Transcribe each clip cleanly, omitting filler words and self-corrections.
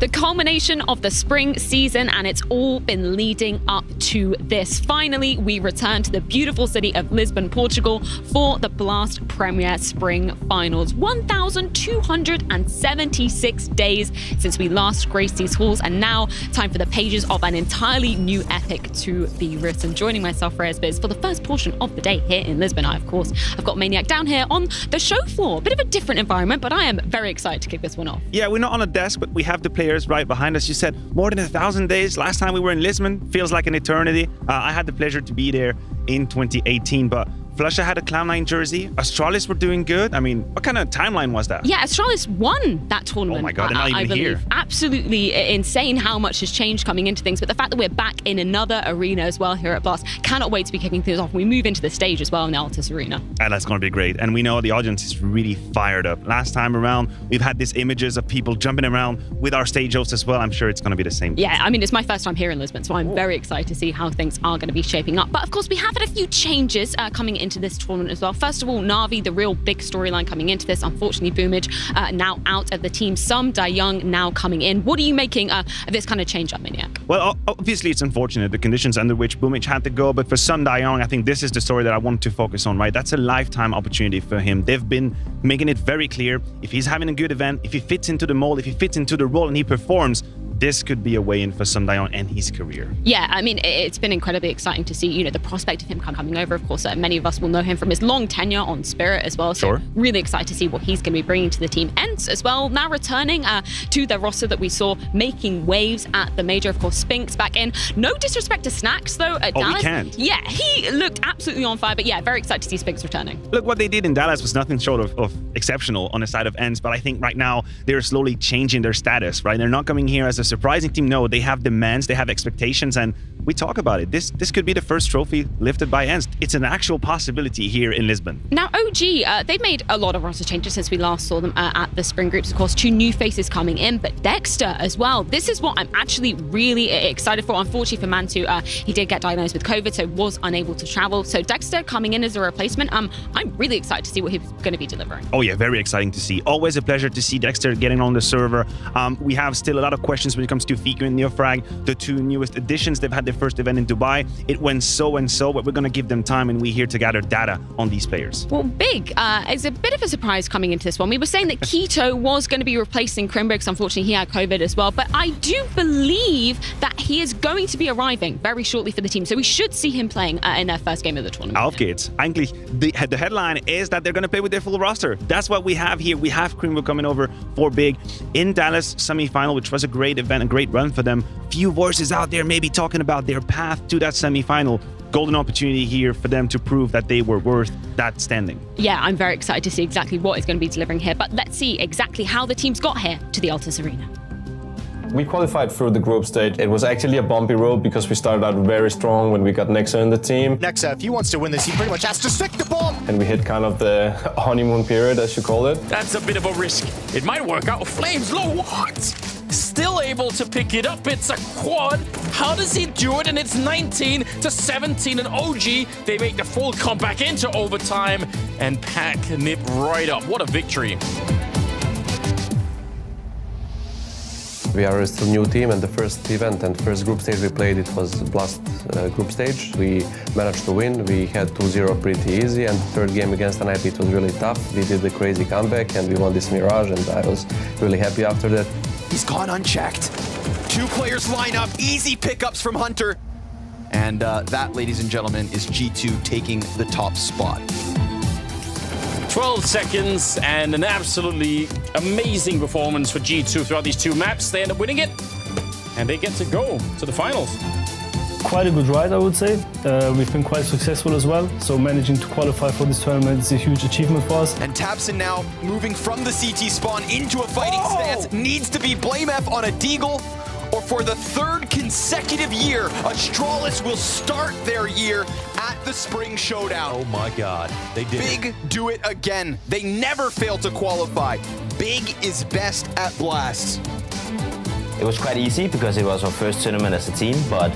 The culmination of the spring season, and it's all been leading up to this. Finally, we return to the beautiful city of Lisbon, Portugal for the Blast Premier Spring Finals. 1,276 days since we last graced these halls, and now time for the pages of an entirely new epic to be written. Joining myself, Biz, for the first portion of the day here in Lisbon, I've got Maniac down here on the show floor. A bit of a different environment, but I am very excited to kick this one off. Yeah, we're not on a desk, but we have the players right behind us. You said more than 1,000 days. Last time we were in Lisbon, feels like an eternity. I had the pleasure to be there in 2018, but Flusha had a Cloud9 jersey. Astralis were doing good. I mean, what kind of timeline was that? Yeah, Astralis won that tournament. Oh my God, they're not even here. Absolutely insane how much has changed coming into things. But the fact that we're back in another arena as well here at Blast, cannot wait to be kicking things off. We move into the stage as well in the Altus Arena. And that's going to be great. And we know the audience is really fired up. Last time around, we've had these images of people jumping around with our stage hosts as well. I'm sure it's going to be the same. Yeah, I mean, it's my first time here in Lisbon, so I'm very excited to see how things are going to be shaping up. But of course, we have had a few changes coming into this tournament as well. First of all, NAVI, the real big storyline coming into this. Unfortunately, Boomage now out of the team. Some Young now coming in. What are you making of this kind of change up, Maniac? Well, obviously it's unfortunate, the conditions under which Boomage had to go, but for Sun Young, I think this is the story that I want to focus on, right? That's a lifetime opportunity for him. They've been making it very clear, if he's having a good event, if he fits into the mold, if he fits into the role and he performs, this could be a way in for Sun Young and his career. Yeah, I mean, it's been incredibly exciting to see, you know, the prospect of him coming over. Of course, many of us will know him from his long tenure on Spirit as well. So sure. Really excited to see what he's going to be bringing to the team. ENCE as well, now returning to the roster that we saw making waves at the major. Of course, Spinks back in. No disrespect to Snacks, though. Dallas, he can't. Yeah, he looked absolutely on fire. But yeah, very excited to see Spinks returning. Look, what they did in Dallas was nothing short of exceptional on the side of ENCE, but I think right now they're slowly changing their status, right? They're not coming here as a surprising team. No, they have demands, they have expectations, and we talk about it. This could be the first trophy lifted by ENCE. It's an actual possibility here in Lisbon. Now, OG, they've made a lot of roster changes since we last saw them at the spring groups. Of course, 2 new faces coming in, but Dexter as well. This is what I'm actually really excited for. Unfortunately for Mantu, he did get diagnosed with COVID, so was unable to travel. So Dexter coming in as a replacement. I'm really excited to see what he's going to be delivering. Oh yeah, very exciting to see. Always a pleasure to see Dexter getting on the server. We have still a lot of questions when it comes to Fiku and Neofrag, the 2 newest additions. They've had their first event in Dubai. It went so and so, but we're going to give them time, and we're here to gather data on these players. Well, Big is a bit of a surprise coming into this one. We were saying that Keto was going to be replacing Crimbrix. Unfortunately, he had COVID as well, but I do believe that he is going to be arriving very shortly for the team, so we should see him playing in their first game of the tournament. Auf geht's. Eigentlich, the headline is that they're going to play with their full roster. That's what we have here. We have Crimbo coming over for Big in Dallas semi-final, which was a great event, a great run for them. Few voices out there maybe talking about their path to that semi-final. Golden opportunity here for them to prove that they were worth that standing. Yeah, I'm very excited to see exactly what is going to be delivering here, but let's see exactly how the teams got here to the Altus Arena. We qualified through the group stage. It was actually a bumpy road because we started out very strong when we got Nexa in the team. Nexa, if he wants to win this, he pretty much has to stick the bomb. And we hit kind of the honeymoon period, as you call it. That's a bit of a risk. It might work out. Flames low, what? Still able to pick it up. It's a quad. How does he do it? And it's 19-17. And OG, they make the full comeback into overtime and pack Nip right up. What a victory. We are still a new team, and the first event and first group stage we played, it was Blast group stage. We managed to win. We had 2-0 pretty easy, and the third game against NIP, it was really tough. We did a crazy comeback, and we won this Mirage, and I was really happy after that. He's gone unchecked. 2 players line up, easy pickups from Hunter. And that, ladies and gentlemen, is G2 taking the top spot. 12 seconds and an absolutely amazing performance for G2 throughout these 2 maps. They end up winning it, and they get to go to the finals. Quite a good ride, I would say. We've been quite successful as well, so managing to qualify for this tournament is a huge achievement for us. And Tabson now moving from the CT spawn into a fighting stance. Needs to be Blame F on a Deagle, or for the 3rd consecutive year, Astralis will start their year at the Spring Showdown. Oh my God, they did Big do it again. They never fail to qualify. Big is best at Blast. It was quite easy because it was our first tournament as a team, but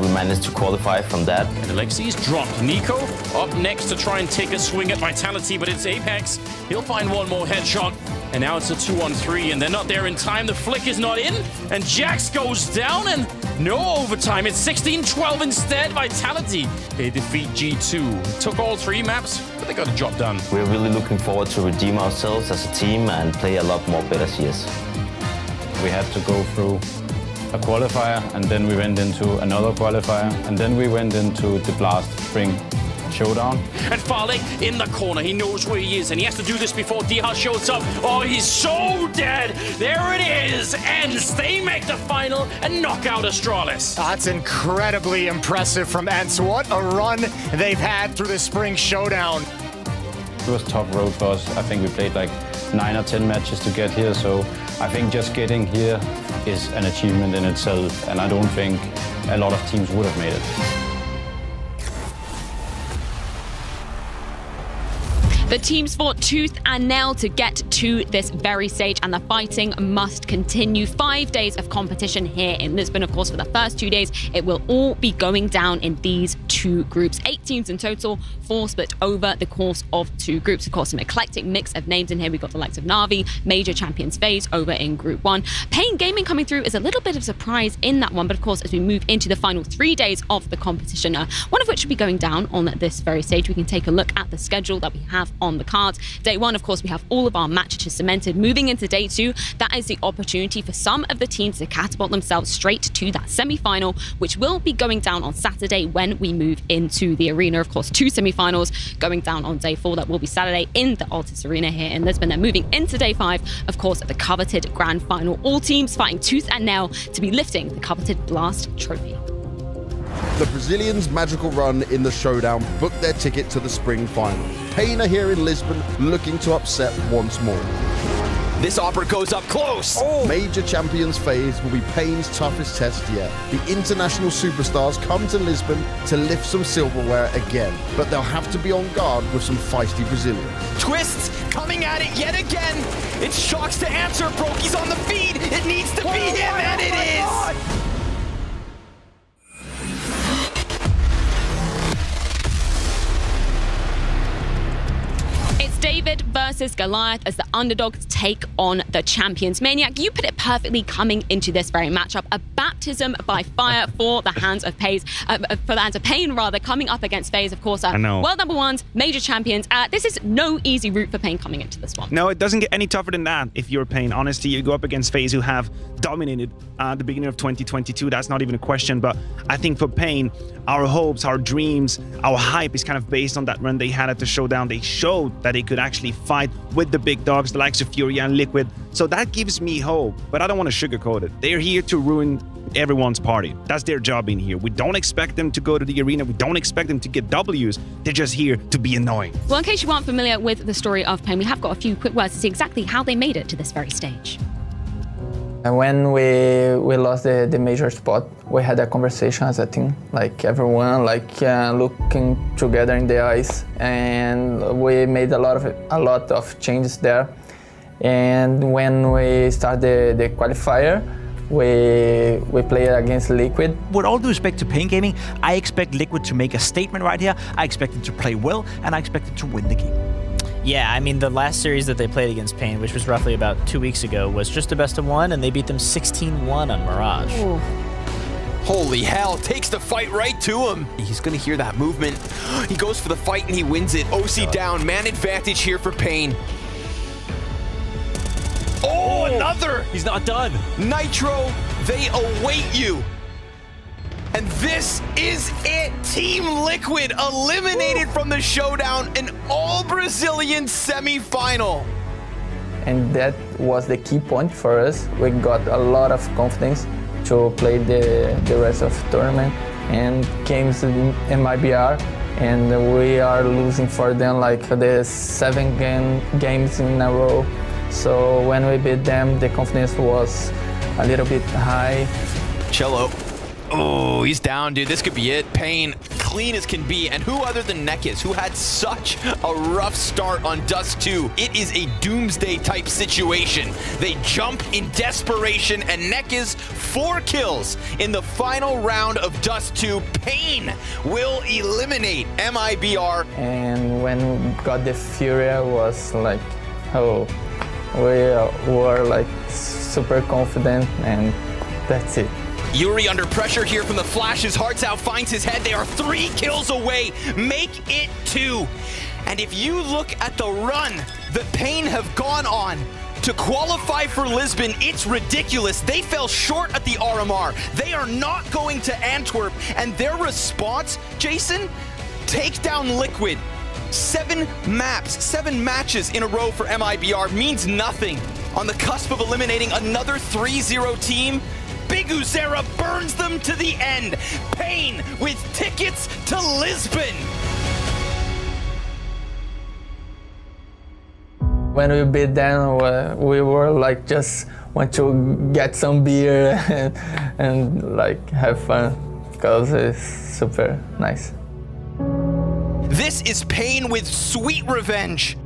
We managed to qualify from that. And Alexei's dropped. Nico up next to try and take a swing at Vitality, but it's Apex. He'll find one more headshot. And now it's a 2-on-3, and they're not there in time. The flick is not in, and Jax goes down, and no overtime. It's 16-12 instead. Vitality, they defeat G2. Took all 3 maps, but they got the job done. We're really looking forward to redeem ourselves as a team and play a lot more better CS. We had to go through a qualifier, and then we went into another qualifier, and then we went into the Blast Spring Showdown. And Farley in the corner, he knows where he is, and he has to do this before Diha shows up. Oh, he's so dead. There it is. ENCE, they make the final and knock out Astralis. That's incredibly impressive from ENCE. What a run they've had through the spring showdown. It was a tough road for us. I think we played like 9 or 10 matches to get here, so I think just getting here is an achievement in itself, and I don't think a lot of teams would have made it. The teams fought tooth and nail to get to this very stage, and the fighting must continue. 5 days of competition here in Lisbon. Of course, for the first 2 days, it will all be going down in these 2 groups. 8 teams in total, 4 split over the course of 2 groups. Of course, an eclectic mix of names in here. We've got the likes of NAVI, major champions FaZe over in Group 1. Pain Gaming coming through is a little bit of a surprise in that one, but of course, as we move into the final 3 days of the competition, one of which will be going down on this very stage, we can take a look at the schedule that we have on the cards. Day 1, of course, we have all of our matches cemented. Moving into day 2, that is the opportunity for some of the teams to catapult themselves straight to that semi-final, which will be going down on Saturday when we move into the arena. Of course, 2 semi-finals going down on day 4. That will be Saturday in the Altis Arena here in Lisbon. Then moving into day 5, of course, the coveted grand final. All teams fighting tooth and nail to be lifting the coveted Blast trophy. The Brazilians' magical run in the showdown booked their ticket to the spring final. Pain are here in Lisbon looking to upset once more. This opera goes up close. Major champions FaZe will be Pain's toughest test yet. The international superstars come to Lisbon to lift some silverware again, but they'll have to be on guard with some feisty Brazilians. Twists coming at it yet again. It's Shocks to answer. Brokey's on the feed. It needs to be him, and it is. David versus Goliath as the underdogs take on the champions. Maniac, you put it perfectly coming into this very matchup. A baptism by fire for the hands of Pain, coming up against FaZe, of course. I know. World #1s, major champions. This is no easy route for Pain coming into this one. No, it doesn't get any tougher than that if you're Pain. Honestly, you go up against FaZe, who have dominated at the beginning of 2022. That's not even a question. But I think for Pain, our hopes, our dreams, our hype is kind of based on that run they had at the showdown. They showed that they could actually fight with the big dogs, the likes of Fury and Liquid. So that gives me hope, but I don't want to sugarcoat it. They're here to ruin everyone's party. That's their job in here. We don't expect them to go to the arena. We don't expect them to get W's. They're just here to be annoying. Well, in case you aren't familiar with the story of Pain, we have got a few quick words to see exactly how they made it to this very stage. When we lost the major spot, we had a conversation as a team, like everyone, looking together in the eyes, and we made a lot of changes there. And when we started the qualifier, we played against Liquid. With all due respect to Pain Gaming, I expect Liquid to make a statement right here. I expect them to play well, and I expect them to win the game. Yeah, I mean, the last series that they played against Pain, which was roughly about 2 weeks ago, was just a best of 1, and they beat them 16-1 on Mirage. Ooh. Holy hell, takes the fight right to him. He's gonna hear that movement. He goes for the fight and he wins it. OC down, man advantage here for Pain. Oh, another! He's not done. Nitro, they await you. And this is it. Team Liquid eliminated from the showdown, an all-Brazilian semi-final. And that was the key point for us. We got a lot of confidence to play the rest of the tournament and games in MIBR. And we are losing for them like the 7 games in a row. So when we beat them, the confidence was a little bit high. Cello Oh, he's down, dude. This could be it. Pain, clean as can be. And who other than Nekis, who had such a rough start on Dust 2? It is a doomsday type situation. They jump in desperation, and Nekis 4 kills in the final round of Dust 2. Pain will eliminate MIBR. And when we got the Fury, I was like, oh, we were like super confident, and that's it. Yuri under pressure here from the flashes. Hearts Out finds his head. They are 3 kills away. Make it 2. And if you look at the run that Pain have gone on to qualify for Lisbon, it's ridiculous. They fell short at the RMR. They are not going to Antwerp. And their response, Jason, take down Liquid. 7 maps, 7 matches in a row for MIBR means nothing. On the cusp of eliminating another 3-0 team, Big Uzera burns them to the end. Pain with tickets to Lisbon. When we beat them, we were like just want to get some beer and like have fun because it's super nice. This is Pain with sweet revenge.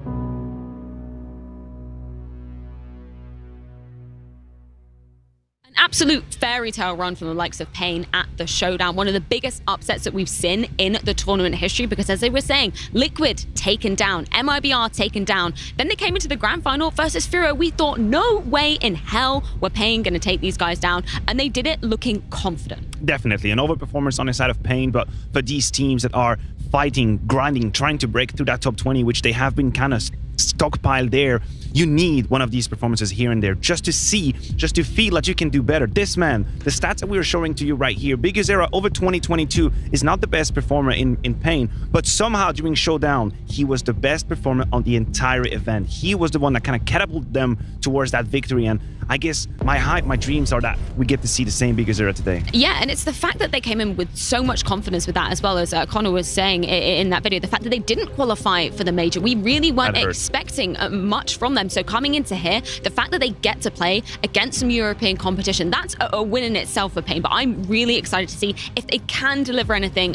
Absolute fairy tale run from the likes of Pain at the showdown. One of the biggest upsets that we've seen in the tournament history, because as they were saying, Liquid taken down, MIBR taken down. Then they came into the grand final versus Furo. We thought no way in hell were Pain going to take these guys down, and they did it looking confident. Definitely an overperformance on the side of Pain, but for these teams that are fighting, grinding, trying to break through that top 20, which they have been kind of stockpiled there, you need one of these performances here and there just to see, just to feel that you can do better. This man, the stats that we are showing to you right here, Big Uzera over 2022 is not the best performer in Pain, but somehow during Showdown, he was the best performer on the entire event. He was the one that kind of catapulted them towards that victory, and I guess my hype, my dreams are that we get to see the same Big Uzera today. Yeah, and it's the fact that they came in with so much confidence with that, as well as Connor was saying in that video, the fact that they didn't qualify for the major. We really weren't expecting much from them. So coming into here, the fact that they get to play against some European competition, that's a win in itself for Pain. But I'm really excited to see if they can deliver anything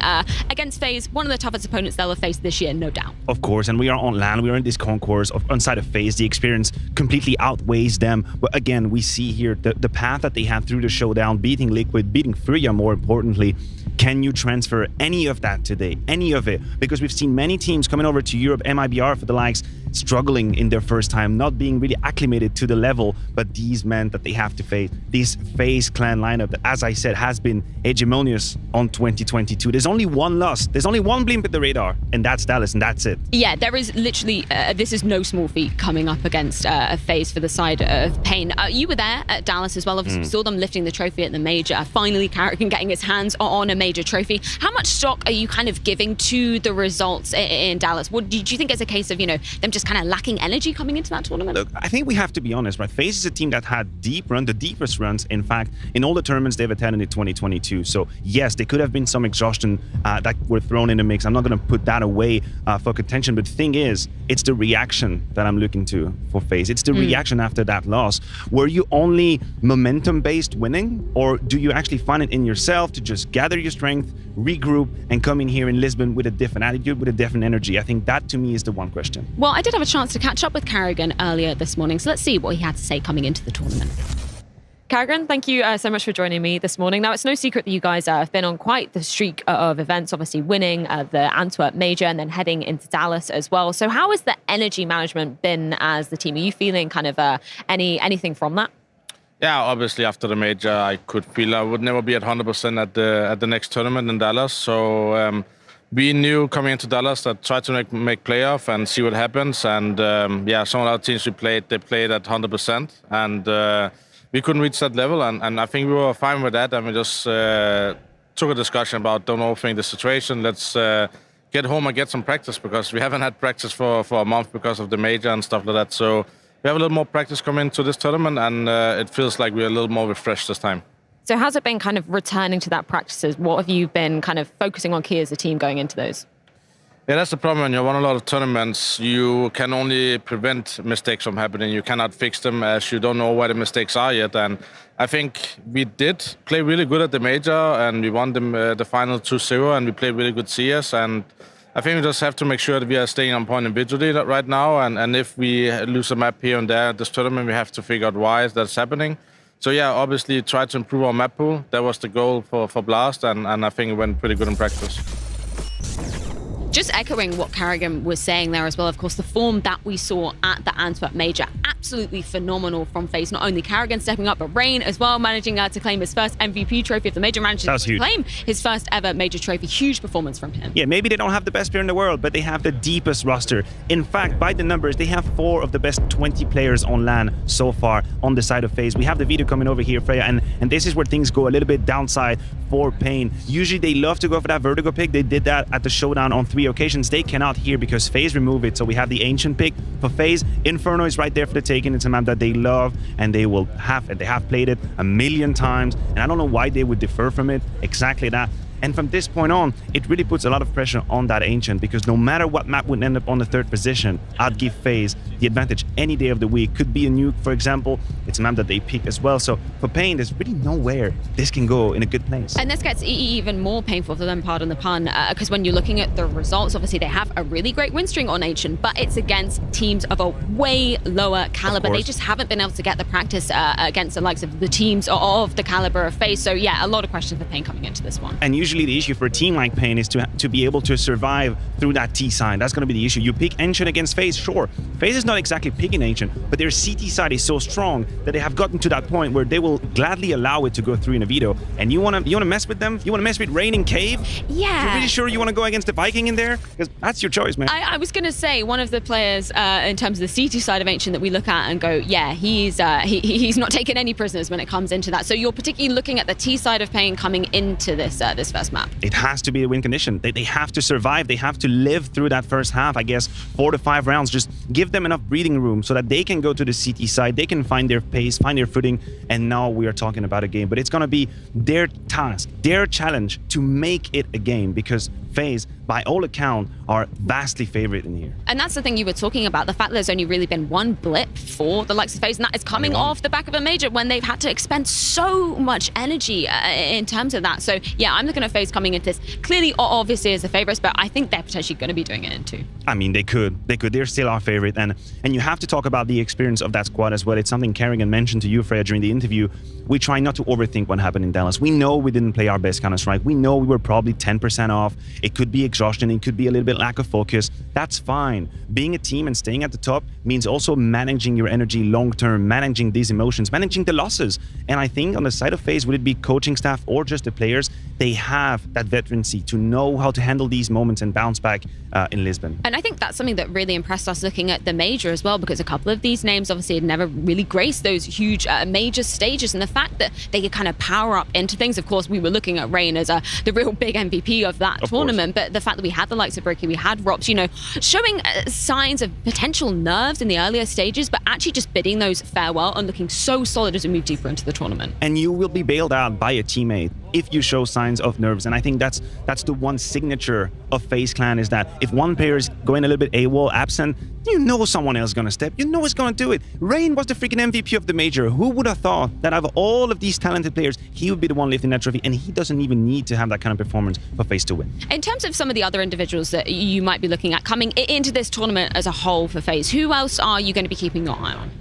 against FaZe, one of the toughest opponents they'll have faced this year, no doubt. Of course, and we are on LAN, we are in this concourse on side of FaZe. The experience completely outweighs them. But again, we see here the path that they had through the showdown, beating Liquid, beating Furia more importantly. Can you transfer any of that today? Any of it? Because we've seen many teams coming over to Europe, MIBR for the likes, struggling in their first time, not being really acclimated to the level, but these men that they have to face, this FaZe clan lineup that, as I said, has been hegemonious on 2022. There's only one loss, there's only one blimp at the radar, and that's Dallas, and that's it. Yeah, there is literally, this is no small feat coming up against FaZe for the side of Pain. You were there at Dallas as well, obviously saw them lifting the trophy at the major, finally Carrigan getting his hands on a major trophy. How much stock are you kind of giving to the results in Dallas? What did you think it's a case of, you know, them just kind of lacking energy coming into that tournament? Look, I think we have to be honest, right? FaZe is a team that had the deepest runs, in fact, in all the tournaments they've attended in 2022. So yes, there could have been some exhaustion that were thrown in the mix. I'm not going to put that away for contention, but the thing is, it's the reaction that I'm looking to for FaZe. It's the reaction after that loss. Were you only momentum-based winning, or do you actually find it in yourself to just gather your strength, regroup, and come in here in Lisbon with a different attitude, with a different energy? I think that, to me, is the one question. Well, I did have a chance to catch up with Carrigan earlier this morning, so let's see what he had to say coming into the tournament. Carrigan, thank you so much for joining me this morning. Now, it's no secret that you guys have been on quite the streak of events, obviously winning the Antwerp Major and then heading into Dallas as well. So how has the energy management been as the team? Are you feeling kind of anything from that? Yeah, obviously after the major, I could feel I would never be at 100% at the next tournament in Dallas. So we knew coming into Dallas that try to make playoff and see what happens. And yeah, some of our teams we played, they played at 100%, and we couldn't reach that level. And I think we were fine with that. And we just took a discussion about don't overthink the situation. Let's get home and get some practice, because we haven't had practice for a month because of the major and stuff like that. So we have a little more practice coming into this tournament, and it feels like we're a little more refreshed this time. So how's it been kind of returning to that practices? What have you been kind of focusing on key as a team going into those? Yeah, that's the problem. When you won a lot of tournaments, you can only prevent mistakes from happening. You cannot fix them as you don't know where the mistakes are yet. And I think we did play really good at the major, and we won the final 2-0, and we played really good CS. And I think we just have to make sure that we are staying on point individually right now. And if we lose a map here and there at this tournament, we have to figure out why that's happening. So yeah, obviously try to improve our map pool. That was the goal for Blast, and I think it went pretty good in practice. Just echoing what Carrigan was saying there as well, of course, the form that we saw at the Antwerp Major, absolutely phenomenal from FaZe. Not only Carrigan stepping up, but Rain as well, managing to claim his first MVP trophy of the major, managing to claim his first ever major trophy. Huge performance from him. Yeah, maybe they don't have the best player in the world, but they have the deepest roster. In fact, by the numbers, they have 4 of the best 20 players on LAN so far on the side of FaZe. We have the video coming over here, Freya, and this is where things go a little bit downside for Pain. Usually they love to go for that vertigo pick. They did that at the showdown on 3 occasions. They cannot here because FaZe removed it. So we have the Ancient pick for FaZe. Inferno is right there for the taking. It's a map that they love, and they have played it a million times. And I don't know why they would defer from it. Exactly that. And from this point on, it really puts a lot of pressure on that Ancient, because no matter what map would end up on the 3rd position, I'd give FaZe the advantage any day of the week. Could be a nuke, for example. It's a map that they pick as well. So for Pain, there's really nowhere this can go in a good place. And this gets even more painful for them, pardon the pun, because when you're looking at the results, obviously they have a really great win string on Ancient, but it's against teams of a way lower caliber. They just haven't been able to get the practice against the likes of the teams of the caliber of FaZe. So yeah, a lot of questions for Pain coming into this one. And usually the issue for a team like Pain is to be able to survive through that T side. That's going to be the issue. You pick Ancient against FaZe, sure. FaZe is not exactly picking Ancient, but their CT side is so strong that they have gotten to that point where they will gladly allow it to go through in a veto. And you want to mess with them? You want to mess with Rain in Cave? Yeah. You're really sure you want to go against the Viking in there? Because that's your choice, man. I was going to say, one of the players in terms of the CT side of Ancient that we look at and go, yeah, he's not taking any prisoners when it comes into that. So you're particularly looking at the T side of Pain coming into this this first map. It has to be a win condition. They have to survive. They have to live through that first half, I guess, 4 to 5 rounds. Just give them enough breathing room so that they can go to the CT side, they can find their pace, find their footing, and now we are talking about a game. But it's going to be their task, their challenge to make it a game, because FaZe, by all account, are vastly favored in here. And that's the thing you were talking about, the fact that there's only really been one blip for the likes of FaZe, and that is coming off the back of a major when they've had to expend so much energy in terms of that. So yeah, I'm looking at FaZe coming into this clearly, obviously, as the favorites, but I think they're potentially going to be doing it in 2. I mean, they could. They're still our favorite. And you have to talk about the experience of that squad as well. It's something Carrigan mentioned to you, Freya, during the interview. We try not to overthink what happened in Dallas. We know we didn't play our best Counter-Strike. We know we were probably 10% off. It could be exhaustion. It could be a little bit lack of focus. That's fine. Being a team and staying at the top means also managing your energy long-term, managing these emotions, managing the losses. And I think on the side of FaZe, would it be coaching staff or just the players, they have that veterancy to know how to handle these moments and bounce back in Lisbon. And I think that's something that really impressed us looking at the major as well, because a couple of these names obviously had never really graced those huge major stages, and the fact that they could kind of power up into things. Of course, we were looking at Rain as the real big MVP of that tournament, but the fact that we had the likes of Brookie, we had Rops, you know, showing signs of potential nerves in the earlier stages, but actually just bidding those farewell and looking so solid as we move deeper into the tournament. And you will be bailed out by a teammate if you show signs of nerves. And I think that's the one signature of FaZe Clan, is that if one player is going a little bit AWOL, absent, you know someone else is going to step. You know it's going to do it. Rain was the freaking MVP of the major. Who would have thought that out of all of these talented players, he would be the one lifting that trophy, and he doesn't even need to have that kind of performance for FaZe to win. In terms of some of the other individuals that you might be looking at coming into this tournament as a whole for FaZe, who else are you going to be keeping your eye on?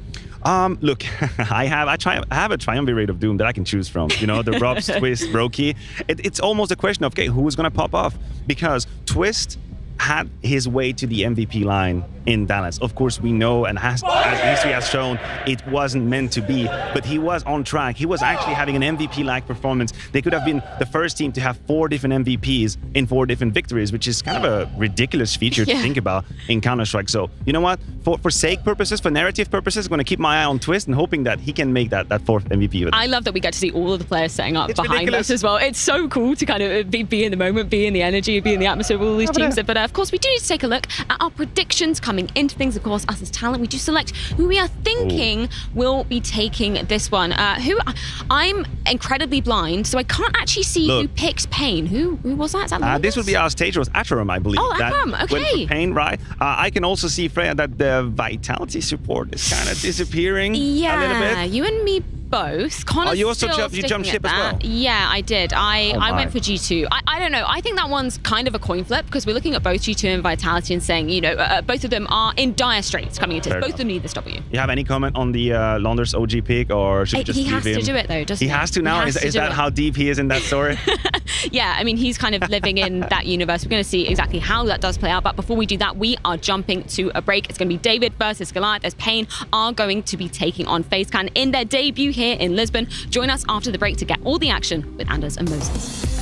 Look, I have a triumvirate of doom that I can choose from. You know, the Robs, Twist, Brokey. It's almost a question of, okay, who's going to pop off? Because Twist had his way to the MVP line in Dallas. Of course, we know, and as history has shown, it wasn't meant to be, but he was on track. He was actually having an MVP-like performance. They could have been the first team to have 4 different MVPs in 4 different victories, which is kind of a ridiculous feature to think about in Counter-Strike. So, you know what? For sake purposes, for narrative purposes, I'm going to keep my eye on Twist and hoping that he can make that 4th MVP. I love that we get to see all of the players setting up behind us as well. It's so cool to kind of be in the moment, be in the energy, be in the atmosphere of all these teams. But of course, we do need to take a look at our predictions coming coming into things. Of course, us as talent, we do select who we are thinking will be taking this one. I'm incredibly blind, so I can't actually see who picks Pain. Who was that? Is that this would be our stage rose, Acherum, I believe. Oh, that Acherum, okay. went for Pain, right? I can also see, Freya, that the Vitality support is kind of disappearing a little bit. You and me both. Connor's you also still you jumped ship at as well? that. Yeah, I did. I went for G2. I don't know. I think that one's kind of a coin flip because we're looking at both G2 and Vitality and saying, you know, both of them are in dire straits coming into this. Both of them need this W. You have any comment on the Londres OG pick, or should we just he leave has him? to do it though, doesn't he? He has to now? Is that how deep he is in that story? Yeah, I mean, he's kind of living in that universe. We're going to see exactly how that does play out. But before we do that, we are jumping to a break. It's going to be David versus Goliath, as Pain are going to be taking on FaZe in their debut here in Lisbon. Join us after the break to get all the action with Anders and Moses.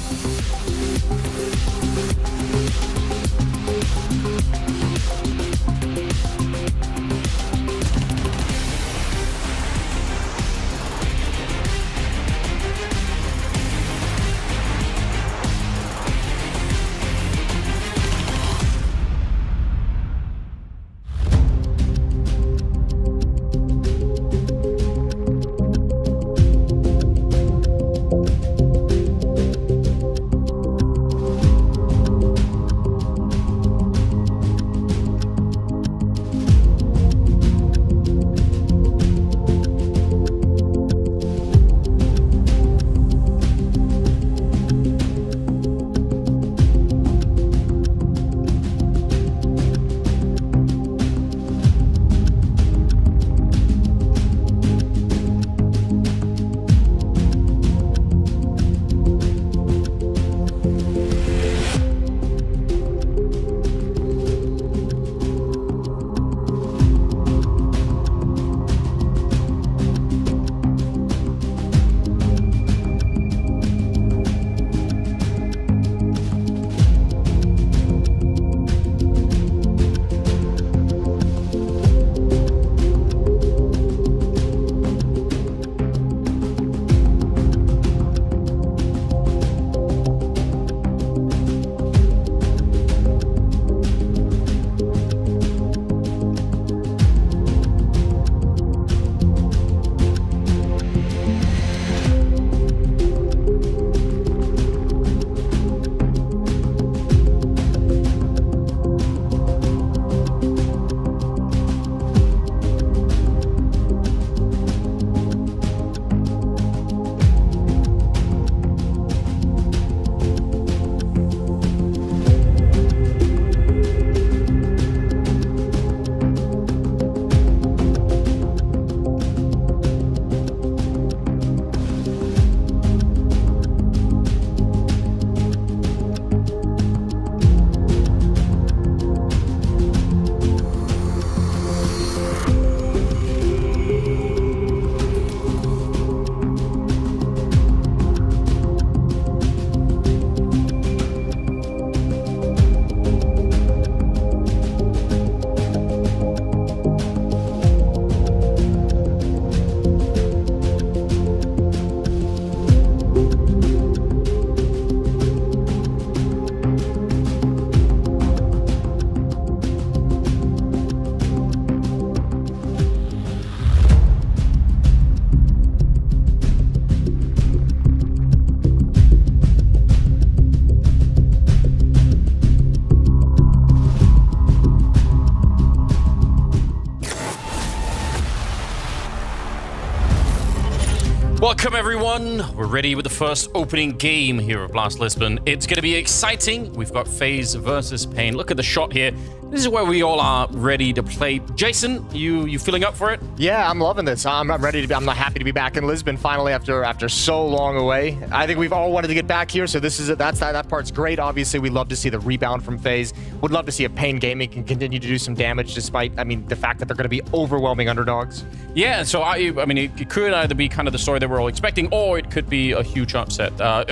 Welcome everyone, we're ready with the first opening game here at Blast Lisbon. It's going to be exciting. We've got FaZe versus Pain. Look at the shot here. This is where we all are ready to play. Jason, you feeling up for it? Yeah, I'm loving this. I'm ready to be. I'm happy to be back in Lisbon finally after so long away. I think we've all wanted to get back here, so this is it. That part's great. Obviously, we love to see the rebound from FaZe. Would love to see if Pain Gaming can continue to do some damage despite, the fact that they're going to be overwhelming underdogs. Yeah, so it could either be kind of the story that we're all expecting, or it could be a huge upset. I'll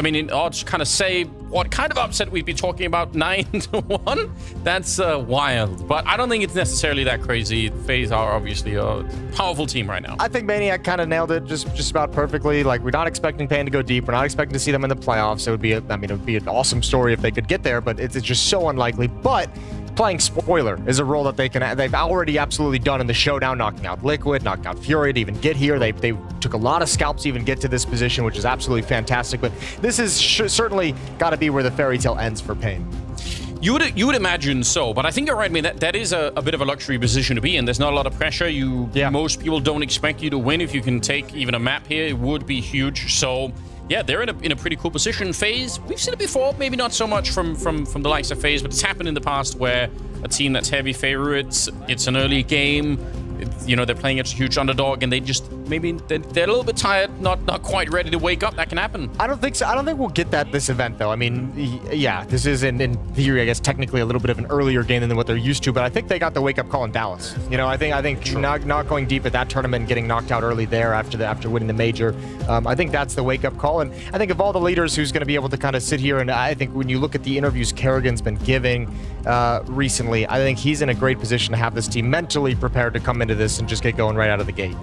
just kind of say what kind of upset we'd be talking about. 9-1. That's wild, but I don't think it's necessarily that crazy. FaZe are obviously a powerful team right now. I think Maniac kind of nailed it just about perfectly. Like, we're not expecting Pain to go deep. We're not expecting to see them in the playoffs. It would be an awesome story if they could get there, but it's just so unlikely. But playing spoiler is a role that they've already absolutely done in the showdown, knocking out Liquid, knocked out Fury to even get here. They took a lot of scalps to even get to this position, which is absolutely fantastic. But this is certainly got to be where the fairy tale ends for Pain. You would imagine so, but I think you're right. I mean, that is a bit of a luxury position to be in. There's not a lot of pressure. Most people don't expect you to win. If you can take even a map here, it would be huge. So yeah, they're in a pretty cool position. FaZe, we've seen it before, maybe not so much from the likes of FaZe, but it's happened in the past where a team that's heavy favorites, it's an early game, they're playing against a huge underdog, and maybe they're a little bit tired, not quite ready to wake up. That can happen. I don't think so. I don't think we'll get that this event, though. I mean, yeah, this is in theory, I guess, technically a little bit of an earlier game than what they're used to, but I think they got the wake-up call in Dallas. I think not going deep at that tournament and getting knocked out early there after winning the major, I think that's the wake-up call. And I think of all the leaders who's going to be able to kind of sit here, and I think when you look at the interviews Kerrigan's been giving recently, I think he's in a great position to have this team mentally prepared to come into this and just get going right out of the gate.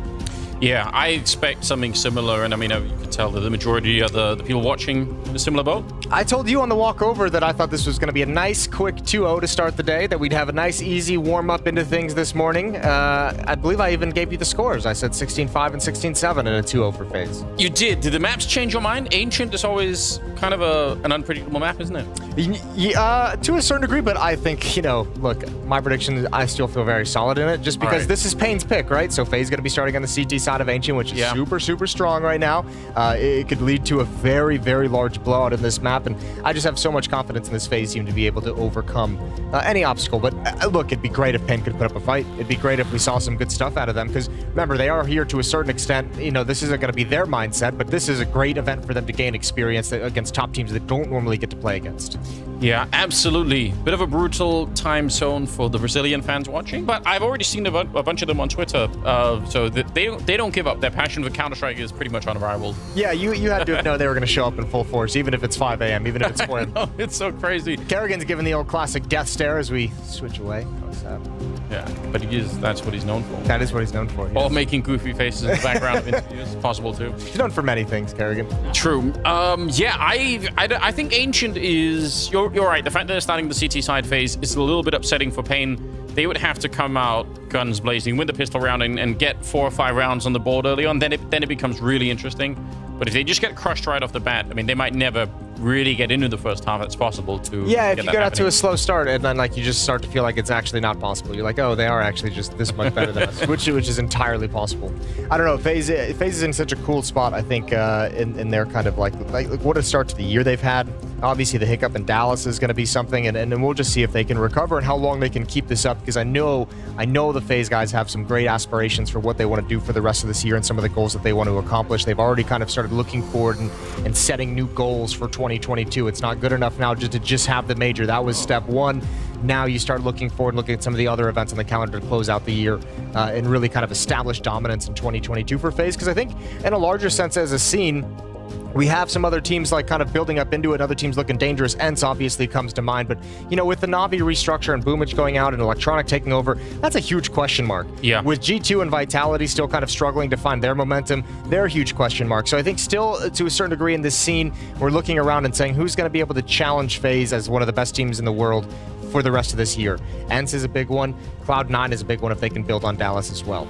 Yeah, I expect something similar, and I mean, you can tell that the majority of the people watching in a similar boat. I told you on the walk over that I thought this was going to be a nice, quick 2-0 to start the day, that we'd have a nice, easy warm-up into things this morning. I believe I even gave you the scores. I said 16-5 and 16-7 and a 2-0 for FaZe. You did. Did the maps change your mind? Ancient is always kind of an unpredictable map, isn't it? Yeah, to a certain degree, but I think, look, my prediction, I still feel very solid in it, just because this is Pain's pick, right? So FaZe is going to be starting on the CT side of Ancient, which is super, super strong right now. It could lead to a very, very large blowout in this map, and I just have so much confidence in this FaZe team to be able to overcome any obstacle. But look, it'd be great if Pain could put up a fight. It'd be great if we saw some good stuff out of them, because remember, they are here to a certain extent. This isn't going to be their mindset, but this is a great event for them to gain experience against top teams that don't normally get to play against. Yeah, absolutely. Bit of a brutal time zone for the Brazilian fans watching, but I've already seen a bunch of them on Twitter, so they don't give up. Their passion for Counter-Strike is pretty much unrivaled. Yeah, you had to know they were going to show up in full force, even if it's 5 a.m., even if it's 4 a.m. It's so crazy. Kerrigan's giving the old classic death stare as we switch away. What's that? Yeah, but that's what he's known for. That is what he's known for, yes. Or making goofy faces in the background of interviews. Possible, too. He's known for many things, Kerrigan. True. Yeah, I think Ancient is... You're right. The fact that they're starting the CT side phase is a little bit upsetting for Pain. They would have to come out guns blazing, win the pistol round, and get 4 or 5 rounds on the board early on. Then it becomes really interesting. But if they just get crushed right off the bat, I mean, they might never really get into the first half. It's possible to if you get out to a slow start and then you just start to feel like it's actually not possible. You're like, oh, they are actually just this much better than us, which is entirely possible. I don't know. FaZe is in such a cool spot, I think, in their kind of like what a start to the year they've had. Obviously, the hiccup in Dallas is going to be something, and then we'll just see if they can recover and how long they can keep this up, because I know the FaZe guys have some great aspirations for what they want to do for the rest of this year and some of the goals that they want to accomplish. They've already kind of started looking forward and setting new goals for 2022. It's not good enough now to just have the major. That was step one. Now you start looking forward and looking at some of the other events on the calendar to close out the year and really kind of establish dominance in 2022 for FaZe, because I think in a larger sense as a scene, we have some other teams kind of building up into it, other teams looking dangerous. ENCE obviously comes to mind, but with the NAVI restructure and Boomage going out and Electronic taking over, that's a huge question mark. Yeah. With G2 and Vitality still kind of struggling to find their momentum, they're a huge question mark. So I think still to a certain degree in this scene, we're looking around and saying who's going to be able to challenge FaZe as one of the best teams in the world for the rest of this year. ENCE is a big one. Cloud9 is a big one if they can build on Dallas as well.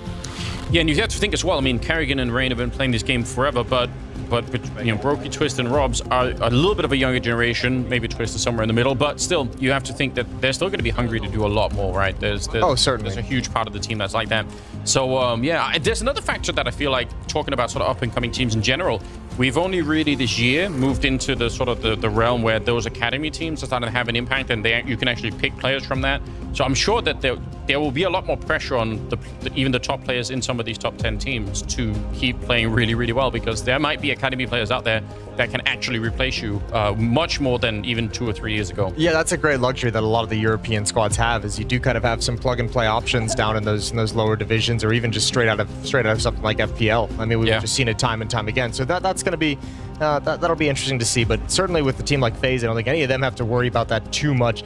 Yeah, and you have to think as well. I mean, Kerrigan and Rain have been playing this game forever, but Brokey, Twist, and Robs are a little bit of a younger generation. Maybe Twist is somewhere in the middle, but still, you have to think that they're still going to be hungry to do a lot more, right? Certainly. There's a huge part of the team that's like that. So, yeah, there's another factor that I feel like, talking about sort of up-and-coming teams in general, we've only really this year moved into the sort of the realm where those academy teams are starting to have an impact, and you can actually pick players from that. So I'm sure that there will be a lot more pressure on even the top players in some of these top 10 teams to keep playing really, really well, because there might be academy players out there that can actually replace you much more than even 2 or 3 years ago. Yeah, that's a great luxury that a lot of the European squads have, is you do kind of have some plug-and-play options down in those lower divisions, or even just straight out of something like FPL. I mean, we've just seen it time and time again. So that's going to be that'll be interesting to see. But certainly with the team like FaZe, I don't think any of them have to worry about that too much.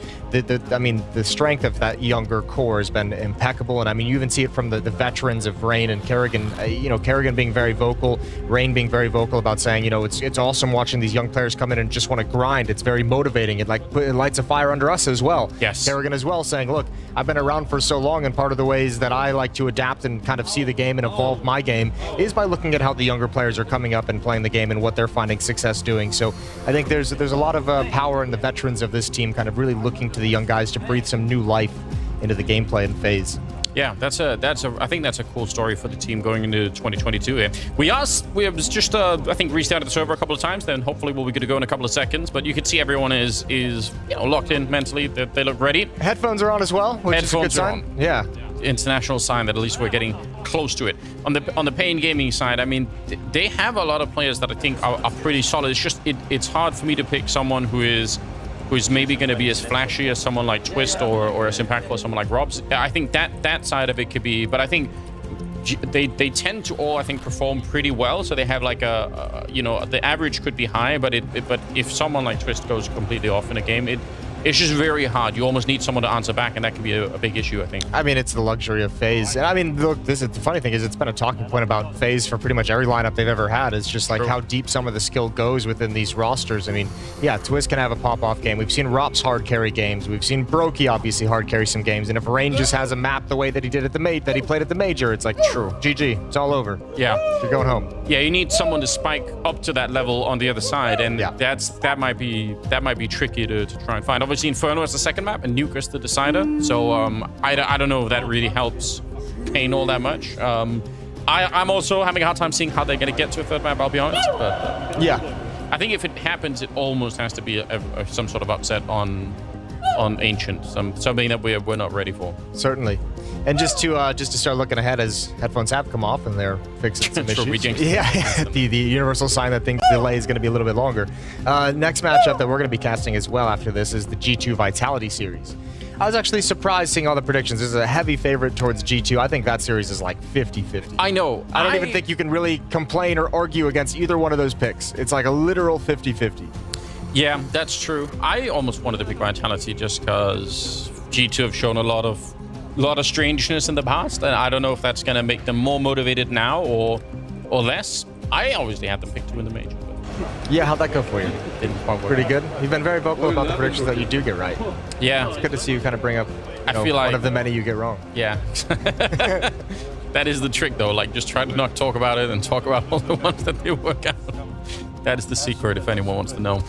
I mean, the strength of that younger core has been impeccable, and I mean, you even see it from the veterans of Rain and Kerrigan. Kerrigan being very vocal, Rain being very vocal about saying, it's also awesome watching these young players come in and just want to grind. It's very motivating. It lights a fire under us as well. Yes. Kerrigan as well saying, look, I've been around for so long, and part of the ways that I like to adapt and kind of see the game and evolve my game is by looking at how the younger players are coming up and playing the game and what they're finding success doing. So I think there's a lot of power in the veterans of this team kind of really looking to the young guys to breathe some new life into the gameplay and FaZe. Yeah, I think that's a cool story for the team going into 2022. We have just I think restarted the server a couple of times. Then hopefully we'll be good to go in a couple of seconds. But you can see everyone is locked in mentally. They look ready. Headphones are on as well, which is a good sign. Yeah, international sign that at least we're getting close to it. On the Pain Gaming side, I mean, they have a lot of players that I think are pretty solid. It's just it's hard for me to pick someone who's maybe going to be as flashy as someone like Twist or as impactful as someone like Robs. I think that side of it could be, but I think they tend to all, I think, perform pretty well. So they have like the average could be high, but if someone like Twist goes completely off in a game, it's just very hard. You almost need someone to answer back, and that can be a big issue, I think. I mean, it's the luxury of FaZe. And I mean, look, the funny thing is it's been a talking point about FaZe for pretty much every lineup they've ever had. It's just like how deep some of the skill goes within these rosters. I mean, yeah, Twist can have a pop-off game. We've seen Rops hard carry games. We've seen Brokey obviously hard carry some games. And if Rain just has a map the way that he did at that he played at the Major, it's like, true, GG, it's all over. Yeah. You're going home. Yeah, you need someone to spike up to that level on the other side, and that might be tricky to try and find. Obviously, Inferno is the second map, and Nuke is the decider. So I don't know if that really helps Pain all that much. I'm also having a hard time seeing how they're going to get to a third map, I'll be honest. But yeah, I think if it happens, it almost has to be some sort of upset on Ancient, something that we're not ready for. Certainly. And just to start looking ahead, as headphones have come off and they're fixing some issues. Yeah, the universal sign that things delay is going to be a little bit longer. Next matchup that we're going to be casting as well after this is the G2 Vitality series. I was actually surprised seeing all the predictions. This is a heavy favorite towards G2. I think that series is like 50-50. I know. I don't even think you can really complain or argue against either one of those picks. It's like a literal 50-50. Yeah, that's true. I almost wanted to pick Vitality just because G2 have shown a lot of strangeness in the past, and I don't know if that's going to make them more motivated now or less. I obviously had them pick 2 in the Major. Yeah, how'd that go for you? Pretty good? You've been very vocal about the predictions that you do get right. Yeah. It's good to see you kind of bring up I feel like one of the many you get wrong. Yeah. That is the trick, though. Like, just try to not talk about it and talk about all the ones that they work out. That is the secret, if anyone wants to know.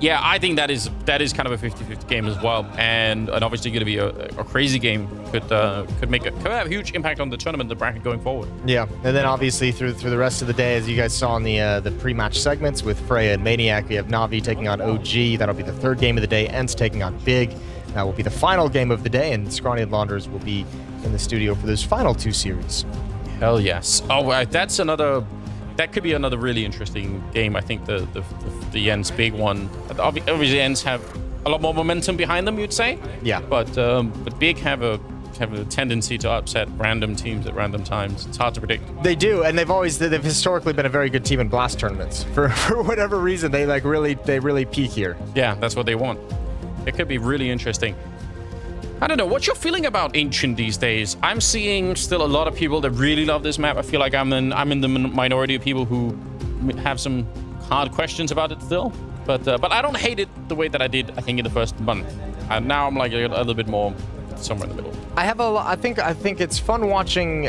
Yeah, I think that is kind of a 50-50 game as well, and obviously going to be a crazy game. Could have a huge impact on the tournament, the bracket going forward. Yeah, and then obviously through the rest of the day, as you guys saw in the pre-match segments with Freya and Maniac, we have Navi taking on OG. That'll be the third game of the day. ENCE taking on Big. That will be the final game of the day, and Scrawny and Launders will be in the studio for those final 2 series. Hell yes. Oh, that could be another really interesting game. I think the ENCE Big one. Obviously, ENCE have a lot more momentum behind them, you'd say. Yeah. But Big have a tendency to upset random teams at random times. It's hard to predict. They do, and they've historically been a very good team in Blast tournaments. For whatever reason, they really peak here. Yeah, that's what they want. It could be really interesting. I don't know. What's your feeling about Ancient these days? I'm seeing still a lot of people that really love this map. I feel like I'm in the minority of people who have some hard questions about it still. But I don't hate it the way that I did, I think, in the first month. And now I'm like a little bit more somewhere in the middle. I think it's fun watching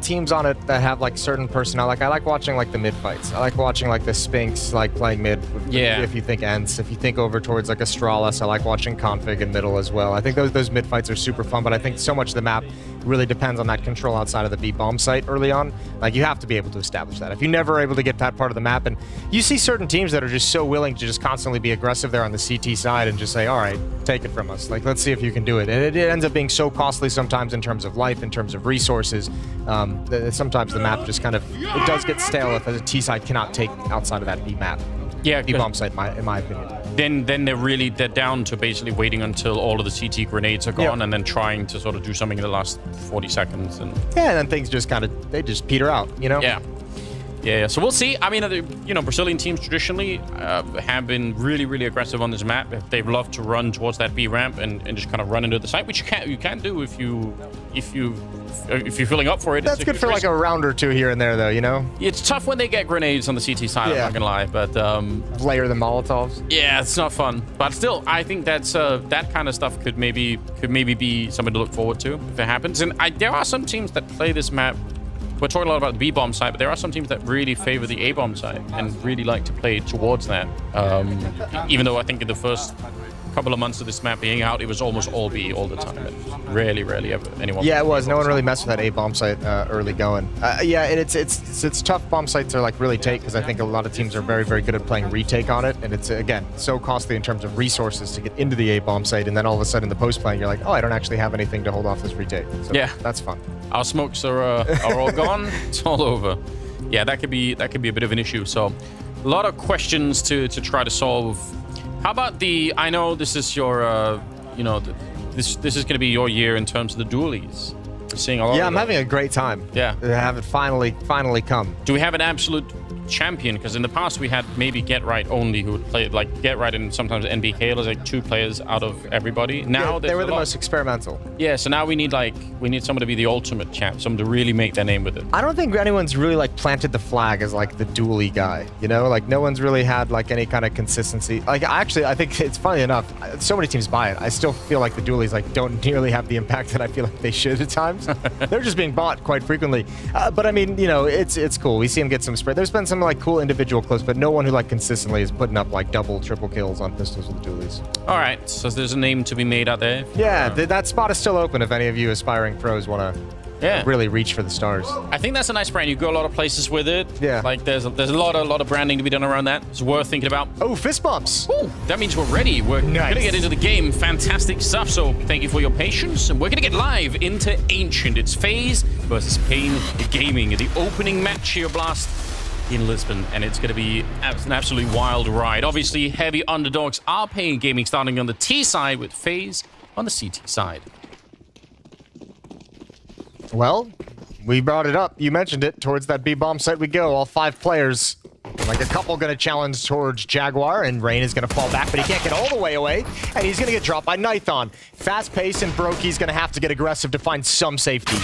teams on it that have like certain personnel. Like I like watching like the mid fights. I like watching like the Spinks like playing mid. Yeah. If you think ENCE, if you think over towards like Astralis, I like watching Config in middle as well. I think those mid fights are super fun, but I think so much of the map really depends on that control outside of the B bomb site early on. Like you have to be able to establish that. If you're never able to get that part of the map, and you see certain teams that are just so willing to just constantly be aggressive there on the CT side and just say, all right, take it from us. Like, let's see if you can do it. And it ends up being so costly sometimes in terms of life, in terms of resources. Sometimes the map just kind of, it does get stale if a T side cannot take outside of that B map. Yeah, B bomb site, in my opinion. Then they're down to basically waiting until all of the CT grenades are gone, and then trying to sort of do something in the last 40 seconds. And then things just kind of, they just peter out, you know? Yeah. Yeah, so we'll see. I mean, you know, Brazilian teams traditionally have been really, really aggressive on this map. They've loved to run towards that B ramp and just kind of run into the site, which you can do if you're filling up for it. That's good for like a round or two here and there, though. You know, it's tough when they get grenades on the CT side. I'm not gonna lie, but layer the Molotovs. Yeah, it's not fun. But still, I think that's that kind of stuff could maybe be something to look forward to if it happens. And there are some teams that play this map. We're talking a lot about the B-bomb side, but there are some teams that really favor the A-bomb side and really like to play towards that. Even though I think in the first couple of months of this map being out, it was almost all B all the time. And rarely ever anyone. Yeah, it was. No one really messed with that A-bomb site early going. Yeah, and it's tough bomb site to like really take because I think a lot of teams are very, very good at playing retake on it. And it's, again, so costly in terms of resources to get into the A-bomb site. And then all of a sudden in the post-playing, you're like, oh, I don't actually have anything to hold off this retake. So yeah, that's fun. Our smokes are all gone. It's all over. Yeah, that could be a bit of an issue. So a lot of questions to try to solve. How about I know this is your, you know, this is going to be your year in terms of the dualies. We're seeing a lot. Yeah, I'm having a great time. Yeah, to have it finally come. Do we have an absolute champion? Because in the past we had maybe Get Right only who would play like Get Right and sometimes NBK. There's like 2 players out of everybody. Now they were the most experimental. Yeah, so now we need someone to be the ultimate champ, someone to really make their name with it. I don't think anyone's really like planted the flag as like the dually guy, you know? Like no one's really had like any kind of consistency. Like actually, I think it's funny enough, so many teams buy it. I still feel like the dualies like don't nearly have the impact that I feel like they should at times. They're just being bought quite frequently. But I mean, you know, it's cool. We see him get some spray. There's been some like cool individual clips, but no one who like consistently is putting up like double, triple kills on pistols with the dualies. All right, so there's a name to be made out there. Yeah, that spot is still open if any of you aspiring pros want to really reach for the stars. I think that's a nice brand. You go a lot of places with it. Yeah. Like there's a lot of branding to be done around that. It's worth thinking about. Oh, fist bumps. Ooh, that means we're ready. We're gonna get into the game. Fantastic stuff. So thank you for your patience. And we're gonna get live into Ancient. It's FaZe versus Pain Gaming. The opening match here, Blast, in Lisbon, and it's going to be an absolutely wild ride. Obviously, heavy underdogs are Pain Gaming, starting on the T side with FaZe on the CT side. Well, we brought it up. You mentioned it. Towards that B-bomb site we go. All 5 players. Like a couple going to challenge towards Jaguar, and Rain is going to fall back, but he can't get all the way away, and he's going to get dropped by Nython. Fast pace, and Brokey's going to have to get aggressive to find some safety.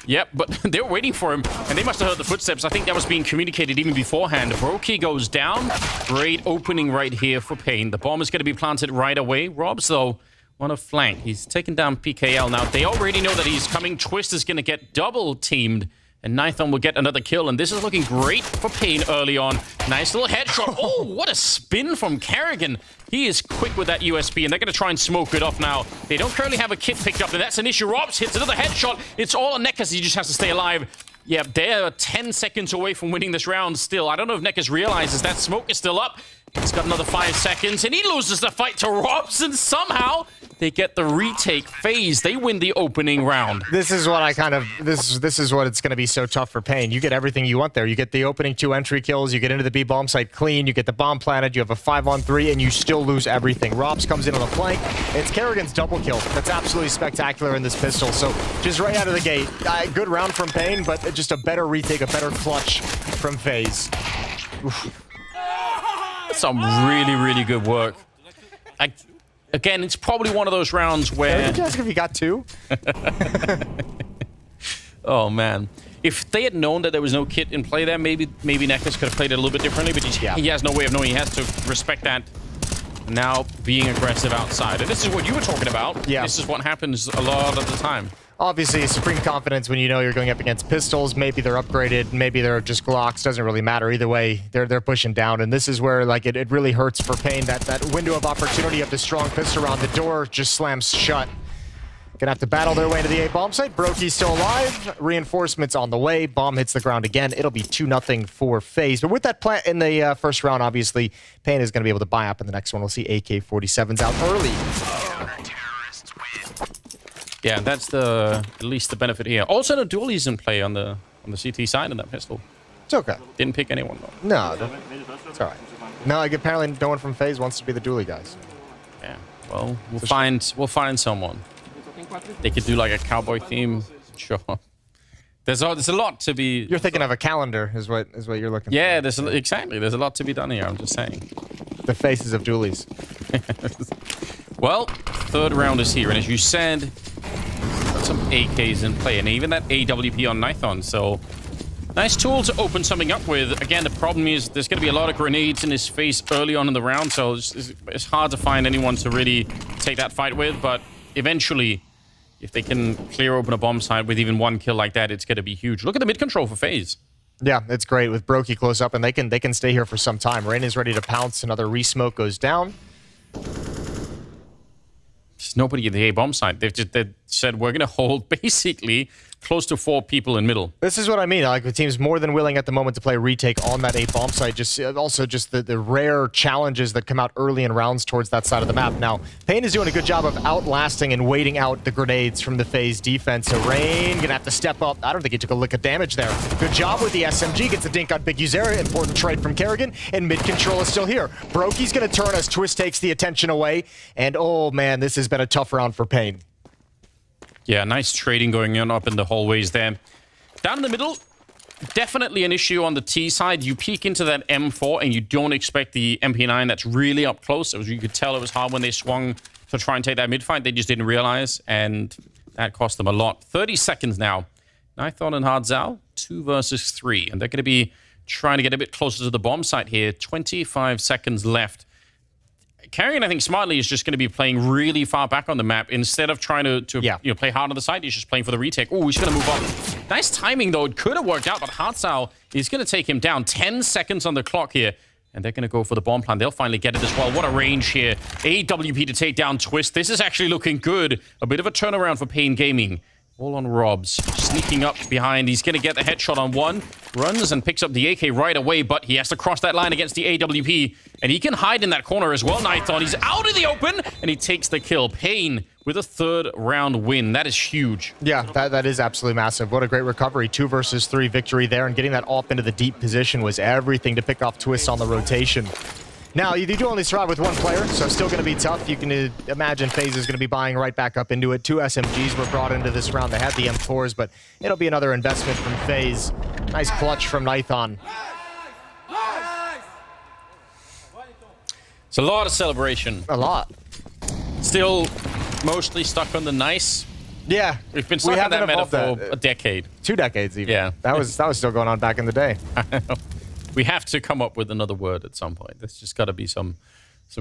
Yep, but they were waiting for him, and they must have heard the footsteps. I think that was being communicated even beforehand. Brokey goes down. Great opening right here for Pain. The bomb is going to be planted right away. Robs, though, on a flank. He's taken down PKL. Now, they already know that he's coming. Twist is going to get double-teamed, and Nython will get another kill, and this is looking great for Pain early on. Nice little headshot. Oh, what a spin from Kerrigan. He is quick with that USB, and they're going to try and smoke it off now. They don't currently have a kit picked up, and that's an issue. Robs hits another headshot. It's all on Nekas. He just has to stay alive. Yeah, they're 10 seconds away from winning this round still. I don't know if Nekas realizes that smoke is still up. He's got another 5 seconds, and he loses the fight to Robs, and somehow they get the retake. FaZe, they win the opening round. This is what this is what it's going to be so tough for Pain. You get everything you want there. You get the opening 2 entry kills, you get into the B bomb site clean, you get the bomb planted, you have a 5-on-3, and you still lose everything. Robs comes in on the flank. It's Kerrigan's double kill. That's absolutely spectacular in this pistol. So just right out of the gate, good round from Pain, but just a better retake, a better clutch from FaZe. Oof. Some really, really good work. Again, it's probably one of those rounds where... Did you ask if he got 2? Oh, man. If they had known that there was no kit in play there, maybe Nekas could have played it a little bit differently, but he has no way of knowing. He has to respect that. Now being aggressive outside. And this is what you were talking about. Yeah. This is what happens a lot of the time. Obviously, supreme confidence when you know you're going up against pistols. Maybe they're upgraded, maybe they're just Glocks. Doesn't really matter. Either way, they're pushing down. And this is where like it really hurts for Pain. That window of opportunity of the strong pistol round, the door just slams shut. Gonna have to battle their way to the A bomb site. Brokey's still alive. Reinforcements on the way. Bomb hits the ground again. It'll be 2-0 for FaZe. But with that plant in the first round, obviously, Pain is gonna be able to buy up in the next one. We'll see AK-47s out early. Yeah, that's at least the benefit here. Also, the dualies in play on the CT side of that pistol. It's okay. Didn't pick anyone though. No, it's all right. No, apparently no one from FaZe wants to be the dually guys. Yeah. Well, we'll find someone. They could do like a cowboy theme. Sure. There's a lot to be... You're thinking of a calendar, is what you're looking for. Yeah, exactly. There's a lot to be done here, I'm just saying. The faces of dualies. Well, third round is here, and as you said, got some AKs in play, and even that AWP on Nithon, so nice tool to open something up with. Again, the problem is there's going to be a lot of grenades in his face early on in the round, so it's hard to find anyone to really take that fight with, but eventually, if they can clear open a bomb site with even one kill like that, it's going to be huge. Look at the mid control for FaZe. Yeah, it's great with Brokey close up, and they can stay here for some time. Rain is ready to pounce. Another re-smoke goes down. There's nobody at the A bomb site. They said we're going to hold basically close to 4 people in middle. This is what I mean. Like, the team's more than willing at the moment to play retake on that A bomb site. Just also just the rare challenges that come out early in rounds towards that side of the map. Now, Pain is doing a good job of outlasting and waiting out the grenades from the FaZe defense. So Rain gonna have to step up. I don't think he took a lick of damage there. Good job with the SMG. Gets a dink on Big Uzera. Important trade from Kerrigan. And mid control is still here. Brokey's gonna turn as Twist takes the attention away. And oh man, this has been a tough round for Pain. Yeah, nice trading going on up in the hallways there. Down in the middle, definitely an issue on the T side. You peek into that M4 and you don't expect the MP9 that's really up close. As you could tell, it was hard when they swung to try and take that mid fight. They just didn't realize, and that cost them a lot. 30 seconds now. Nithon and Hardzal, 2 versus 3. And they're going to be trying to get a bit closer to the bomb site here. 25 seconds left. Kerrigan, I think, smartly is just going to be playing really far back on the map. Instead of trying to play hard on the side, he's just playing for the retake. Oh, he's going to move up. Nice timing, though. It could have worked out, but Hardzal is going to take him down. 10 seconds on the clock here. And they're going to go for the bomb plan. They'll finally get it as well. What a range here. AWP to take down Twist. This is actually looking good. A bit of a turnaround for Pain Gaming. All on Robs. Sneaking up behind. He's going to get the headshot on one. Runs and picks up the AK right away, but he has to cross that line against the AWP. And he can hide in that corner as well, Nithon. He's out in the open, and he takes the kill. Pain with a 3rd round win. That is huge. Yeah, that is absolutely massive. What a great recovery. 2 versus 3 victory there, and getting that off into the deep position was everything to pick off Twist on the rotation. Now, you do only survive with 1 player, so still going to be tough. You can imagine FaZe is going to be buying right back up into it. 2 SMGs were brought into this round. They had the M4s, but it'll be another investment from FaZe. Nice clutch from Nithon. It's a lot of celebration. A lot. Still mostly stuck on the nice. Yeah. We've been stuck on that meta for a decade. 2 decades even. Yeah. That was still going on back in the day. We have to come up with another word at some point. There's just got to be some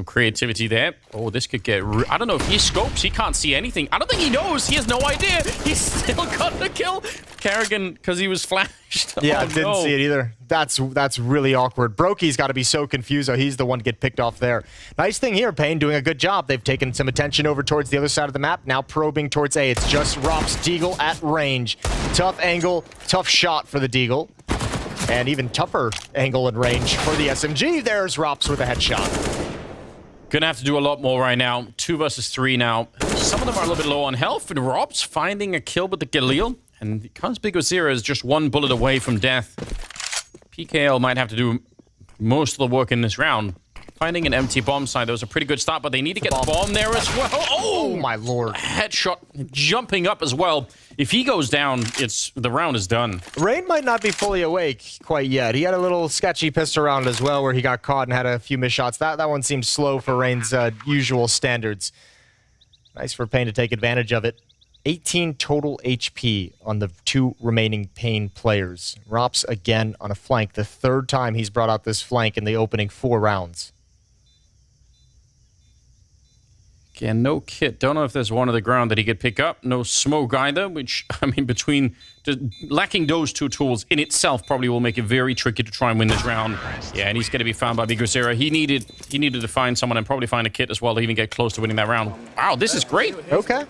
creativity there. Oh, this could get... I don't know if he scopes. He can't see anything. I don't think he knows. He has no idea. He's still got the kill. Kerrigan, because he was flashed. Yeah, I didn't see it either. That's really awkward. Brokey's got to be so confused, though. He's the one to get picked off there. Nice thing here, Pain doing a good job. They've taken some attention over towards the other side of the map. Now probing towards A. It's just Rops Deagle at range. Tough angle, tough shot for the Deagle. And even tougher angle and range for the SMG. There's Rops with a headshot. Gonna have to do a lot more right now. 2 versus 3 now. Some of them are a little bit low on health. And Rops finding a kill with the Galil. And because Big Uzera is just 1 bullet away from death, PKL might have to do most of the work in this round. Finding an empty bomb site, that was a pretty good start, but they need to get the bomb there as well. Oh my lord. Headshot jumping up as well. If he goes down, the round is done. Rain might not be fully awake quite yet. He had a little sketchy pistol round as well where he got caught and had a few missed shots. That one seemed slow for Rain's usual standards. Nice for Pain to take advantage of it. 18 total HP on the 2 remaining Pain players. Rops again on a flank. The 3rd time he's brought out this flank in the opening 4 rounds. Again, no kit. Don't know if there's one on the ground that he could pick up. No smoke either, which, I mean, between lacking those 2 tools in itself probably will make it very tricky to try and win this round. Yeah, and he's going to be found by Big Uzera. He needed to find someone and probably find a kit as well to even get close to winning that round. Wow, this is great. Okay.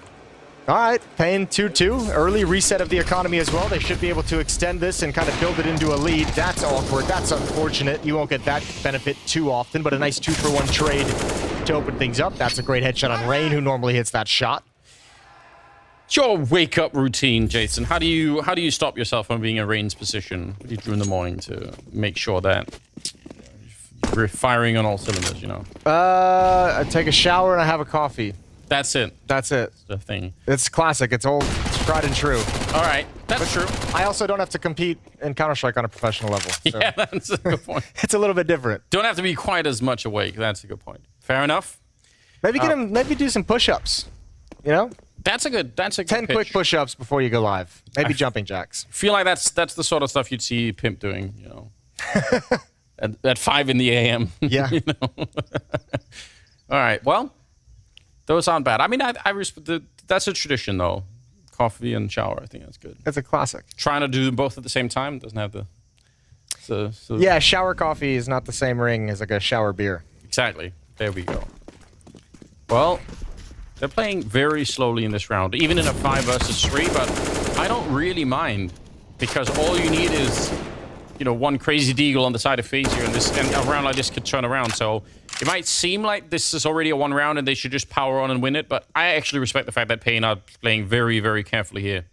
All right, Pain 2-2. Early reset of the economy as well. They should be able to extend this and kind of build it into a lead. That's awkward. That's unfortunate. You won't get that benefit too often, but a nice 2-for-1 trade to open things up. That's a great headshot on Rain, who normally hits that shot. It's your wake-up routine, Jason. How do you stop yourself from being in Rain's position? What do you do in the morning to make sure that you're firing on all cylinders, you know? I take a shower and I have a coffee. That's it. That's it. The thing. It's classic. It's old, tried and true. All right. That's true. I also don't have to compete in Counter-Strike on a professional level. So Yeah, that's a good point. it's a little bit different. Don't have to be quite as much awake. That's a good point. Fair enough. Maybe get him. Maybe do some push-ups. You know, That's a good 10 quick push-ups before you go live. Maybe jumping jacks. Feel like that's the sort of stuff you'd see Pimp doing, you know. at 5 in the a.m. Yeah. You know? All right. Well, those aren't bad. I mean, I respect that's a tradition though. Coffee and shower. I think that's good. It's a classic. Trying to do them both at the same time doesn't have the. So Yeah, shower coffee is not the same ring as like a shower beer. Exactly. There we go. Well, they're playing very slowly in this round, even in a 5 versus 3, but I don't really mind because all you need is, you know, one crazy deagle on the side of FaZe here, and a round like this could turn around. So it might seem like this is already a 1 round and they should just power on and win it, but I actually respect the fact that Pain are playing very, very carefully here.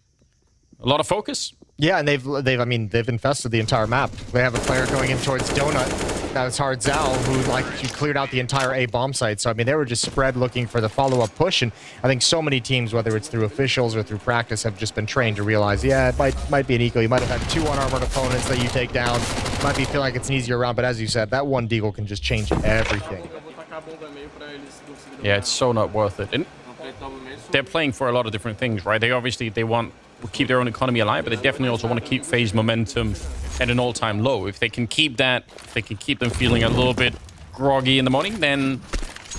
A lot of focus. Yeah, and they've infested the entire map. They have a player going in towards Donut. That was Hard Zal, who cleared out the entire A bomb site. So I mean, they were just spread looking for the follow-up push, and I think so many teams, whether it's through officials or through practice, have just been trained to realize, yeah, it might be an eco. You might have had 2 unarmored opponents that you take down. Might be feel like it's an easier round, but as you said, that one deagle can just change everything. Yeah, it's so not worth it. And they're playing for a lot of different things, right? They want to keep their own economy alive, but they definitely also want to keep FaZe momentum at an all-time low. If they can keep that, if they can keep them feeling a little bit groggy in the morning, then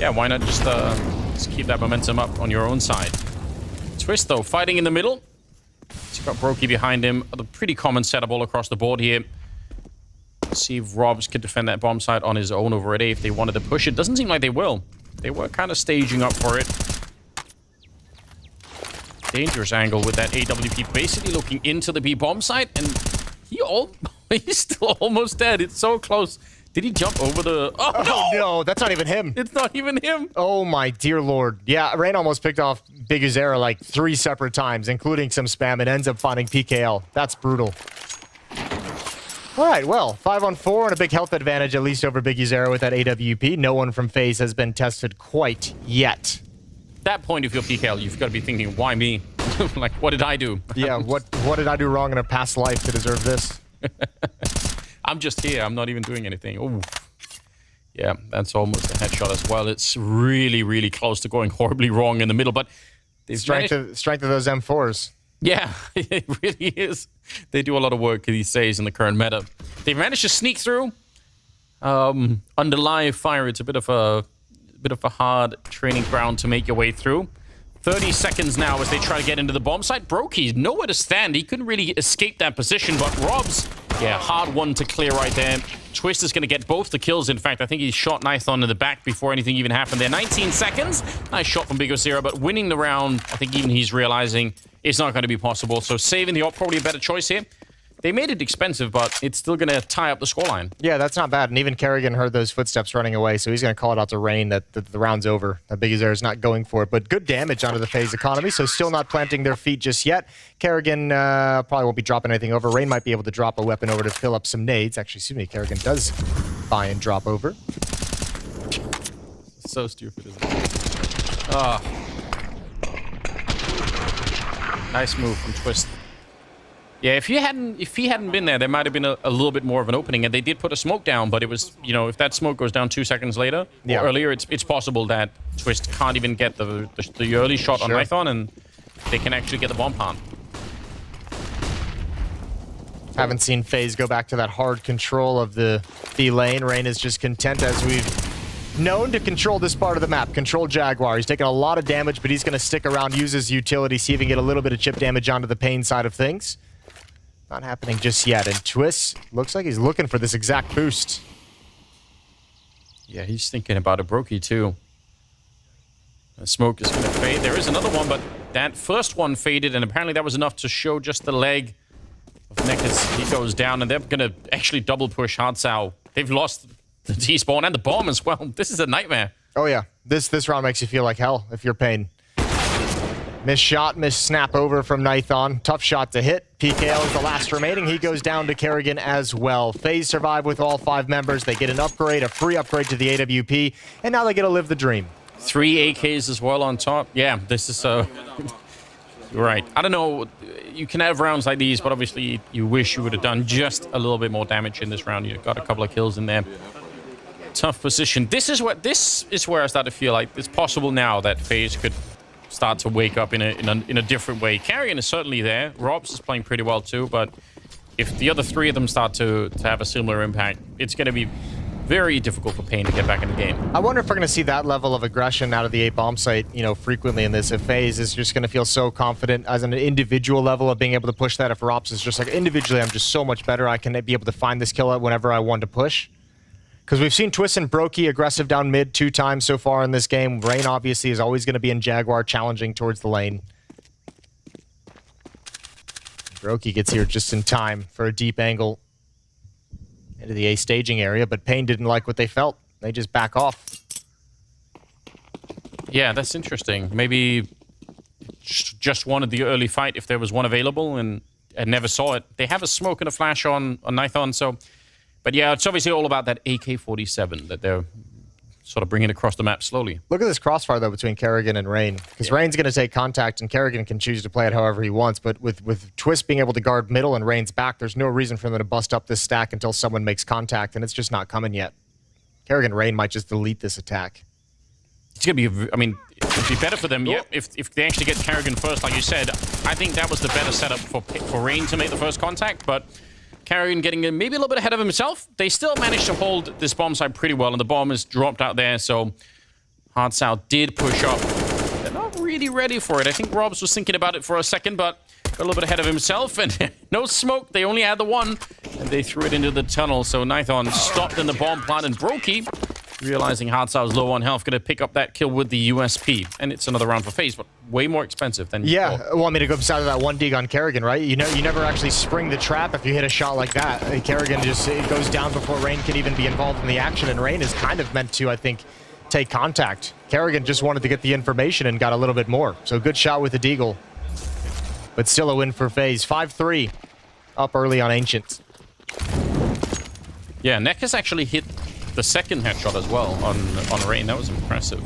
yeah, why not just keep that momentum up on your own side. Twist though, fighting in the middle. He's got Brokey behind him. A pretty common setup all across the board here. See if Robs could defend that bomb site on his own over at A if they wanted to push it. Doesn't seem like they will. They were kind of staging up for it. Dangerous angle with that AWP basically looking into the B bomb site, and he's still almost dead. It's so close. Did he jump over the... Oh, no, that's not even him. It's not even him. Oh, my dear Lord. Yeah, Rain almost picked off Big Uzera like 3 separate times, including some spam, and ends up finding PKL. That's brutal. All right, well, 5-on-4 and a big health advantage, at least over Big Uzera with that AWP. No one from FaZe has been tested quite yet. That point, if you're PKL, you've got to be thinking, why me? Like, what did I do? Yeah, what did I do wrong in a past life to deserve this? I'm just here. I'm not even doing anything. Ooh. Yeah, that's almost a headshot as well. It's really, really close to going horribly wrong in the middle, but... Strength of those M4s. Yeah, it really is. They do a lot of work these days in the current meta. They've managed to sneak through. Under live fire, it's a bit of a hard training ground to make your way through. 30 seconds now as they try to get into the bomb site. Brokey's nowhere to stand. He couldn't really escape that position, but Robs, yeah, hard one to clear right there. Twist is going to get both the kills. In fact, I think he shot Nython in the back before anything even happened there. 19 seconds. Nice shot from Big Uzera, but winning the round, I think even he's realizing it's not going to be possible. So saving the op, probably a better choice here. They made it expensive, but it's still going to tie up the scoreline. Yeah, that's not bad. And even Kerrigan heard those footsteps running away, so he's going to call it out to Rain that the round's over. That Big Uzera is not going for it, but good damage onto the FaZe economy, so still not planting their feet just yet. Kerrigan probably won't be dropping anything over. Rain might be able to drop a weapon over to fill up some nades. Actually, excuse me, Kerrigan does buy and drop over. So stupid, isn't it? Ah. Nice move from Twist. Yeah, if he hadn't been there might have been a little bit more of an opening, and they did put a smoke down, but it was, you know, if that smoke goes down 2 seconds later or earlier, it's possible that Twist can't even get the early shot on Nython, and they can actually get the bomb plant. Haven't seen FaZe go back to that hard control of the B lane. Rain is just content, as we've known, to control this part of the map. Control Jaguar. He's taking a lot of damage, but he's going to stick around, use his utility, see if he can get a little bit of chip damage onto the Pain side of things. Not happening just yet, and Twist looks like he's looking for this exact boost. Yeah, he's thinking about a Brokey too. The smoke is going to fade. There is another one, but that first one faded, and apparently that was enough to show just the leg of Nick as he goes down, and they're going to actually double push Hardsau. They've lost the T-spawn and the bomb as well. This is a nightmare. Oh yeah, this round makes you feel like hell if you're Pain. Miss shot, miss snap over from Nython. Tough shot to hit. PKL is the last remaining. He goes down to Kerrigan as well. FaZe survive with all 5 members. They get an upgrade, a free upgrade to the AWP, and now they get to live the dream. 3 AKs as well on top. Yeah, this is You're right. I don't know. You can have rounds like these, but obviously you wish you would have done just a little bit more damage in this round. You got a couple of kills in there. Tough position. This is where I start to feel like it's possible now that FaZe could start to wake up in a different way. Carrion is certainly there. Robs is playing pretty well too, but if the other three of them start to have a similar impact, it's going to be very difficult for Pain to get back in the game. I wonder if we're going to see that level of aggression out of the A bomb site, you know, frequently in this. If FaZe is just going to feel so confident as an individual level of being able to push that. If Rops is just like, individually, I'm just so much better. I can be able to find this kill out whenever I want to push. Because we've seen Twist and Brokey aggressive down mid 2 times so far in this game. Rain obviously is always going to be in Jaguar challenging towards the lane. Brokey gets here just in time for a deep angle into the A staging area, but Pain didn't like what they felt. They just back off. Yeah, that's interesting. Maybe just wanted the early fight if there was one available and never saw it. They have a smoke and a flash on Nithon, so... But yeah, it's obviously all about that AK-47 that they're sort of bringing across the map slowly. Look at this crossfire, though, between Kerrigan and Rain. Because Rain's going to take contact, and Kerrigan can choose to play it however he wants. But with Twist being able to guard middle and Rain's back, there's no reason for them to bust up this stack until someone makes contact, and it's just not coming yet. Kerrigan Rain might just delete this attack. It's going to be... I mean, it'd be better for them, yeah, if they actually get Kerrigan first, like you said. I think that was the better setup for Rain to make the first contact, but... Carrion getting maybe a little bit ahead of himself. They still managed to hold this bomb site pretty well, and the bomb is dropped out there, so Hard South did push up. They're not really ready for it. I think Robs was thinking about it for a second, but got a little bit ahead of himself, and no smoke. They only had the one, and they threw it into the tunnel, so Nithon stopped in the bomb plant, and Brokey, realizing Hard South was low on health, going to pick up that kill with the USP, and it's another round for FaZe, but way more expensive than yeah, before. want me to go beside of that one dig on Kerrigan, right? You know, you never actually spring the trap if you hit a shot like that. Kerrigan just goes down before Rain can even be involved in the action, and Rain is kind of meant to, I think, take contact. Kerrigan just wanted to get the information and got a little bit more. So good shot with the deagle, but still a win for FaZe. 5-3, up early on Ancient. Yeah, Neck has actually hit the second headshot as well on Rain. That was impressive.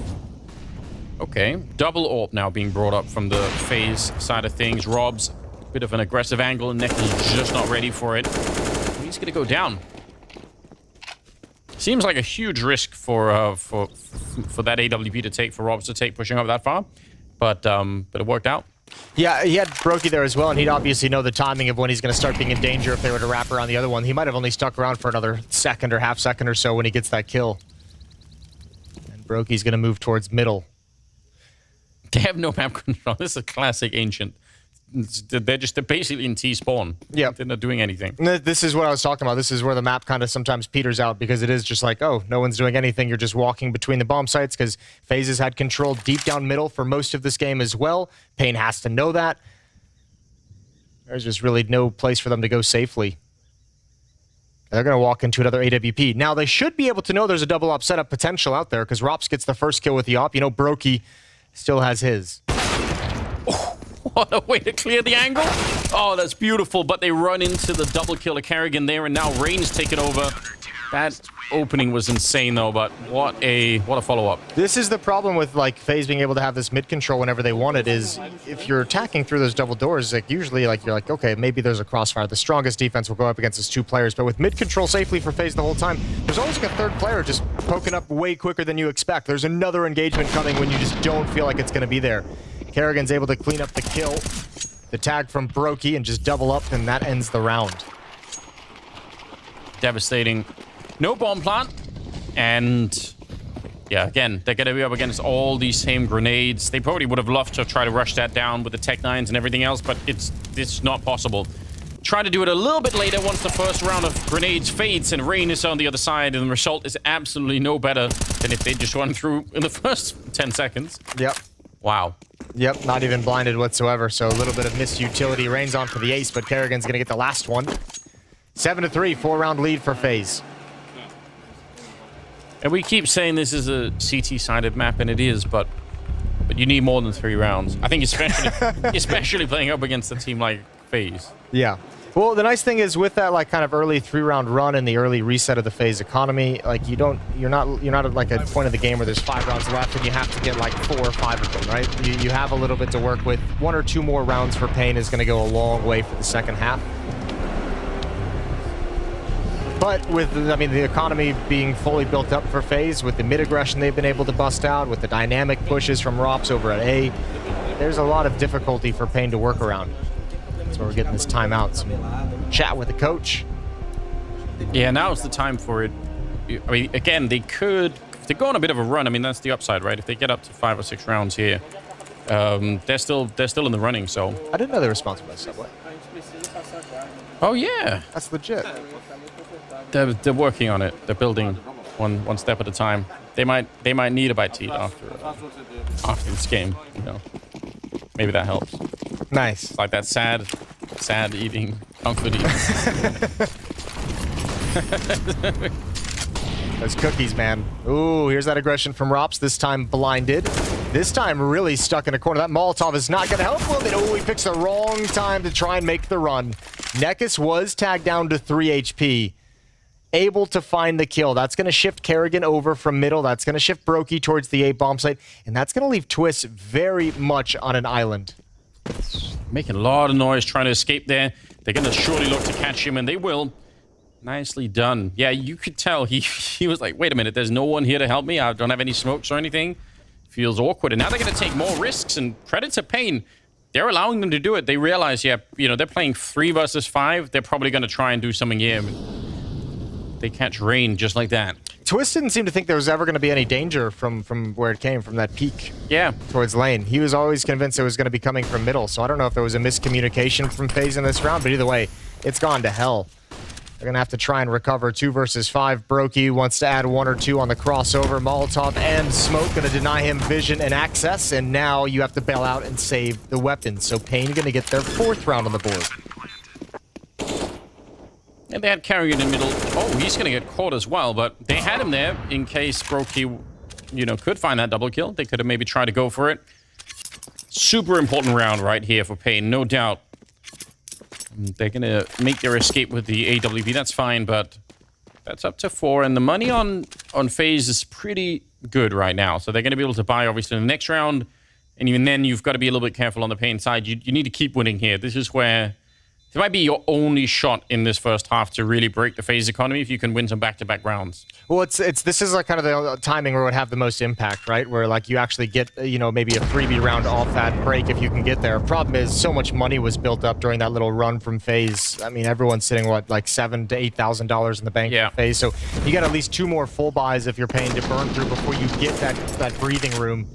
Okay, double AWP now being brought up from the FaZe side of things. Rob's a bit of an aggressive angle, and Neck is just not ready for it. He's going to go down. Seems like a huge risk for that AWP to take, for Robs to take, pushing up that far. But it worked out. Yeah, he had Brokey there as well, and he'd obviously know the timing of when he's going to start being in danger if they were to wrap around the other one. He might have only stuck around for another second or half second or so when he gets that kill. And Brokey's going to move towards middle. They have no map control. This is a classic Ancient. They're basically in T-spawn. Yeah. They're not doing anything. This is what I was talking about. This is where the map kind of sometimes peters out, because it is just like, oh, no one's doing anything. You're just walking between the bomb sites, because FaZe has had control deep down middle for most of this game as well. Pain has to know that. There's just really no place for them to go safely. They're going to walk into another AWP. Now, they should be able to know there's a double op setup potential out there, because Rops gets the first kill with the op. You know, Brokey still has his. What a way to clear the angle. Oh, that's beautiful. But they run into the double kill of Kerrigan there, and now Rain's taken over. That opening was insane, though, but what a follow-up. This is the problem with, like, FaZe being able to have this mid control whenever they want it, is if you're attacking through those double doors, like, usually, like, you're like, okay, maybe there's a crossfire. The strongest defense will go up against his 2 players, but with mid control safely for FaZe the whole time, there's always like a third player just poking up way quicker than you expect. There's another engagement coming when you just don't feel like it's going to be there. Kerrigan's able to clean up the kill, the tag from Brokey, and just double up, and that ends the round. Devastating. No bomb plant. And yeah, again, they're going to be up against all these same grenades. They probably would have loved to try to rush that down with the Tech 9s and everything else, but it's not possible. Try to do it a little bit later once the first round of grenades fades and Rain is on the other side, and the result is absolutely no better than if they just run through in the first 10 seconds. Yep. Wow. Yep, not even blinded whatsoever, so a little bit of missed utility. Rain's on for the ace, but Kerrigan's going to get the last one. 7-3, 4-round lead for FaZe. And we keep saying this is a CT-sided map, and it is, but you need more than 3 rounds. I think especially playing up against a team like FaZe. Yeah. Well, the nice thing is with that like kind of early 3-round run and the early reset of the FaZe economy, like you're not at like a point of the game where there's 5 rounds left and you have to get like 4 or 5 of them, right? You have a little bit to work with. 1 or 2 more rounds for Pain is going to go a long way for the second half. But with, I mean, the economy being fully built up for FaZe, with the mid-aggression they've been able to bust out, with the dynamic pushes from Rops over at A, there's a lot of difficulty for Pain to work around. So we're getting this timeout. Some chat with the coach. Yeah, now's the time for it. I mean, again, they could, if they go on a bit of a run, I mean, that's the upside, right? If they get up to 5 or 6 rounds here, they're still in the running, so. I didn't know they were sponsored by Subway. Oh, yeah. That's legit. They're working on it. They're building one step at a time. They might need a bite to eat after this game, you know. Maybe that helps. Nice. It's like that sad eating, comfort eating. Those cookies, man. Ooh, here's that aggression from Rops. This time blinded. This time really stuck in a corner. That Molotov is not going to help him. Oh, he picks the wrong time to try and make the run. Nekis was tagged down to 3 HP. Able to find the kill. That's going to shift Kerrigan over from middle. That's going to shift Brokey towards the A bomb site. And that's going to leave Twist very much on an island. Making a lot of noise trying to escape there. They're going to surely look to catch him, and they will. Nicely done. Yeah, you could tell he was like, wait a minute, there's no one here to help me. I don't have any smokes or anything. Feels awkward. And now they're going to take more risks, and credit to Pain. They're allowing them to do it. They realize, yeah, you know, they're playing 3 versus 5. They're probably going to try and do something here. They catch rain just like that. Twist didn't seem to think there was ever going to be any danger from where it came, from that peak. Yeah. Towards lane. He was always convinced it was going to be coming from middle, so I don't know if there was a miscommunication from FaZe in this round, but either way, it's gone to hell. They're going to have to try and recover 2 versus 5. Brokey wants to add 1 or 2 on the crossover. Molotov and Smoke going to deny him vision and access, and now you have to bail out and save the weapons. So Pain going to get their 4th round on the board. And they had Kerrigan in the middle. Oh, he's going to get caught as well, but they had him there in case Brokey, you know, could find that double kill. They could have maybe tried to go for it. Super important round right here for Pain, no doubt. They're going to make their escape with the AWP. That's fine, but that's up to 4. And the money on FaZe is pretty good right now. So they're going to be able to buy, obviously, in the next round. And even then, you've got to be a little bit careful on the Pain side. You need to keep winning here. This is where it might be your only shot in this first half to really break the FaZe economy if you can win some back-to-back rounds. Well, this is like kind of the timing where it would have the most impact, right? Where like you actually get, you know, maybe a freebie round off that break if you can get there. Problem is, so much money was built up during that little run from FaZe. I mean, everyone's sitting what, like $7,000 to $8,000 in the bank for FaZe. So you got at least 2 more full buys if you're paying to burn through before you get that breathing room.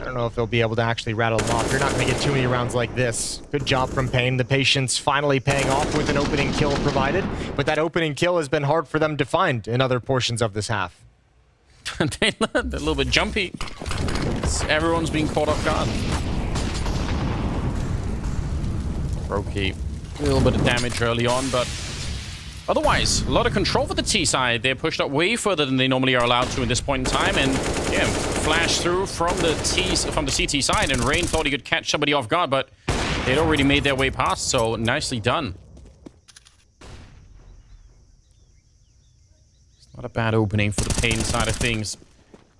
I don't know if they'll be able to actually rattle them off. You're not going to get too many rounds like this. Good job from Pain. The patience finally paying off with an opening kill provided. But that opening kill has been hard for them to find in other portions of this half. They learned a little bit jumpy. Everyone's being caught off guard. Brokey, a little bit of damage early on, but otherwise, a lot of control for the T side. They're pushed up way further than they normally are allowed to in this point in time, and yeah, flash through from the CT side, and Rain thought he could catch somebody off guard, but they'd already made their way past, so nicely done. It's not a bad opening for the Pain side of things.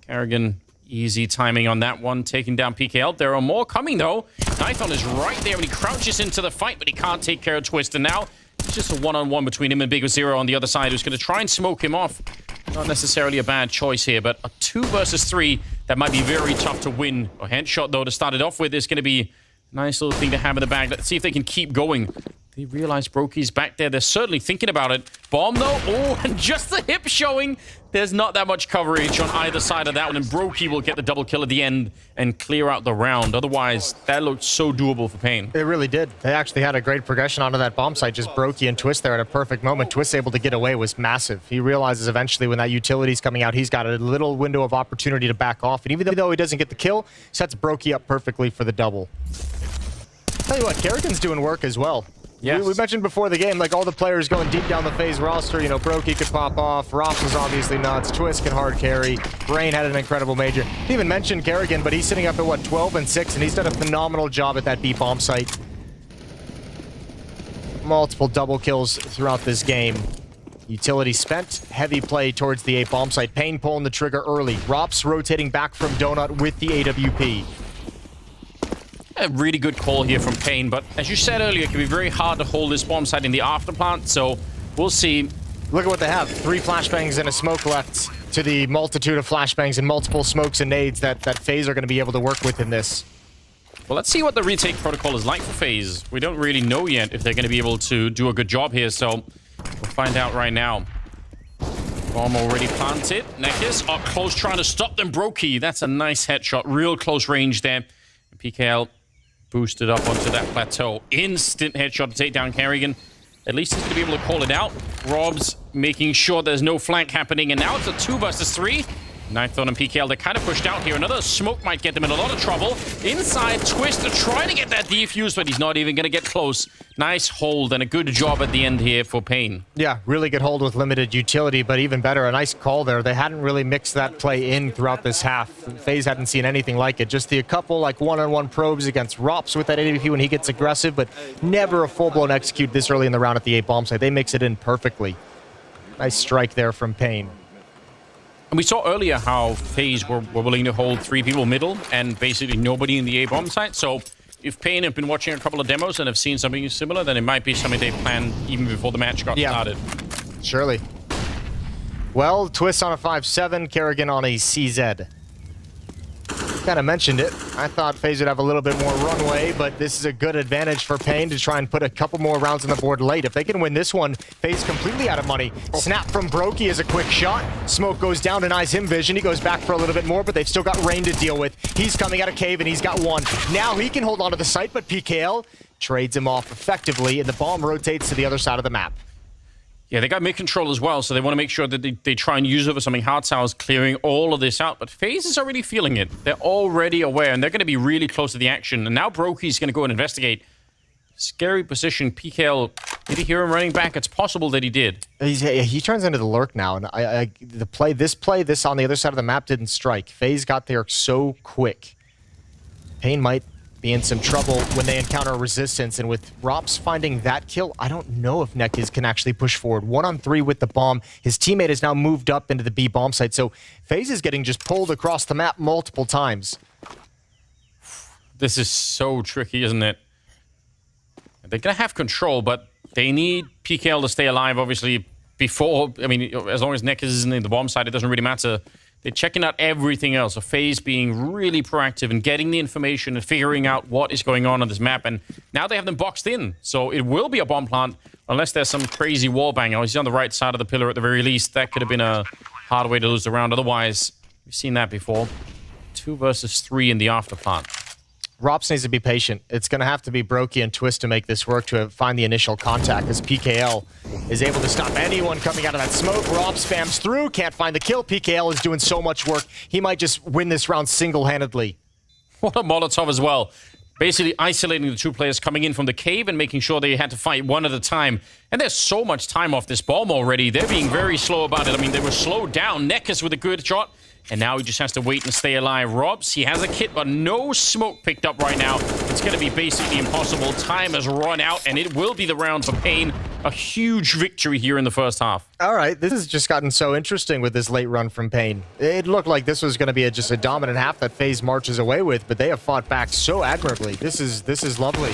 Kerrigan, easy timing on that one, taking down PKL. There are more coming, though. Nithon is right there, and he crouches into the fight, but he can't take care of Twist, and now it's just a one-on-one between him and Big Zero on the other side, who's going to try and smoke him off. Not necessarily a bad choice here, but a 2 versus 3 that might be very tough to win. A headshot, though, to start it off with is going to be a nice little thing to have in the bag. Let's see if they can keep going. They realize Brokey's back there. They're certainly thinking about it. Bomb, though. Oh, and just the hip showing. There's not that much coverage on either side of that one, and Brokey will get the double kill at the end and clear out the round. Otherwise, that looked so doable for Pain. It really did. They actually had a great progression onto that bomb site. Just Brokey and Twist there at a perfect moment. Twist able to get away was massive. He realizes eventually when that utility's coming out, he's got a little window of opportunity to back off. And even though he doesn't get the kill, sets Brokey up perfectly for the double. Tell you what, Kerrigan's doing work as well. Yes. We mentioned before the game, like all the players going deep down the FaZe roster. You know, Brokey could pop off. Rops was obviously nuts. Twist can hard carry. Rain had an incredible major. Didn't even mention Kerrigan, but he's sitting up at what, 12 and 6, and he's done a phenomenal job at that B bomb site. multiple double kills throughout this game. Utility spent, heavy play towards the A bomb site. Pain pulling the trigger early. Rops rotating back from Donut with the AWP. A really good call here from Pain, but as you said earlier, it can be very hard to hold this bomb site in the afterplant, so we'll see. Look at what they have. 3 flashbangs and a smoke left to the multitude of flashbangs and multiple smokes and nades that FaZe are going to be able to work with in this. Well, let's see what the retake protocol is like for FaZe. We don't really know yet if they're going to be able to do a good job here, so we'll find out right now. Bomb already planted. Nekis up close trying to stop them. Brokey, that's a nice headshot. Real close range there. PKL boosted up onto that plateau. Instant headshot to take down Kerrigan. At least he's going to be able to call it out. Rob's making sure there's no flank happening. And now it's a 2 versus 3. Nightthorn and PKL, they're kind of pushed out here. Another smoke might get them in a lot of trouble. Inside, Twister trying to get that defuse, but he's not even going to get close. Nice hold and a good job at the end here for Pain. Yeah, really good hold with limited utility, but even better, a nice call there. They hadn't really mixed that play in throughout this half. FaZe hadn't seen anything like it. Just a couple like one-on-one probes against Rops with that AWP when he gets aggressive, but never a full-blown execute this early in the round at the A bomb site. They mix it in perfectly. Nice strike there from Pain. And we saw earlier how FaZe were willing to hold 3 people middle and basically nobody in the A-bomb site. So if Pain have been watching a couple of demos and have seen something similar, then it might be something they planned even before the match got started. Surely. Well, Twist on a 5-7, Kerrigan on a CZ. Kind of mentioned it. I thought FaZe would have a little bit more runway, but this is a good advantage for Pain to try and put a couple more rounds on the board late. If they can win this one, FaZe completely out of money. Snap from Brokey is a quick shot. Smoke goes down, denies him vision. He goes back for a little bit more, but they've still got rain to deal with. He's coming out of cave, and he's got 1. Now he can hold on to the site, but PKL trades him off effectively, and the bomb rotates to the other side of the map. Yeah, they got mid-control as well, so they want to make sure that they try and use over something. Hard Tower's clearing all of this out, but FaZe is already feeling it. They're already aware, and they're going to be really close to the action. And now Brokey's going to go and investigate. Scary position. PKL, did he hear him running back? It's possible that he did. He turns into the lurk now, and this on the other side of the map didn't strike. FaZe got there so quick. Pain might be in some trouble when they encounter resistance, and with Rops finding that kill, I don't know if Nekis can actually push forward. 1-on-3 with the bomb. His teammate has now moved up into the B bomb site, so FaZe is getting just pulled across the map multiple times. This is so tricky, isn't it? They're going to have control, but they need PKL to stay alive, obviously, before... I mean, as long as Nekis isn't in the bomb site, it doesn't really matter. They're checking out everything else. So FaZe being really proactive and getting the information and figuring out what is going on this map. And now they have them boxed in. So it will be a bomb plant unless there's some crazy wall bang. Oh, he's on the right side of the pillar at the very least. That could have been a hard way to lose the round. Otherwise, we've seen that before. 2 versus 3 in the after plant. Rops needs to be patient. It's going to have to be Brokey and Twist to make this work to find the initial contact, as PKL is able to stop anyone coming out of that smoke. Rops spams through, can't find the kill. PKL is doing so much work. He might just win this round single-handedly. What a Molotov as well. Basically isolating the 2 players coming in from the cave and making sure they had to fight one at a time. And there's so much time off this bomb already. They're being very slow about it. I mean, they were slowed down. Nekis with a good shot. And now he just has to wait and stay alive. Robs, he has a kit, but no smoke picked up right now. It's going to be basically impossible. Time has run out, and it will be the round for Pain. A huge victory here in the first half. All right, this has just gotten so interesting with this late run from Pain. It looked like this was going to be just a dominant half that FaZe marches away with, but they have fought back so admirably. This is lovely.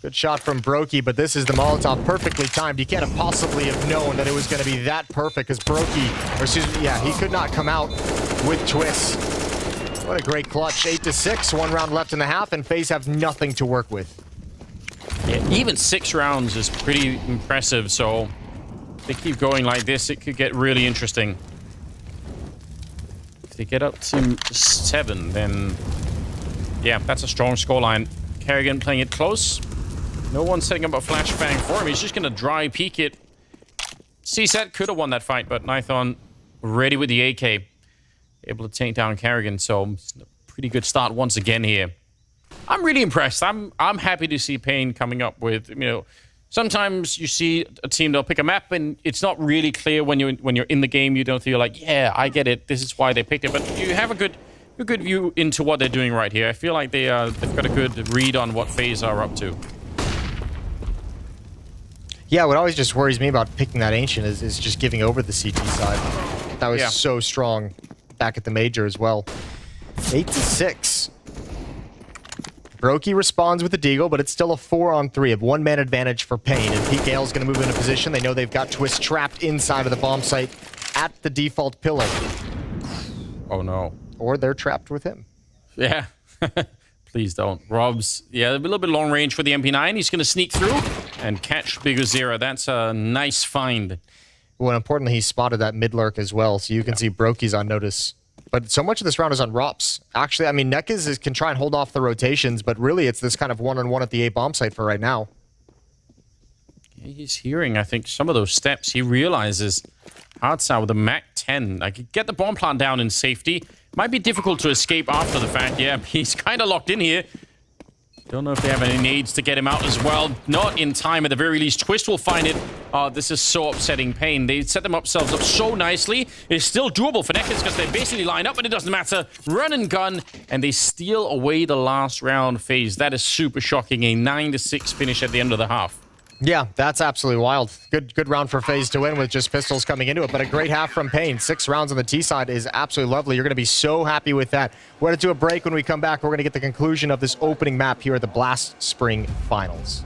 Good shot from Brokey, but this is the Molotov perfectly timed. You can't have possibly have known that it was going to be that perfect, because Brokey, or excuse me, yeah, he could not come out with Twist. What a great clutch. 8-6, 1 round left in the half, and FaZe have nothing to work with. Yeah, even 6 rounds is pretty impressive, so if they keep going like this, it could get really interesting. If they get up to 7, then yeah, that's a strong scoreline. Kerrigan playing it close. No one setting up a flashbang for him. He's just going to dry peek it. CSET could have won that fight, but Nithon ready with the AK. Able to take down Kerrigan, so pretty good start once again here. I'm really impressed. I'm happy to see Pain coming up with, you know, sometimes you see a team, they'll pick a map and it's not really clear when you're in the game. You don't feel like, yeah, I get it. This is why they picked it. But you have a good view into what they're doing right here. I feel like they've got a good read on what FaZe are up to. Yeah, what always just worries me about picking that Ancient is just giving over the CT side. That was so strong back at the major as well. 8-6. Brokey responds with the Deagle, but it's still a 4-on-3 of 1-man advantage for Pain. And Pete Gale's going to move into position. They know they've got Twist trapped inside of the bomb site at the default pillar. Oh, no. Or they're trapped with him. Yeah. Please don't. Rob's, a little bit long range for the MP9. He's going to sneak through and catch Bigger Zero. That's a nice find. Well, importantly, he spotted that mid lurk as well, so you can see Brokey's on notice. But so much of this round is on Rops. Actually, I mean, Nekaz can try and hold off the rotations, but really it's this kind of one-on-one at the A bomb site for right now. He's hearing, I think, some of those steps. He realizes Hardsau with a Mac 10. I could get the bomb plant down in safety. Might be difficult to escape after the fact. Yeah, he's kind of locked in here. Don't know if they have any nades to get him out as well. Not in time, at the very least. Twist will find it. This is so upsetting. Pain. They set themselves up so nicely. It's still doable for Nekaz because they basically line up, but it doesn't matter. Run and gun, and they steal away the last round. FaZe. That is super shocking. A 9-6 finish at the end of the half. Yeah, that's absolutely wild. Good round for FaZe to win with just pistols coming into it, but a great half from Pain. 6 rounds on the T side is absolutely lovely. You're going to be so happy with that. We're going to do a break. When we come back, we're going to get the conclusion of this opening map here at the Blast Spring Finals.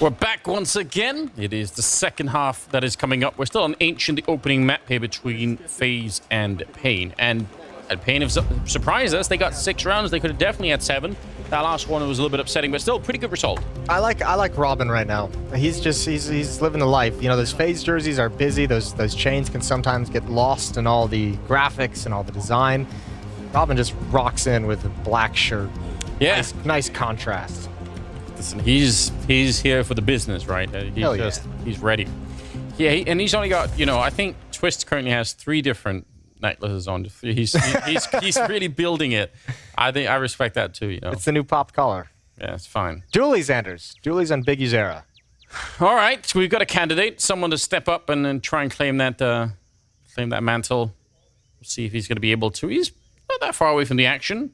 We're back once again. It is the second half that is coming up. We're still on Ancient, the opening map here between FaZe and Pain. And Pain have surprised us. They got 6 rounds. They could have definitely had 7. That last one was a little bit upsetting, but still pretty good result. I like Robin right now. He's living the life. You know, those FaZe jerseys are busy. Those chains can sometimes get lost in all the graphics and all the design. Robin just rocks in with a black shirt. Yeah. Nice contrast. Listen, he's here for the business, right? He's ready. Yeah, and he's only got, I think Twist currently has 3 different necklaces on. He's really building it. I respect that too, It's the new pop collar. Yeah, it's fine. Dualies, Anders. Dualies on Big Uzera. All right, so we've got a candidate, someone to step up and try and claim that mantle. We'll see if he's going to be able to. He's not that far away from the action.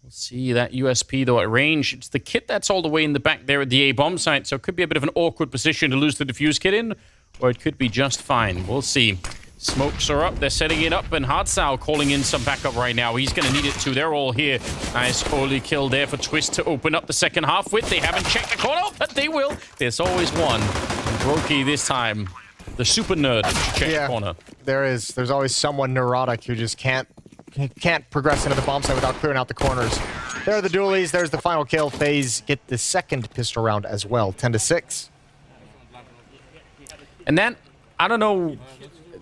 We'll see that USP, though, at range. It's the kit that's all the way in the back there at the A-bomb site, so it could be a bit of an awkward position to lose the defuse kit in, or it could be just fine. We'll see. Smokes are up. They're setting it up, and Hardsal calling in some backup right now. He's going to need it too. They're all here. Nice early kill there for Twist to open up the second half with. They haven't checked the corner, but they will. There's always one. Brokey this time. The super nerd to check the corner. There's always someone neurotic who just can't progress into the bomb site without clearing out the corners. There are the dualies. There's the final kill. FaZe get the second pistol round as well. 10-6. And that, I don't know,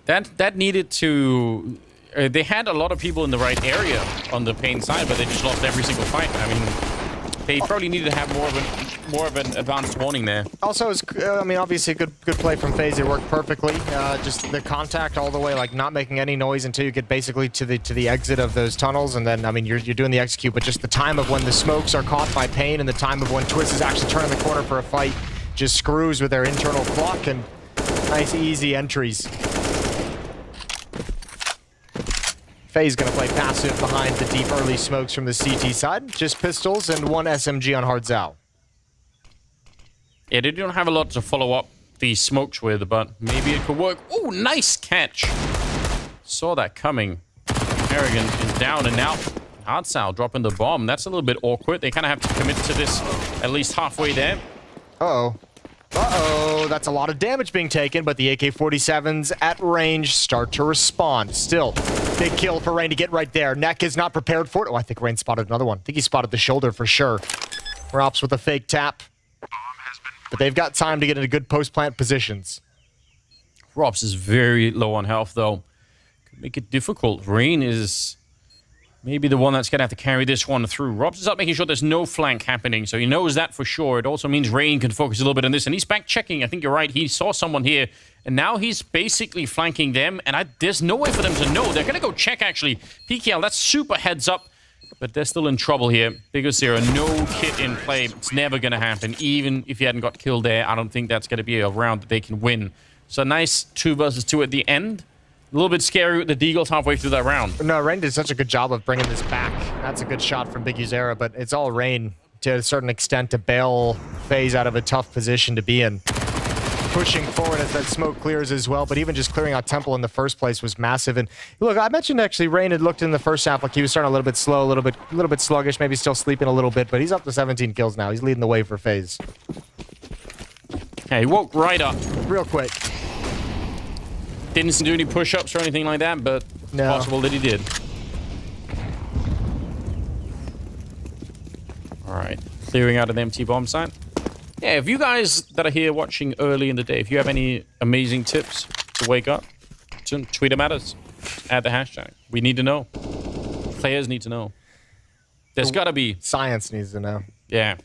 that needed to... they had a lot of people in the right area on the pain side, but they just lost every single fight. I mean, they probably needed to have more of an advanced warning there. Also, obviously, good play from FaZe. It worked perfectly. Just the contact all the way, like not making any noise until you get basically to the exit of those tunnels, and then you're doing the execute. But just the time of when the smokes are caught by pain and the time of when Twist is actually turning the corner for a fight just screws with their internal clock, and nice easy entries. FaZe gonna play passive behind the deep early smokes from the CT side. Just pistols and 1 SMG on Hardzao. Yeah, they don't have a lot to follow up these smokes with, but maybe it could work. Oh, nice catch. Saw that coming. Arrogant is down, and now Hardzao dropping the bomb. That's a little bit awkward. They kind of have to commit to this at least halfway there. Uh-oh. Uh-oh, that's a lot of damage being taken, but the AK-47s at range start to respond. Still, big kill for Rain to get right there. Neck is not prepared for it. Oh, I think Rain spotted another one. I think he spotted the shoulder for sure. Rops with a fake tap. But they've got time to get into good post-plant positions. Rops is very low on health, though. Could make it difficult. Rain is maybe the one that's going to have to carry this one through. Rops is up making sure there's no flank happening, so he knows that for sure. It also means Rain can focus a little bit on this, and he's back checking. I think you're right. He saw someone here, and now he's basically flanking them, and there's no way for them to know. They're going to go check, actually. PKL, that's super heads up, but they're still in trouble here because there are no kit in play. It's never going to happen. Even if he hadn't got killed there, I don't think that's going to be a round that they can win. So nice 2 versus 2 at the end. A little bit scary with the Deagles halfway through that round. No, Rain did such a good job of bringing this back. That's a good shot from Big Uzera, but it's all Rain to a certain extent to bail FaZe out of a tough position to be in. Pushing forward as that smoke clears as well, but even just clearing out Temple in the first place was massive. And look, I mentioned actually Rain had looked in the first half like he was starting a little bit slow, a little bit sluggish, maybe still sleeping a little bit, but he's up to 17 kills now. He's leading the way for FaZe. Yeah, he woke right up. Real quick. Didn't do any push-ups or anything like that, but it's possible that he did. All right, clearing out an empty bomb site. Yeah, if you guys that are here watching early in the day, if you have any amazing tips to wake up, tweet them at us. Add the hashtag. We need to know. Players need to know. There's got to be... Science needs to know. Yeah.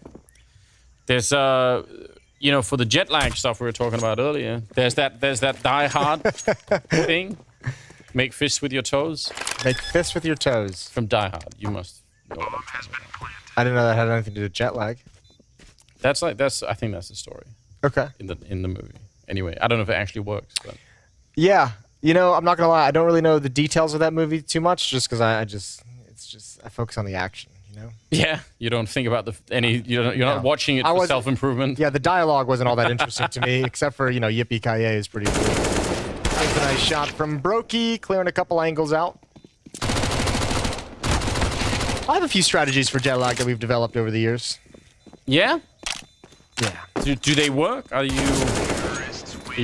There's, you know, for the jet lag stuff we were talking about earlier, there's that die hard thing. Make fists with your toes. Make fists with your toes. From Die Hard. You must know what I'm talking about. I didn't know that had anything to do with jet lag. I think that's the story. Okay. In the movie. Anyway, I don't know if it actually works, but yeah, you know, I'm not gonna lie, I don't really know the details of that movie too much, just because I focus on the action, you know. Yeah, you don't think about you're not watching it for self-improvement. Yeah, the dialogue wasn't all that interesting to me, except for, you know, Yippee Ki-Yay is pretty cool. That's a nice shot from Brokey, clearing a couple angles out. I have a few strategies for jet lag that we've developed over the years. Yeah. Yeah. Do they work? Are you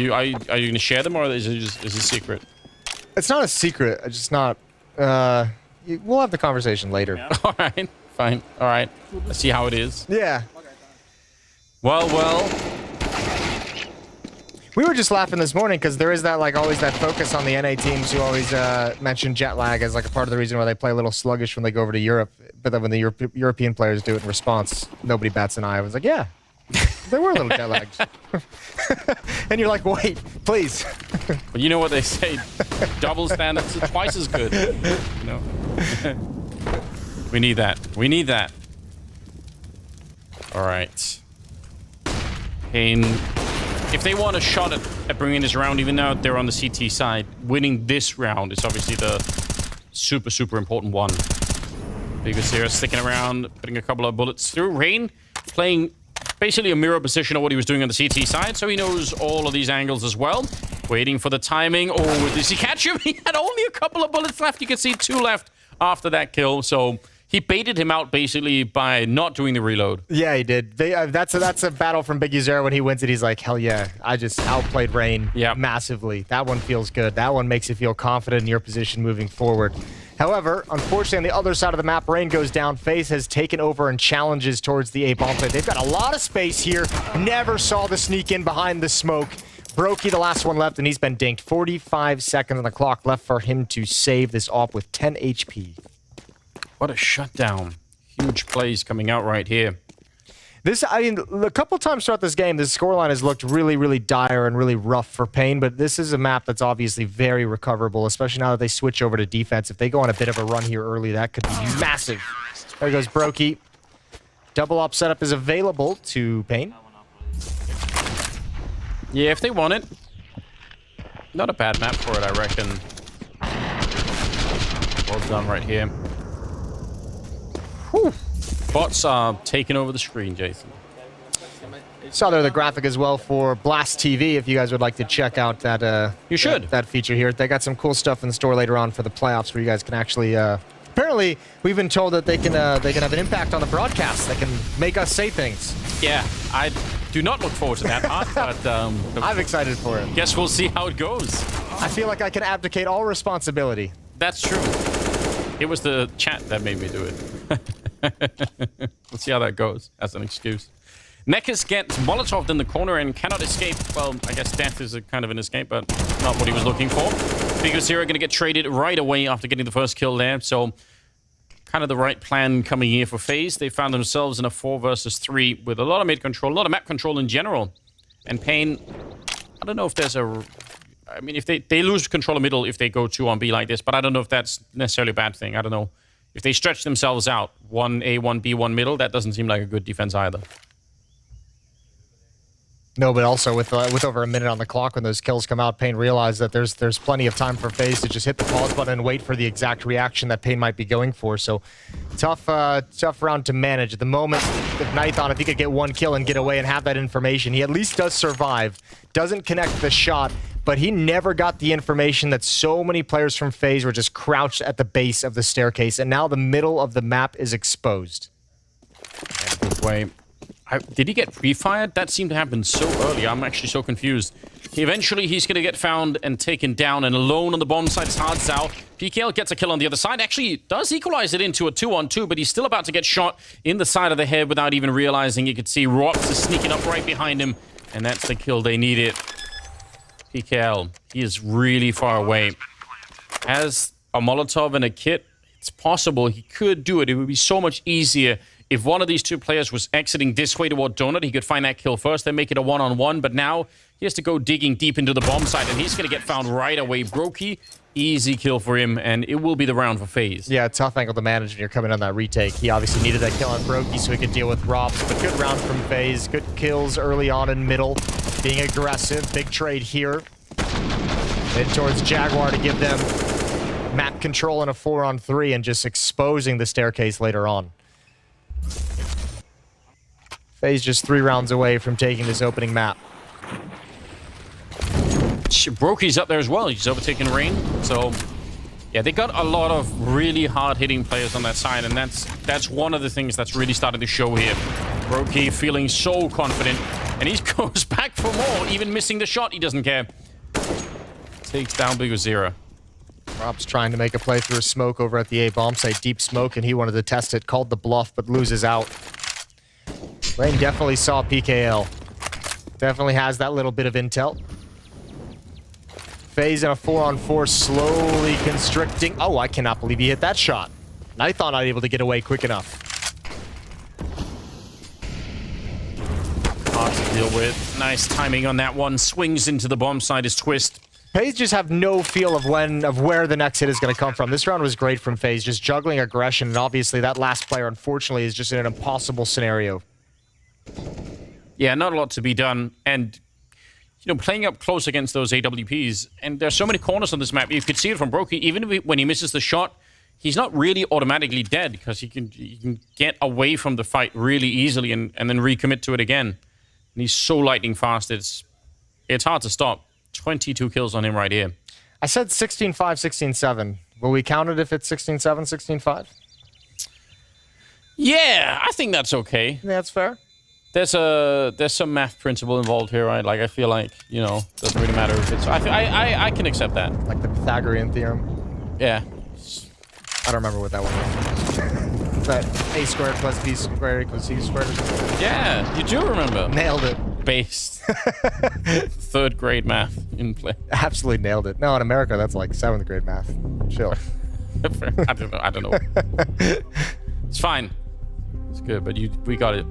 gonna share them, or is it a secret? It's not a secret. It's just not. We'll have the conversation later. Yeah. All right. Fine. All right. Let's see how it is. Yeah. Well. We were just laughing this morning because there is that, like, always that focus on the NA teams who always mention jet lag as like a part of the reason why they play a little sluggish when they go over to Europe. But then when the European players do it in response, nobody bats an eye. I was like, yeah, they were a little jet lagged. And you're like, wait, please. But you know what they say, double standards are twice as good. You know? We need that. We need that. All right. Pain. If they want a shot at bringing this round, even though they're on the CT side, winning this round is obviously the super, super important one. FaZe sticking around, putting a couple of bullets through. Rain playing basically a mirror position of what he was doing on the CT side, so he knows all of these angles as well. Waiting for the timing. Oh, does he catch him? He had only a couple of bullets left. You can see 2 left after that kill, so he baited him out basically by not doing the reload. Yeah, he did. That's a battle from Big Uzera when he wins it. He's like, hell yeah, I just outplayed Rain massively. That one feels good. That one makes you feel confident in your position moving forward. However, unfortunately, on the other side of the map, Rain goes down. FaZe has taken over and challenges towards the A bomb site. They've got a lot of space here. Never saw the sneak in behind the smoke. Brokey, the last one left, and he's been dinked. 45 seconds on the clock left for him to save this op with 10 HP. What a shutdown. Huge plays coming out right here. I mean, a couple times throughout this game, this scoreline has looked really, really dire and really rough for Pain, but this is a map that's obviously very recoverable, especially now that they switch over to defense. If they go on a bit of a run here early, that could be massive. There goes Brokey. Double op setup is available to Pain. Yeah, if they want it. Not a bad map for it, I reckon. Well done right here. Whew. Bots are taking over the screen, Jason. Saw there the graphic as well for Blast TV. If you guys would like to check out that, you should that feature here. They got some cool stuff in store later on for the playoffs where you guys can actually. Apparently, we've been told that they can have an impact on the broadcast. They can make us say things. Yeah, I do not look forward to that part, but I'm excited for it. Guess we'll see how it goes. I feel like I can abdicate all responsibility. That's true. It was the chat that made me do it. Let's see how that goes as an excuse. Nekas gets Molotov'd in the corner and cannot escape. Well, I guess death is a kind of an escape, but not what he was looking for. FaZe going to get traded right away after getting the first kill there. So kind of the right plan coming here for FaZe. They found themselves in a 4 versus 3 with a lot of mid control, a lot of map control in general. And Pain, I don't know if there's a... I mean, if they lose control of middle if they go 2 on B like this, but I don't know if that's necessarily a bad thing. I don't know. If they stretch themselves out, 1 A, 1 B, 1 middle, that doesn't seem like a good defense either. No, but also with over a minute on the clock when those kills come out, Pain realized that there's plenty of time for FaZe to just hit the pause button and wait for the exact reaction that Pain might be going for. So tough round to manage. At the moment, if Nython, if he could get 1 kill and get away and have that information, he at least does survive. Doesn't connect the shot, but he never got the information that so many players from FaZe were just crouched at the base of the staircase, and now the middle of the map is exposed. Yeah, good way. Did he get pre-fired? That seemed to happen so early. I'm actually so confused. Eventually, he's going to get found and taken down, and alone on the bomb side is Hardzao. PKL gets a kill on the other side. Actually, does equalize it into a 2-on-2, but he's still about to get shot in the side of the head without even realizing. You could see Rops is sneaking up right behind him, and that's the kill they needed. PKL, he is really far away. Has a Molotov and a kit. It's possible he could do it. It would be so much easier if one of these 2 players was exiting this way toward Donut. He could find that kill first, then make it a 1-on-1. But now he has to go digging deep into the bomb site, and he's going to get found right away. Brokey, easy kill for him, and it will be the round for FaZe. Yeah, tough angle to manage when you're coming on that retake. He obviously needed that kill on Brokey so he could deal with Robs, but good round from FaZe. Good kills early on in middle. Being aggressive. Big trade here. Then towards Jaguar to give them map control in a 4-on-3 and just exposing the staircase later on. FaZe just 3 rounds away from taking this opening map. Brokey's up there as well. He's overtaking Rain. So, yeah, they got a lot of really hard-hitting players on that side, and that's one of the things that's really started to show here. Brokey feeling so confident, and he goes back for more, even missing the shot. He doesn't care. Takes down Big Uzera. Rob's trying to make a play through a smoke over at the A bomb site. Deep smoke, and he wanted to test it. Called the bluff, but loses out. Rain definitely saw PKL. Definitely has that little bit of intel. FaZe in a 4-on-4, slowly constricting. Oh, I cannot believe he hit that shot. I thought not able to get away quick enough. Hard to deal with. Nice timing on that one. Swings into the bomb side is Twist. FaZe just have no feel of where the next hit is going to come from. This round was great from FaZe, just juggling aggression, and obviously that last player, unfortunately, is just in an impossible scenario. Yeah, not a lot to be done, and you know, playing up close against those AWPs, and there's so many corners on this map. You could see it from Brokey. Even when he misses the shot, he's not really automatically dead because he can get away from the fight really easily and then recommit to it again. And he's so lightning fast. It's hard to stop. 22 kills on him right here. I said 16-5, 16-7. Will we count it if it's 16-7, 16-5? Yeah, I think that's okay. Yeah, that's fair. There's some math principle involved here, right? Like I feel like, you know, doesn't really matter if it's. I can accept that. Like the Pythagorean theorem. Yeah. I don't remember what that one was. Is that a squared plus b squared equals c squared or something? Yeah, you do remember. Nailed it. Based. 3rd grade math in play. Absolutely nailed it. No, in America, that's like 7th grade math. Chill. I don't know. It's fine. It's good, but we got it.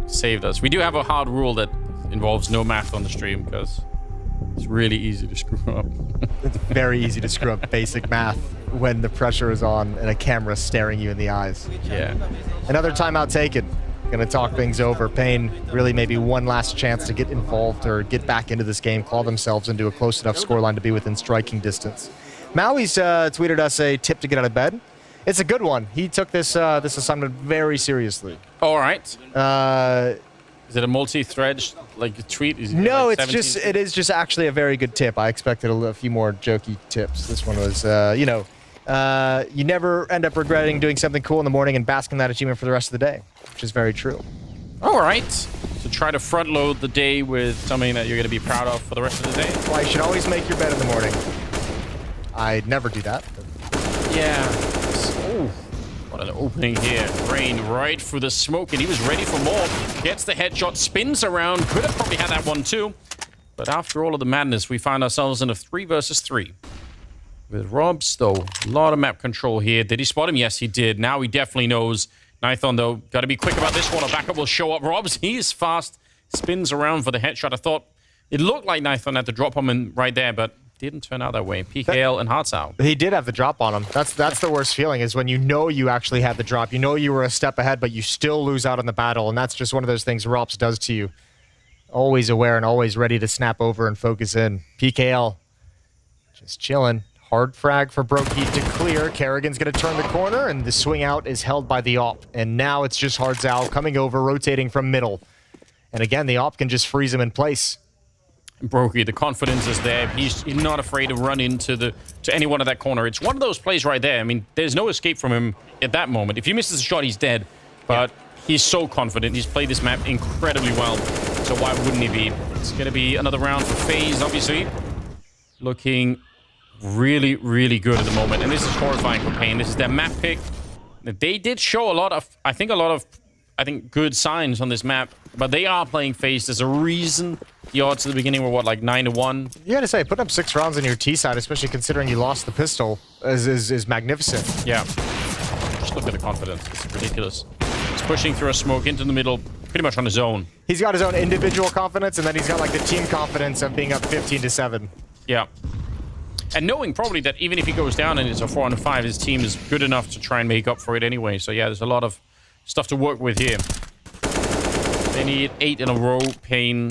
Saved us. We do have a hard rule that involves no math on the stream because it's really easy to screw up. It's very easy to screw up basic math when the pressure is on and a camera staring you in the eyes. Yeah. Another timeout taken. Gonna talk things over. Pain really maybe one last chance to get involved or get back into this game, claw themselves into a close enough scoreline to be within striking distance. Maui's tweeted us a tip to get out of bed. It's a good one. He took this this assignment very seriously. All right. Is it a multi-thread like tweet? No, like it is just actually a very good tip. I expected a few more jokey tips. This one was, you know, you never end up regretting doing something cool in the morning and basking that achievement for the rest of the day, which is very true. All right. So try to front load the day with something that you're going to be proud of for the rest of the day. Well, you should always make your bed in the morning. I'd never do that. Yeah. Oh, what an opening here. Rain right through the smoke, and he was ready for more. Gets the headshot, spins around. Could have probably had that one too. But after all of the madness, we find ourselves in a 3 versus 3. With Robs, though, a lot of map control here. Did he spot him? Yes, he did. Now he definitely knows. Nithon, though, got to be quick about this one. A backup will show up. Robs, he's fast. Spins around for the headshot. I thought it looked like Nithon had to drop him in right there, but didn't turn out that way. PKL and Hearts out. He did have the drop on him. That's the worst feeling, is when you know you actually had the drop. You know you were a step ahead, but you still lose out on the battle, and that's just one of those things Rops does to you. Always aware and always ready to snap over and focus in. PKL just chilling. Hard frag for Brokey to clear. Kerrigan's going to turn the corner, and the swing out is held by the AWP. And now it's just Hardzao coming over, rotating from middle. And again, the AWP can just freeze him in place. Brokey, the confidence is there. He's not afraid to run into anyone at that corner. It's one of those plays right there. I mean, there's no escape from him at that moment. If he misses a shot, he's dead. But he's so confident. He's played this map incredibly well. So why wouldn't he be? It's going to be another round for FaZe, obviously. Looking really, really good at the moment. And this is horrifying for Pain. This is their map pick. They did show a lot of good signs on this map. But they are playing FaZe. There's a reason the odds at the beginning were, what, like 9-1? You gotta say, putting up 6 rounds on your T side, especially considering you lost the pistol, is magnificent. Yeah. Just look at the confidence. It's ridiculous. He's pushing through a smoke into the middle, pretty much on his own. He's got his own individual confidence, and then he's got like the team confidence of being up 15-7. Yeah. And knowing probably that even if he goes down and it's a 4-5, his team is good enough to try and make up for it anyway. So yeah, there's a lot of stuff to work with here. They need 8 in a row. Pain.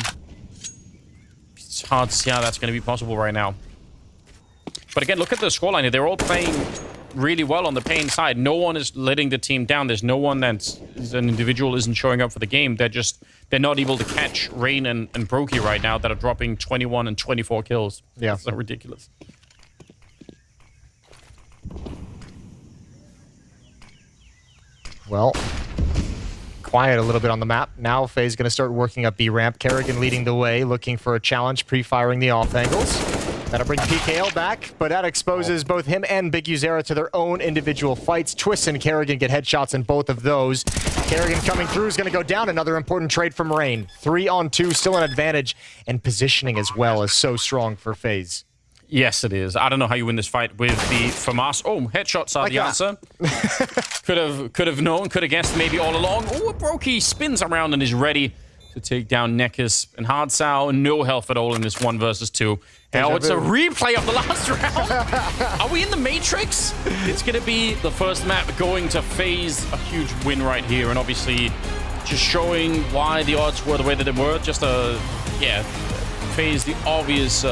It's hard to see how that's going to be possible right now. But again, look at the scoreline here. They're all playing really well on the Pain side. No one is letting the team down. There's no one that's an individual isn't showing up for the game. They're not able to catch Rain and Brokey right now that are dropping 21 and 24 kills. Yeah. That's ridiculous. Well, quiet a little bit on the map. Now FaZe going to start working up B ramp. Kerrigan leading the way, looking for a challenge, pre-firing the off angles. That'll bring PKL back, but that exposes both him and Big Uzera to their own individual fights. Twist and Kerrigan get headshots in both of those. Kerrigan coming through is going to go down. Another important trade from Rain. 3-on-2, still an advantage, and positioning as well is so strong for FaZe. Yes, it is. I don't know how you win this fight with the FAMAS. Oh, headshots are the answer. could have known, could have guessed maybe all along. Oh, Brokey spins around and is ready to take down Nekis and Hardsau. No health at all in this 1 versus 2. Now it's a replay of the last round. Are we in the Matrix? It's going to be the first map going to FaZe. A huge win right here, and obviously just showing why the odds were the way that they were. Just FaZe, the obvious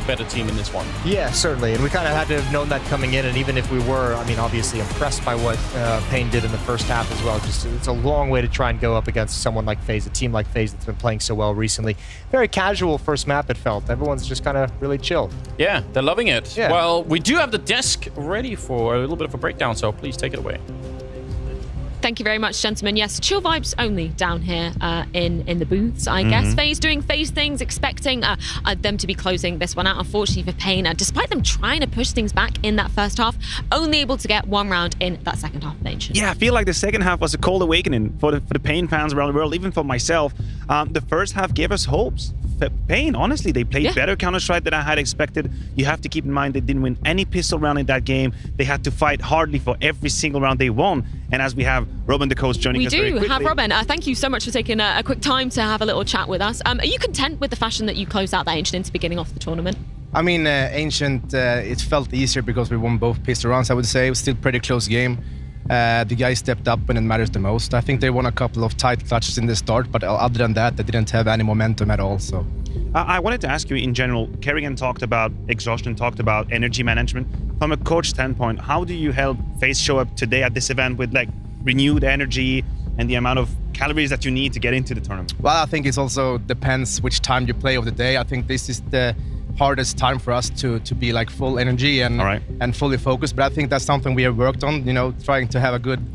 better team in this one. Yeah, certainly. And we kind of had to have known that coming in. And even if we were, I mean, obviously impressed by what Pain did in the first half as well. Just it's a long way to try and go up against someone like FaZe, a team like FaZe that's been playing so well recently. Very casual first map, it felt. Everyone's just kind of really chill. Yeah, they're loving it. Yeah. Well, we do have the desk ready for a little bit of a breakdown, so please take it away. Thank you very much, gentlemen. Yes, chill vibes only down here in the booths, I guess. FaZe doing FaZe things, expecting them to be closing this one out. Unfortunately for Pain, despite them trying to push things back in that first half, only able to get 1 round in that second half of Ancient. Yeah, I feel like the second half was a cold awakening for the Pain fans around the world, even for myself. The first half gave us hopes. Pain, honestly, they played better Counter-Strike than I had expected. You have to keep in mind they didn't win any pistol round in that game. They had to fight hardly for every single round they won. And as we have Robin the coach joining us very quickly. We do have Robin. Thank you so much for taking a quick time to have a little chat with us. Are you content with the fashion that you closed out that Ancient into beginning off the tournament? I mean, Ancient, it felt easier because we won both pistol rounds, I would say. It was still a pretty close game. The guys stepped up when it matters the most. I think they won a couple of tight clutches in the start, but other than that, they didn't have any momentum at all. So, I wanted to ask you in general, Kerrigan talked about exhaustion, talked about energy management. From a coach standpoint, how do you help FaZe show up today at this event with like renewed energy and the amount of calories that you need to get into the tournament? Well, I think it also depends which time you play of the day. I think this is the hardest time for us to be like full energy and fully focused. But I think that's something we have worked on, you know, trying to have a good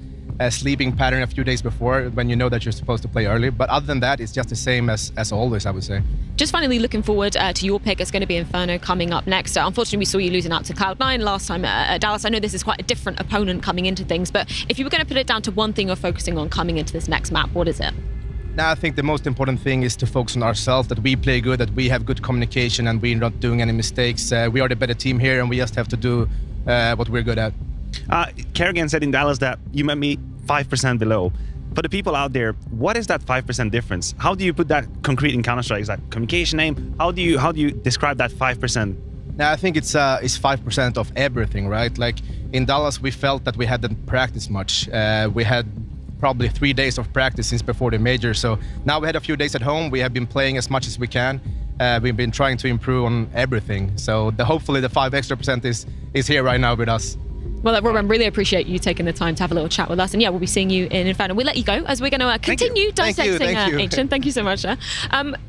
sleeping pattern a few days before when you know that you're supposed to play early. But other than that, it's just the same as always, I would say. Just finally looking forward to your pick. It's going to be Inferno coming up next. Unfortunately, we saw you losing out to Cloud9 last time at Dallas. I know this is quite a different opponent coming into things, but if you were going to put it down to one thing you're focusing on coming into this next map, what is it? Now, I think the most important thing is to focus on ourselves, that we play good, that we have good communication, and we're not doing any mistakes. We are the better team here, and we just have to do what we're good at. Kerrigan said in Dallas that you might be 5% below. For the people out there, what is that 5% difference? How do you put that concrete in Counter-Strike? Is that communication aim? How do you describe that 5%? Now, I think it's 5% of everything, right? Like in Dallas, we felt that we hadn't practiced much. We had probably 3 days of practice since before the major. So now we had a few days at home. We have been playing as much as we can. We've been trying to improve on everything. So hopefully the 5% extra is here right now with us. Well, Robin, really appreciate you taking the time to have a little chat with us. And yeah, we'll be seeing you in Inferno. We'll let you go as we're going to continue dissecting Ancient. Thank you so much, sir.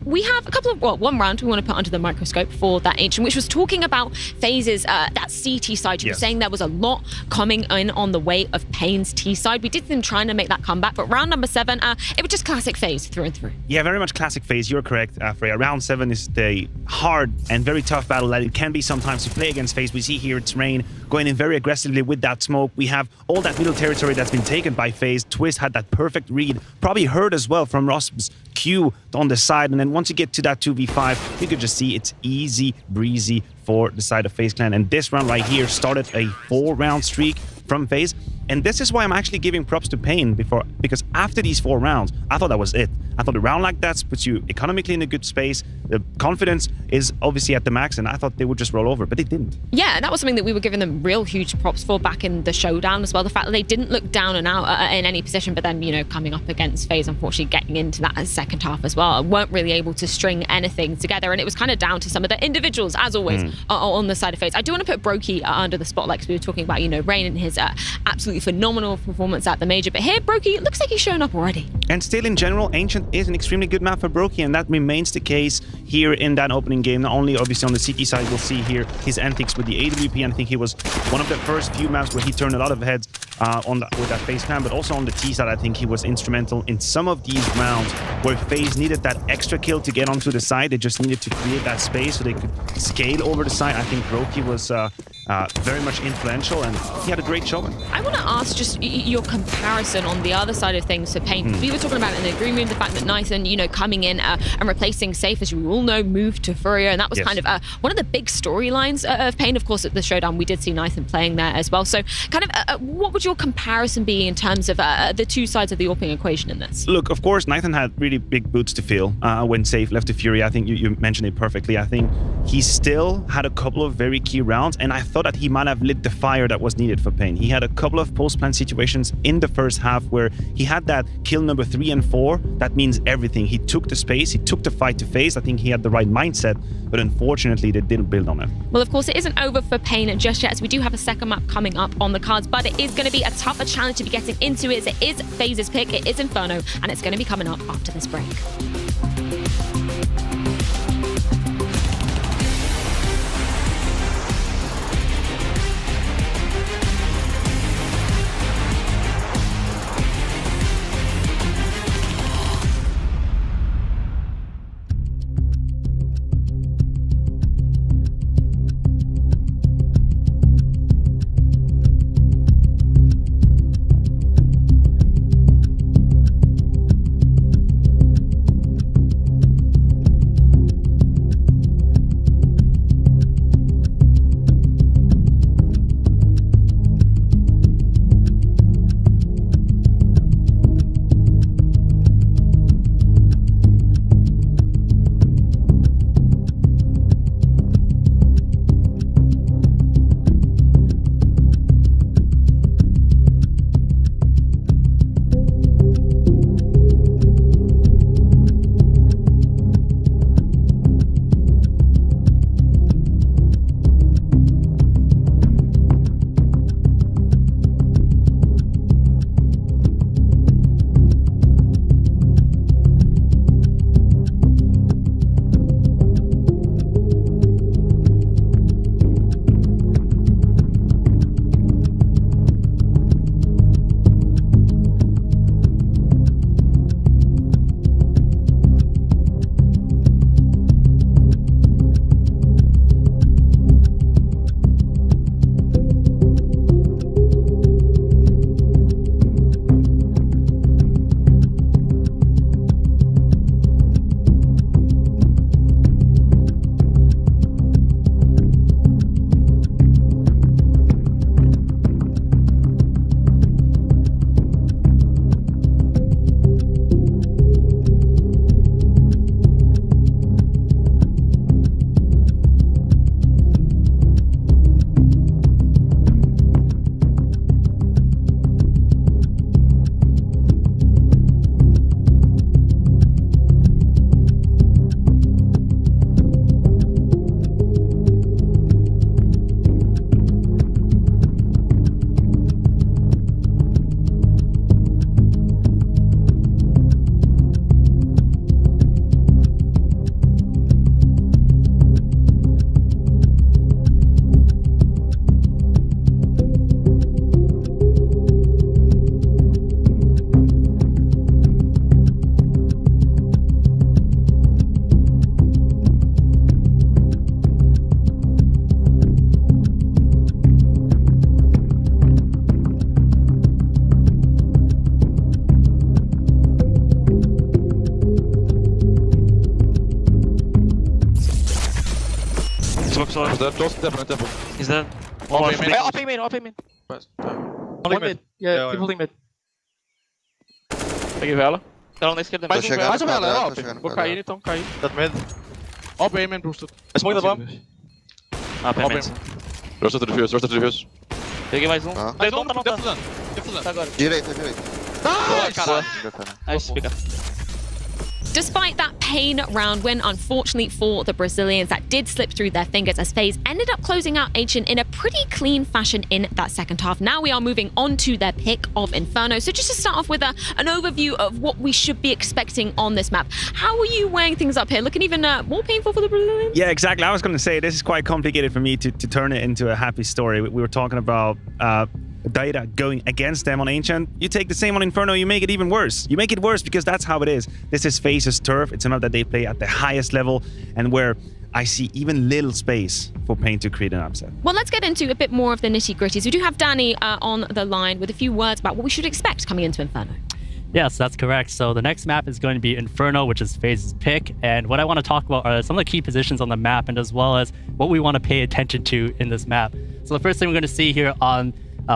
We have a couple of, one round we want to put under the microscope for that Ancient, which was talking about FaZe's, that CT side. You were saying there was a lot coming in on the way of Pain's T side. We did them trying to make that comeback, but round number 7, it was just classic FaZe through and through. Yeah, very much classic FaZe. You're correct, Freya. Round 7 is the hard and very tough battle that it can be sometimes to play against FaZe. We see here it's Rain going in very aggressively with that smoke. We have all that middle territory that's been taken by FaZe. Twist had that perfect read. Probably heard as well from Ross's Q on the side. And then once you get to that 2v5, you could just see it's easy breezy for the side of FaZe Clan. And this round right here started a 4-round streak from FaZe. And this is why I'm actually giving props to Pain because after these 4 rounds, I thought that was it. I thought a round like that puts you economically in a good space. The confidence is obviously at the max, and I thought they would just roll over, but they didn't. Yeah, and that was something that we were giving them real huge props for back in the showdown as well. The fact that they didn't look down and out in any position, but then, you know, coming up against FaZe, unfortunately getting into that second half as well, weren't really able to string anything together. And it was kind of down to some of the individuals, as always, on the side of FaZe. I do want to put Brokey under the spotlight because we were talking about, you know, Rain and his absolutely phenomenal performance at the major. But here, Brokey looks like he's showing up already. And still, in general, Ancient is an extremely good map for Brokey, and that remains the case here in that opening game. Not only, obviously, on the CT side, we'll see here his antics with the AWP, and I think he was one of the first few maps where he turned a lot of heads with that FaZe plan, but also on the T side, I think he was instrumental in some of these rounds where FaZe needed that extra kill to get onto the side. They just needed to create that space so they could scale over the side. I think Roki was very much influential, and he had a great showing. I want to ask just your comparison on the other side of things for Pain. We were talking about in the green room the fact that Nathan, you know, coming in and replacing Safe, as you all know, moved to Furrier, and that was kind of one of the big storylines of Pain. Of course, at the showdown, we did see Nathan playing there as well. So, kind of, what would your comparison be in terms of the two sides of the AWPing equation in this? Look, of course, Nathan had really big boots to fill when Safe left to Fury. I think you mentioned it perfectly. I think he still had a couple of very key rounds, and I thought that he might have lit the fire that was needed for Pain. He had a couple of post-plan situations in the first half where he had that kill number 3 and 4. That means everything. He took the space, he took the fight to FaZe. I think he had the right mindset, but unfortunately, they didn't build on it. Well, of course, it isn't over for Pain just yet, as we do have a second map coming up on the cards, but it is going to be a tougher challenge to be getting into it. It is FaZe's pick, it is Inferno, and it's going to be coming up after this break. He's dead. Close to temple. He's dead. One main. Up main. Holding mid. Yeah, keep holding mid. Peguei vela. Tá lá na esquerda. Mais um vela, é Op. Vou cair então, cair. Dead mid. Op main boosted. I smoke the bomb. Ah, Op main. Rush to defuse. Peguei mais um. Mais um, tá defusando. Tá agora. Direita. Nice, fica. Despite that Pain round win, unfortunately for the Brazilians, that did slip through their fingers as FaZe ended up closing out Ancient in a pretty clean fashion in that second half. Now we are moving on to their pick of Inferno. So just to start off with an overview of what we should be expecting on this map. How are you weighing things up here? Looking even more painful for the Brazilians? Yeah, exactly. I was going to say this is quite complicated for me to turn it into a happy story. We were talking about data going against them on Ancient, you take the same on Inferno, you make it even worse. You make it worse because that's how it is. This is FaZe's turf. It's a map that they play at the highest level and where I see even little space for Pain to create an upset. Well, let's get into a bit more of the nitty-gritties. We do have Danny on the line with a few words about what we should expect coming into Inferno. Yes, that's correct. So the next map is going to be Inferno, which is FaZe's pick. And what I want to talk about are some of the key positions on the map and as well as what we want to pay attention to in this map. So the first thing we're going to see here on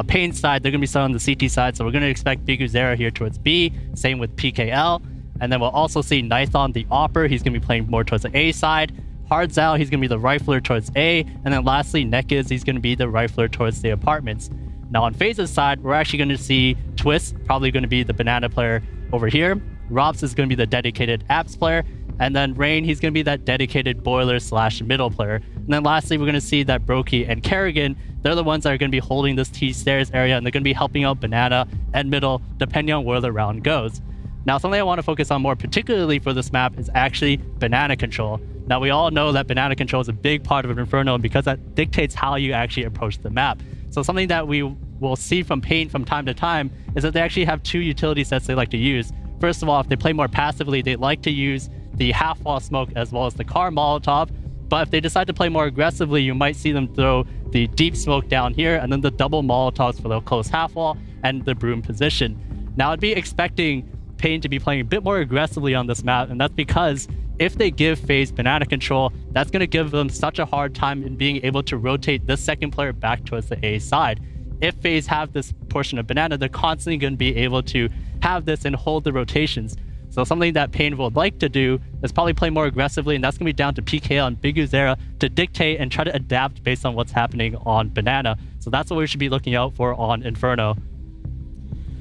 Pain's side, they're going to be starting on the CT side. So we're going to expect Big Uzera here towards B. Same with PKL. And then we'll also see Nython, the Opper. He's going to be playing more towards the A side. Hardzal, he's going to be the rifler towards A. And then lastly, Nekiz, he's going to be the rifler towards the apartments. Now on FaZe's side, we're actually going to see Twist, probably going to be the banana player over here. Robs is going to be the dedicated apps player. And then Rain, he's going to be that dedicated boiler / middle player. And then lastly, we're going to see that Brokey and Kerrigan, they're the ones that are going to be holding this T-stairs area, and they're going to be helping out banana and middle, depending on where the round goes. Now, something I want to focus on more particularly for this map is actually banana control. Now, we all know that banana control is a big part of Inferno because that dictates how you actually approach the map. So something that we will see from Paint from time to time is that they actually have two utility sets they like to use. First of all, if they play more passively, they like to use the half-wall smoke as well as the car Molotov. But if they decide to play more aggressively, you might see them throw the deep smoke down here and then the double Molotovs for the close half-wall and the broom position. Now, I'd be expecting Pain to be playing a bit more aggressively on this map, and that's because if they give FaZe banana control, that's going to give them such a hard time in being able to rotate this second player back towards the A side. If FaZe have this portion of banana, they're constantly going to be able to have this and hold the rotations. So something that Pain would like to do is probably play more aggressively, and that's going to be down to PKL and Big Uzera to dictate and try to adapt based on what's happening on banana. So that's what we should be looking out for on Inferno.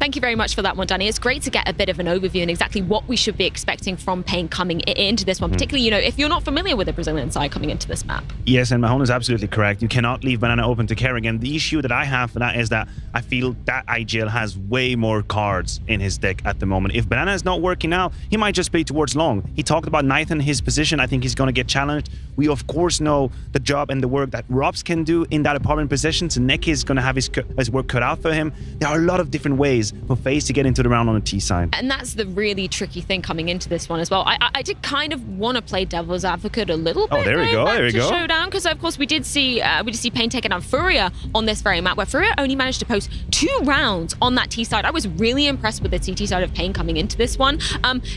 Thank you very much for that one, Danny. It's great to get a bit of an overview and exactly what we should be expecting from Pain coming into this one, particularly, you know, if you're not familiar with the Brazilian side coming into this map. Yes, and Mahone is absolutely correct. You cannot leave banana open to Kerrigan. The issue that I have for that is that I feel that IGL has way more cards in his deck at the moment. If banana is not working out, he might just play towards long. He talked about Nython, his position. I think he's going to get challenged. We, of course, know the job and the work that Robs can do in that apartment position. So Neki is going to have his work cut out for him. There are a lot of different ways for FaZe to get into the round on the T side. And that's the really tricky thing coming into this one as well. I did kind of want to play devil's advocate a little bit. Oh, there we go. There we go. Showdown, because of course we did see Pain taking down Furia on this very map, where Furia only managed to post 2 rounds on that T side. I was really impressed with the CT side of Pain coming into this one.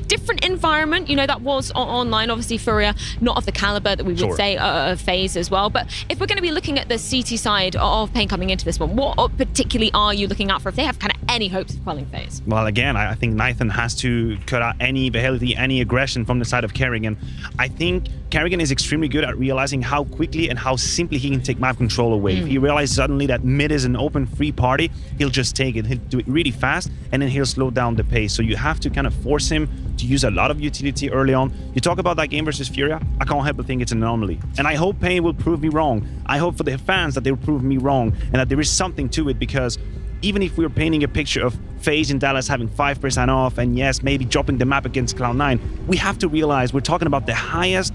Different environment, you know, that was online. Obviously, Furia not of the caliber that we would say of FaZe as well. But if we're going to be looking at the CT side of Pain coming into this one, what particularly are you looking out for if they have kind of any hopes of quelling FaZe? Well, again, I think Nython has to cut out any behavior, any aggression from the side of Kerrigan. I think Kerrigan is extremely good at realizing how quickly and how simply he can take map control away. If he realizes suddenly that mid is an open free party, he'll just take it. He'll do it really fast, and then he'll slow down the pace. So you have to kind of force him to use a lot of utility early on. You talk about that game versus Furia, I can't help but think it's an anomaly. And I hope Pain will prove me wrong. I hope for the fans that they will prove me wrong and that there is something to it, because even if we're painting a picture of FaZe in Dallas having 5% off and yes, maybe dropping the map against Cloud9, we have to realize we're talking about the highest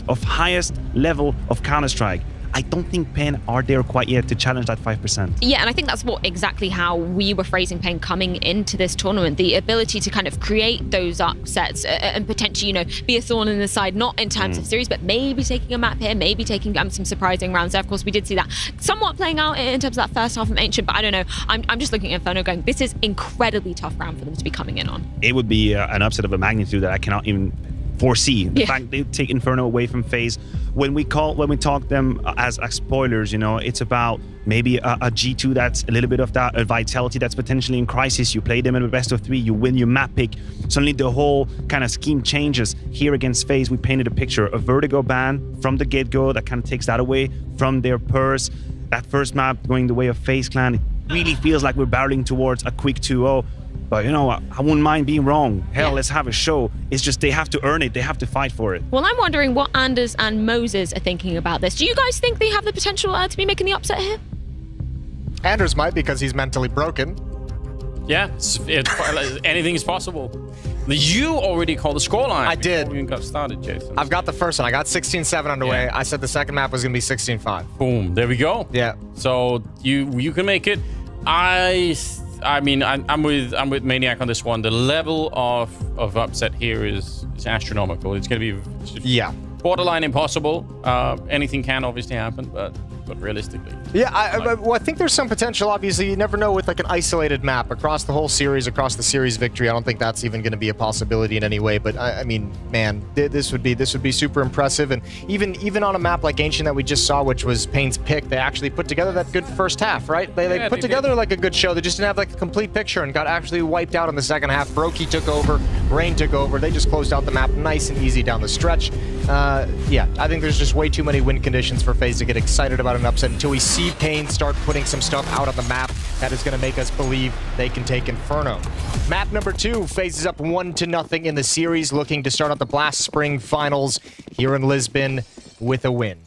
level of Counter-Strike. I don't think Pain are there quite yet to challenge that 5%. Yeah, and I think that's exactly how we were phrasing Pain coming into this tournament. The ability to kind of create those upsets and potentially, you know, be a thorn in the side, not in terms of series, but maybe taking a map here, maybe taking some surprising rounds there. Of course, we did see that somewhat playing out in terms of that first half of Ancient, but I don't know. I'm just looking at Inferno going, this is incredibly tough round for them to be coming in on. It would be an upset of a magnitude that I cannot even foresee. The fact they take Inferno away from FaZe. When we talk them as spoilers, you know, it's about maybe a G2 that's a little bit of that vitality that's potentially in crisis. You play them in a best of 3, you win your map pick. Suddenly the whole kind of scheme changes. Here against FaZe, we painted a picture, a Vertigo ban from the get-go that kind of takes that away from their purse. That first map going the way of FaZe Clan, it really feels like we're barreling towards a quick 2-0. But, you know, I wouldn't mind being wrong. Hell, let's have a show. It's just they have to earn it. They have to fight for it. Well, I'm wondering what Anders and Moses are thinking about this. Do you guys think they have the potential to be making the upset here? Anders might, because he's mentally broken. Yeah, anything is possible. You already called the scoreline. I did. Before we even got started, Jason. I've got the first one. I got 16-7 underway. I said the second map was going to be 16-5. Boom. There we go. Yeah. So you can make it. I mean, I'm with Maniac on this one. The level of upset here is astronomical. It's going to be borderline impossible. Anything can obviously happen, but realistically. Yeah, well, I think there's some potential. Obviously, you never know with like an isolated map across the whole series, across the series victory. I don't think that's even going to be a possibility in any way. But I mean, man, this would be super impressive. And even on a map like Ancient that we just saw, which was Pain's pick, they actually put together that good first half, right? They put together like a good show. They just didn't have like a complete picture and got actually wiped out in the second half. Brokey took over, Rain took over. They just closed out the map nice and easy down the stretch. Yeah, I think there's just way too many win conditions for FaZe to get excited about an upset until we see Pain start putting some stuff out on the map that is going to make us believe they can take Inferno. Map number 2, FaZe is up 1-0 in the series, looking to start out the Blast Spring Finals here in Lisbon with a win.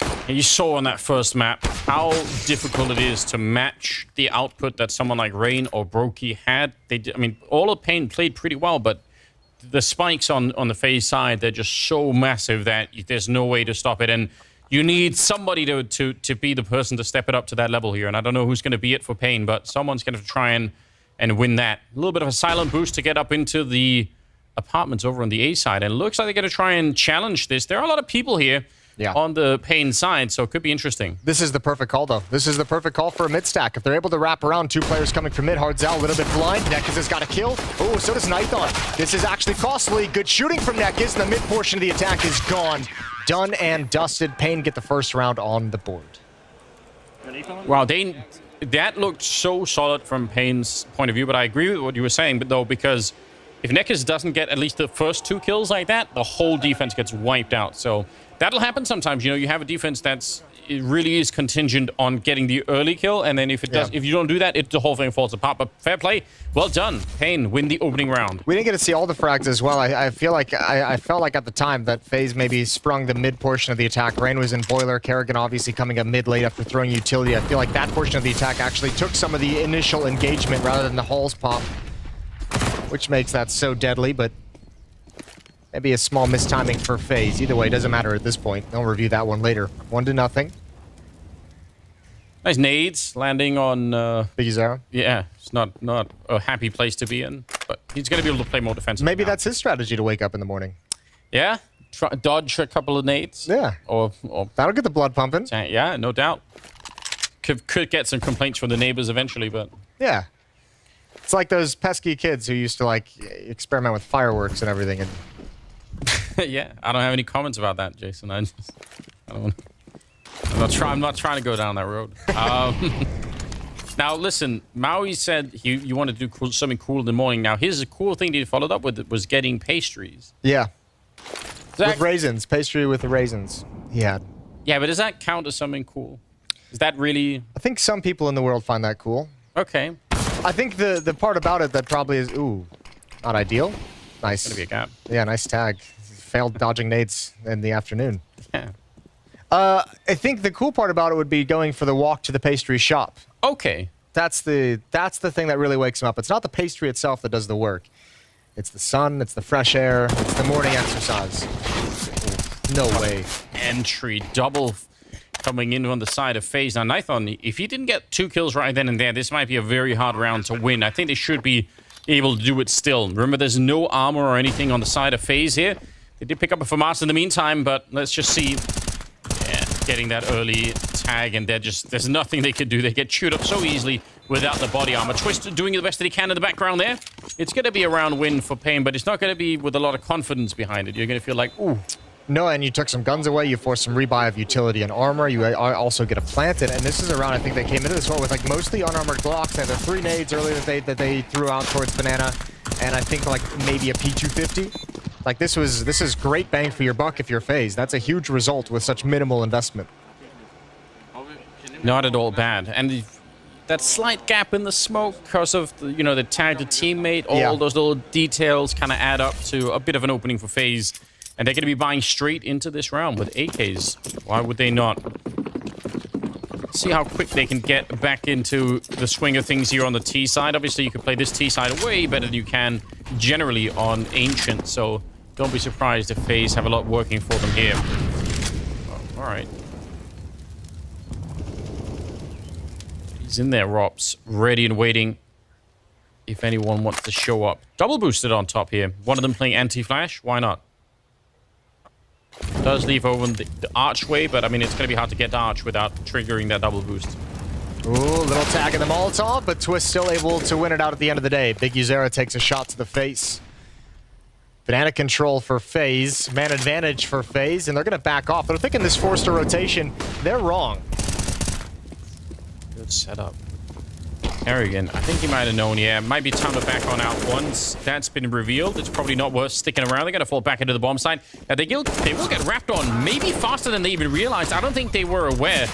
And you saw on that first map how difficult it is to match the output that someone like Rain or Brokey had. I mean, all of Pain played pretty well, but the spikes on the FaZe side, they're just so massive that there's no way to stop it. And you need somebody to be the person to step it up to that level here. And I don't know who's going to be it for Pain, but someone's going to try and win that. A little bit of a silent boost to get up into the apartments over on the A side. And it looks like they're going to try and challenge this. There are a lot of people here on the Pain side, so it could be interesting. This is the perfect call, though. This is the perfect call for a mid stack. If they're able to wrap around 2 players coming from mid, Hardzal a little bit blind. Nekis has got a kill. Oh, so does Nithon. This is actually costly. Good shooting from Nekis, and the mid portion of the attack is gone. Done and dusted. Pain get the first round on the board. Wow, that looked so solid from Pain's point of view, but I agree with what you were saying, but though, because if Nekis doesn't get at least the first 2 kills like that, the whole defense gets wiped out. So that'll happen sometimes. You know, you have a defense it really is contingent on getting the early kill, and then if you don't do that, the whole thing falls apart. But fair play, well done. Pain win the opening round. We didn't get to see all the frags as well. I feel like I felt like at the time that FaZe maybe sprung the mid portion of the attack. Rain was in Boiler, Kerrigan obviously coming up mid late after throwing utility. I feel like that portion of the attack actually took some of the initial engagement rather than the halls pop, which makes that so deadly, but maybe a small mistiming for FaZe. Either way, it doesn't matter at this point. They'll review that one later. 1-0. Nice nades landing on Biggie Zara. Yeah, it's not a happy place to be in, but he's going to be able to play more defensive. Maybe that's his strategy to wake up in the morning. Yeah, dodge a couple of nades. Yeah, or that'll get the blood pumping. Yeah, no doubt. Could get some complaints from the neighbors eventually, but yeah, it's like those pesky kids who used to like experiment with fireworks and everything. And yeah, I don't have any comments about that, Jason. I'm not trying to go down that road. Now, listen, Maui said you want to do something cool in the morning. Now, here's a cool thing that he followed up with was getting pastries. Yeah. With raisins. Pastry with the raisins. Yeah. Yeah, but does that count as something cool? Is that really... I think some people in the world find that cool. Okay. I think the part about it that probably is... Ooh, not ideal. Nice. Gonna be a gap. Yeah, nice tag. Failed dodging nades in the afternoon. Yeah. I think the cool part about it would be going for the walk to the pastry shop. Okay. That's the thing that really wakes him up. It's not the pastry itself that does the work. It's the sun, it's the fresh air, it's the morning exercise. No way. Entry double coming in on the side of FaZe. Now, Nithon, if he didn't get 2 kills right then and there, this might be a very hard round to win. I think they should be able to do it still. Remember, there's no armor or anything on the side of FaZe here. They did pick up a FAMAS in the meantime, but let's just see. Yeah, getting that early tag, and there's nothing they can do. They get chewed up so easily without the body armor. Twist doing the best that he can in the background there. It's going to be a round win for Pain, but it's not going to be with a lot of confidence behind it. You're going to feel like, ooh. No, and you took some guns away. You forced some rebuy of utility and armor. You also get a planted, and this is a round I think they came into this one with like mostly unarmored Glocks. They had the 3 nades earlier that they threw out towards Banana, and I think like maybe a P250. Like this is great bang for your buck if you're FaZe. That's a huge result with such minimal investment. Not at all bad, and that slight gap in the smoke because of the tag to teammate, all those little details kind of add up to a bit of an opening for FaZe. And they're going to be buying straight into this round with AKs. Why would they not? See how quick they can get back into the swing of things here on the T side. Obviously, you can play this T side way better than you can generally on Ancient. So don't be surprised if FaZe have a lot working for them here. Oh, all right. He's in there, Rops, ready and waiting if anyone wants to show up. Double boosted on top here. One of them playing anti-flash. Why not? Does leave over the archway, but I mean, it's going to be hard to get to arch without triggering that double boost. Ooh, little tag in the Molotov, but Twist still able to win it out at the end of the day. Big Uzera takes a shot to the face. Banana control for FaZe, man advantage for FaZe, and they're going to back off. They're thinking this forced a rotation. They're wrong. Good setup. Kerrigan, I think he might have known, yeah, might be time to back on out once that's been revealed. It's probably not worth sticking around. They're going to fall back into the bomb site. They will get wrapped on maybe faster than they even realized. I don't think they were aware.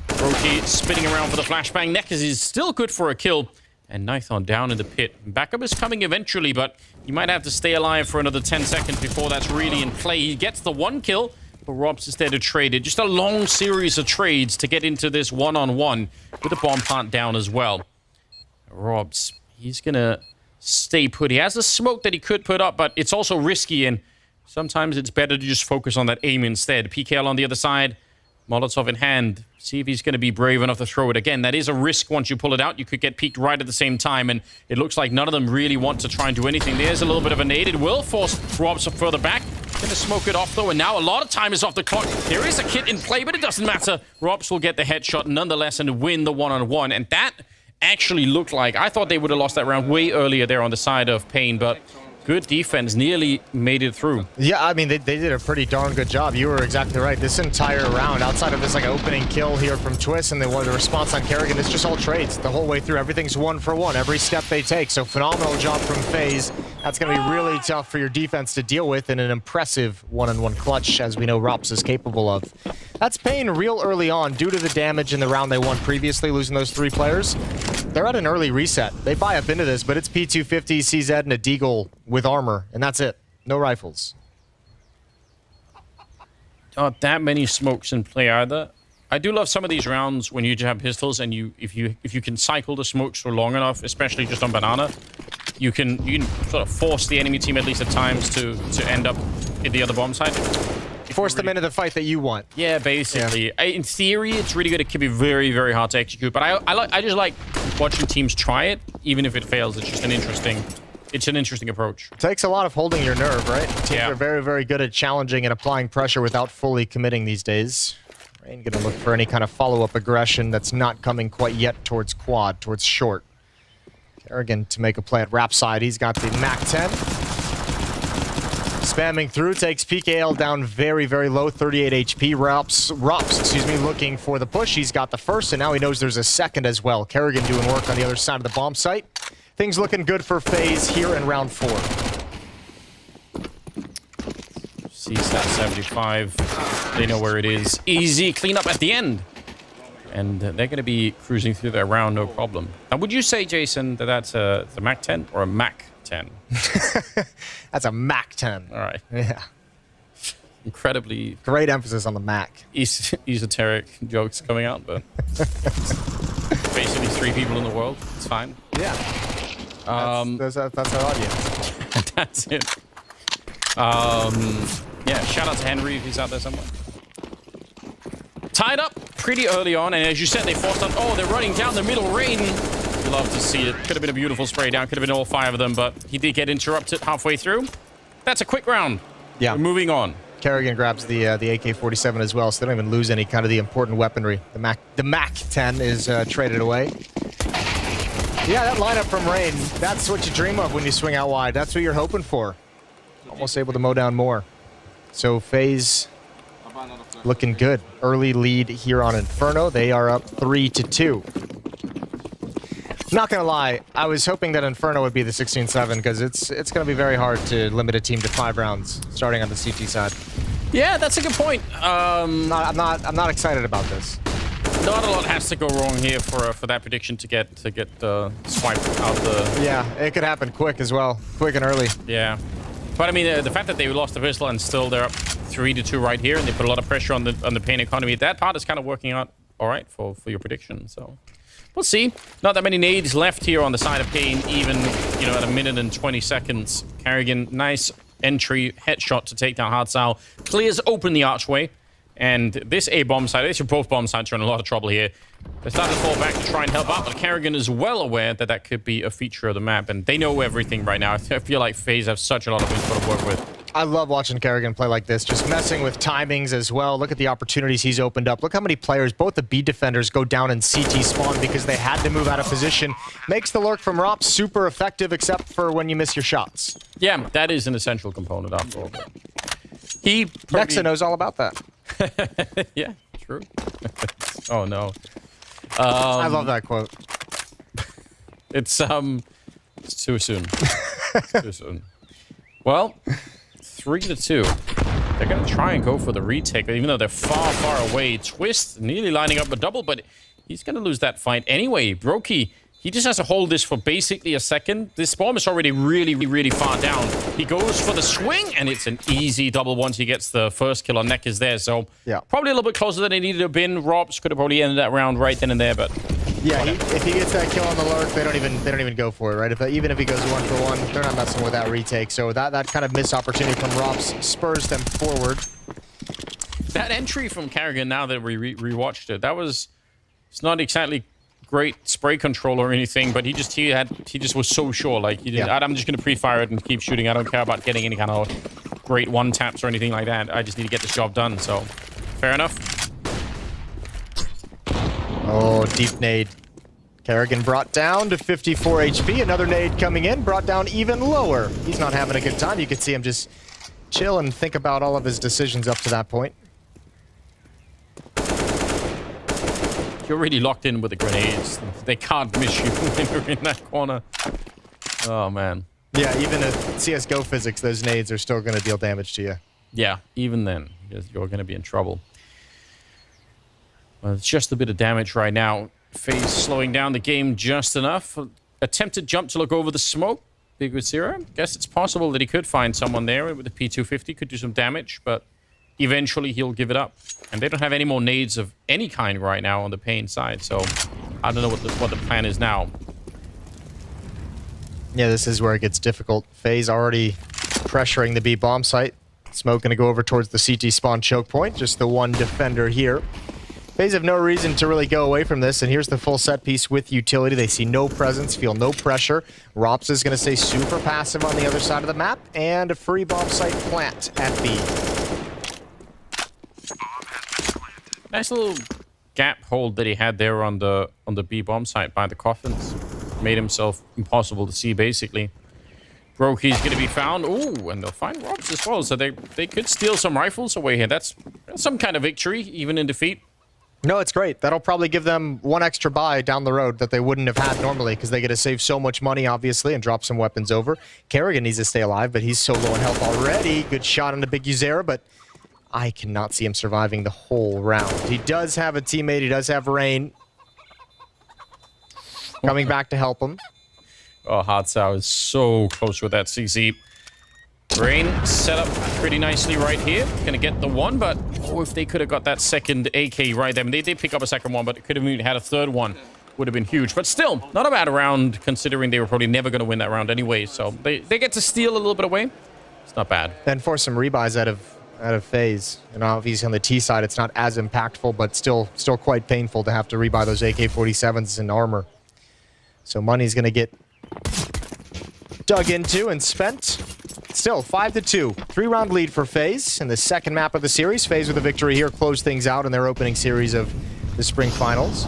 Roki spinning around for the flashbang. Nekkers is still good for a kill. And Nithon down in the pit. Backup is coming eventually, but you might have to stay alive for another 10 seconds before that's really in play. He gets the one kill, but Robs is there to trade it. Just a long series of trades to get into this one-on-one with the bomb plant down as well. Robs, he's gonna stay put. He has a smoke that he could put up, but it's also risky, and sometimes it's better to just focus on that aim instead. PKL on the other side, Molotov in hand. See if he's going to be brave enough to throw it again. That is a risk once you pull it out. You could get peeked right at the same time, and it looks like none of them really want to try and do anything. There's a little bit of a nade. It will force Robs further back. Going to smoke it off, though, and now a lot of time is off the clock. There is a kit in play, but it doesn't matter. Robs will get the headshot nonetheless and win the one-on-one, and that actually looked like, I thought they would have lost that round way earlier there on the side of Pain, but good defense, nearly made it through. Yeah, I mean, they did a pretty darn good job. You were exactly right. This entire round, outside of this like opening kill here from Twist and the response on Kerrigan, it's just all trades the whole way through. Everything's one for one, every step they take. So phenomenal job from FaZe. That's going to be really tough for your defense to deal with in an impressive one-on-one clutch, as we know Rops is capable of. That's Pain real early on due to the damage in the round they won previously, losing those 3 players. They're at an early reset. They buy up into this, but it's P250, CZ, and a Deagle with armor, and that's it. No rifles. Not that many smokes in play either. I do love some of these rounds when you just have pistols, and if you can cycle the smokes for long enough, especially just on Banana, you can sort of force the enemy team at least at times to end up in the other bomb site. Force them into the fight that you want. Yeah, basically. Yeah. In theory, it's really good. It can be very, very hard to execute, but I just like watching teams try it, even if it fails. It's just an interesting approach. It takes a lot of holding your nerve, right? Teams are very, very good at challenging and applying pressure without fully committing these days. Rain gonna look for any kind of follow-up aggression that's not coming quite yet towards quad, towards short. Kerrigan to make a play at Rap side. He's got the MAC-10. Spamming through, takes PKL down very, very low, 38 HP. Rops, looking for the push. He's got the first, and now he knows there's a second as well. Kerrigan doing work on the other side of the bomb site. Things looking good for FaZe here in round 4. CSAT 75. They know where it is. Easy cleanup at the end. And they're going to be cruising through their round, no problem. Now, would you say, Jason, that that's a MAC-10 or a MAC-10? That's a MAC-10. All right. Yeah. Incredibly... Great emphasis on the Mac. Esoteric jokes coming out, but... basically 3 people in the world. It's fine. Yeah. That's our audience. That's it. Yeah, shout out to Henry if he's out there somewhere. Tied up pretty early on, and as you said, they forced on... Oh, they're running down the middle Rain. Love to see it. Could have been a beautiful spray down. Could have been all 5 of them, but he did get interrupted halfway through. That's a quick round. Yeah. We're moving on. Kerrigan grabs the AK-47 as well, so they don't even lose any kind of the important weaponry. The MAC-10 is traded away. Yeah, that lineup from Rain, that's what you dream of when you swing out wide. That's what you're hoping for. Almost able to mow down more. So FaZe looking good. Early lead here on Inferno. They are up 3-2. Not gonna lie, I was hoping that Inferno would be the 16-7 because it's gonna be very hard to limit a team to 5 rounds starting on the CT side. Yeah, that's a good point. I'm not excited about this. Not a lot has to go wrong here for that prediction to get swiped out the... Yeah, it could happen quick as well, quick and early. Yeah, but I mean the fact that they lost the pistol and still they're up 3-2 right here, and they put a lot of pressure on the Pain economy. That part is kind of working out all right for your prediction. So. We'll see. Not that many nades left here on the side of Pain, even, at 1 minute and 20 seconds. Kerrigan, nice entry headshot to take down Hartzau. Clears open the archway, And this A bomb site, these are both bomb sites are in a lot of trouble here. They start to fall back to try and help out, but Kerrigan is well aware that that could be a feature of the map, and they know everything right now. I feel like FaZe have such a lot of info to work with. I love watching Kerrigan play like this, just messing with timings as well. Look at the opportunities he's opened up. Look how many players, both the B defenders, go down in CT spawn because they had to move out of position. Makes the lurk from Rops super effective, except for when you miss your shots. Yeah, that is an essential component after all. He probably... Nexa knows all about that. Yeah, true. Oh no. I love that quote. It's too soon. It's too soon. Well, 3-2. They're gonna try and go for the retake, even though they're far, far away. Twist nearly lining up a double, but he's gonna lose that fight anyway. Brokey, he just has to hold this for basically a second. This bomb is already really, really far down. He goes for the swing, and it's an easy double once he gets the first kill on Neck is there. So yeah, probably a little bit closer than it needed to have been. Robs could have probably ended that round right then and there, but yeah, if he gets that kill on the lurk, they don't even go for it, right? Even if he goes 1-for-1, they're not messing with that retake. So that kind of missed opportunity from Robs spurs them forward. That entry from Kerrigan, now that we rewatched it, it's not exactly great spray control or anything, but he just was so sure. Like I'm just gonna pre-fire it and keep shooting. I don't care about getting any kind of great one taps or anything like that. I just need to get the job done. So fair enough. Oh, deep nade. Kerrigan brought down to 54 HP. Another nade coming in, brought down even lower. He's not having a good time. You can see him just chill and think about all of his decisions up to that point. You're really locked in with the grenades. They can't miss you when you're in that corner. Oh, man. Yeah, even in CSGO physics, those nades are still going to deal damage to you. Yeah, even then, you're going to be in trouble. Well, it's just a bit of damage right now. FaZe slowing down the game just enough. Attempted jump to look over the smoke. Big with Zero. Guess it's possible that he could find someone there with the P250. Could do some damage, but eventually he'll give it up. And they don't have any more nades of any kind right now on the Pain side, so I don't know what the plan is now. Yeah, this is where it gets difficult. FaZe already pressuring the B bomb site. Smoke going to go over towards the CT spawn choke point. Just the one defender here. FaZe have no reason to really go away from this, and here's the full set piece with utility. They see no presence, feel no pressure. Rops is going to stay super passive on the other side of the map, and a free bomb site plant at B. Nice little gap hold that he had there on the B bomb site by the coffins. Made himself impossible to see, basically. Brokey's going to be found. Ooh, and they'll find Robs as well, so they could steal some rifles away here. That's some kind of victory, even in defeat. No, it's great. That'll probably give them one extra buy down the road that they wouldn't have had normally, because they get to save so much money, obviously, and drop some weapons over. Kerrigan needs to stay alive, but he's so low in health already. Good shot on the big Uzera, but I cannot see him surviving the whole round. He does have a teammate. He does have Rain coming back to help him. Oh, Hartzau is so close with that CZ. Rain set up pretty nicely right here. Gonna get the one, but oh, if they could have got that second AK right there. I mean, they did pick up a second one, but it could have even had a third one. Would have been huge. But still, not a bad round, considering they were probably never going to win that round anyway. So they get to steal a little bit away. It's not bad. And force some rebuys out of FaZe. And obviously on the T side, it's not as impactful, but still quite painful to have to rebuy those AK-47s and armor. So money's going to get dug into and spent. Still, 5-2. 3-round lead for FaZe in the second map of the series. FaZe with a victory here close things out in their opening series of the spring finals.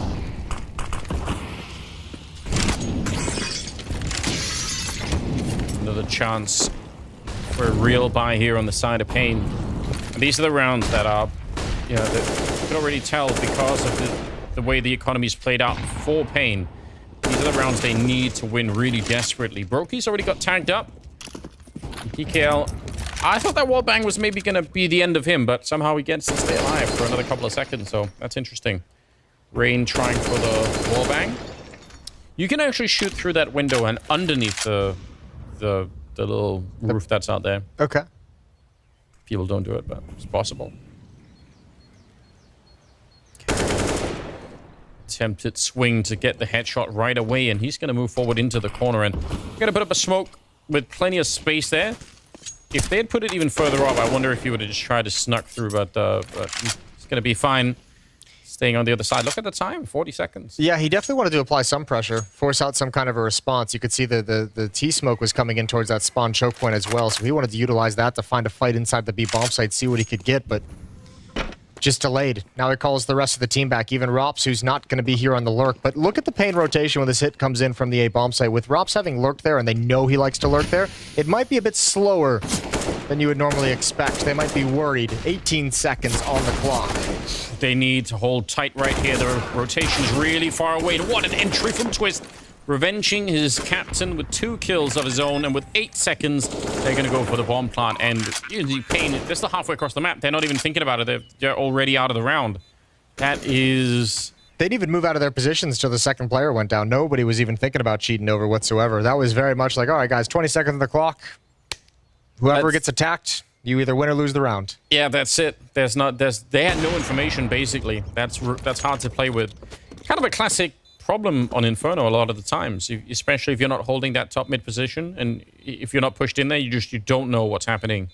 Another chance for a real buy here on the side of Pain. And these are the rounds that are, you know, that you can already tell because of the way the economy's played out for Pain. These are the rounds they need to win really desperately. Brokey's already got tagged up. PKL, I thought that wallbang was maybe going to be the end of him, but somehow he gets to stay alive for another couple of seconds, so that's interesting. Rain trying for the wallbang. You can actually shoot through that window and underneath the little roof that's out there. Okay. People don't do it, but it's possible. Attempted swing to get the headshot right away, and he's going to move forward into the corner, and going to put up a smoke with plenty of space there. If they had put it even further up, I wonder if he would have just tried to snuck through, but he's going to be fine. Staying on the other side. Look at the time, 40 seconds. Yeah, he definitely wanted to apply some pressure, force out some kind of a response. You could see the T-smoke was coming in towards that spawn choke point as well, so he wanted to utilize that to find a fight inside the B bomb site, see what he could get, but just delayed. Now he calls the rest of the team back, even Rops, who's not going to be here on the lurk. But look at the Pain rotation when this hit comes in from the A bomb site. With Rops having lurked there, and they know he likes to lurk there, it might be a bit slower than you would normally expect. They might be worried. 18 seconds on the clock. They need to hold tight right here. The rotation's really far away. And what an entry from Twist. Revenging his captain with 2 kills of his own. And with 8 seconds, they're going to go for the bomb plant. And Pain, they're still halfway across the map. They're not even thinking about it. They're already out of the round. That is... They didn't even move out of their positions till the second player went down. Nobody was even thinking about cheating over whatsoever. That was very much like, all right, guys, 20 seconds on the clock. Whoever gets attacked, you either win or lose the round. Yeah, that's it. They had no information, basically. That's hard to play with. Kind of a classic problem on Inferno a lot of the times, especially if you're not holding that top mid position, and if you're not pushed in there, you don't know what's happening.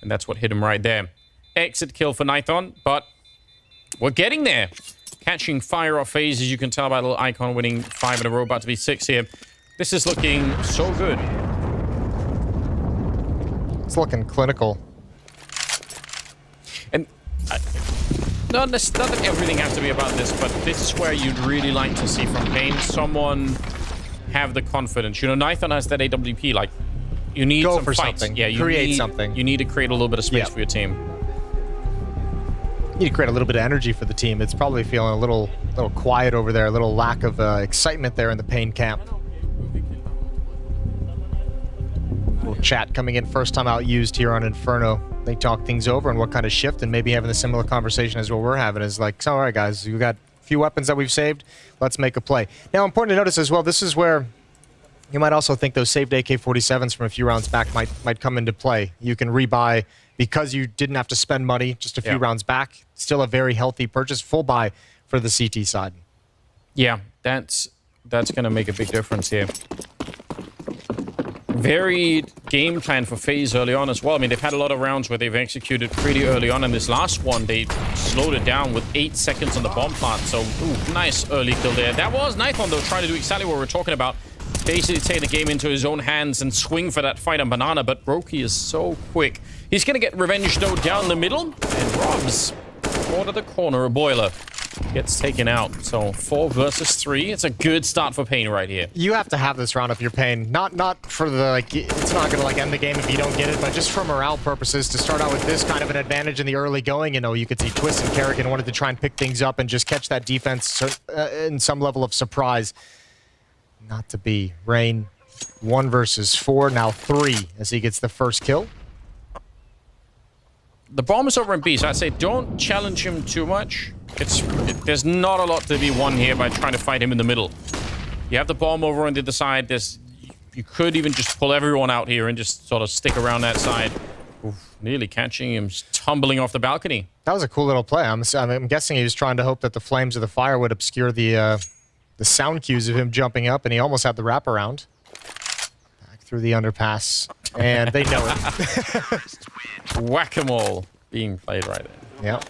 And that's what hit him right there. Exit kill for Nython, but we're getting there. Catching fire off FaZe, as you can tell by the little icon, winning 5 in a row, about to be 6 here. This is looking so good. It's looking clinical. And not that everything has to be about this, but this is where you'd really like to see from Pain someone have the confidence. You know, Nython has that AWP. Like, you need Go some for fights. something. Yeah, Create something. You need to create a little bit of space for your team. You need to create a little bit of energy for the team. It's probably feeling a little quiet over there, a little lack of excitement there in the Pain camp. Little chat coming in, first time out used here on Inferno. They talk things over and what kind of shift, and maybe having a similar conversation as what we're having is like, so, all right, guys, you got a few weapons that we've saved. Let's make a play. Now, important to notice as well, this is where you might also think those saved AK-47s from a few rounds back might come into play. You can rebuy because you didn't have to spend money just a few rounds back. Still a very healthy purchase, full buy for the CT side. Yeah, that's going to make a big difference here. Varied game plan for FaZe early on as well. I mean, they've had a lot of rounds where they've executed pretty early on. In this last one, they slowed it down with 8 seconds on the bomb plant. So, ooh, nice early kill there. That was Nython, though, trying to do exactly what we're talking about. Basically take the game into his own hands and swing for that fight on Banana. But Brokey is so quick. He's going to get revenge, though, down the middle. And Robs, out of the corner, a boiler. Gets taken out. So 4 versus 3. It's a good start for Pain right here. You have to have this round if you're Pain. Not for the, like, it's not going to, like, end the game if you don't get it, but just for morale purposes, to start out with this kind of an advantage in the early going. You know, you could see Twist and Kerrigan wanted to try and pick things up and just catch that defense in some level of surprise. Not to be. Rain, 1 versus 4, now 3 as he gets the first kill. The bomb is over in B, so I'd say don't challenge him too much. There's not a lot to be won here by trying to fight him in the middle. You have the bomb over on the other side. You could even just pull everyone out here and just sort of stick around that side. Oof, nearly catching him tumbling off the balcony. That was a cool little play. I'm guessing he was trying to hope that the flames of the fire would obscure the sound cues of him jumping up, and he almost had the wraparound. Back through the underpass, and they know it. Whack-a-mole being played right there. Yep.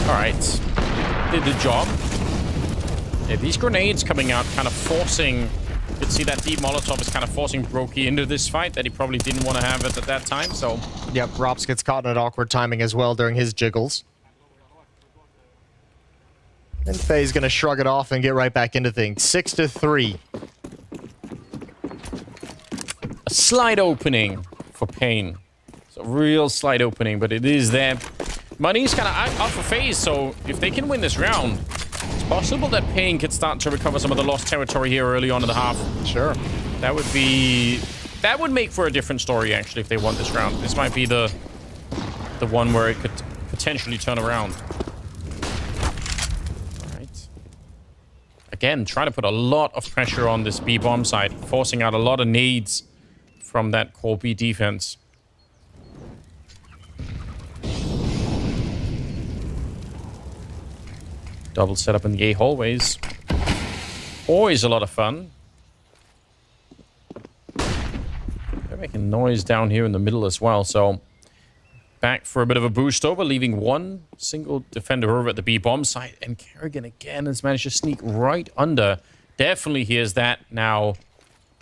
All right, did the job. Yeah, these grenades coming out, kind of forcing. You could see that deep Molotov is kind of forcing Brokey into this fight that he probably didn't want to have it at that time. So, yep, Rops gets caught in an awkward timing as well during his jiggles. And FaZe going to shrug it off and get right back into things. 6-3. A slight opening for Pain. It's a real slight opening, but it is there. Money's kind of out for FaZe, so if they can win this round, it's possible that Pain could start to recover some of the lost territory here early on in the half. Sure. That would make for a different story, actually, if they won this round. This might be the one where it could potentially turn around. All right. Again, trying to put a lot of pressure on this B bomb side, forcing out a lot of nades from that core B defense. Double setup in the A hallways. Always a lot of fun. They're making noise down here in the middle as well, so back for a bit of a boost over, leaving one single defender over at the B bomb site. And Kerrigan again has managed to sneak right under. Definitely hears that. Now,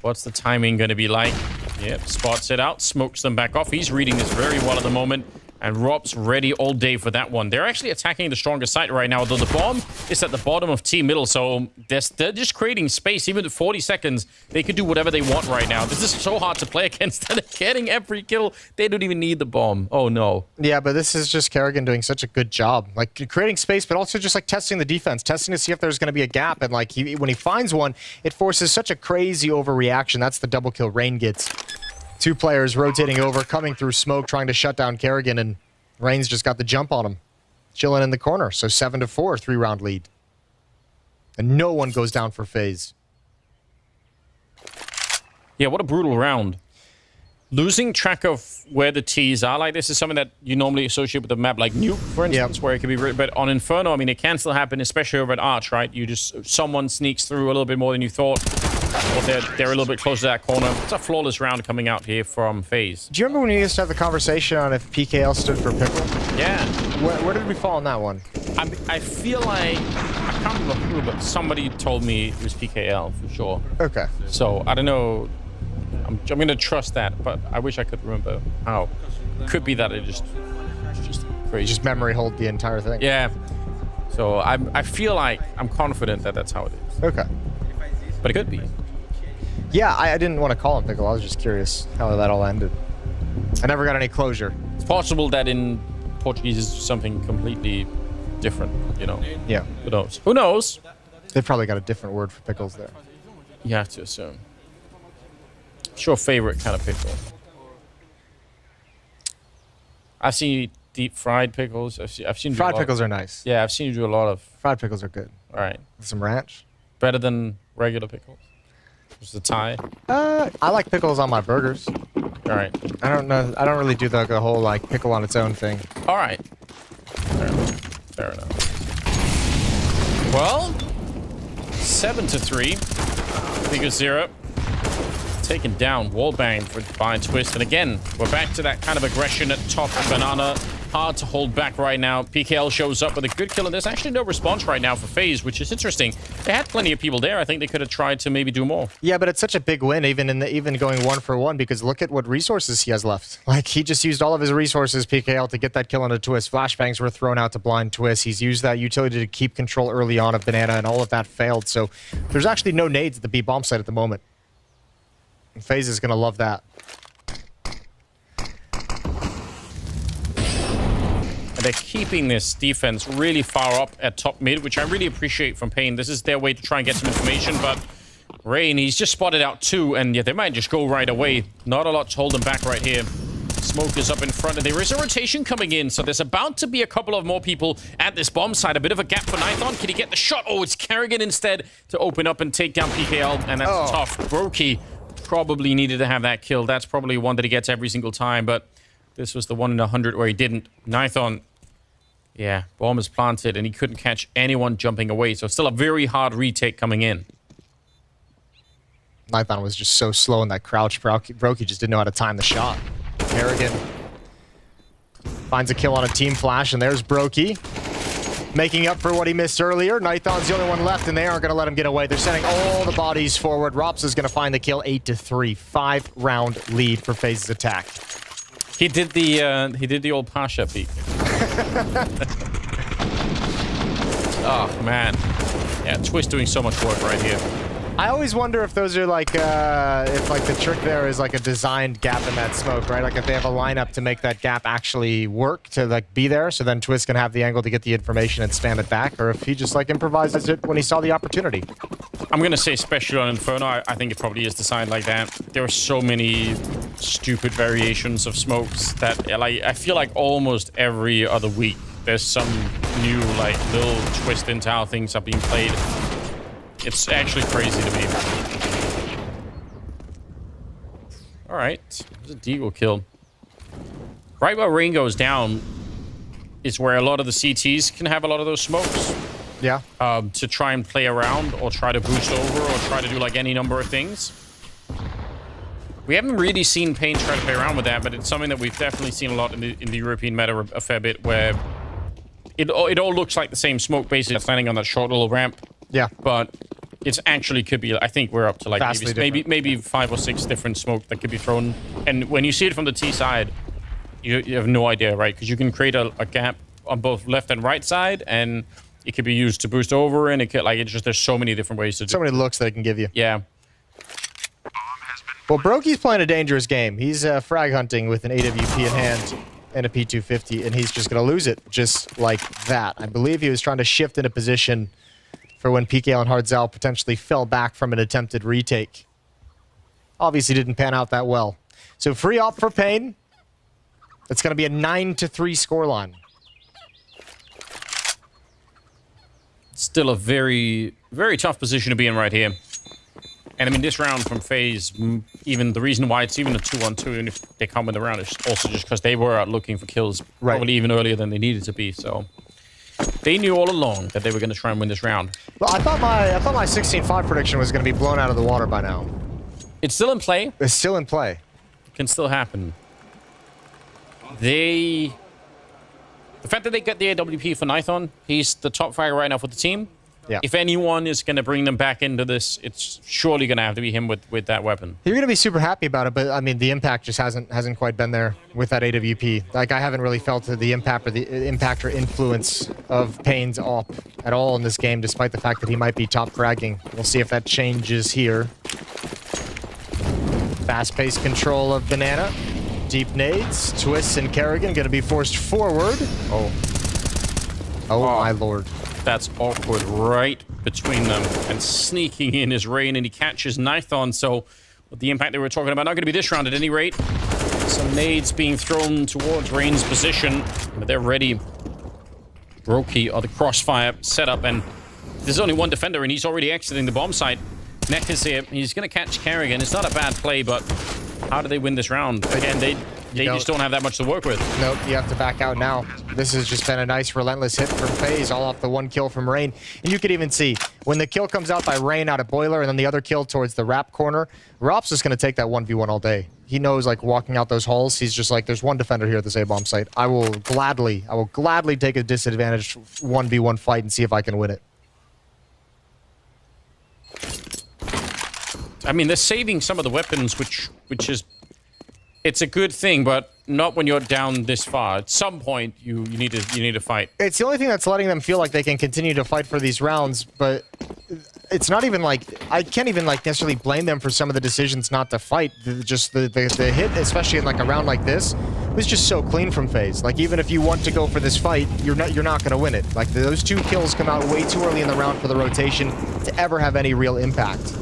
what's the timing going to be like? Yep, spots it out, smokes them back off. He's reading this very well at the moment. And Rob's ready all day for that one. They're actually attacking the strongest site right now, though the bomb is at the bottom of T middle, so they're just creating space. Even at 40 seconds, they could do whatever they want right now. This is so hard to play against. They're getting every kill. They don't even need the bomb. Oh, no. Yeah, but this is just Kerrigan doing such a good job. Like, creating space, but also just, like, testing the defense, testing to see if there's going to be a gap. And, like, when he finds one, it forces such a crazy overreaction. That's the double kill Rain gets. 2 players rotating over, coming through smoke, trying to shut down Kerrigan, and Rain's just got the jump on him. Chilling in the corner. So 7-4, 3-round lead. And no one goes down for FaZe. Yeah, what a brutal round. Losing track of where the T's are like this is something that you normally associate with a map like Nuke, for instance, where it can be... But on Inferno, I mean, it can still happen, especially over at Arch, right? You just... Someone sneaks through a little bit more than you thought. Or they're a little bit closer to that corner. It's a flawless round coming out here from FaZe. Do you remember when we used to have the conversation on if PKL stood for Pickle? Yeah. Where did we fall on that one? I feel like... I can't remember who, but somebody told me it was PKL for sure. Okay. So, I don't know... I'm going to trust that, but I wish I could remember how. Could be that it's just crazy. Just memory hold the entire thing. Yeah. So I feel like I'm confident that that's how it is. Okay. But it could be. Yeah, I didn't want to call him Pickle. I was just curious how that all ended. I never got any closure. It's possible that in Portuguese is something completely different, you know? Yeah. Who knows? Who knows? They probably got a different word for pickles there. You have to assume. What's your favorite kind of pickle? I've seen you deep fried pickles. I've seen you fried pickles are nice. Yeah, I've seen you do a lot of fried pickles are good. All right, with some ranch. Better than regular pickles. What's the tie? I like pickles on my burgers. All right. I don't know. I don't really do the whole like pickle on its own thing. All right. Fair enough. Well, 7-3. Figure 0. Taken down, wallbang by Twist. And again, we're back to that kind of aggression at top of Banana. Hard to hold back right now. PKL shows up with a good kill, and there's actually no response right now for FaZe, which is interesting. They had plenty of people there. I think they could have tried to maybe do more. Yeah, but it's such a big win, even going 1-for-1, because look at what resources he has left. Like, he just used all of his resources, PKL, to get that kill on a Twist. Flashbangs were thrown out to blind Twist. He's used that utility to keep control early on of Banana, and all of that failed. So there's actually no nades at the B bomb site at the moment. And FaZe is going to love that. And they're keeping this defense really far up at top mid, which I really appreciate from Pain. This is their way to try and get some information, but Rain, he's just spotted out 2, and yeah, they might just go right away. Not a lot to hold them back right here. Smoke is up in front, and there is a rotation coming in, so there's about to be a couple of more people at this bomb site. A bit of a gap for Nython. Can he get the shot? Oh, it's Kerrigan instead to open up and take down PKL, and that's tough. Brokey probably needed to have that kill. That's probably one that he gets every single time, but this was the 1 in 100 where he didn't. Nython, yeah, bomb is planted, and he couldn't catch anyone jumping away, so still a very hard retake coming in. Nython was just so slow in that crouch. Brokey just didn't know how to time the shot. Kerrigan finds a kill on a team flash, and there's Brokey making up for what he missed earlier. Nython's the only one left, and they aren't going to let him get away. They're sending all the bodies forward. Rops is going to find the kill. 8-3. 5-round lead for FaZe's attack. He did the old Pasha peek. Oh man, yeah, Twist doing so much work right here. I always wonder if those are like, if like the trick there is like a designed gap in that smoke, right? Like if they have a lineup to make that gap actually work to like be there, so then Twist can have the angle to get the information and spam it back, or if he just like improvises it when he saw the opportunity. I'm gonna say, especially on Inferno, I think it probably is designed like that. There are so many stupid variations of smokes that, like, I feel like almost every other week there's some new like little twist into how things are being played. It's actually crazy to me. All right, there's a Deagle kill. Right where Rain goes down is where a lot of the CTs can have a lot of those smokes. Yeah. To try and play around or try to boost over or try to do like any number of things. We haven't really seen Pain try to play around with that, but it's something that we've definitely seen a lot in the European meta a fair bit, where it all looks like the same smoke basically that's landing on that short little ramp. Yeah. But it's actually could be, I think we're up to like maybe 5 or 6 different smoke that could be thrown. And when you see it from the T side, you have no idea, right? Because you can create a gap on both left and right side, and it could be used to boost over, and it could, like, it's just, there's so many different ways to do it. So many looks that it can give you. Yeah. Well, Brokey's playing a dangerous game. He's frag hunting with an AWP in hand and a P250, and he's just going to lose it just like that. I believe he was trying to shift into position for when PK and Hardzal potentially fell back from an attempted retake. Obviously didn't pan out that well. So free op for Pain. It's going to be a 9-3 scoreline. Still a very, very tough position to be in right here. And I mean, this round from FaZe, even the reason why it's even a 2-on-2, and if they come in the round, is also just because they were out looking for kills probably even earlier than they needed to be. So they knew all along that they were going to try and win this round. Well, I thought my 16-5 prediction was going to be blown out of the water by now. It's still in play. It's still in play. It can still happen. The fact that they get the AWP for Nithon, he's the top fragger right now for the team. Yeah. If anyone is going to bring them back into this, it's surely going to have to be him with that weapon. You're going to be super happy about it, but I mean, the impact just hasn't quite been there with that AWP. Like, I haven't really felt the impact or influence of Pain's op at all in this game, despite the fact that he might be top fragging. We'll see if that changes here. Fast-paced control of Banana. Deep nades. Twists and Kerrigan going to be forced forward. Oh, my lord. That's awkward right between them. And sneaking in is Rain, and he catches Nithon. So with the impact they were talking about, not going to be this round at any rate. Some nades being thrown towards Rain's position, but they're ready. Brokey or the crossfire setup, and there's only one defender, and he's already exiting the bomb site. Neck is here. He's going to catch Kerrigan. It's not a bad play, but how do they win this round? Again, they just don't have that much to work with. Nope, you have to back out now. This has just been a nice, relentless hit from FaZe, all off the one kill from Rain. And you could even see, when the kill comes out by Rain out of Boiler, and then the other kill towards the Rap corner, Rop's just going to take that 1v1 all day. He knows, like, walking out those halls, he's just like, there's one defender here at this A-bomb site. I will gladly take a disadvantaged 1v1 fight and see if I can win it. I mean, they're saving some of the weapons, which is... It's a good thing, but not when you're down this far. At some point, you need to fight. It's the only thing that's letting them feel like they can continue to fight for these rounds, but it's not even like... I can't even, like, necessarily blame them for some of the decisions not to fight. Just the hit, especially in, like, a round like this, was just so clean from FaZe. Like, even if you want to go for this fight, you're not going to win it. Like, those 2 kills come out way too early in the round for the rotation to ever have any real impact.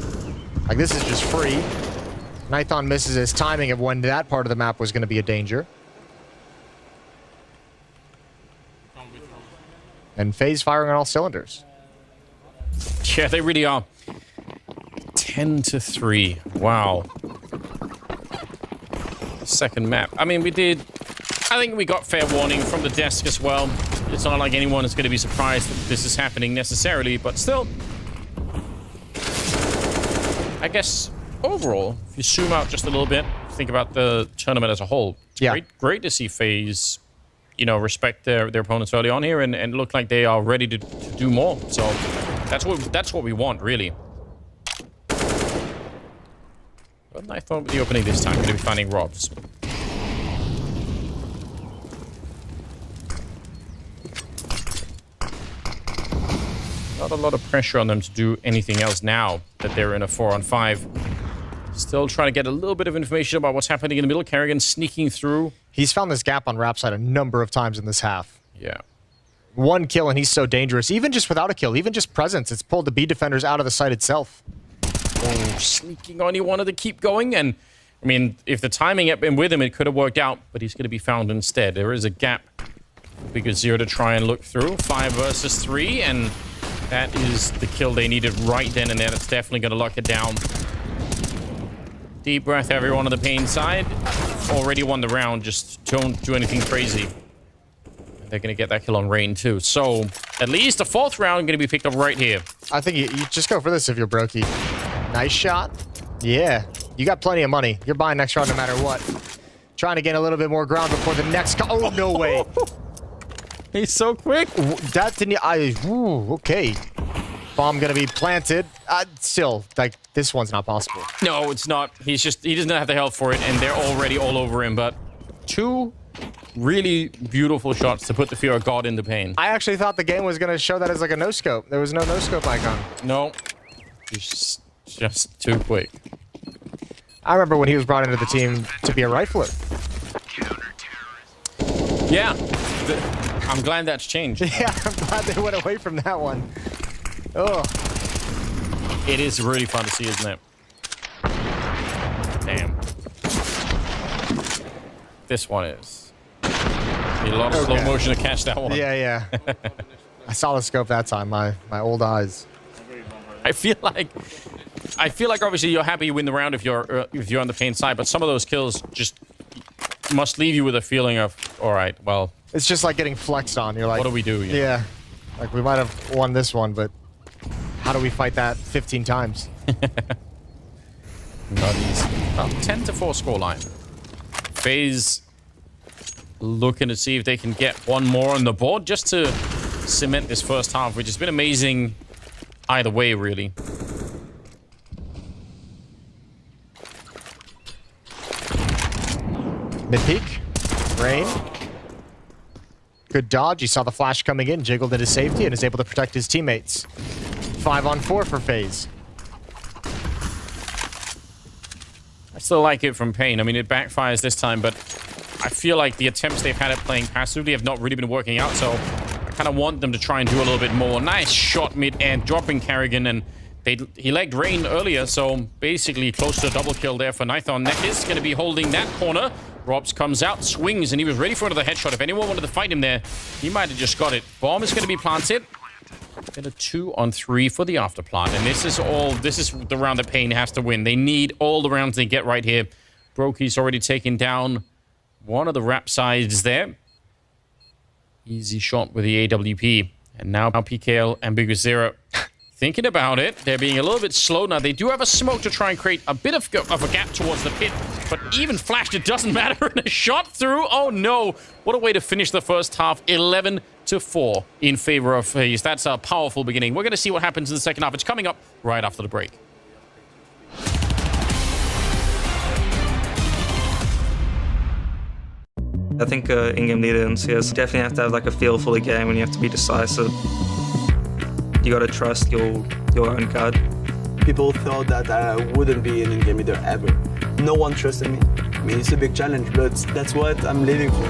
Like, this is just free. Nithon misses his timing of when that part of the map was going to be a danger. And FaZe firing on all cylinders. Yeah, they really are. 10-3. Wow. Second map. I mean, I think we got fair warning from the desk as well. It's not like anyone is going to be surprised that this is happening necessarily, but still. I guess... Overall, if you zoom out just a little bit, think about the tournament as a whole. Yeah. Great to see FaZe, respect their opponents early on here and look like they are ready to do more. So that's what we want, really. But I thought with the opening this time, we're going to be finding Robs. Not a lot of pressure on them to do anything else now that they're in a 4-on-5. Still trying to get a little bit of information about what's happening in the middle. Kerrigan sneaking through. He's found this gap on Rap side a number of times in this half. Yeah. 1 kill and he's so dangerous. Even just without a kill, even just presence, it's pulled the B defenders out of the site itself. Oh, sneaking on. He wanted to keep going. And, I mean, if the timing had been with him, it could have worked out. But he's going to be found instead. There is a gap. Big 0 to try and look through. 5 versus 3. And that is the kill they needed right then and there. That's definitely going to lock it down. Deep breath, everyone on the Pain side. Already won the round. Just don't do anything crazy. They're going to get that kill on Rain, too. So, at least the 4th round going to be picked up right here. I think you just go for this if you're Brokey. Nice shot. Yeah. You got plenty of money. You're buying next round no matter what. Trying to gain a little bit more ground before the next... Oh, no way. He's so quick. That didn't... okay. Bomb gonna be planted. Still, like, this one's not possible. No, it's not. He doesn't have the health for it, and they're already all over him. But 2 really beautiful shots to put the fear of God into pain. I actually thought the game was gonna show that as like a no-scope. There was no no-scope icon. No. He's just too quick. I remember when he was brought into the team to be a rifler. Yeah. I'm glad that's changed. Yeah, I'm glad they went away from that one. Oh. It is really fun to see, isn't it? Damn. This one is. Need a lot of slow motion to catch that one. Yeah. I saw the scope that time, my old eyes. I feel like obviously you're happy you win the round if you're on the pain side, but some of those kills just must leave you with a feeling of, all right, well, it's just like getting flexed on. You're like, what do we do? Yeah, like we might have won this one, but how do we fight that 15 times? Not easy. Well, 10-4 scoreline. FaZe looking to see if they can get one more on the board just to cement this first half, which has been amazing either way, really. Mid-peak. Rain. Good dodge. He saw the flash coming in, jiggled into safety, and is able to protect his teammates. 5-on-4 for FaZe. I still like it from Pain. I mean, it backfires this time, but I feel like the attempts they've had at playing passively have not really been working out, so I kind of want them to try and do a little bit more. Nice shot mid-end, dropping Carrigan, and he legged Rain earlier, so basically close to a double kill there for Nython. Neck is going to be holding that corner. Robs comes out, swings, and he was ready for another headshot. If anyone wanted to fight him there, he might have just got it. Bomb is going to be planted. Get a 2-on-3 for the after plant, and this is the round that Pain has to win. They need all the rounds they get right here. Brokey's already taken down one of the wrap sides there. Easy shot with the AWP, and now PKL Ambiguous Zero. Thinking about it, they're being a little bit slow now. They do have a smoke to try and create a bit of a gap towards the pit, but even flashed, it doesn't matter. And a shot through. Oh no! What a way to finish the first half. 11-4 in favor of FaZe. That's a powerful beginning. We're going to see what happens in the second half. It's coming up right after the break. I think in-game leader in CS definitely have to have like a feel for the game, and you have to be decisive. You gotta trust your own card. People thought that I wouldn't be an in-game leader ever. No one trusted me. I mean, it's a big challenge, but that's what I'm living for.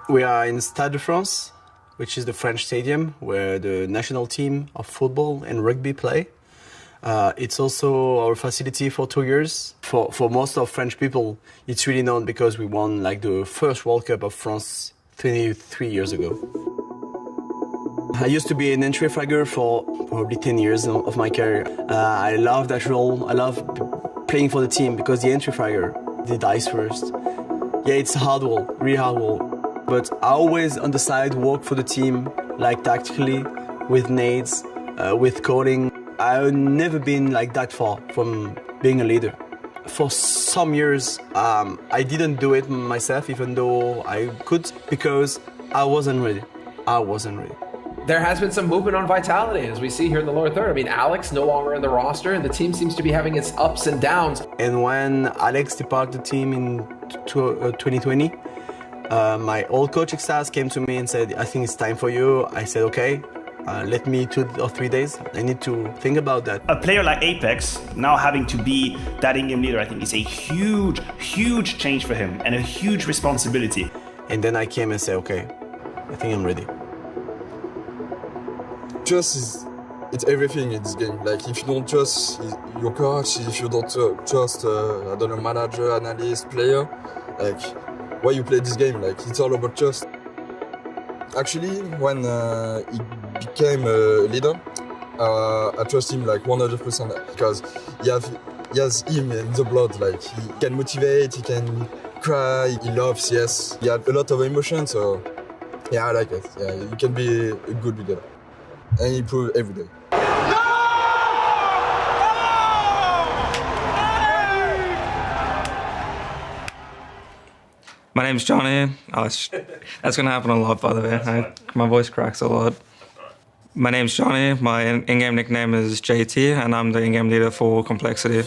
We are in Stade de France, which is the French stadium where the national team of football and rugby play. It's also our facility for 2 years. For most of French people, it's really known because we won like the first World Cup of France 23 years ago. I used to be an entry fragger for probably 10 years of my career. I love that role. I love playing for the team because the entry fragger, they dies first. Yeah, it's a hard role, really hard role. But I always on the side work for the team, like tactically, with nades, with coding. I've never been like that far from being a leader. For some years, I didn't do it myself, even though I could, because I wasn't ready. There has been some movement on Vitality, as we see here in the lower third. I mean, Alex no longer in the roster, and the team seems to be having its ups and downs. And when Alex departed the team in 2020, my old coaching staff came to me and said, I think it's time for you. I said, okay. Let me 2 or 3 days. I need to think about that. A player like Apex now having to be that in-game leader, I think is a huge, huge change for him and a huge responsibility. And then I came and said, okay, I think I'm ready. Trust it's everything in this game. Like if you don't trust your coach, if you don't trust, I don't know, manager, analyst, player, like why you play this game? Like it's all about trust. Actually, when he became a leader, I trust him like 100% because he has him in the blood. Like he can motivate, he can cry, he loves CS. He had a lot of emotion, so Yeah, I like it. Yeah, you can be a good leader, and improve every day. My name's Johnny. That's going to happen a lot, by the way. My voice cracks a lot. My name's Johnny. My in-game nickname is JT, and I'm the in-game leader for Complexity.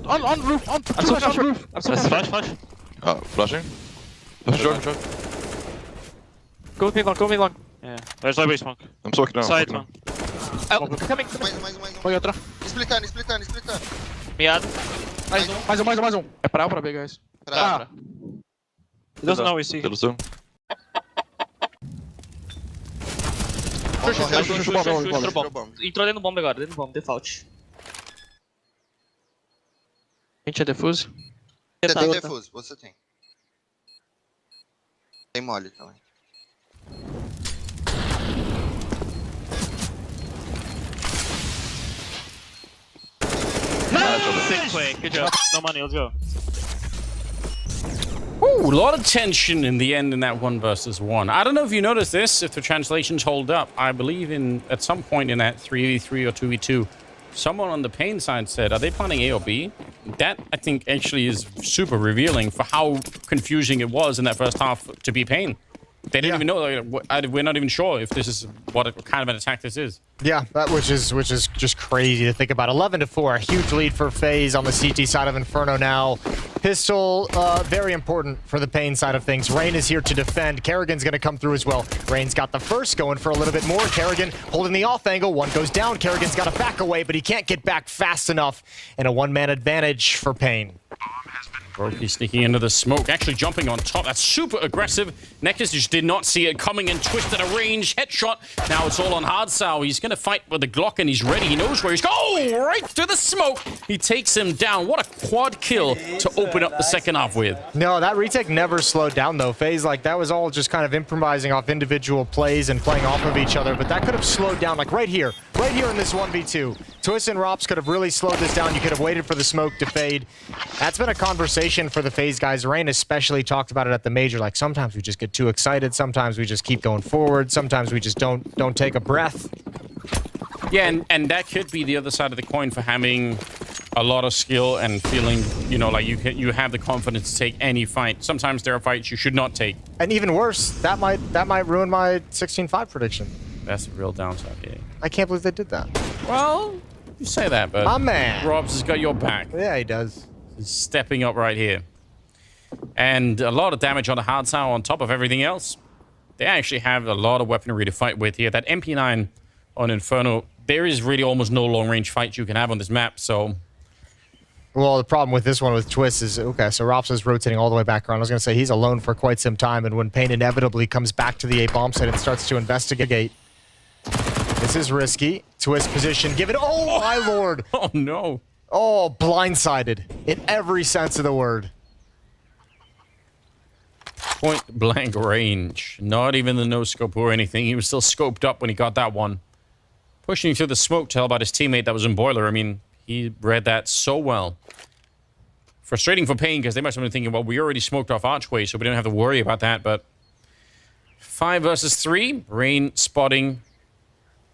On roof, on roof. Flash. Flashing. Short. Go with me long. Yeah. There's library smoke. I'm smoking now. Side one. Oh, coming. Foi outra. Explicando. Miado. Mais um. É pra A ou pra B, guys? Pra. He doesn't know we see. Ilusão. Entrou dentro do bomb agora, default. A gente é defuse? Você tem defuse, você tem. Tem mole também. Sick play, good job. No money, let's go. Ooh, a lot of tension in the end in that 1 versus 1. I don't know if you noticed this, if the translations hold up. I believe at some point in that 3v3 or 2v2, someone on the Pain side said, are they planning A or B? That, I think, actually is super revealing for how confusing it was in that first half to be Pain. They didn't even know. Like, we're not even sure if this is what kind of an attack this is. Yeah, which is just crazy to think about. 11-4, a huge lead for FaZe on the CT side of Inferno now. Pistol, very important for the Pain side of things. Rain is here to defend. Kerrigan's going to come through as well. Rain's got the first going for a little bit more. Kerrigan holding the off angle. One goes down. Kerrigan's got to back away, but he can't get back fast enough. And a one-man advantage for Pain. Brokey sneaking into the smoke, actually jumping on top. That's super aggressive. Nexus just did not see it coming and twisted a range headshot. Now it's all on Hardsau. He's going to fight with the Glock and he's ready. He knows where he's going. Oh, right through the smoke. He takes him down. What a quad kill to open up the second half with. No, that retake never slowed down though. FaZe, like that was all just kind of improvising off individual plays and playing off of each other, but that could have slowed down like right here in this 1v2. Twist and Rops could have really slowed this down. You could have waited for the smoke to fade. That's been a conversation for the FaZe guys. Rain especially talked about it at the major. Like sometimes we just get too excited. Sometimes we just keep going forward. Sometimes we just don't take a breath. Yeah, and that could be the other side of the coin for having a lot of skill and feeling, you know, like you have the confidence to take any fight. Sometimes there are fights you should not take. And even worse, that might ruin my 16-5 prediction. That's a real downside, yeah. I can't believe they did that. Well, you say that, but my man Robs has got your back. Yeah, he does. He's stepping up right here. And a lot of damage on the Hardsau on top of everything else. They actually have a lot of weaponry to fight with here. That MP9 on Inferno, there is really almost no long-range fights you can have on this map, so... Well, the problem with this one with Twist is, okay, so Rops is rotating all the way back around. I was going to say he's alone for quite some time, and when Pain inevitably comes back to the A bomb site and starts to investigate, this is risky. Twist position, give it, oh my lord! Oh no. Oh, blindsided in every sense of the word. Point blank range. Not even the no-scope or anything. He was still scoped up when he got that one. Pushing through the smoke to tell about his teammate that was in Boiler. I mean, he read that so well. Frustrating for Pain because they must have been thinking, well, we already smoked off Archway, so we don't have to worry about that, but 5 versus 3. Rain spotting.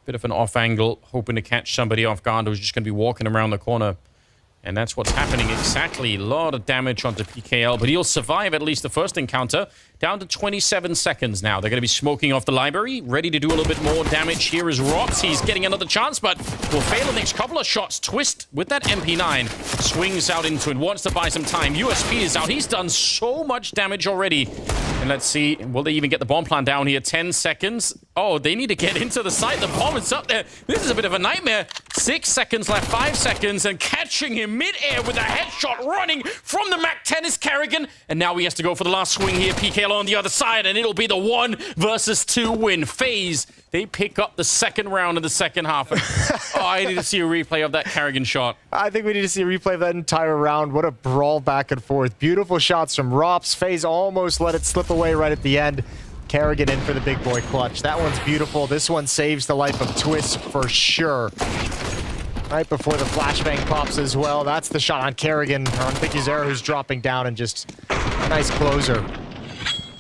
Bit of an off angle, hoping to catch somebody off guard who's just going to be walking around the corner. And that's what's happening exactly. A lot of damage onto PKL, but he'll survive at least the first encounter. Down to 27 seconds now. They're going to be smoking off the library. Ready to do a little bit more damage. Here is Rops. He's getting another chance, but will fail the next couple of shots. Twist with that MP9. Swings out into it. Wants to buy some time. USP is out. He's done so much damage already. And let's see, will they even get the bomb plant down here? 10 seconds. Oh, they need to get into the site. The bomb is up there. This is a bit of a nightmare. 6 seconds left, 5 seconds, and catching him mid-air with a headshot running from the MAC-10 is Kerrigan. And now he has to go for the last swing here. PKL on the other side, and it'll be the 1 versus 2 win. FaZe, they pick up the second round in the second half. Oh, I need to see a replay of that Kerrigan shot. I think we need to see a replay of that entire round. What a brawl back and forth. Beautiful shots from Rops. FaZe almost let it slip away right at the end. Kerrigan in for the big boy clutch. That one's beautiful. This one saves the life of Twist for sure. Right before the flashbang pops as well. That's the shot on Kerrigan, or on Zera, who's dropping down, and just a nice closer.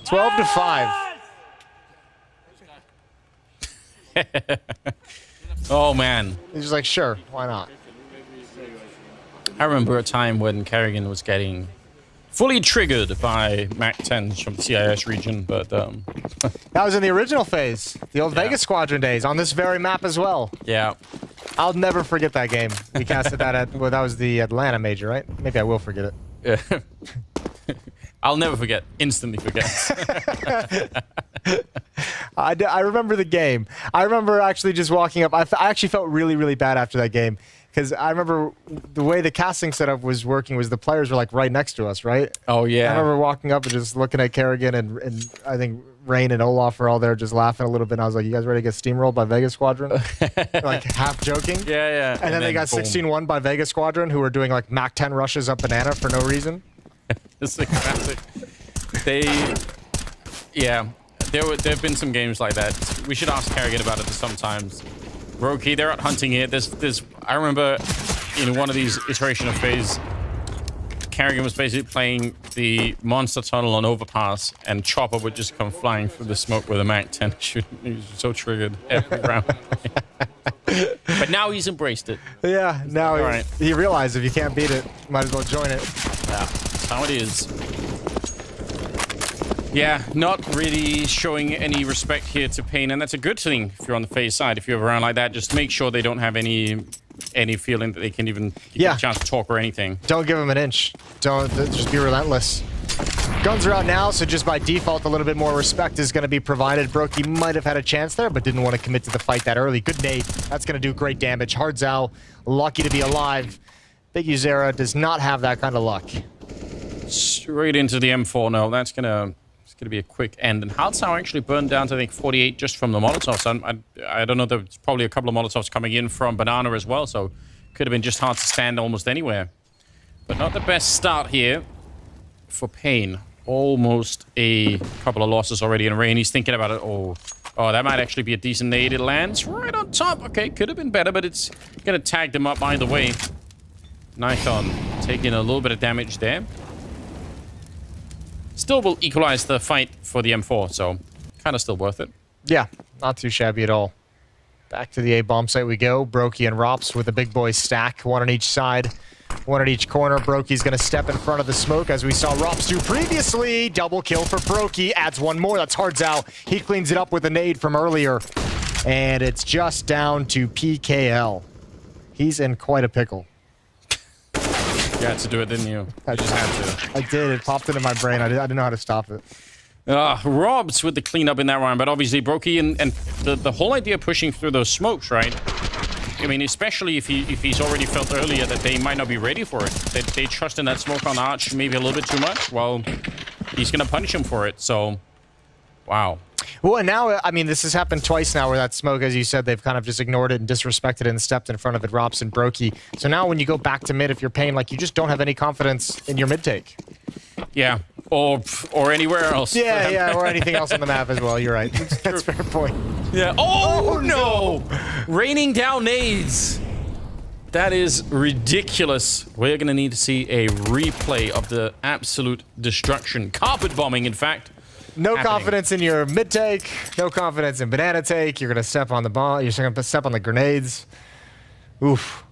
12-5. Oh, man. He's just like, sure, why not? I remember a time when Kerrigan was getting fully triggered by MAC-10s from the CIS region, but that was in the original FaZe, the old Vegas Squadron days, on this very map as well. Yeah. I'll never forget that game. We casted that at, well, that was the Atlanta major, right? Maybe I will forget it. Yeah. I'll never forget. Instantly forget. I remember the game. I remember actually just walking up. I actually felt really, really bad after that game. Because I remember the way the casting setup was working was the players were like right next to us, right? Oh, yeah. I remember walking up and just looking at Kerrigan and I think Rain and Olaf were all there just laughing a little bit. And I was like, you guys ready to get steamrolled by Vegas Squadron? Like half joking. Yeah, yeah. And then they got 16-1 by Vegas Squadron, who were doing like MAC-10 rushes up banana for no reason. It's a classic. Yeah. There have been some games like that. We should ask Kerrigan about it sometimes. Brokey, they're out hunting here. I remember in one of these iteration of FaZe, Kerrigan was basically playing the monster tunnel on overpass, and Chopper would just come flying through the smoke with a MAC-10 shooting. He was so triggered every round. But now he's embraced it. Yeah, now he realized if you can't beat it, might as well join it. Yeah, that's how it is. Yeah, not really showing any respect here to Pain, and that's a good thing if you're on the FaZe side. If you're around like that, just make sure they don't have any feeling that they can even give you a chance to talk or anything. Don't give them an inch. Don't just be relentless. Guns are out now, so just by default, a little bit more respect is going to be provided. Brokey might have had a chance there, but didn't want to commit to the fight that early. Good nade. That's going to do great damage. Hardzao, lucky to be alive. Big Zera does not have that kind of luck. Straight into the M4 now. That's going to be a quick end. And Hardzao actually burned down to, I think, 48 just from the Molotovs. I don't know, there's probably a couple of Molotovs coming in from Banana as well, so could have been just hard to stand almost anywhere. But not the best start here for Pain. Almost a couple of losses already in Rain. He's thinking about it. Oh, that might actually be a decent nade. It lands right on top. Okay, could have been better, but it's going to tag them up either way. Nikon taking a little bit of damage there. Still will equalize the fight for the M4, so kind of still worth it. Yeah, not too shabby at all. Back to the A-bomb site we go. Brokey and Rops with a big boy stack, one on each side, one at each corner. Brokey's going to step in front of the smoke, as we saw Rops do previously. Double kill for Brokey. Adds one more. That's Hardzao. He cleans it up with a nade from earlier. And it's just down to PKL. He's in quite a pickle. You had to do it, didn't you? I just had to. I did. It popped into my brain. I didn't know how to stop it. Robs with the cleanup in that round, but obviously Brokey and the whole idea of pushing through those smokes, right? I mean, especially if he's already felt earlier that they might not be ready for it. They trust in that smoke on Arch maybe a little bit too much. Well, he's going to punish him for it. So, wow. Well, and now, I mean, this has happened twice now where that smoke, as you said, they've kind of just ignored it and disrespected it and stepped in front of it, Rops and Brokey. So now when you go back to mid, if you're Pain, like, you just don't have any confidence in your mid take. Yeah, or anywhere else. Yeah, or anything else on the map as well. You're right. That's a fair point. Yeah. Oh, no! Raining down nades. That is ridiculous. We're going to need to see a replay of the absolute destruction. Carpet bombing, in fact. No confidence in your mid take. No confidence in banana take. You're going to step on the bomb. You're going to step on the grenades. Oof.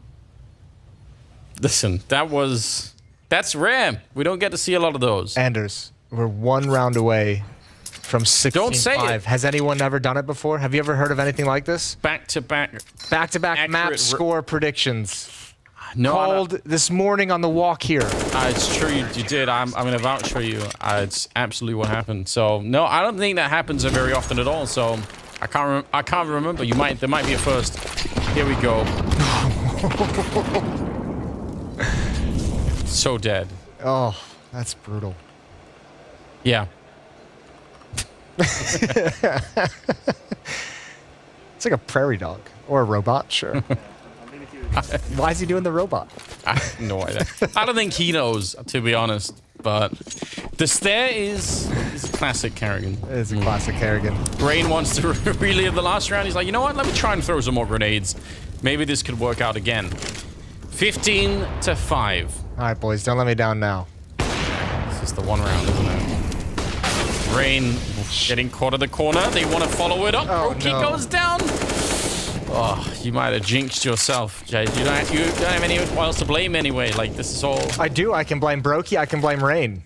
Listen, that's rare. We don't get to see a lot of those. Anders, we're one round away from 16-5. Don't say it. Has anyone ever done it before? Have you ever heard of anything like this? Back-to-back map score predictions. No, called this morning on the walk here. It's true, you did. I'm going to vouch for you. It's absolutely what happened. So, no, I don't think that happens very often at all. So, I can't remember. There might be a first. Here we go. So dead. Oh, that's brutal. Yeah. It's like a prairie dog or a robot, sure. Why is he doing the robot? I have no idea. I don't think he knows, to be honest. But the stare is a classic Kerrigan. It is a classic Kerrigan. Brain wants to relive the last round. He's like, you know what? Let me try and throw some more grenades. Maybe this could work out again. 15-5. All right, boys, don't let me down now. This is the one round, isn't it? Brain getting caught in the corner. They want to follow it up. Brokey goes down. Oh, you might have jinxed yourself, Jay. You don't have anyone else to blame anyway. Like, this is all... I do. I can blame Brokey. I can blame Rain.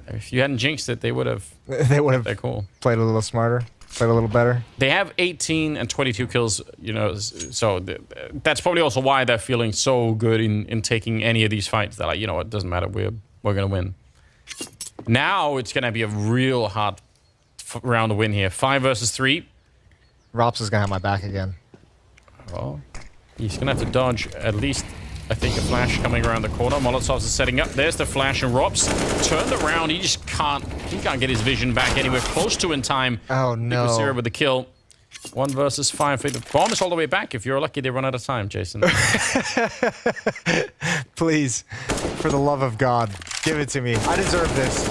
If you hadn't jinxed it, they would have... They're cool. Played a little smarter. Played a little better. They have 18 and 22 kills, you know, so that's probably also why they're feeling so good in taking any of these fights. They're like, you know what, it doesn't matter. We're going to win. Now it's going to be a real hard round to win here. 5 versus 3. Rops is going to have my back again. Oh, he's going to have to dodge at least, I think, a flash coming around the corner. Molotovs is setting up. There's the flash, and Rops turned around. He just can't get his vision back anywhere close to in time. Oh, no. Zero with the kill. 1 versus 5. The bomb is all the way back. If you're lucky, they run out of time, Jason. Please, for the love of God, give it to me. I deserve this.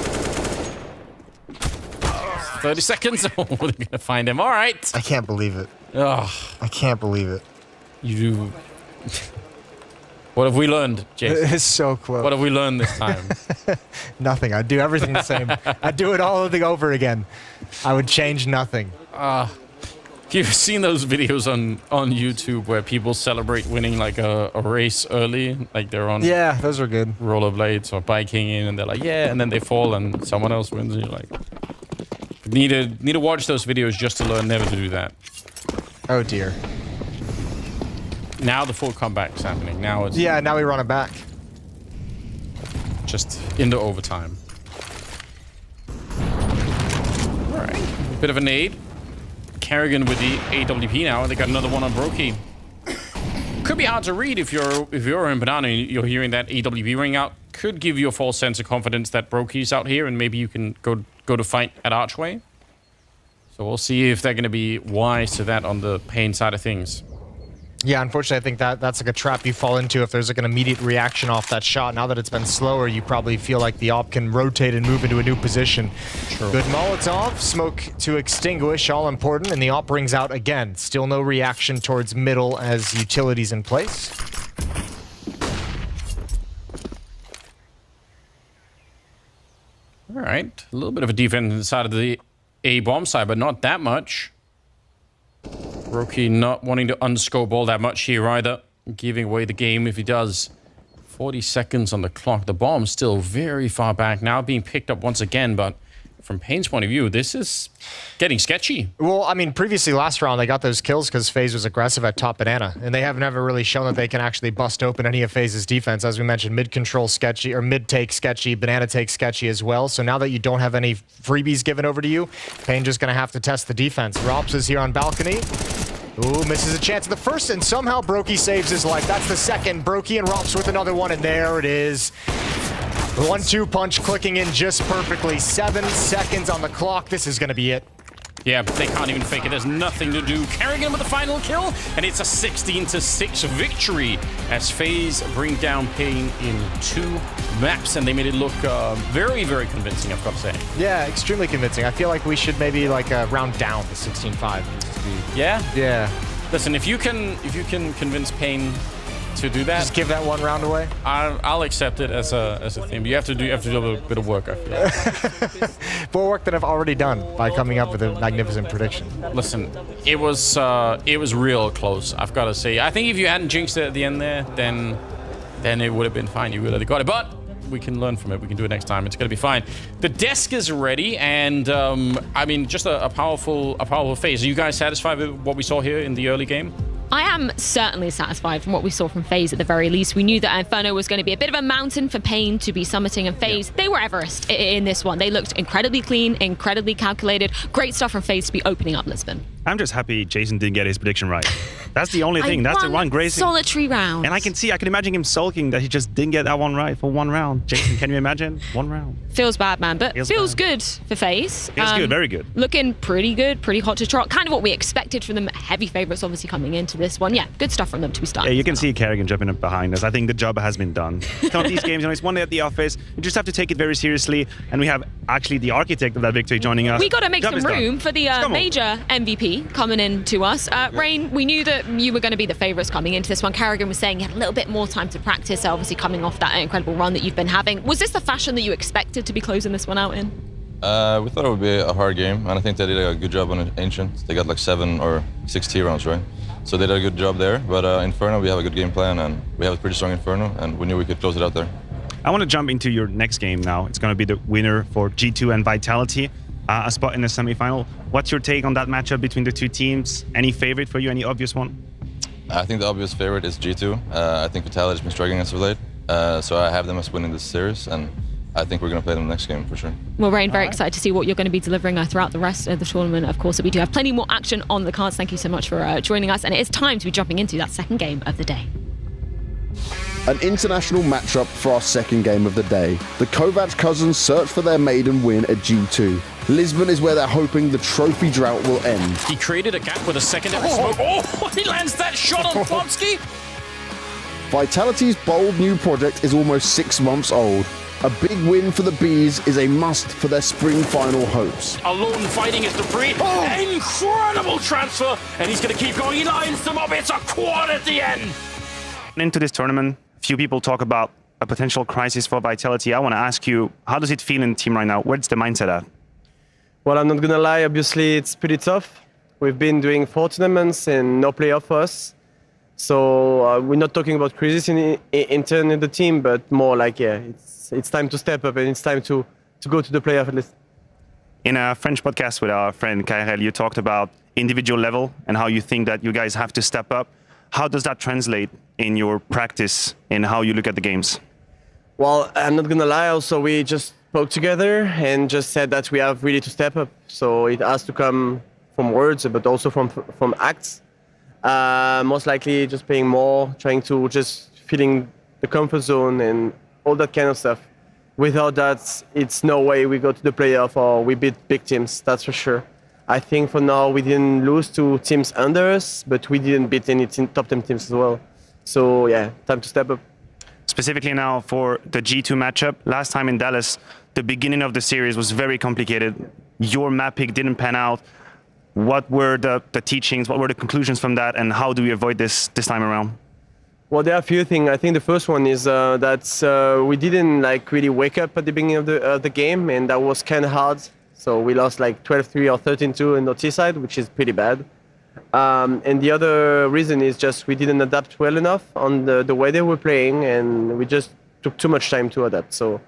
30 seconds. Oh, they're going to find him. All right. I can't believe it. Oh, I can't believe it. You do. What have we learned, Jason? It's so close. What have we learned this time? Nothing. I'd do everything the same. I'd do it all over again. I would change nothing. You've seen those videos on YouTube where people celebrate winning like a race early, like they're on those are good rollerblades or biking in, and they're like and then they fall and someone else wins, and you're like, need to watch those videos just to learn never to do that. Oh dear. Now the full comeback's happening. Now it's now we run it back. Just into overtime. All right, bit of a nade. Kerrigan with the AWP now, and they got another one on Brokey. Could be hard to read if you're in Banana and you're hearing that AWP ring out. Could give you a false sense of confidence that Brokey's out here, and maybe you can go to fight at Archway. So we'll see if they're going to be wise to that on the Pain side of things. Yeah, unfortunately, I think that's like a trap you fall into if there's like an immediate reaction off that shot. Now that it's been slower, you probably feel like the op can rotate and move into a new position. True. Good Molotov, smoke to extinguish, all important, and the op rings out again. Still no reaction towards middle as utilities in place. All right, a little bit of a defense inside of the A-bomb side, but not that much. Brokey not wanting to unscope all that much here either, giving away the game if he does. 40 seconds on the clock. The bomb's still very far back, now being picked up once again, but from Pain's point of view, this is getting sketchy. Well, I mean, previously last round, they got those kills because FaZe was aggressive at top Banana, and they have never really shown that they can actually bust open any of FaZe's defense. As we mentioned, mid-control sketchy, or mid-take sketchy, Banana take sketchy as well. So now that you don't have any freebies given over to you, Pain just going to have to test the defense. Rops is here on balcony. Ooh, misses a chance at the first, and somehow Brokey saves his life. That's the second. Brokey and Rops with another one, and there it is. 1-2 punch clicking in just perfectly. 7 seconds on the clock. This is going to be it. Yeah, they can't even fake it. There's nothing to do. Kerrigan with the final kill, and it's a 16-6 victory as FaZe bring down Pain in 2 maps, and they made it look very, very convincing, I've got to say. Yeah, extremely convincing. I feel like we should maybe like round down to 16-5. Yeah? Yeah. Listen, if you can convince Pain to do that, just give that one round away. I'll accept it as a thing. But you have to do a bit of work, I feel like. More work than I've already done by coming up with a magnificent prediction. Listen, it was real close, I've got to say. I think if you hadn't jinxed it at the end there, then it would have been fine. You would have got it, but we can learn from it. We can do it next time. It's going to be fine. The desk is ready, and I mean, just a powerful FaZe. Are you guys satisfied with what we saw here in the early game? I am certainly satisfied from what we saw from FaZe at the very least. We knew that Inferno was going to be a bit of a mountain for Pain to be summiting, and FaZe, they were Everest in this one. They looked incredibly clean, incredibly calculated. Great stuff from FaZe to be opening up Lisbon. I'm just happy Jason didn't get his prediction right. That's the only thing. That's the one great thing. Solitary round. And I can imagine him sulking that he just didn't get that one right for one round. Jason, can you imagine? One round. Feels bad, man, but feels good for FaZe. Feels good, very good. Looking pretty good, pretty hot to trot. Kind of what we expected from them. Heavy favorites, obviously, coming into this one. Yeah, good stuff from them to be starting. Yeah, you can see Kerrigan jumping up behind us. I think the job has been done. Some of these games, it's one day at the office. You just have to take it very seriously. And we have actually the architect of that victory joining us. We got to make some room for the major MVP coming in to us. Rain, we knew that you were going to be the favorites coming into this one. Kerrigan was saying you had a little bit more time to practice, obviously coming off that incredible run that you've been having. Was this the fashion that you expected to be closing this one out in? We thought it would be a hard game, and I think they did a good job on Ancient. They got like 7 or 6 T rounds, right? So they did a good job there. But Inferno, we have a good game plan, and we have a pretty strong Inferno, and we knew we could close it out there. I want to jump into your next game now. It's going to be the winner for G2 and Vitality, a spot in the semi-final. What's your take on that matchup between the two teams? Any favorite for you? Any obvious one? I think the obvious favorite is G2. I think Vitality has been struggling as of late, so I have them as winning this series, and I think we're going to play them next game for sure. Well, Rain, very excited to see what you're going to be delivering throughout the rest of the tournament. Of course, we do have plenty more action on the cards. Thank you so much for joining us, and it is time to be jumping into that second game of the day. An international matchup for our second game of the day. The Kovac cousins search for their maiden win at G2. Lisbon is where they're hoping the trophy drought will end. He created a gap with a secondary smoke. Oh, he lands that shot on Plomsky. Vitality's bold new project is almost 6 months old. A big win for the Bees is a must for their spring final hopes. Alone fighting is Debris. Incredible transfer, and he's going to keep going. He lines them up. It's a quad at the end. Into this tournament, few people talk about a potential crisis for Vitality. I want to ask you, how does it feel in the team right now? Where's the mindset at? Well, I'm not going to lie. Obviously, it's pretty tough. We've been doing 4 tournaments and no playoff for us. So we're not talking about crisis intern in the team, but more like, yeah, it's time to step up and it's time to go to the playoff at least. In a French podcast with our friend Kairel, you talked about individual level and how you think that you guys have to step up. How does that translate in your practice and how you look at the games? Well, I'm not going to lie. Also, we just spoke together and just said that we have really to step up. So it has to come from words, but also from acts. Most likely just playing more, trying to just filling the comfort zone and all that kind of stuff. Without that, it's no way we go to the playoff or we beat big teams, that's for sure. I think for now we didn't lose to teams under us, but we didn't beat any top 10 teams as well. So yeah, time to step up. Specifically now for the G2 matchup, last time in Dallas, the beginning of the series was very complicated. Your map pick didn't pan out. What were the teachings, what were the conclusions from that, and how do we avoid this time around? Well, there are a few things. I think the first one is that we didn't really wake up at the beginning of the game, and that was kind of hard. So we lost 12-3 or 13-2 in the T side, which is pretty bad. And the other reason is just we didn't adapt well enough on the way they were playing, and we just took too much time to adapt. So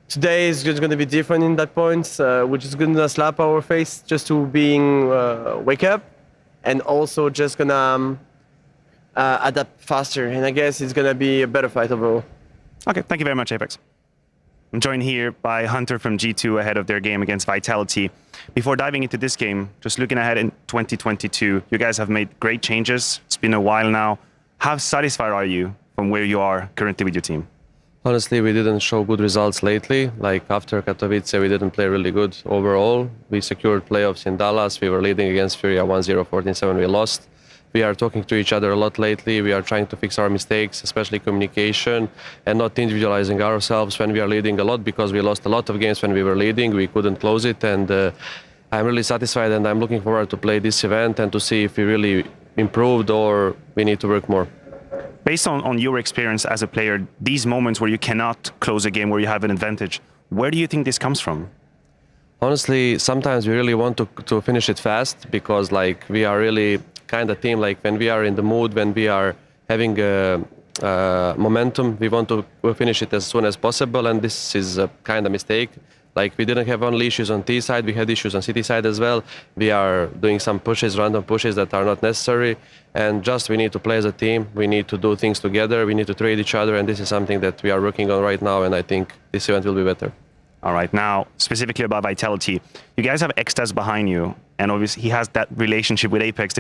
today is just going to be different in that point. We're just going to slap our face just to being wake up, and also just going to adapt faster. And I guess it's going to be a better fight overall. Okay, thank you very much, Apex. I'm joined here by Hunter from G2 ahead of their game against Vitality. Before diving into this game, just looking ahead in 2022, you guys have made great changes. It's been a while now. How satisfied are you from where you are currently with your team? Honestly, we didn't show good results lately. After Katowice, we didn't play really good overall. We secured playoffs in Dallas. We were leading against Furia 1-0, 14-7. We lost. We are talking to each other a lot lately. We are trying to fix our mistakes, especially communication, and not individualizing ourselves when we are leading a lot, because we lost a lot of games when we were leading. We couldn't close it, and I'm really satisfied, and I'm looking forward to play this event and to see if we really improved or we need to work more. Based on your experience as a player, these moments where you cannot close a game, where you have an advantage, where do you think this comes from? Honestly, sometimes we really want to finish it fast, because we are really kind of team, when we are in the mood, when we are having momentum. We want to finish it as soon as possible, and this is a kind of mistake. Like, we didn't have only issues on T side, we had issues on CT side as well. We are doing some pushes, random pushes that are not necessary, and just we need to play as a team. We need to do things together. We need to trade each other, and this is something that we are working on right now, and I think this event will be better. All right, now specifically about Vitality, you guys have Extaz behind you, and obviously he has that relationship with Apex.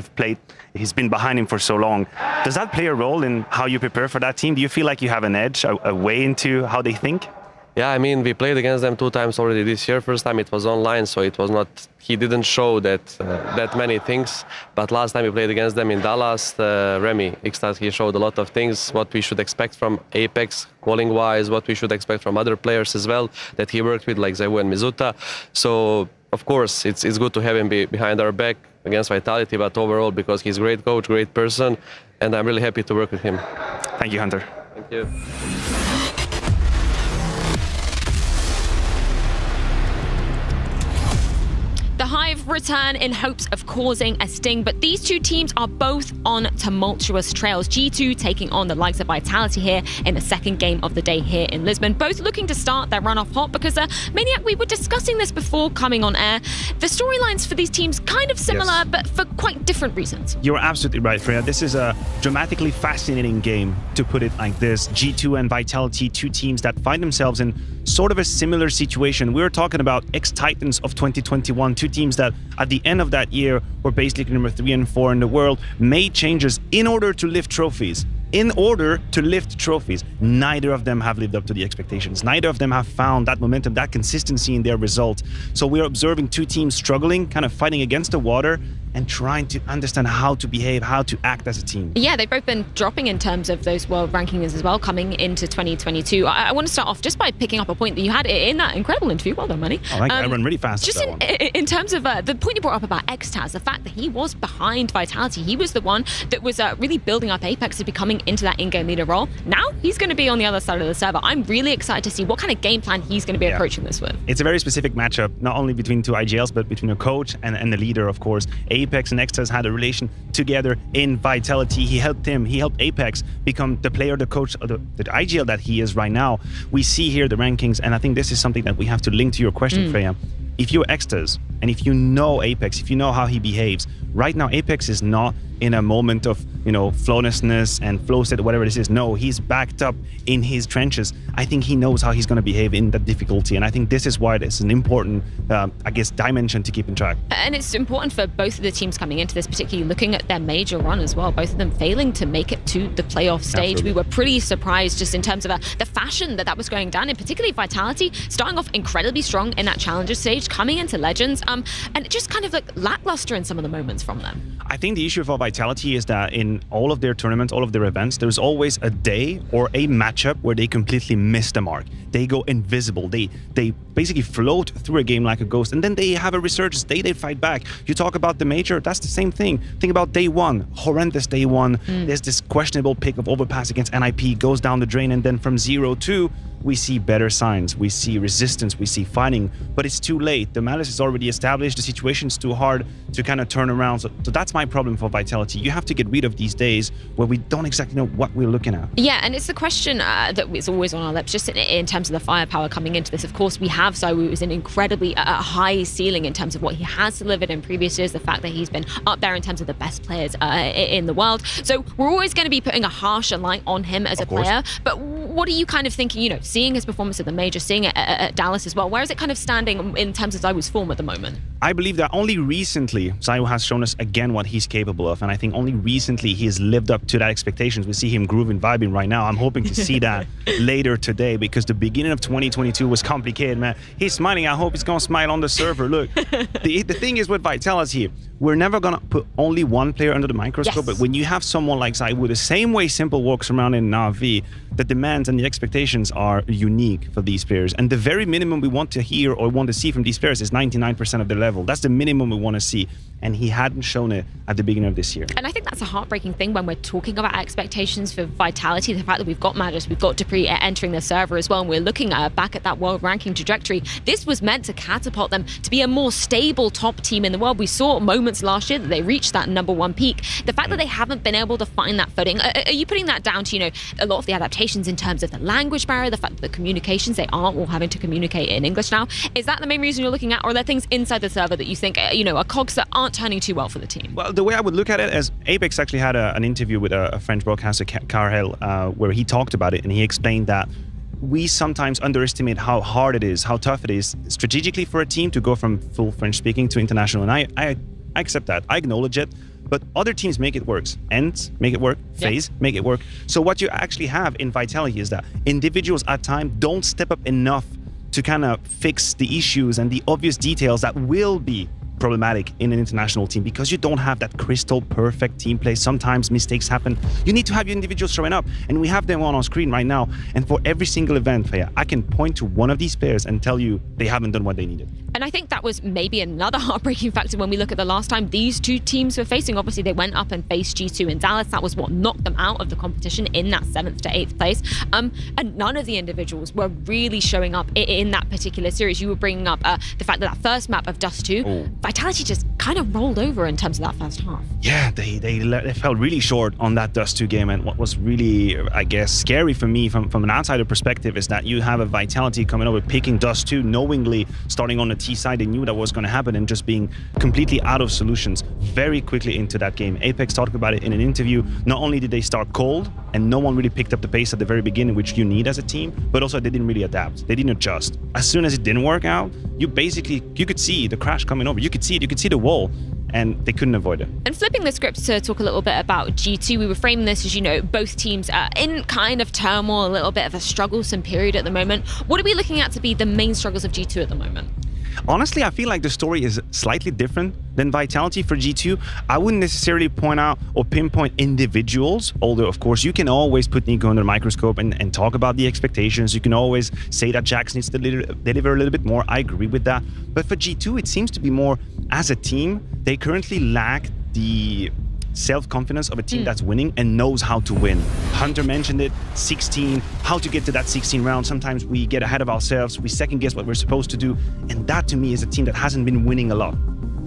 He's been behind him for so long. Does that play a role in how you prepare for that team? Do you feel like you have an edge, a way into how they think? Yeah, I mean, we played against them 2 times already this year. First time it was online, so it was not. He didn't show that many things. But last time we played against them in Dallas, Remy Extaz, he showed a lot of things. What we should expect from Apex, calling-wise, what we should expect from other players as well that he worked with, like Zewu and Mizuta. So of course, it's good to have him behind our back against Vitality. But overall, because he's a great coach, great person, and I'm really happy to work with him. Thank you, Hunter. Thank you. The Hive return in hopes of causing a sting, but these two teams are both on tumultuous trails. G2 taking on the likes of Vitality here in the second game of the day here in Lisbon. Both looking to start their run off hot because, Maniac, we were discussing this before coming on air. The storylines for these teams kind of similar, but for quite different reasons. You're absolutely right, Freya. This is a dramatically fascinating game, to put it like this. G2 and Vitality, two teams that find themselves in sort of a similar situation. We were talking about ex-Titans of 2021, two teams that at the end of that year were basically number 3 and 4 in the world, made changes in order to lift trophies. Neither of them have lived up to the expectations. Neither of them have found that momentum, that consistency in their results. So we're observing two teams struggling, kind of fighting against the water and trying to understand how to behave, how to act as a team. Yeah, they've both been dropping in terms of those world rankings as well coming into 2022. I want to start off just by picking up a point that you had in that incredible interview. Well done, Money. I like that. I run really fast. Just in terms of the point you brought up about Extaz, the fact that he was behind Vitality. He was the one that was really building up Apex to becoming into that in-game leader role. Now he's going to be on the other side of the server. I'm really excited to see what kind of game plan he's going to be approaching this with. It's a very specific matchup, not only between two IGLs, but between a coach and the leader, of course. Apex and Extaz had a relation together in Vitality. He helped Apex become the player, the coach, the IGL that he is right now. We see here the rankings, and I think this is something that we have to link to your question, Freya. If you're Extaz, and if you know Apex, if you know how he behaves, right now Apex is not in a moment of, flawlessness and flow state, whatever this is. No, he's backed up in his trenches. I think he knows how he's going to behave in that difficulty, and I think this is why this is an important, dimension to keep in track. And it's important for both of the teams coming into this, particularly looking at their major run as well, both of them failing to make it to the playoff stage. Absolutely. We were pretty surprised just in terms of the fashion that was going down, and particularly Vitality starting off incredibly strong in that challenger stage, coming into Legends, and just kind of like lackluster in some of the moments from them. I think the issue for Vitality is that in all of their tournaments, all of their events, there's always a day or a matchup where they completely miss the mark. They go invisible. They basically float through a game like a ghost, and then they have a resurgence. They fight back. You talk about the major, that's the same thing. Think about day one, horrendous day one. There's this questionable pick of overpass against NIP, goes down the drain, and then from 0-2, we see better signs, we see resistance, we see fighting, but it's too late. The malice is already established, the situation's too hard to kind of turn around. So that's my problem for Vitality. You have to get rid of these days where we don't exactly know what we're looking at. Yeah, and it's the question that is always on our lips, just in terms of the firepower coming into this. Of course, we have Zewu, who's an incredibly high ceiling in terms of what he has delivered in previous years, the fact that he's been up there in terms of the best players in the world. So we're always going to be putting a harsher light on him as a player. But what are you kind of thinking, seeing his performance at the major, seeing it at Dallas as well, where is it kind of standing in terms of Zewu's form at the moment? I believe that only recently Zewu has shown us again what he's capable of, and I think only recently he has lived up to that expectations. We see him grooving, vibing right now. I'm hoping to see that later today, because the beginning of 2022 was complicated, man. He's smiling. I hope he's gonna smile on the server. Look, the thing is with Vitality, we're never gonna put only one player under the microscope, but when you have someone like Zewu, the same way Simple walks around in NAVI, the demands and the expectations are unique for these players, and the very minimum we want to hear or want to see from these players is 99% of their level. That's the minimum we want to see, and he hadn't shown it at the beginning of this year. And I think that's a heartbreaking thing when we're talking about expectations for Vitality, the fact that we've got Magus, we've got Dupree entering the server as well, and we're looking back at that world ranking trajectory. This was meant to catapult them to be a more stable top team in the world. We saw moments performance last year, that they reached that #1 peak. The fact that they haven't been able to find that footing, are you putting that down to, a lot of the adaptations in terms of the language barrier, the fact that the communications, they aren't all having to communicate in English now? Is that the main reason you're looking at, or are there things inside the server that you think, are cogs that aren't turning too well for the team? Well, the way I would look at it is Apex actually had an interview with a French broadcaster, Carhel, where he talked about it, and he explained that we sometimes underestimate how hard it is, how tough it is strategically for a team to go from full French speaking to international. And I accept that. I acknowledge it. But other teams make it work. ENCE make it work. FaZe make it work. So what you actually have in Vitality is that individuals at times don't step up enough to kind of fix the issues and the obvious details that will be problematic in an international team, because you don't have that crystal perfect team play. Sometimes mistakes happen. You need to have your individuals showing up, and we have them on our screen right now. And for every single event, I can point to one of these players and tell you they haven't done what they needed. And I think that was maybe another heartbreaking factor when we look at the last time these two teams were facing. Obviously, they went up and faced G2 in Dallas. That was what knocked them out of the competition in that 7th to 8th place. And none of the individuals were really showing up in that particular series. You were bringing up the fact that first map of Dust 2, Vitality just kind of rolled over in terms of that first half. Yeah, they fell really short on that Dust 2 game. And what was really, I guess, scary for me from an outsider perspective is that you have a Vitality coming over, picking Dust 2, knowingly starting on the T side. They knew that was going to happen, and just being completely out of solutions very quickly into that game. Apex talked about it in an interview. Not only did they start cold, and no one really picked up the pace at the very beginning, which you need as a team, but also they didn't really adapt. They didn't adjust. As soon as it didn't work out, you could see the crash coming over. You could see it. You could see the wall. And they couldn't avoid it. And flipping the script to talk a little bit about G2, we were framing this as, both teams are in kind of turmoil, a little bit of a strugglesome period at the moment. What are we looking at to be the main struggles of G2 at the moment? Honestly, I feel like the story is slightly different than Vitality for G2. I wouldn't necessarily point out or pinpoint individuals, although, of course, you can always put NiKo under the microscope and talk about the expectations. You can always say that Jax needs to deliver a little bit more. I agree with that. But for G2, it seems to be more as a team. They currently lack the self-confidence of a team that's winning and knows how to win. Hunter mentioned it, 16, how to get to that 16 round. Sometimes we get ahead of ourselves, we second guess what we're supposed to do, and that to me is a team that hasn't been winning a lot.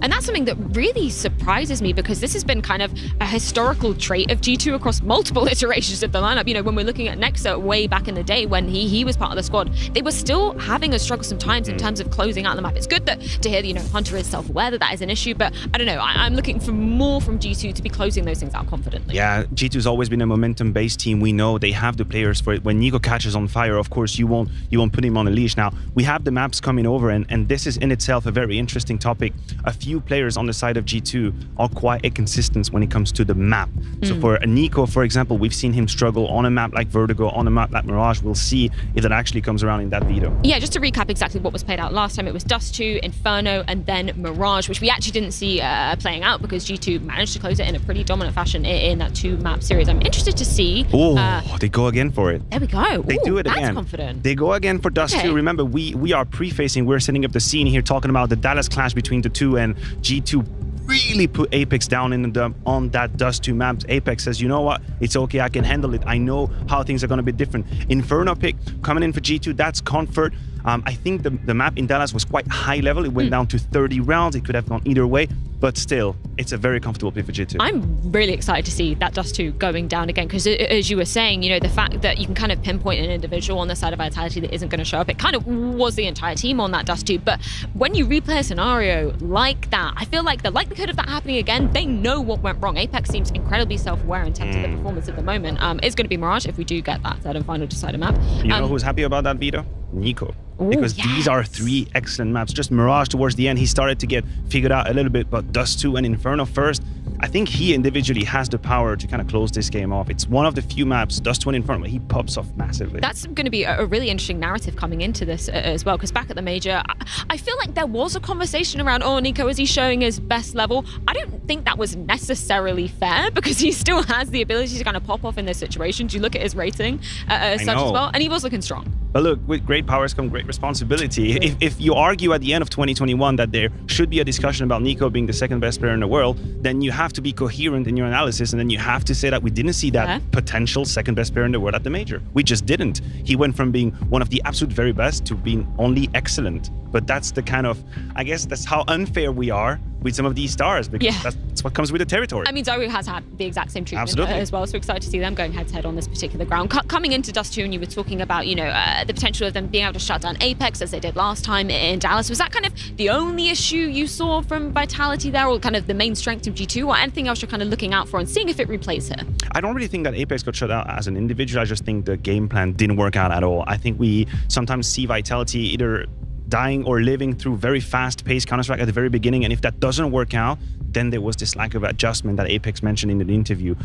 And that's something that really surprises me, because this has been kind of a historical trait of G2 across multiple iterations of the lineup. When we're looking at Nexa way back in the day when he was part of the squad, they were still having a struggle sometimes in terms of closing out the map. It's good to hear that, Hunter is self-aware that is an issue, but I don't know, I'm looking for more from G2 to be closing those things out confidently. Yeah, G2's always been a momentum-based team. We know they have the players for it. When NiKo catches on fire, of course, you won't put him on a leash. Now, we have the maps coming over, and this is in itself a very interesting topic. A few players on the side of G2 are quite inconsistent when it comes to the map. So for NiKo, for example, we've seen him struggle on a map like Vertigo, on a map like Mirage. We'll see if that actually comes around in that veto. Yeah, just to recap exactly what was played out last time, it was Dust 2, Inferno, and then Mirage, which we actually didn't see playing out because G2 managed to close it in a pretty dominant fashion in that 2-map series. I'm interested to see. They go again for it. There we go. They do it again. That's confident. They go again for Dust 2. Remember, we are prefacing, we're setting up the scene here, talking about the Dallas clash between the two, and G2 really put Apex down in the dump on that Dust 2 map. Apex says, you know what, it's okay, I can handle it. I know how things are going to be different. Inferno pick coming in for G2, that's comfort. I think the map in Dallas was quite high level. It went down to 30 rounds. It could have gone either way, but still, it's a very comfortable pick for G2. I'm really excited to see that Dust 2 going down again, because as you were saying, the fact that you can kind of pinpoint an individual on the side of Vitality that isn't going to show up, it kind of was the entire team on that Dust 2. But when you replay a scenario like that, I feel like the likelihood of that happening again, they know what went wrong. Apex seems incredibly self-aware in terms of the performance at the moment. It's going to be Mirage if we do get that third and final decider map. You know who's happy about that veto? NiKo. Because these are 3 excellent maps. Just Mirage towards the end, he started to get figured out a little bit, but Dust 2 and Inferno first, I think he individually has the power to kind of close this game off. It's one of the few maps, Dust 2 and Inferno, he pops off massively. That's going to be a really interesting narrative coming into this as well, because back at the Major, I feel like there was a conversation around, NiKo, is he showing his best level? I don't think that was necessarily fair, because he still has the ability to kind of pop off in those situations. You look at his rating as such as well, and he was looking strong. But look, with great powers come great responsibility. If you argue at the end of 2021 that there should be a discussion about NiKo being the second best player in the world, then you have to be coherent in your analysis, and then you have to say that we didn't see that potential second best player in the world at the Major. We just didn't. He went from being one of the absolute very best to being only excellent. But that's the kind of, I guess that's how unfair we are with some of these stars because that's what comes with the territory. I mean, Zoe has had the exact same treatment as well, so we're excited to see them going head-to-head on this particular ground. Coming into Dust 2, and you were talking about, you know, the potential of them being able to shut down Apex as they did last time in Dallas. Was that kind of the only issue you saw from Vitality there, or kind of the main strength of G2, or anything else you're kind of looking out for and seeing if it replays here? I don't really think that Apex got shut out as an individual. I just think the game plan didn't work out at all. I think we sometimes see Vitality either dying or living through very fast-paced Counter-Strike at the very beginning, and if that doesn't work out, then there was this lack of adjustment that Apex mentioned in the interview.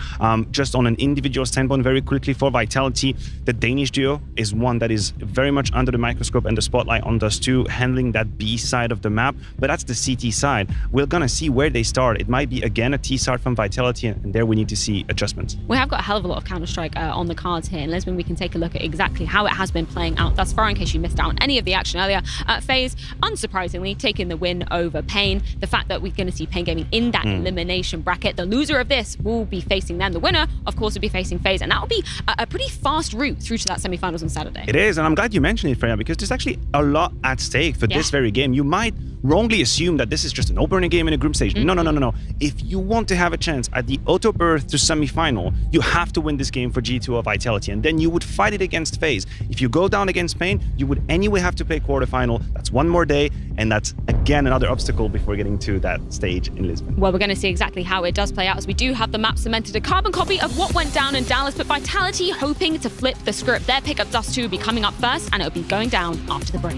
Just on an individual standpoint, very quickly for Vitality, the Danish duo is one that is very much under the microscope and the spotlight on Dust 2, handling that B side of the map, but that's the CT side. We're gonna see where they start. It might be, again, a T start from Vitality, and there we need to see adjustments. We have got a hell of a lot of Counter-Strike on the cards here in Lisbon. We can take a look at exactly how it has been playing out thus far in case you missed out on any of the action earlier. FaZe, unsurprisingly, taking the win over Pain. The fact that we're going to see Pain Gaming in that elimination bracket. The loser of this will be facing them. The winner, of course, will be facing FaZe, and that will be a pretty fast route through to that semi-finals on Saturday. It is, and I'm glad you mentioned it, Freya, because there's actually a lot at stake for this very game. You might wrongly assume that this is just an opening game in a group stage. No. If you want to have a chance at the auto berth to semi-final, you have to win this game for G2 or Vitality, and then you would fight it against FaZe. If you go down against Pain, you would anyway have to play quarterfinal. That's one more day, and that's again another obstacle before getting to that stage in Lisbon. Well, we're going to see exactly how it does play out, as we do have the map cemented, a carbon copy of what went down in Dallas, but Vitality hoping to flip the script. Their pick of Dust 2 will be coming up first, and it'll be going down after the break.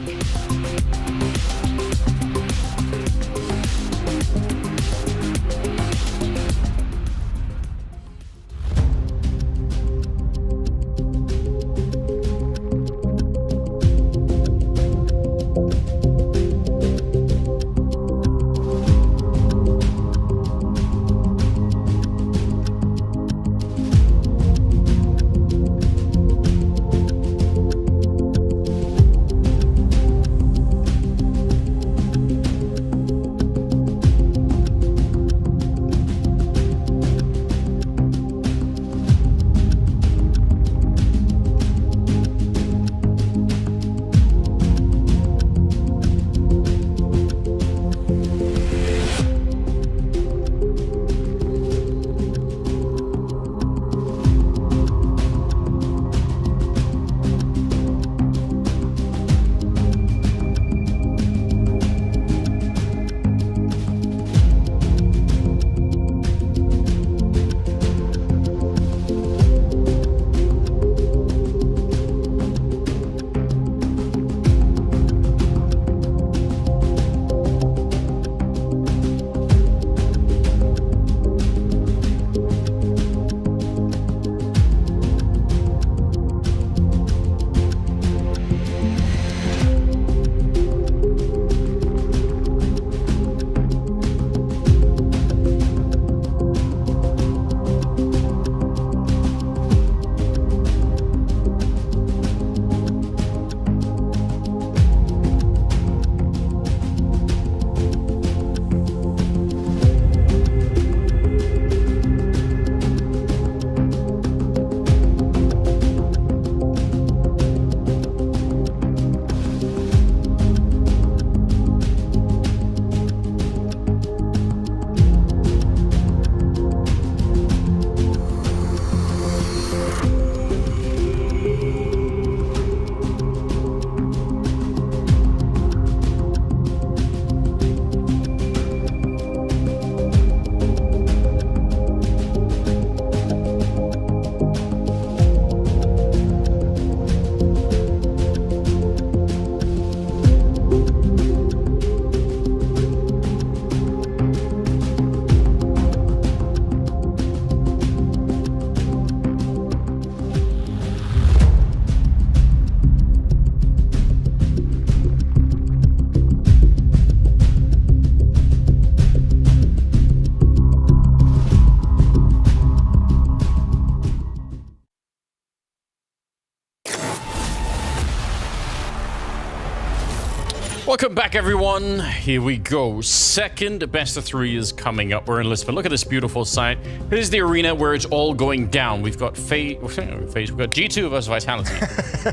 Welcome back, everyone. Here we go. Second best of 3 is coming up. We're in Lisbon. Look at this beautiful site. Here's the arena where it's all going down. We've got FaZe. We've got G2 versus Vitality.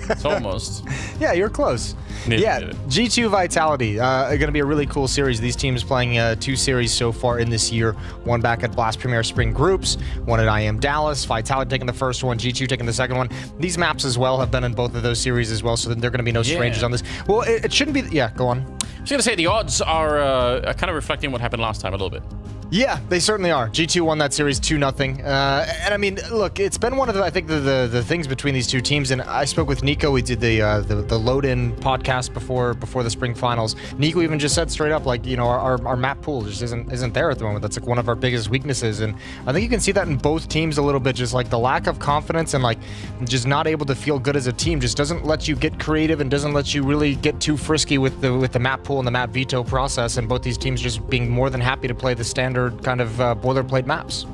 It's almost. Yeah, you're close. Yeah, G2 Vitality. Going to be a really cool series. These teams playing 2 series so far in this year. One back at Blast Premier Spring Groups, one at IM Dallas. Vitality taking the first one, G2 taking the second one. These maps as well have been in both of those series as well, so they're going to be no strangers on this. Well, it shouldn't be. Yeah, go on. I was going to say the odds are kind of reflecting what happened last time a little bit. Yeah, they certainly are. G2 won that series 2-0. And I mean, look, it's been one of the, I think the things between these two teams. And I spoke with Nico. We did the load-in podcast before the spring finals. Nico even just said straight up, like, you know, our map pool just isn't there at the moment. That's like one of our biggest weaknesses. And I think you can see that in both teams a little bit. Just like the lack of confidence and like just not able to feel good as a team just doesn't let you get creative and doesn't let you really get too frisky with the map pool and the map veto process. And both these teams just being more than happy to play the standard kind of boilerplate maps.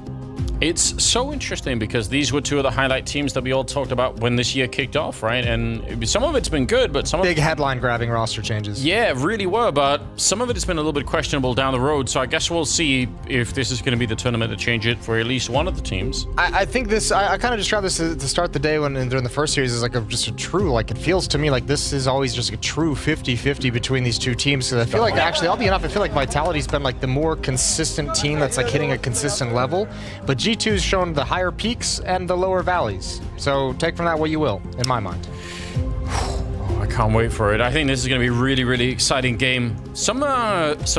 It's so interesting because these were 2 of the highlight teams that we all talked about when this year kicked off, right? And some of it's been good, but some big headline-grabbing roster changes. Yeah, really were, but some of it has been a little bit questionable down the road. So I guess we'll see if this is going to be the tournament to change it for at least one of the teams. I think this. I kind of described this to start the day when during the first series is like just a true. Like it feels to me like this is always just a true 50-50 between these 2 teams. So I feel like actually, oddly enough, I feel like Vitality's been like the more consistent team that's like hitting a consistent level, but G2's shown the higher peaks and the lower valleys. So take from that what you will, in my mind. I can't wait for it. I think this is going to be a really, really exciting game. Some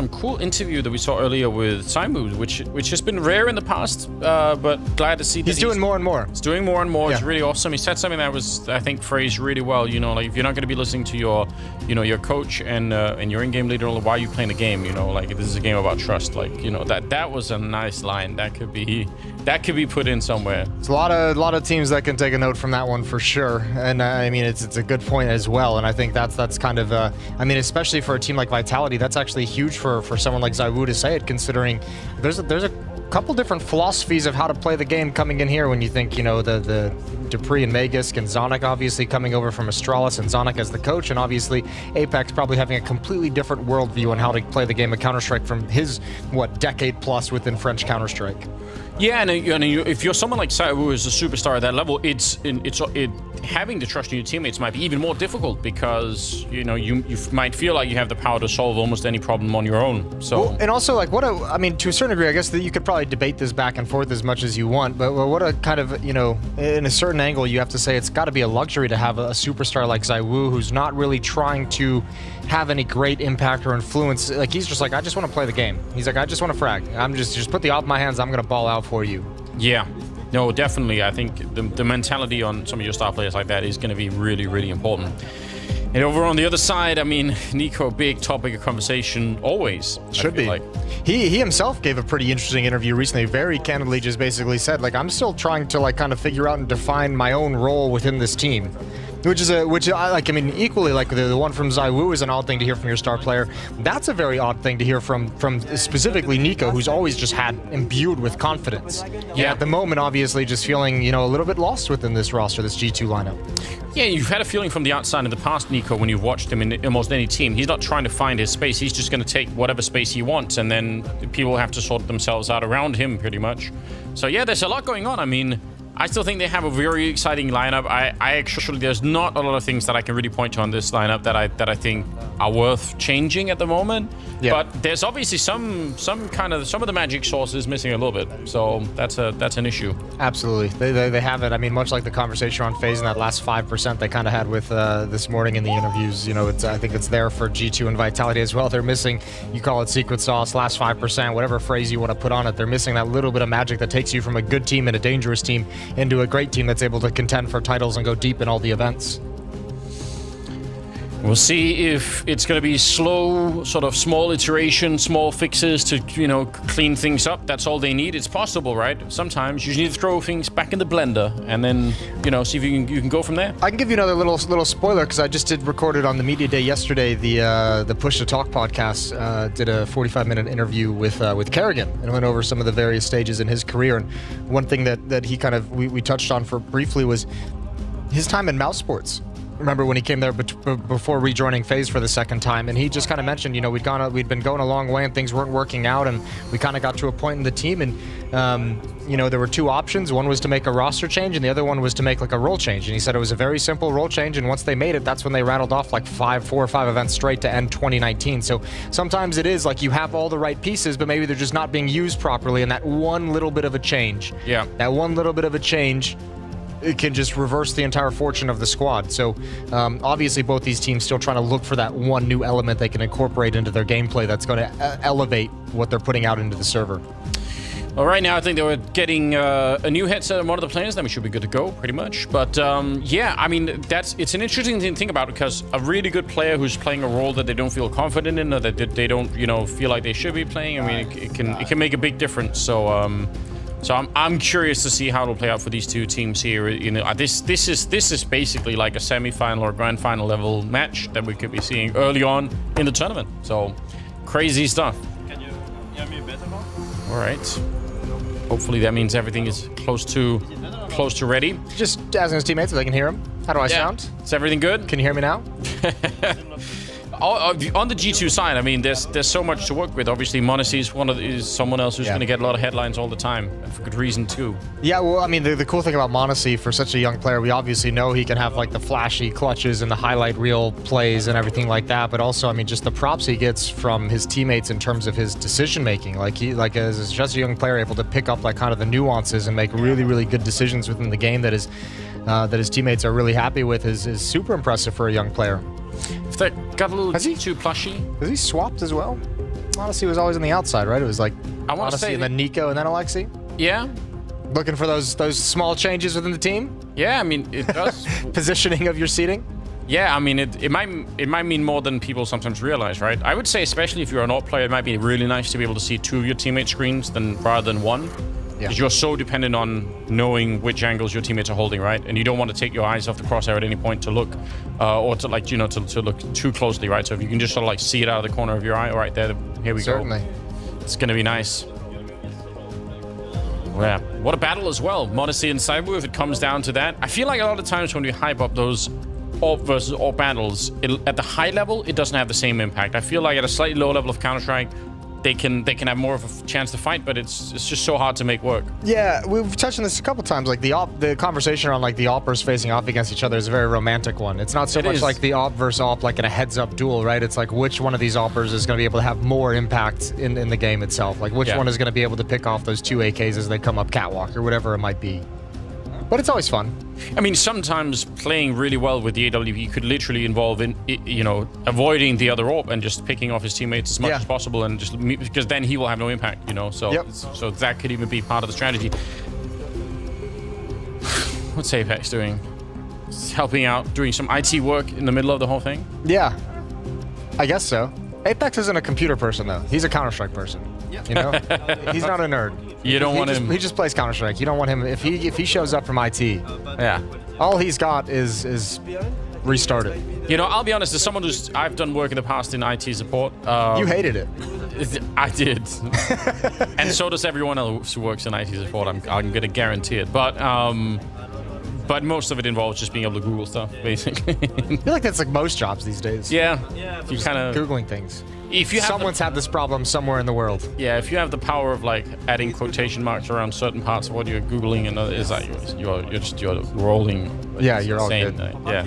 cool interview that we saw earlier with Saimu, which has been rare in the past, but glad to see that he's doing more and more. He's doing more and more. Yeah. It's really awesome. He said something that was, I think, phrased really well. You know, like if you're not going to be listening to your coach and your in-game leader, why are you playing the game? You know, like this is a game about trust. Like, you know, that was a nice line. That could be put in somewhere. It's a lot of teams that can take a note from that one for sure. And I mean, it's a good point as well. And I think that's kind of I mean, especially for a team like Vitality, that's actually huge for someone like ZywOo to say it, considering there's a couple different philosophies of how to play the game coming in here. When you think, you know, the Dupree and Magisk and Zonic obviously coming over from Astralis and Zonic as the coach, and obviously Apex probably having a completely different worldview on how to play the game of Counter-Strike from his decade plus within French Counter-Strike. Yeah, and if you're someone like ZywOo who's a superstar at that level, it's having to trust in your teammates might be even more difficult because you might feel like you have the power to solve almost any problem on your own. So well, and also like I mean, to a certain degree, I guess that you could probably debate this back and forth as much as you want, but what a kind of, you know, in a certain angle, you have to say it's got to be a luxury to have a superstar like ZywOo who's not really trying to have any great impact or influence. Like he's just like, I just want to play the game. He's like, I just want to frag. I'm just put the op in my hands. I'm gonna ball out for you. Yeah. No, definitely. I think the mentality on some of your star players like that is going to be really, really important. And over on the other side, I mean, Nico, big topic of conversation always. Should be. Like. He himself gave a pretty interesting interview recently, very candidly just basically said, like, I'm still trying to like kind of figure out and define my own role within this team. Which I like. I mean, equally like the one from ZywOo is an odd thing to hear from your star player. That's a very odd thing to hear from specifically Nico, who's always just had imbued with confidence. Yeah. At the moment, obviously, just feeling, you know, a little bit lost within this roster, this G2 lineup. Yeah, you've had a feeling from the outside in the past, Nico, when you've watched him in almost any team. He's not trying to find his space. He's just going to take whatever space he wants, and then people have to sort themselves out around him, pretty much. So yeah, there's a lot going on. I mean, I still think they have a very exciting lineup. I actually, there's not a lot of things that I can really point to on this lineup that I think are worth changing at the moment. Yeah. But there's obviously some of the magic sauce is missing a little bit. So that's an issue. Absolutely, they have it. I mean, much like the conversation on FaZe in that last 5% they kind of had with this morning in the interviews. You know, I think it's there for G2 and Vitality as well. They're missing, you call it secret sauce, last 5%, whatever phrase you want to put on it. They're missing that little bit of magic that takes you from a good team and a dangerous team into a great team that's able to contend for titles and go deep in all the events. We'll see if it's going to be slow, sort of small iteration, small fixes to, you know, clean things up. That's all they need. It's possible, right? Sometimes you just need to throw things back in the blender and then, you know, see if you can go from there. I can give you another little spoiler because I just did record it on the media day yesterday. The Push to Talk podcast did a 45-minute interview with Kerrigan and went over some of the various stages in his career. And one thing that he kind of we touched on for briefly was his time in mouse sports. remember when he came there before rejoining FaZe for the second time, and he just kind of mentioned, you know, we'd been going a long way and things weren't working out, and we kind of got to a point in the team, and you know, there were two options. One was to make a roster change, and the other one was to make like a role change. And he said it was a very simple role change, and once they made it, that's when they rattled off like 4 or 5 events straight to end 2019. So sometimes it is like you have all the right pieces, but maybe they're just not being used properly, and that one little bit of a change, that one little bit of a change, it can just reverse the entire fortune of the squad. So obviously both these teams still trying to look for that one new element they can incorporate into their gameplay that's going to elevate what they're putting out into the server. Well, right now I think they were getting a new headset on one of the players, then we should be good to go, pretty much. But yeah, I mean, it's an interesting thing to think about, because a really good player who's playing a role that they don't feel confident in, or that they don't, you know, feel like they should be playing, I mean, it can make a big difference. So so I'm curious to see how it'll play out for these two teams here. You know, this is basically like a semi-final or grand final level match that we could be seeing early on in the tournament. So crazy stuff. Can you hear me better now? All right. Hopefully that means everything is close to ready. Just asking his teammates if they can hear him. How do I sound? Is everything good? Can you hear me now? On the G2 side, I mean, there's so much to work with. Obviously, Monacy is someone else who's going to get a lot of headlines all the time, and for good reason too. Yeah, well, I mean, the cool thing about Monacy, for such a young player, we obviously know he can have like the flashy clutches and the highlight reel plays and everything like that. But also, I mean, just the props he gets from his teammates in terms of his decision making. Like as just a young player, able to pick up like kind of the nuances and make really, really good decisions within the game that his teammates are really happy with is super impressive for a young player. If they got a little too plushy. Has he swapped as well? Monacy was always on the outside, right? It was like Monacy and then Nico and then Alexi. Yeah. Looking for those small changes within the team? Yeah, I mean, it does. Positioning of your seating? Yeah, I mean, it might mean more than people sometimes realize, right? I would say, especially if you're an AWP player, it might be really nice to be able to see 2 of your teammate screens rather than 1. Because you're so dependent on knowing which angles your teammates are holding, right? And you don't want to take your eyes off the crosshair at any point to look, or to like, you know, to look too closely, right? So if you can just sort of like see it out of the corner of your eye, all right, there, here we go. It's gonna be nice. Yeah, what a battle as well. Monacy and Cyber, if it comes down to that. I feel like a lot of times when we hype up those AWP versus AWP battles, at the high level, it doesn't have the same impact. I feel like at a slightly low level of Counter-Strike, they can have more of a chance to fight, but it's just so hard to make work. Yeah, we've touched on this a couple times. Like the conversation around like the AWPers facing off against each other is a very romantic one. It's not so much like the AWP versus AWP like in a heads-up duel, right? It's like which one of these AWPers is going to be able to have more impact in the game itself. Like which one is going to be able to pick off those 2 AKs as they come up catwalk or whatever it might be. But it's always fun. I mean, sometimes playing really well with the AWP could literally involve in, you know, avoiding the other AWP and just picking off his teammates as much as possible, and just because then he will have no impact, you know. So, so that could even be part of the strategy. What's Apex doing? It's helping out, doing some IT work in the middle of the whole thing. Yeah, I guess so. Apex isn't a computer person though. He's a Counter-Strike person. You know, he's not a nerd. You don't want him. He just plays Counter-Strike. You don't want him if he shows up from IT. Yeah. All he's got is restarted. You know, I'll be honest. As someone I've done work in the past in IT support. You hated it. I did, and so does everyone else who works in IT support. I'm gonna guarantee it. But most of it involves just being able to Google stuff, basically. I feel like that's like most jobs these days. Yeah. You kind of Googling things. If you have someone's had this problem somewhere in the world. Yeah, if you have the power of like adding quotation marks around certain parts of what you're Googling, and is like you're rolling. Yeah, you're all good. Yeah.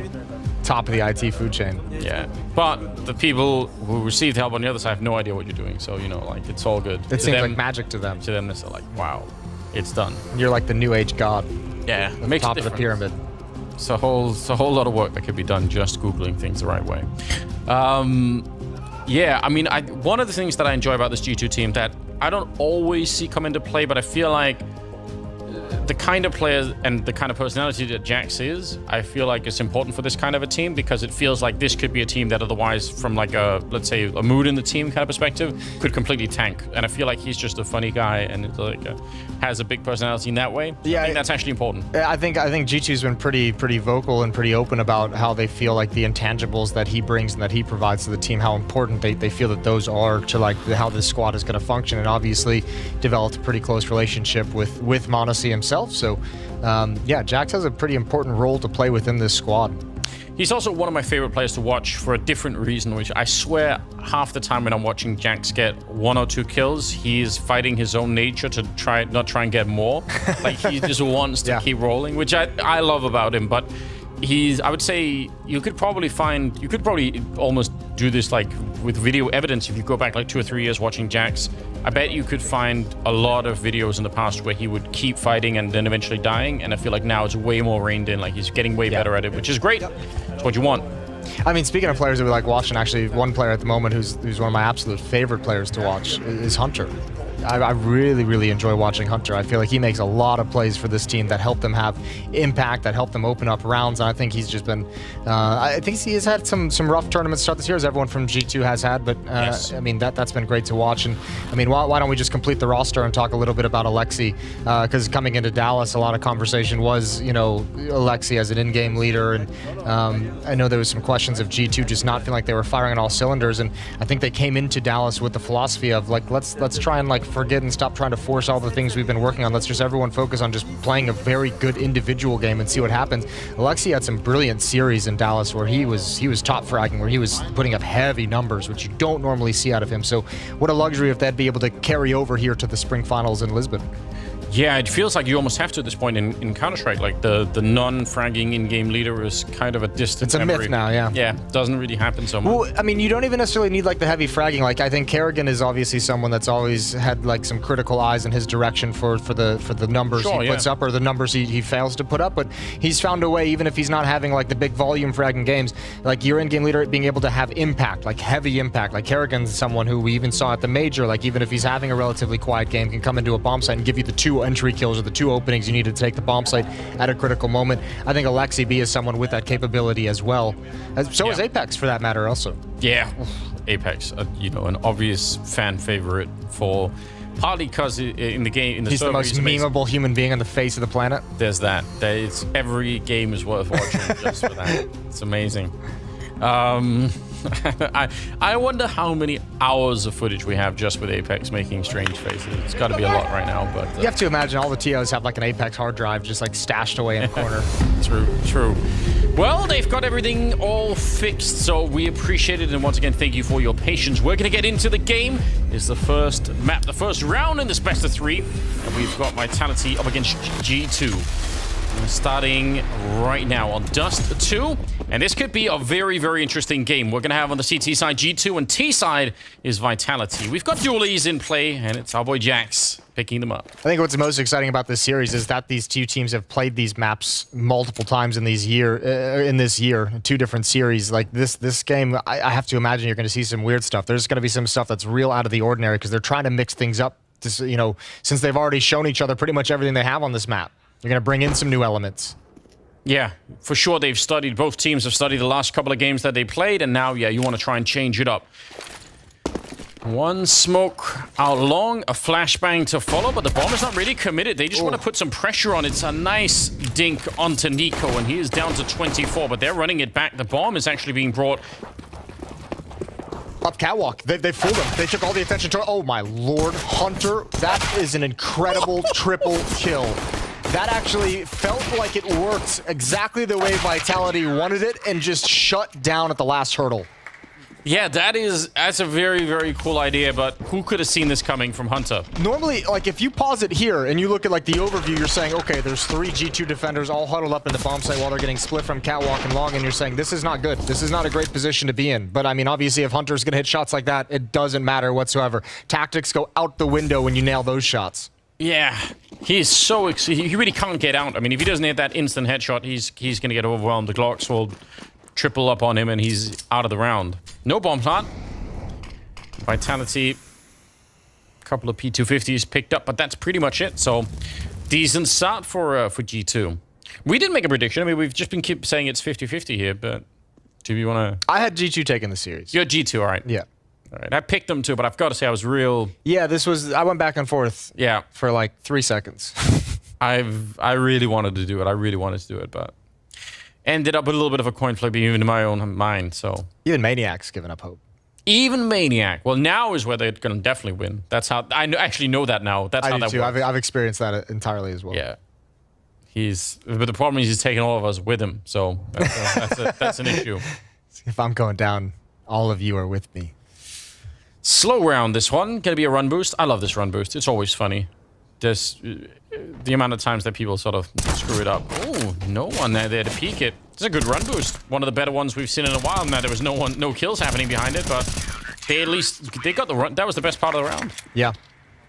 Top of the IT food chain. Yeah, but the people who receive help on the other side have no idea what you're doing. So you know, like it's all good. It seems like magic to them. To them, it's like, wow, it's done. You're like the new age god. Yeah, it makes top of the pyramid. It's a whole lot of work that could be done just Googling things the right way. Yeah, I mean, one of the things that I enjoy about this G2 team that I don't always see come into play, but I feel like the kind of player and the kind of personality that Jax is, I feel like it's important for this kind of a team, because it feels like this could be a team that otherwise, from like let's say a mood in the team kind of perspective, could completely tank. And I feel like he's just a funny guy and it's like has a big personality in that way. Yeah, I think that's actually important. I think G2's been pretty vocal and pretty open about how they feel like the intangibles that he brings and that he provides to the team, how important they feel that those are to like how this squad is going to function, and obviously developed a pretty close relationship with Monacy himself. So yeah, Jax has a pretty important role to play within this squad. He's also one of my favorite players to watch for a different reason, which I swear half the time when I'm watching Jax get 1 or 2 kills, he's fighting his own nature to not try and get more. Like, he just wants to keep rolling, which I love about him. But I would say you could probably almost do this like with video evidence if you go back like 2 or 3 years watching Jax. I bet you could find a lot of videos in the past where he would keep fighting and then eventually dying, and I feel like now it's way more reined in, like he's getting way better at it, which is great. It's what you want. I mean, speaking of players that we like watching, actually one player at the moment who's one of my absolute favorite players to watch is Hunter. I really, really enjoy watching Hunter. I feel like he makes a lot of plays for this team that help them have impact, that help them open up rounds. And I think he's just been, I think he has had some rough tournaments start this year, as everyone from G2 has had. But I mean, that's been great to watch. And I mean, why don't we just complete the roster and talk a little bit about Alexi? Because coming into Dallas, a lot of conversation was, you know, Alexi as an in-game leader. And I know there was some questions of G2 just not feeling like they were firing on all cylinders. And I think they came into Dallas with the philosophy of like, let's try and like forget and stop trying to force all the things we've been working on. Let's just everyone focus on just playing a very good individual game and see what happens. Alexi had some brilliant series in Dallas where he was top fragging, where he was putting up heavy numbers, which you don't normally see out of him. So what a luxury if they'd be able to carry over here to the spring finals in Lisbon. Yeah, it feels like you almost have to at this point in Counter-Strike. Like the non-fragging in-game leader is kind of a distant It's a memory. myth now, yeah. Yeah, doesn't really happen so much. Well, I mean, you don't even necessarily need like the heavy fragging. Like I think Kerrigan is obviously someone that's always had like some critical eyes in his direction for the numbers he puts up or the numbers he fails to put up. But he's found a way, even if he's not having like the big volume fragging games, like your in-game leader being able to have impact, like heavy impact. Like Kerrigan's someone who we even saw at the major, like even if he's having a relatively quiet game, can come into a bomb site and give you the 2 entry kills or the 2 openings you need to take the bomb site at a critical moment. I think Alexi B is someone with that capability as well. So is Apex, for that matter, also. Yeah, Apex, you know, an obvious fan favorite for partly because in the game, he's the most memeable human being on the face of the planet. There's that. Every game is worth watching just for that. It's amazing. I wonder how many hours of footage we have just with Apex making strange faces. It's got to be a lot right now, but... You have to imagine all the TOs have like an Apex hard drive just like stashed away in a corner. True. Well, they've got everything all fixed, so we appreciate it. And once again, thank you for your patience. We're going to get into the game. It's the first map, the first round in this best of 3. And we've got Vitality up against G2. Starting right now on Dust 2. And this could be a very, very interesting game. We're going to have on the CT side G2 and T side is Vitality. We've got dualies in play, and it's our boy Jax picking them up. I think what's most exciting about this series is that these 2 teams have played these maps multiple times in this year, 2 different series. Like this game, I have to imagine you're going to see some weird stuff. There's going to be some stuff that's real out of the ordinary because they're trying to mix things up. You know, since they've already shown each other pretty much everything they have on this map. They're going to bring in some new elements. Yeah, for sure. Both teams have studied the last couple of games that they played, and now, yeah, you want to try and change it up. One smoke out long, a flashbang to follow, but the bomb is not really committed. They just want to put some pressure on. It's a nice dink onto Nico, and he is down to 24, but they're running it back. The bomb is actually being brought up catwalk. They fooled him. They took all the attention to... Oh, my Lord. Hunter, that is an incredible triple kill. That actually felt like it worked exactly the way Vitality wanted it and just shut down at the last hurdle. Yeah, that's a very, very cool idea, but who could have seen this coming from Hunter? Normally, like, if you pause it here and you look at, like, the overview, you're saying, okay, there's 3 G2 defenders all huddled up in the bomb site while they're getting split from catwalk and long, and you're saying, this is not good. This is not a great position to be in. But, I mean, obviously, if Hunter's gonna hit shots like that, it doesn't matter whatsoever. Tactics go out the window when you nail those shots. Yeah, he's so... He really can't get out. I mean, if he doesn't hit that instant headshot, he's gonna get overwhelmed. The Glocks will triple up on him, and he's out of the round. No bomb plant. Vitality. A couple of P250s picked up, but that's pretty much it. So, decent start for G2. We didn't make a prediction. I mean, we've just been keep saying it's 50-50 here, but do you want to... I had G2 taking the series. You're G2, all right. Yeah. All right. I picked them too, but I've got to say I was real... Yeah, I went back and forth. Yeah. For like 3 seconds. I really wanted to do it. But ended up with a little bit of a coin flip even in my own mind, so... Even Maniac's given up hope. Even Maniac. Well, now is where they're going to definitely win. That's how... I actually know that now. That's how that too. works. I've experienced that entirely as well. Yeah. But the problem is he's taking all of us with him. So that's an issue. If I'm going down, all of you are with me. Slow round, this one. Gonna be a run boost. I love this run boost. It's always funny. Just the amount of times that people sort of screw it up. Oh, no one there to peek it. It's a good run boost. One of the better ones we've seen in a while. Now there was no kills happening behind it, but they got the run. That was the best part of the round. Yeah.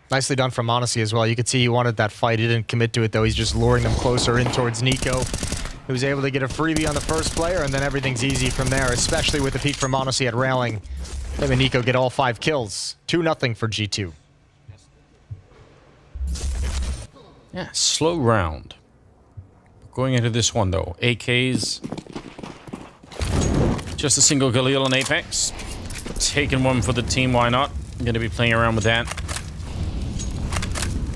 Nicely done from Monacy as well. You could see he wanted that fight. He didn't commit to it, though. He's just luring them closer in towards Nico, who was able to get a freebie on the first player, and then everything's easy from there, especially with the peek from Monacy at railing. Him and Nico get all 5 kills. 2-0 for G2. Yeah, slow round. Going into this one, though. AKs. Just a single Galil on Apex. Taking one for the team, why not? I'm going to be playing around with that.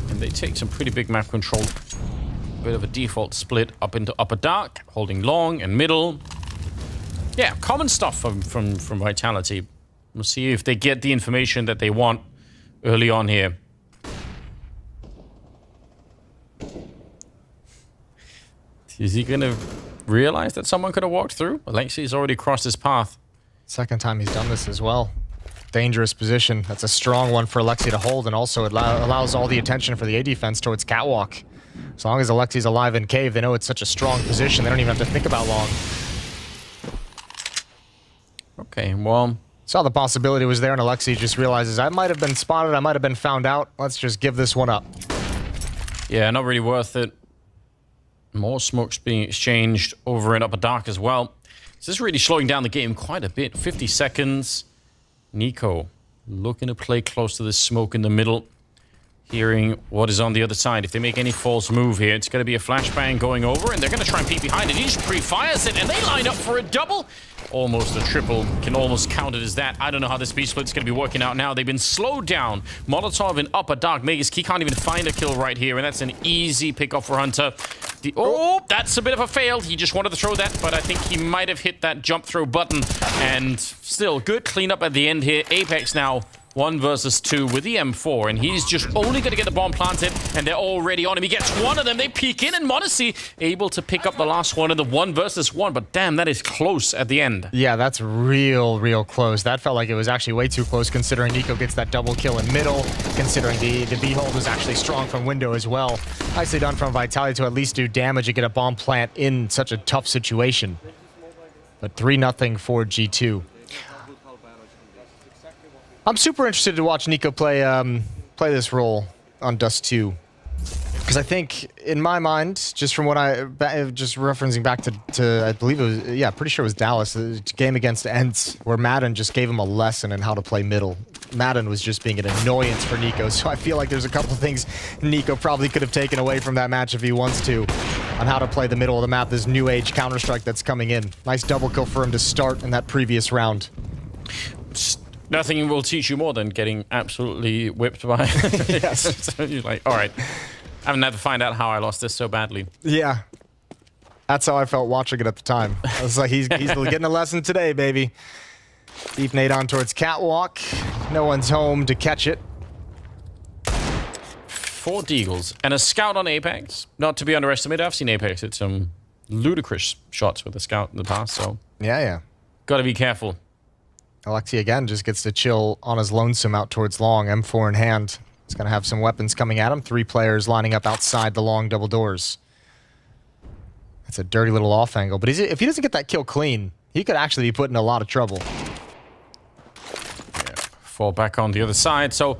And they take some pretty big map control. Bit of a default split up into upper dark, holding long and middle. Yeah, common stuff from Vitality. We'll see if they get the information that they want early on here. Is he going to realize that someone could have walked through? Alexi's already crossed his path. Second time he's done this as well. Dangerous position. That's a strong one for Alexi to hold, and also it allows all the attention for the A defense towards Catwalk. As long as Alexi's alive in cave, they know it's such a strong position. They don't even have to think about long. Okay, well... Saw the possibility was there, and Alexi just realizes, I might have been spotted, I might have been found out. Let's just give this one up. Yeah, not really worth it. More smokes being exchanged over in upper dark as well. This is really slowing down the game quite a bit. 50 seconds. Nico looking to play close to the smoke in the middle. Hearing what is on the other side. If they make any false move here, it's going to be a flashbang going over, and they're going to try and peek behind it. He just pre-fires it, and they line up for a double. Almost a triple. Can almost count it as that. I don't know how this B-split's going to be working out now. They've been slowed down. Molotov in upper dark. Megas Key can't even find a kill right here, and that's an easy pick-off for Hunter. Oh, that's a bit of a fail. He just wanted to throw that, but I think he might have hit that jump throw button. And still, good cleanup at the end here. Apex now 1 versus 2 with the M4, and he's just only going to get the bomb planted, and they're already on him. He gets one of them. They peek in, and Monacy able to pick up the last one in the 1 versus 1, but damn, that is close at the end. Yeah, that's real close. That felt like it was actually way too close, considering Nico gets that double kill in middle, considering the B-hold was actually strong from window as well. Nicely done from Vitality to at least do damage and get a bomb plant in such a tough situation. But 3-0 for G2. I'm super interested to watch Nico play this role on Dust 2. Because I think, in my mind, just from what just referencing back to I believe it was, yeah, pretty sure it was Dallas, the game against ENCE, where Madden just gave him a lesson in how to play middle. Madden was just being an annoyance for Nico, so I feel like there's a couple things Nico probably could have taken away from that match if he wants to, on how to play the middle of the map, this new age Counter-Strike that's coming in. Nice double kill for him to start in that previous round. Nothing will teach you more than getting absolutely whipped by. Yes. So you're like, all right. I haven't had to find out how I lost this so badly. Yeah. That's how I felt watching it at the time. I was like, he's getting a lesson today, baby. Deep nade on towards Catwalk. No one's home to catch it. 4 Deagles and a scout on Apex. Not to be underestimated. I've seen Apex hit some ludicrous shots with a scout in the past, so... Yeah. Gotta be careful. Alexi again just gets to chill on his lonesome out towards long, M4 in hand. He's going to have some weapons coming at him. 3 players lining up outside the long double doors. That's a dirty little off angle. But if he doesn't get that kill clean, he could actually be put in a lot of trouble. Yeah, fall back on the other side. So, a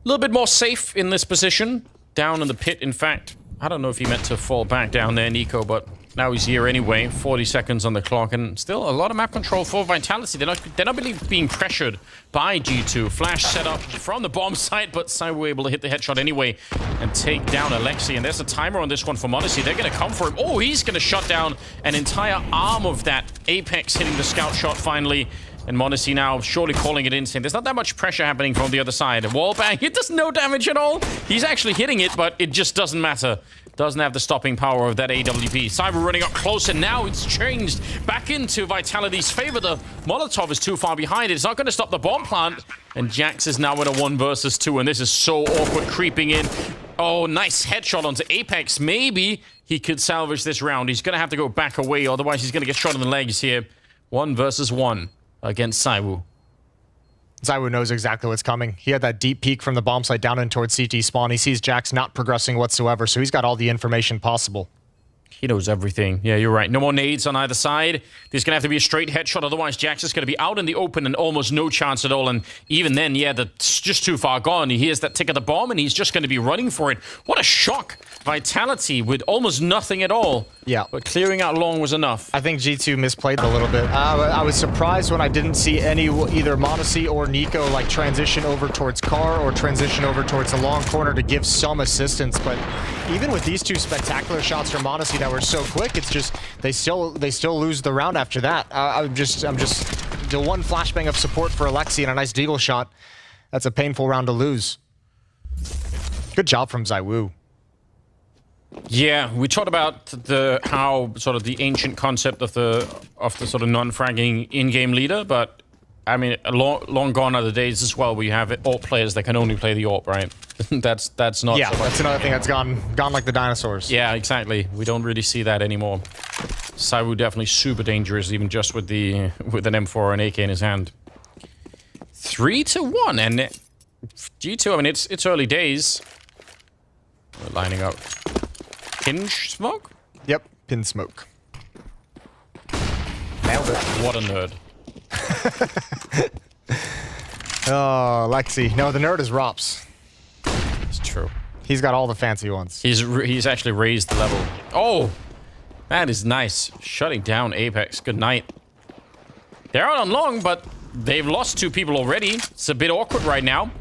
little bit more safe in this position. Down in the pit, in fact. I don't know if he meant to fall back down there, Nico, but now he's here anyway. 40 seconds on the clock, and still a lot of map control for Vitality. They're not really being pressured by G2. Flash set up from the bomb site, but Cyber were able to hit the headshot anyway and take down Alexi. And there's a timer on this one for Monacy. They're going to come for him. Oh, he's going to shut down an entire arm of that. Apex hitting the scout shot finally. And Monacy now surely calling it in, saying there's not that much pressure happening from the other side. A wall bang, it does no damage at all. He's actually hitting it, but it just doesn't matter. Doesn't have the stopping power of that AWP. Cyber running up close, and now it's changed back into Vitality's favor. The Molotov is too far behind. It's not going to stop the bomb plant. And Jax is now in a 1 versus 2, and this is so awkward creeping in. Oh, nice headshot onto Apex. Maybe he could salvage this round. He's going to have to go back away, otherwise he's going to get shot in the legs here. 1 versus 1 against ZywOo. ZywOo knows exactly what's coming. He had that deep peek from the bomb site down in towards CT spawn. He sees Jax not progressing whatsoever, so he's got all the information possible. He knows everything. Yeah, you're right. No more nades on either side. There's going to have to be a straight headshot. Otherwise, Jax is going to be out in the open and almost no chance at all. And even then, yeah, that's just too far gone. He hears that tick of the bomb, and he's just going to be running for it. What a shock. Vitality with almost nothing at all. Yeah. But clearing out long was enough. I think G2 misplayed a little bit. I was surprised when I didn't see any, either m0NESY or NiKo, like transition over towards Car or transition over towards the long corner to give some assistance. But even with these two spectacular shots from m0NESY that were so quick, it's just they still lose the round after that. I'm just the one flashbang of support for Alexi and a nice deagle shot. That's a painful round to lose. Good job from ZywOo. Yeah, we talked about how sort of the ancient concept of the sort of non-fragging in-game leader, but I mean, long gone are the days as well where you have AWP players that can only play the AWP, right? that's not. Yeah, that's another thing that's gone like the dinosaurs. Yeah, exactly. We don't really see that anymore. ZywOo definitely super dangerous, even just with an M4 or an AK in his hand. 3-1, and G2. I mean, it's early days. We're lining up. Hinge smoke? Yep, pin smoke. Nailed it. What a nerd. Oh, Lexi. No, the nerd is Rops. It's true. He's got all the fancy ones. He's actually raised the level. Oh! That is nice. Shutting down Apex. Good night. They're out on long, but they've lost 2 people already. It's a bit awkward right now.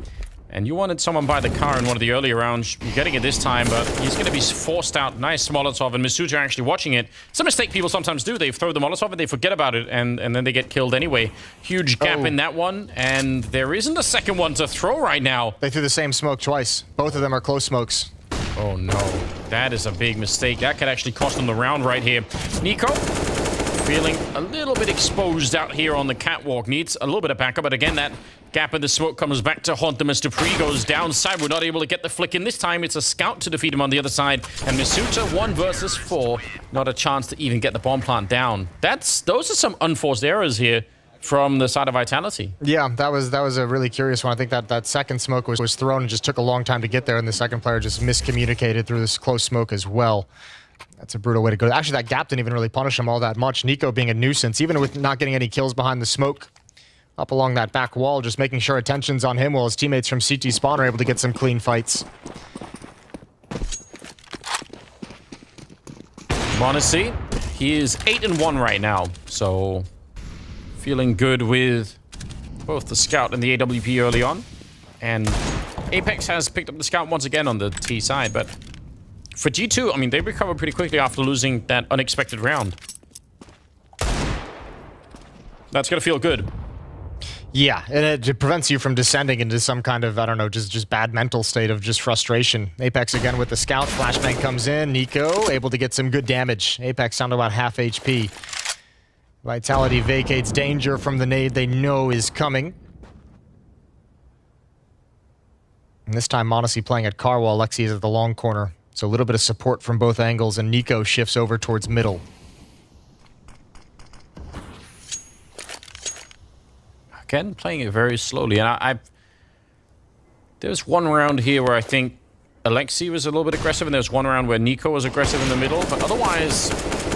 And you wanted someone by the car in one of the earlier rounds. You're getting it this time, but he's going to be forced out. Nice Molotov, and Misuta actually watching it. It's a mistake people sometimes do. They throw the Molotov and they forget about it, and then they get killed anyway. Huge gap in that one, and there isn't a second one to throw right now. They threw the same smoke twice. Both of them are close smokes. Oh no, that is a big mistake. That could actually cost them the round right here. NiKo feeling a little bit exposed out here on the catwalk. Needs a little bit of backup, but again, that gap in the smoke comes back to haunt them as dupreeh goes down. ZywOo not able to get the flick in. This time, it's a scout to defeat him on the other side. And Misuta, 1 versus 4. Not a chance to even get the bomb plant down. Those are some unforced errors here from the side of Vitality. Yeah, that was a really curious one. I think that second smoke was thrown and just took a long time to get there, and the second player just miscommunicated through this close smoke as well. That's a brutal way to go. Actually, that gap didn't even really punish him all that much. NiKo being a nuisance, even with not getting any kills behind the smoke, up along that back wall, just making sure attention's on him while his teammates from CT spawn are able to get some clean fights. m0NESY, he is 8-1 right now, so feeling good with both the scout and the AWP early on. And Apex has picked up the scout once again on the T side, but for G2, I mean, they recovered pretty quickly after losing that unexpected round. That's gonna feel good. Yeah, and it prevents you from descending into some kind of, I don't know, just bad mental state of just frustration. Apex again with the scout. Flashbang comes in. NiKo able to get some good damage. Apex down to about half HP. Vitality vacates danger from the nade they know is coming. And this time, m0NESY playing at car while Alexi is at the long corner. So a little bit of support from both angles, and NiKo shifts over towards middle. Again, playing it very slowly. And there's one round here where I think Alexi was a little bit aggressive, and there's one round where NiKo was aggressive in the middle. But otherwise,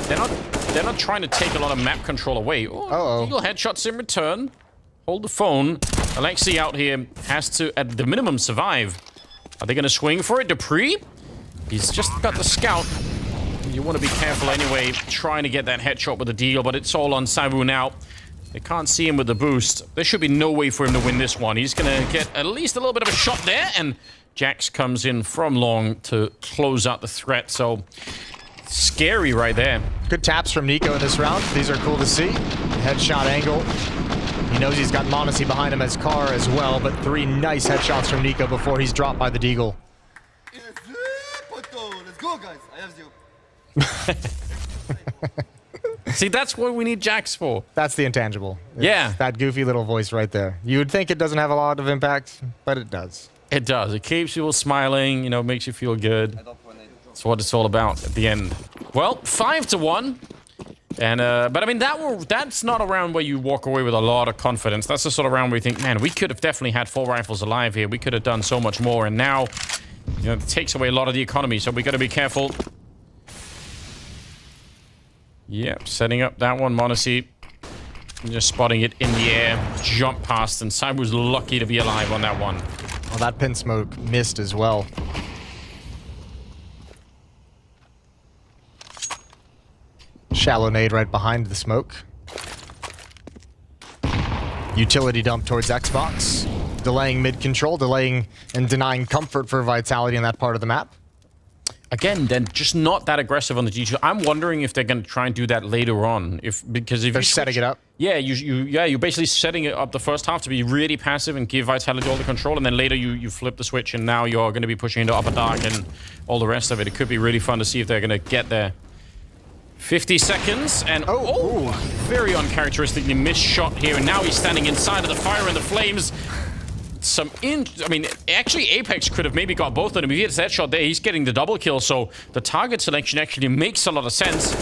they're not trying to take a lot of map control away. Oh, Eagle headshots in return. Hold the phone. Alexi out here has to, at the minimum, survive. Are they going to swing for it? dupreeh? He's just got the scout. You want to be careful anyway, trying to get that headshot with the deal, but it's all on ZywOo now. They can't see him with the boost. There should be no way for him to win this one. He's going to get at least a little bit of a shot there, and Jax comes in from long to close out the threat. So, scary right there. Good taps from NiKo in this round. These are cool to see. Headshot angle. He knows he's got m0NESY behind him as car as well, but 3 nice headshots from NiKo before he's dropped by the deagle. Let's go, guys. I have you. See, that's what we need Jax for. That's the intangible. Yeah. That goofy little voice right there. You would think it doesn't have a lot of impact, but it does. It does. It keeps people smiling, you know, makes you feel good. That's what it's all about at the end. Well, 5-1. And but I mean that's not a round where you walk away with a lot of confidence. That's the sort of round where you think, man, we could have definitely had 4 rifles alive here. We could have done so much more. And now, you know, it takes away a lot of the economy. So we got to be careful. Yep, setting up that one, Monacy. Just spotting it in the air, jump past, and Cyber was lucky to be alive on that one. Well, that pin smoke missed as well. Shallow nade right behind the smoke. Utility dump towards Xbox. Delaying mid control, delaying and denying comfort for Vitality in that part of the map. Again, then just not that aggressive on the G2. I'm wondering if they're going to try and do that later on. Because if they're setting it up. Yeah, you're basically setting it up the first half to be really passive and give Vitality all the control, and then later you flip the switch, and now you're going to be pushing into upper dark and all the rest of it. It could be really fun to see if they're going to get there. 50 seconds, and very uncharacteristically missed shot here, and now he's standing inside of the fire and the flames. I mean, actually, Apex could have maybe got both of them. If he hits that shot there, he's getting the double kill, so the target selection actually makes a lot of sense.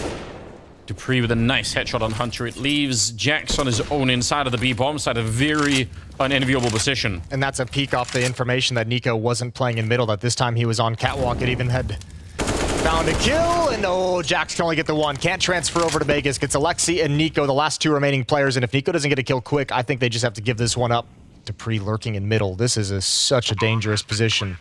Dupree with a nice headshot on Hunter. It leaves Jax on his own inside of the B-bomb side, a very unenviable position. And that's a peek off the information that Nico wasn't playing in middle, that this time he was on catwalk. It even had found a kill, and Jax can only get the one. Can't transfer over to Vegas. Gets Alexi and Nico, the last 2 remaining players, and if Nico doesn't get a kill quick, I think they just have to give this one up. Dupree lurking in middle. This is such a dangerous position.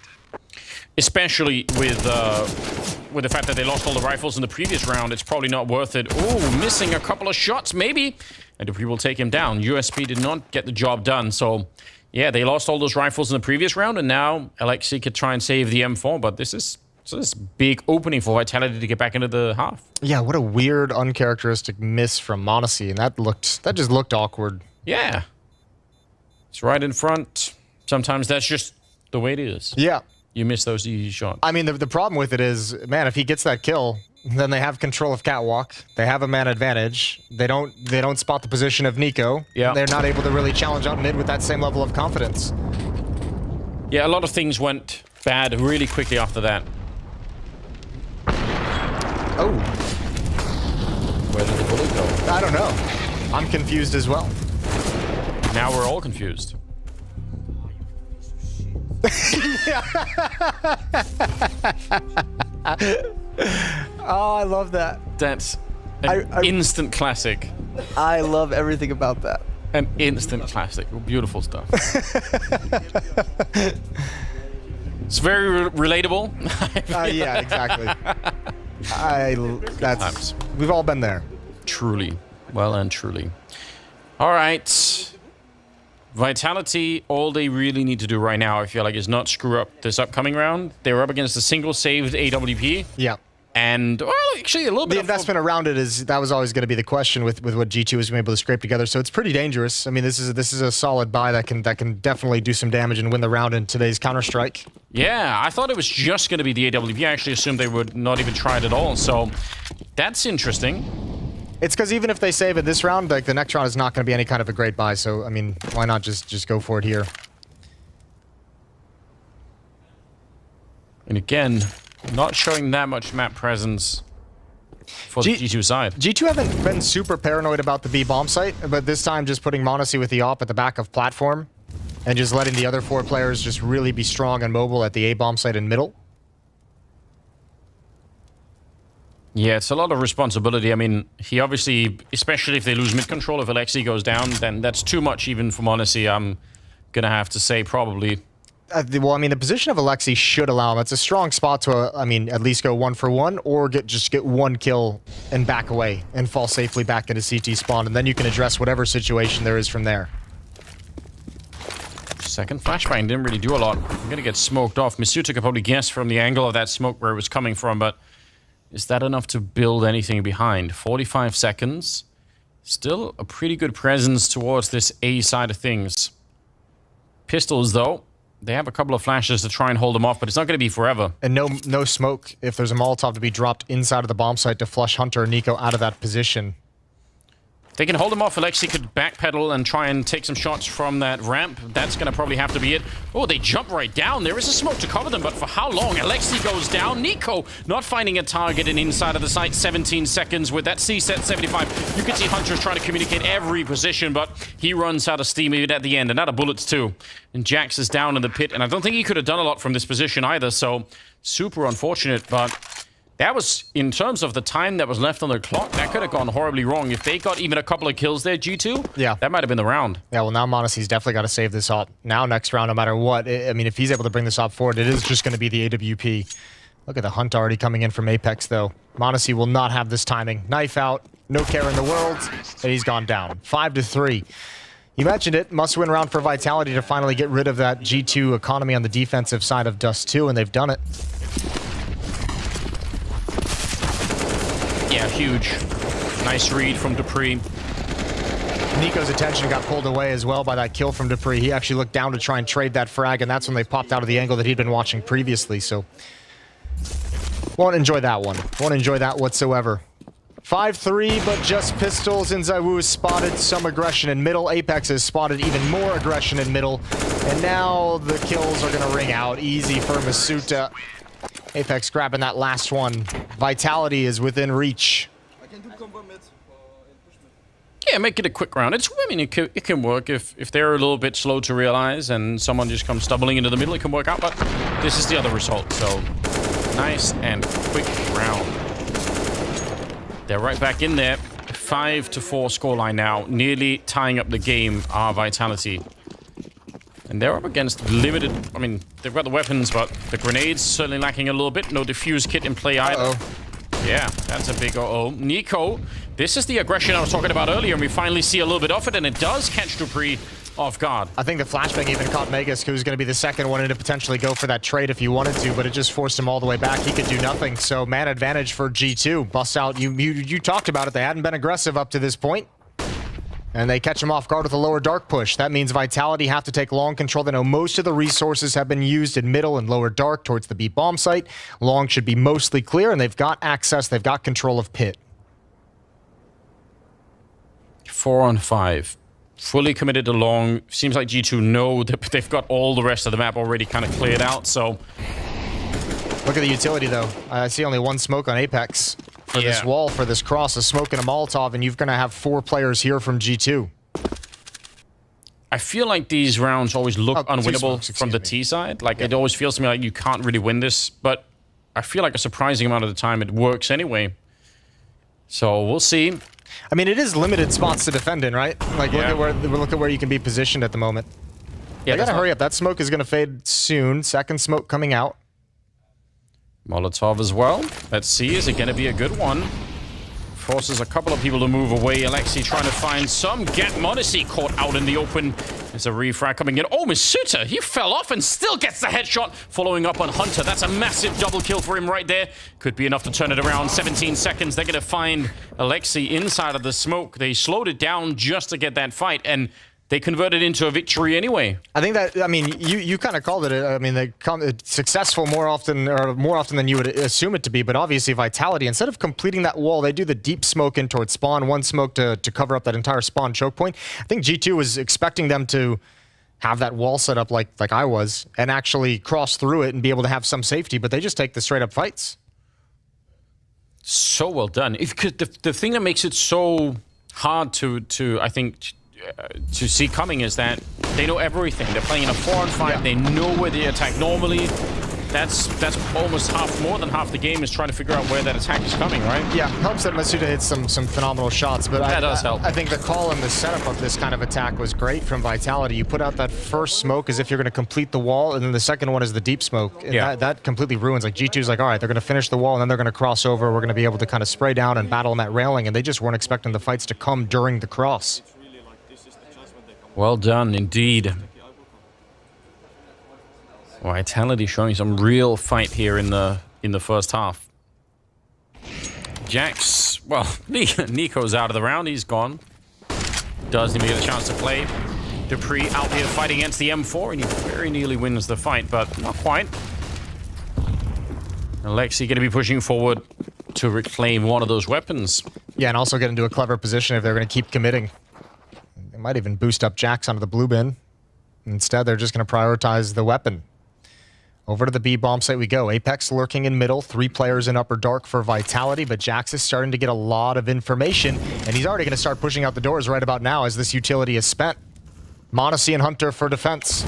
Especially with the fact that they lost all the rifles in the previous round, it's probably not worth it. Oh, missing a couple of shots, maybe. And Dupree will take him down. USP did not get the job done, so yeah, they lost all those rifles in the previous round, and now Alexi could try and save the M4, but this is big opening for Vitality to get back into the half. Yeah, what a weird, uncharacteristic miss from Monacy, and that just looked awkward. Yeah. It's right in front. Sometimes that's just the way it is. Yeah. You miss those easy shots. I mean, the problem with it is, man, if he gets that kill, then they have control of catwalk. They have a man advantage. They don't spot the position of Nico. Yeah. They're not able to really challenge out mid with that same level of confidence. Yeah, a lot of things went bad really quickly after that. Oh. Where did the bullet go? I don't know. I'm confused as well. Now we're all confused. Oh, I love that. That's an instant classic. I love everything about that. An instant classic. Beautiful stuff. It's very relatable. Yeah, exactly. We've all been there. Truly. Well and truly. All right. Vitality, all they really need to do right now, I feel like, is not screw up this upcoming round. They were up against a single saved AWP. Yeah. And, well, actually, a little bit the investment around it that was always going to be the question with what G2 was able to scrape together. So it's pretty dangerous. I mean, this is a solid buy that can definitely do some damage and win the round in today's Counter-Strike. Yeah, I thought it was just going to be the AWP. I actually assumed they would not even try it at all. So that's interesting. It's because even if they save it this round, like the next round is not going to be any kind of a great buy. So, I mean, why not just go for it here? And again, not showing that much map presence for the G2 side. G2 haven't been super paranoid about the B bomb site, but this time just putting Monacy with the op at the back of platform and just letting the other 4 players just really be strong and mobile at the A bomb site in middle. Yeah, it's a lot of responsibility. I mean, he obviously, especially if they lose mid-control, if Alexi goes down, then that's too much even for Monacy, I'm going to have to say, probably. Well, I mean, the position of Alexi should allow him. It's a strong spot to, I mean, at least go 1 for 1, or just get 1 kill and back away and fall safely back into CT spawn, and then you can address whatever situation there is from there. Second flashbang didn't really do a lot. I'm going to get smoked off. Misuta could probably guess from the angle of that smoke where it was coming from, but is that enough to build anything behind? 45 seconds. Still a pretty good presence towards this A side of things. Pistols, though. They have a couple of flashes to try and hold them off, but it's not going to be forever. And no smoke if there's a Molotov to be dropped inside of the bomb site to flush Hunter or Nico out of that position. They can hold him off. Alexi could backpedal and try and take some shots from that ramp. That's going to probably have to be it. Oh, they jump right down. There is a smoke to cover them, but for how long? Alexi goes down. Nico not finding a target and inside of the site. 17 seconds with that C-set 75. You can see Hunter's trying to communicate every position, but he runs out of steam even at the end, and out of bullets too. And Jax is down in the pit, and I don't think he could have done a lot from this position either, so super unfortunate, but that was, in terms of the time that was left on the clock, that could have gone horribly wrong. If they got even a couple of kills there, G2, yeah, that might have been the round. Yeah, well, now Monacy's definitely got to save this op. Now, next round, no matter what, I mean, if he's able to bring this op forward, it is just going to be the AWP. Look at the hunt already coming in from Apex, though. Monacy will not have this timing. Knife out, no care in the world, and he's gone down. 5-3. You mentioned it, must-win round for Vitality to finally get rid of that G2 economy on the defensive side of Dust 2, and they've done it. Yeah, huge. Nice read from Dupree. Nico's attention got pulled away as well by that kill from Dupree. He actually looked down to try and trade that frag, and that's when they popped out of the angle that he'd been watching previously, so won't enjoy that one. Won't enjoy that whatsoever. 5-3, but just pistols, and Zaiwu has spotted some aggression in middle. Apex has spotted even more aggression in middle, and now the kills are going to ring out easy for Masuta. Apex grabbing that last one. Vitality is within reach. Yeah, make it a quick round. I mean, it can work if they're a little bit slow to realize and someone just comes stumbling into the middle, it can work out, but this is the other result, so nice and quick round. They're right back in there. 5-4 scoreline now, nearly tying up the game, our Vitality. And they're up against limited, I mean, they've got the weapons, but the grenades certainly lacking a little bit. No defuse kit in play either. Yeah, that's a big uh-oh. Nico, this is the aggression I was talking about earlier, and we finally see a little bit of it, and it does catch Dupree off guard. I think the flashbang even caught Megas, who was going to be the second one in to potentially go for that trade if he wanted to, but it just forced him all the way back. He could do nothing, so man advantage for G2. Bust out, you talked about it, they hadn't been aggressive up to this point. And they catch him off guard with a lower dark push. That means Vitality have to take long control. They know most of the resources have been used in middle and lower dark towards the B bomb site. Long should be mostly clear, and they've got access. They've got control of pit. 4-on-5. Fully committed to long. Seems like G2 know that they've got all the rest of the map already kind of cleared out, so... Look at the utility, though. I see only one smoke on Apex. For this wall, for this cross, a smoke and a Molotov, and you're going to have 4 players here from G2. I feel like these rounds always look unwinnable from the T side. Like, it always feels to me like you can't really win this, but I feel like a surprising amount of the time it works anyway. So, we'll see. I mean, it is limited spots to defend in, right? Like, look at where you can be positioned at the moment. Yeah, they gotta hurry up. That smoke is going to fade soon. Second smoke coming out. Molotov as well. Let's see, is it going to be a good one? Forces a couple of people to move away. Alexi trying to find some. Get Monacy caught out in the open. There's a refrag coming in. Oh, Masuta, he fell off and still gets the headshot. Following up on Hunter. That's a massive double kill for him right there. Could be enough to turn it around. 17 seconds. They're going to find Alexi inside of the smoke. They slowed it down just to get that fight, and they converted into a victory anyway. I think that, I mean, you kind of called it, I mean, they come successful more often than you would assume it to be, but obviously Vitality, instead of completing that wall, they do the deep smoke in towards spawn, one smoke to cover up that entire spawn choke point. I think G2 was expecting them to have that wall set up like I was, and actually cross through it and be able to have some safety, but they just take the straight up fights. So well done. The thing that makes it so hard to I think, to see coming is that they know everything. They're playing in a 4-on-5. Yeah. They know where they attack normally. That's almost more than half the game is trying to figure out where that attack is coming, right? Yeah, helps that Masuta hits some phenomenal shots, but that does help. I think the call and the setup of this kind of attack was great from Vitality. You put out that first smoke as if you're going to complete the wall, and then the second one is the deep smoke. And that completely ruins. Like G2's like, all right, they're going to finish the wall, and then they're going to cross over. We're going to be able to kind of spray down and battle on that railing, and they just weren't expecting the fights to come during the cross. Well done, indeed. Vitality showing some real fight here in the first half. Jax, well, Nico's out of the round. He's gone. Doesn't even get a chance to play. Dupree out here fighting against the M4, and he very nearly wins the fight, but not quite. Alexi going to be pushing forward to reclaim one of those weapons. Yeah, and also get into a clever position if they're going to keep committing. They might even boost up Jax onto the blue bin. Instead, they're just going to prioritize the weapon. Over to the B bomb site we go. Apex lurking in middle, 3 players in upper dark for Vitality, but Jax is starting to get a lot of information, and he's already going to start pushing out the doors right about now as this utility is spent. Monacy and Hunter for defense.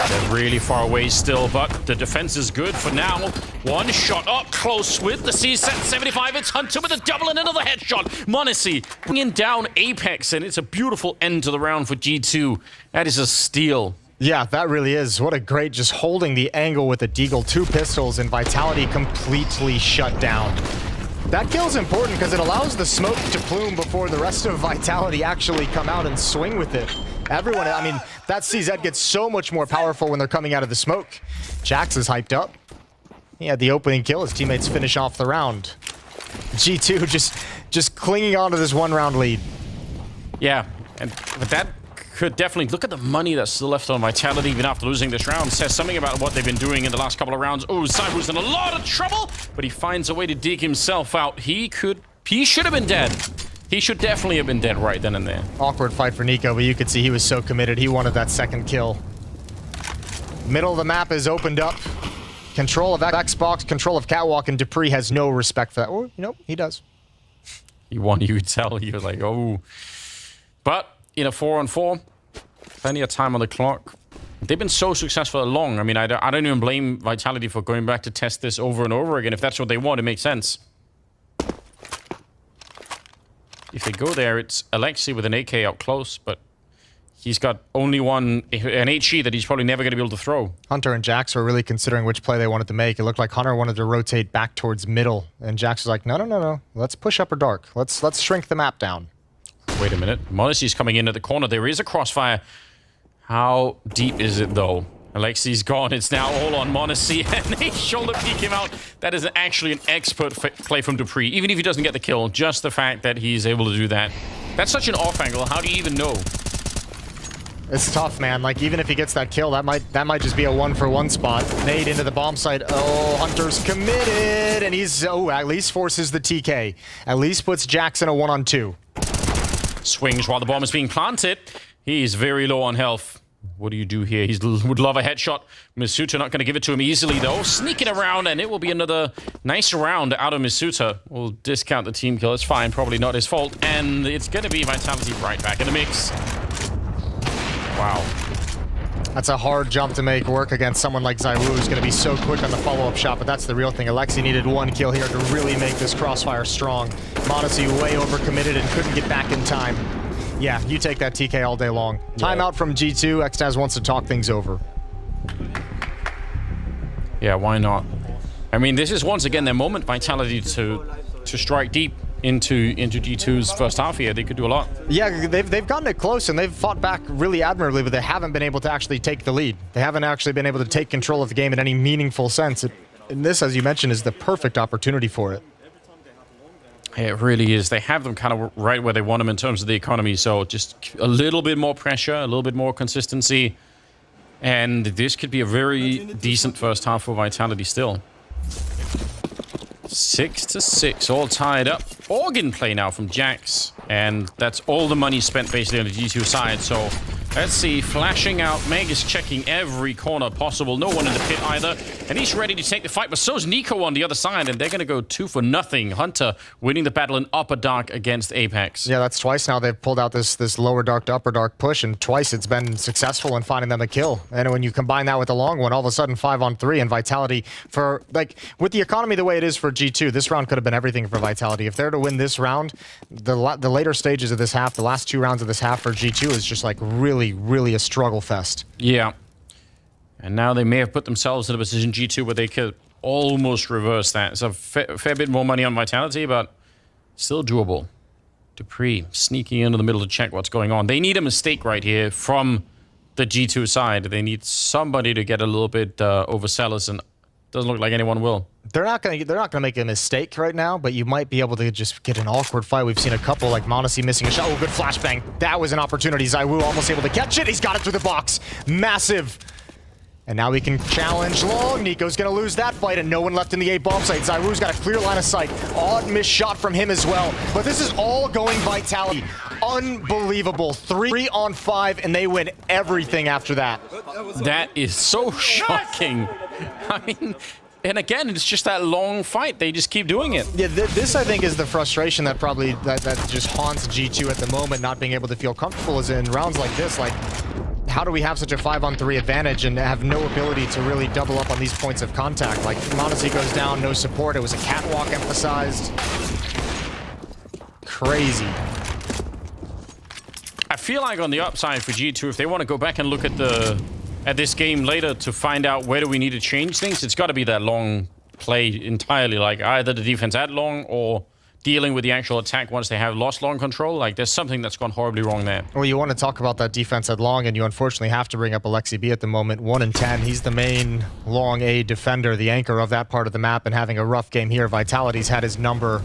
They're really far away still, but the defense is good for now. One shot up close with the C-75. It's Hunter with a double and another headshot. Monacy bringing down Apex, and it's a beautiful end to the round for G2. That is a steal. Yeah, that really is. What a great just holding the angle with the Deagle. 2 pistols and Vitality completely shut down. That kill's important because it allows the smoke to plume before the rest of Vitality actually come out and swing with it. Everyone, I mean, that CZ gets so much more powerful when they're coming out of the smoke. Jax is hyped up. He had the opening kill. His teammates finish off the round. G2 just clinging on to this 1-round lead. Yeah, but that could definitely look at the money that's still left on Vitality even after losing this round. Says something about what they've been doing in the last couple of rounds. Oh, Cyber's in a lot of trouble, but he finds a way to dig himself out. He should have been dead. He should definitely have been dead right then and there. Awkward fight for Nico, but you could see he was so committed. He wanted that second kill. Middle of the map is opened up. Control of Xbox, control of Catwalk, and Dupree has no respect for that. Oh, you know, he does. He won, you could tell. He was like, oh. But in a 4-on-4, plenty of time on the clock. They've been so successful along. I mean, I don't even blame Vitality for going back to test this over and over again. If that's what they want, it makes sense. If they go there, it's Alexi with an AK out close, but he's got only an HE that he's probably never going to be able to throw. Hunter and Jax were really considering which play they wanted to make. It looked like Hunter wanted to rotate back towards middle, and Jax was like, no. Let's push upper dark. Let's shrink the map down. Wait a minute. Monacy's coming in at the corner. There is a crossfire. How deep is it, though? Alexi's gone. It's now all on Monacy, and they shoulder peek him out. That is actually an expert play from Dupree. Even if he doesn't get the kill, just the fact that he's able to do that. That's such an off angle. How do you even know? It's tough, man. Like, even if he gets that kill, that might just be a 1-for-1 spot. Nade into the bomb site. Oh, Hunter's committed, and he's, at least forces the TK. At least puts Jax in a 1-on-2. Swings while the bomb is being planted. He's very low on health. What do you do here? He would love a headshot. Misuta not going to give it to him easily, though. Sneaking around, and it will be another nice round out of Misuta. We'll discount the team kill. It's fine. Probably not his fault. And it's going to be Vitality right back in the mix. Wow. That's a hard jump to make work against someone like Zywoo, who's going to be so quick on the follow-up shot, but that's the real thing. Alexi needed 1 kill here to really make this crossfire strong. Monacy way overcommitted and couldn't get back in time. Yeah, you take that TK all day long. Timeout from G2. Xtaz wants to talk things over. Yeah, why not? I mean, this is once again their moment, Vitality, to strike deep into G2's first half here. They could do a lot. Yeah, they've gotten it close, and they've fought back really admirably, but they haven't been able to actually take the lead. They haven't actually been able to take control of the game in any meaningful sense. And this, as you mentioned, is the perfect opportunity for it. It really is. They have them kind of right where they want them in terms of the economy. So just a little bit more pressure, a little bit more consistency. And this could be a very decent first half for Vitality still. 6-6, all tied up. Organ play now from Jax. And that's all the money spent basically on the G2 side. So let's see, flashing out. Meg is checking every corner possible. No one in the pit either. And he's ready to take the fight, but so is Nico on the other side, and they're going to go 2-0. Hunter winning the battle in upper dark against Apex. Yeah, that's twice now they've pulled out this lower dark to upper dark push, and twice it's been successful in finding them a kill. And when you combine that with the long one, all of a sudden 5-on-3, and Vitality for, like, with the economy the way it is for G2, this round could have been everything for Vitality. If they're to win this round, the later stages of this half, the last 2 rounds of this half for G2 is just like really a struggle fest. Yeah. And now they may have put themselves in a position, G2, where they could almost reverse that. It's a fair bit more money on Vitality, but still doable. Dupree sneaking into the middle to check what's going on. They need a mistake right here from the G2 side. They need somebody to get a little bit overzealous, and doesn't look like anyone will. They're not gonna make a mistake right now, but you might be able to just get an awkward fight. We've seen a couple, like Monacy missing a shot. Oh, good flashbang. That was an opportunity. Zywoo almost able to catch it. He's got it through the box. Massive. And now we can challenge long. Nico's gonna lose that fight, and no one left in the A bomb site. Zyru's got a clear line of sight. Odd missed shot from him as well. But this is all going Vitality. Unbelievable. 3 on 5, and they win everything after that. That is so shocking. I mean, and again, it's just that long fight. They just keep doing it. Yeah, this I think is the frustration that probably that just haunts G2 at the moment, not being able to feel comfortable, is in rounds like this. Like, how do we have such a 5-on-3 advantage and have no ability to really double up on these points of contact? Like, m0NESY goes down, no support. It was a catwalk emphasized. Crazy. I feel like on the upside for G2, if they want to go back and look at this game later to find out where do we need to change things, it's got to be that long play entirely. Like, either the defense at long or dealing with the actual attack once they have lost long control. Like, there's something that's gone horribly wrong there. Well, you want to talk about that defense at long, and you unfortunately have to bring up Alexi B at the moment. 1 in 10. He's the main long A defender, the anchor of that part of the map, and having a rough game here. Vitality's had his number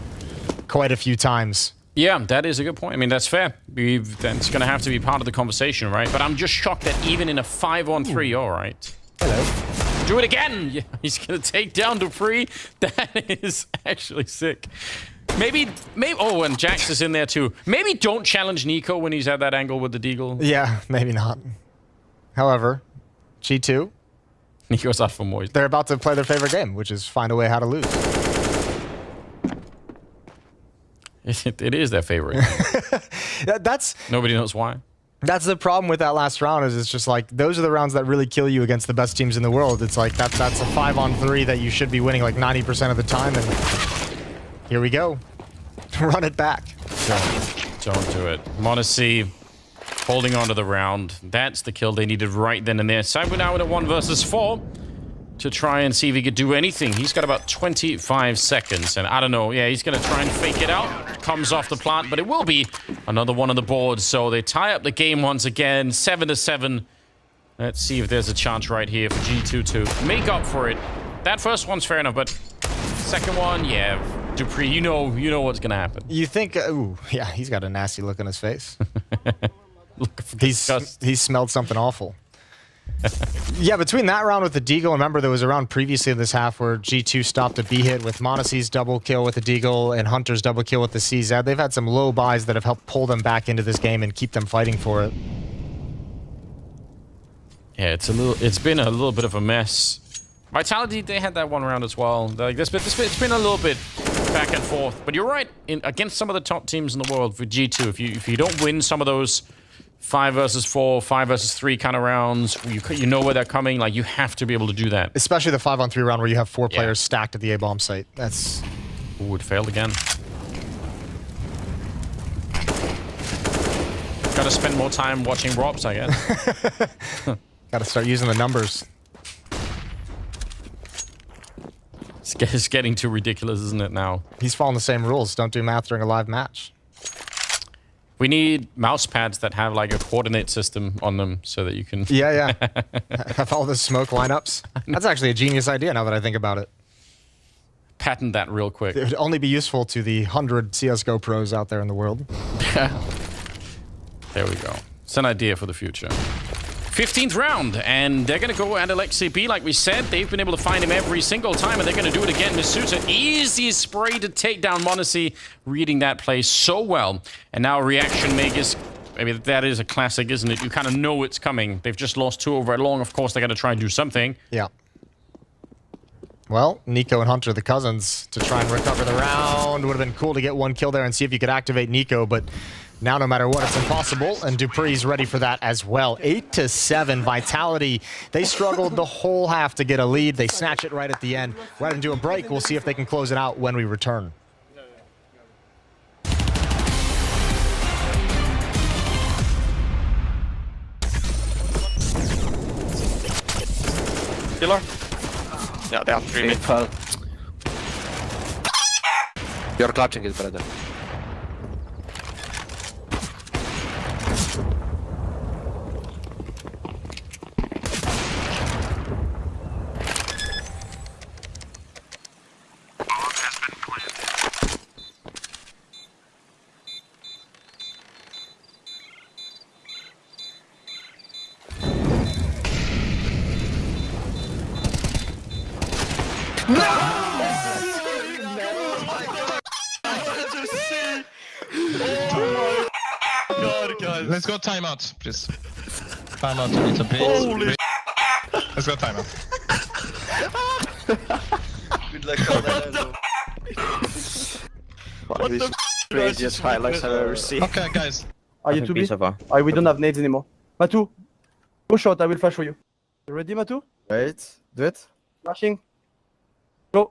quite a few times. Yeah, that is a good point. I mean, that's fair. That's going to have to be part of the conversation, right? But I'm just shocked that even in a 5-on-3, all right. Hello. Do it again! Yeah, he's going to take down Dupree. That is actually sick. Maybe, oh, and Jax is in there too. Maybe don't challenge Nico when he's at that angle with the deagle. Yeah, maybe not. However, G2. Nico's out for Moist. They're about to play their favorite game, which is find a way how to lose. It is their favorite. Nobody knows why. That's the problem with that last round, is it's just like, those are the rounds that really kill you against the best teams in the world. It's like, that's a 5-on-3 that you should be winning like 90% of the time, and here we go. Run it back. Don't do it. m0NESY holding on to the round. That's the kill they needed right then and there. Cyber now in a 1 versus 4 to try and see if he could do anything. He's got about 25 seconds, and I don't know. Yeah, he's going to try and fake it out. Comes off the plant, but it will be another one on the board. So they tie up the game once again, 7-7. Let's see if there's a chance right here for G2 to make up for it. That first one's fair enough, but second one, yeah. Dupree, you know what's gonna happen. You think? Ooh, yeah, he's got a nasty look on his face. He's smelled something awful. Yeah, between that round with the deagle, remember there was a round previously in this half where G2 stopped a B hit with m0NESY's double kill with the deagle and Hunter's double kill with the CZ. They've had some low buys that have helped pull them back into this game and keep them fighting for it. Yeah, it's been a little bit of a mess. Vitality, they had that one round as well. Like, it's been a little bit back and forth. But you're right, against some of the top teams in the world for G2, if you don't win some of those 5 versus 4, 5 versus 3 kind of rounds, you know where they're coming, like, you have to be able to do that. Especially the 5-on-3 round where you have 4 players stacked at the A-bomb site. That's... Ooh, it failed again. Gotta spend more time watching Robs, I guess. Gotta start using the numbers. It's getting too ridiculous, isn't it, now? He's following the same rules. Don't do math during a live match. We need mouse pads that have, like, a coordinate system on them so that you can... Yeah. Have all the smoke lineups. That's actually a genius idea now that I think about it. Patent that real quick. It would only be useful to the 100 CSGO pros out there in the world. There we go. It's an idea for the future. 15th round, and they're going to go at Alexi B. Like we said, they've been able to find him every single time, and they're going to do it again. misuta, easy spray to take down m0NESY, reading that play so well. And now reaction makers, I mean, that is a classic, isn't it? You kind of know it's coming. They've just lost 2 over at long. Of course, they're going to try and do something. Yeah. Well, Nico and Hunter, the cousins, to try and recover the round. Would have been cool to get 1 kill there and see if you could activate Nico, but now no matter what, it's impossible, and Dupree's ready for that as well. 8-7, Vitality. They struggled the whole half to get a lead. They snatch it right at the end. Right into a break. We'll see if they can close it out when we return. Killer? Yeah, they are 3 mid. You're clutching it, brother. Let's go timeout, please. Timeout to need some pace. Holy Let's go timeout. Good luck on that. One of the craziest highlights I've ever seen. Okay, guys. Are you 2B? We don't have nades anymore. Matu, go short, I will flash for you. You ready, Matu? Wait, do it. Flashing. Go.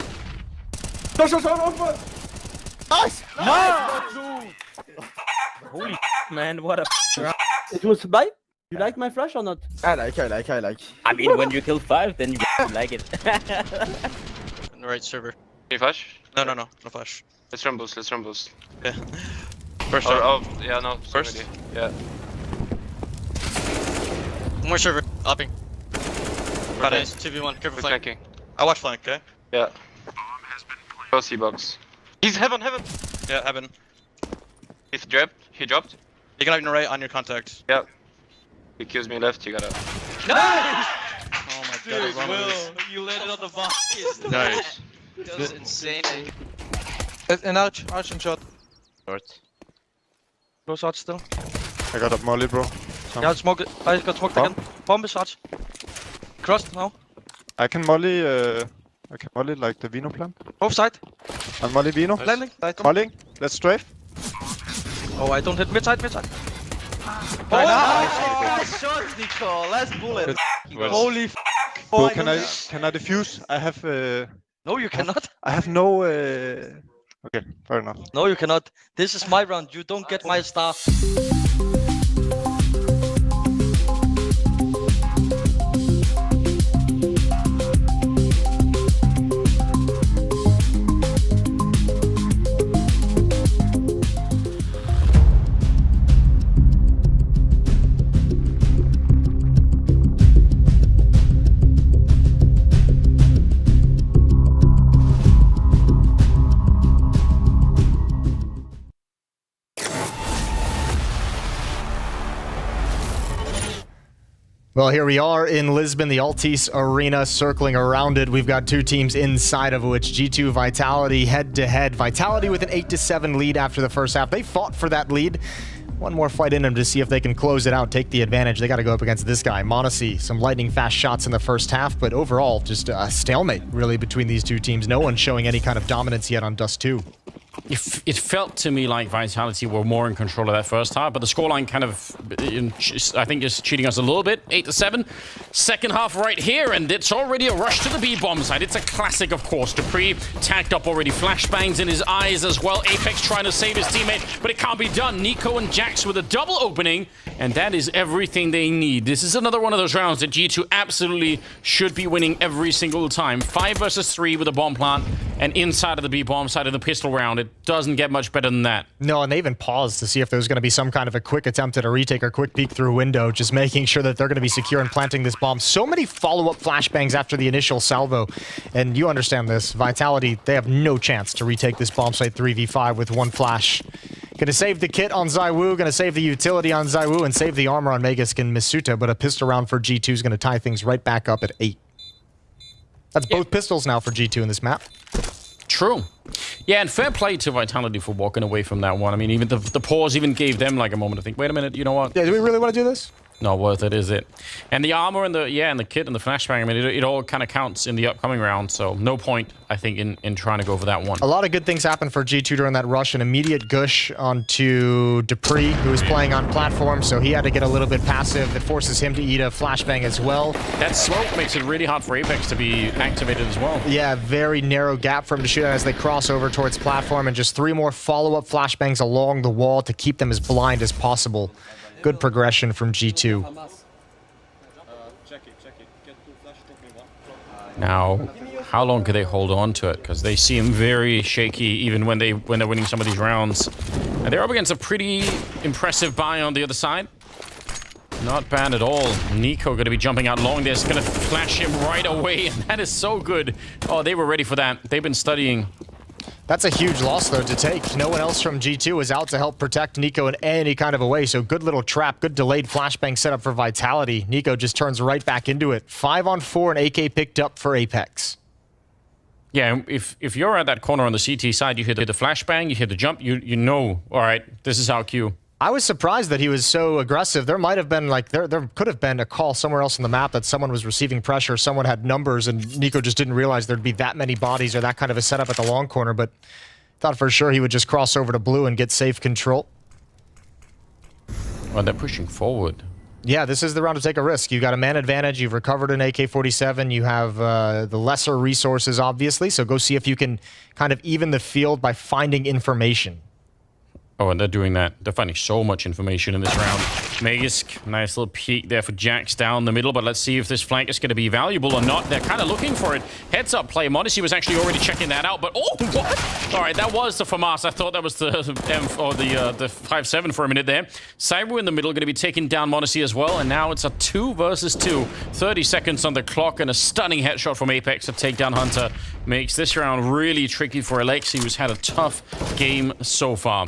Go, short, Nice! Matu! Holy man, what a It was by? You like my flash or not? I like. I mean, when you kill 5, then you like it. On the right server. Can you flash? No flash. Let's run boost. Yeah. First yeah, no. First? Yeah. One more server. Hopping. Got it. 2v1. Careful We're flank. flanking. I watch flank, okay? Yeah. Go C-box. He's heaven! Yeah, heaven. He's dropped. He dropped. You can have your right on your contact. Yeah. He kills me left, you gotta... Nice! Oh my god, Dude, Will, you landed on the box. Nice. That was insane. An arch and shot. Short. Close arch still. I got up molly, bro. Yeah, smoke it. I got smoked again. Bomb is arch. Crossed now. I can molly like the Vino plan. Both side. And molly Vino. Landing. Mollying. Let's strafe. Oh, I don't hit mid side. Oh, nice shot, Nico. Last bullet. Holy f***. Bro, can I defuse? I have No, you cannot. I have no Okay, fair enough. No, you cannot. This is my round. You don't get my star. Well, here we are in Lisbon, the Altice Arena, circling around it. We've got two teams inside of which G2 Vitality head-to-head. Vitality with an 8-7 lead after the first half. They fought for that lead. One more fight in them to see if they can close it out, take the advantage. They got to go up against this guy, m0NESY. Some lightning-fast shots in the first half, but overall, just a stalemate, really, between these two teams. No one's showing any kind of dominance yet on Dust 2. It felt to me like Vitality were more in control of that first half, but the scoreline kind of, I think, is cheating us a little bit. 8-7. Second half right here, and it's already a rush to the B-bomb side. It's a classic, of course. Dupree tagged up already. Flashbangs in his eyes as well. Apex trying to save his teammate, but it can't be done. Nico and Jax with a double opening, and that is everything they need. This is another one of those rounds that G2 absolutely should be winning every single time. 5 versus 3 with a bomb plant, and inside of the B-bomb side of the pistol round, it doesn't get much better than that. No, and they even paused to see if there was going to be some kind of a quick attempt at a retake or quick peek through a window, just making sure that they're going to be secure in planting this bomb. So many follow-up flashbangs after the initial salvo, and you understand this. Vitality, they have no chance to retake this bomb site 3v5 with one flash. Gonna save the kit on ZywOo, gonna save the utility on ZywOo, and save the armor on Megaskin Misuta, but a pistol round for G2 is gonna tie things right back up at 8. That's both pistols now for G2 in this map. True. Yeah, and fair play to Vitality for walking away from that one. I mean, even the pause even gave them like a moment to think, wait a minute, you know what? Yeah, do we really want to do this? Not worth it, is it? And the armor and the kit and the flashbang, I mean, it all kind of counts in the upcoming round, so no point, I think, in trying to go for that one. A lot of good things happened for G2 during that rush. An immediate gush onto Dupree, who was playing on platform, so he had to get a little bit passive. It forces him to eat a flashbang as well. That smoke makes it really hard for Apex to be activated as well. Yeah, very narrow gap for him to shoot at as they cross over towards platform, and just 3 more follow-up flashbangs along the wall to keep them as blind as possible. Good progression from G2. Now, how long can they hold on to it? Because they seem very shaky even when they're winning some of these rounds. And they're up against a pretty impressive buy on the other side. Not bad at all. Nico going to be jumping out long. They're just going to flash him right away, and that is so good. Oh, they were ready for that. They've been studying. That's a huge loss, though, to take. No one else from G2 was out to help protect Nico in any kind of a way, so good little trap, good delayed flashbang setup for Vitality. Nico just turns right back into it. 5-on-4 and AK picked up for Apex. Yeah, if you're at that corner on the CT side, you hear the flashbang, you hear the jump, you know, all right, this is our cue. I was surprised that he was so aggressive. There might have been like there could have been a call somewhere else on the map that someone was receiving pressure, someone had numbers, and Nico just didn't realize there'd be that many bodies or that kind of a setup at the long corner, but thought for sure he would just cross over to blue and get safe control. Well, they're pushing forward. Yeah, this is the round to take a risk. You've got a man advantage, you've recovered an AK-47, you have the lesser resources, obviously, so go see if you can kind of even the field by finding information. Oh, and they're doing that. They're finding so much information in this round. Magisk, nice little peek there for Jax down the middle, but let's see if this flank is going to be valuable or not. They're kind of looking for it. Heads up play. Modesty was actually already checking that out, but oh, what? All right, that was the FAMAS. I thought that was the M or the 5-7 for a minute there. Cyber in the middle, going to be taking down Modesty as well, and now it's a 2 versus 2. 30 seconds on the clock, and a stunning headshot from Apex to take down Hunter makes this round really tricky for Alexi, who's had a tough game so far.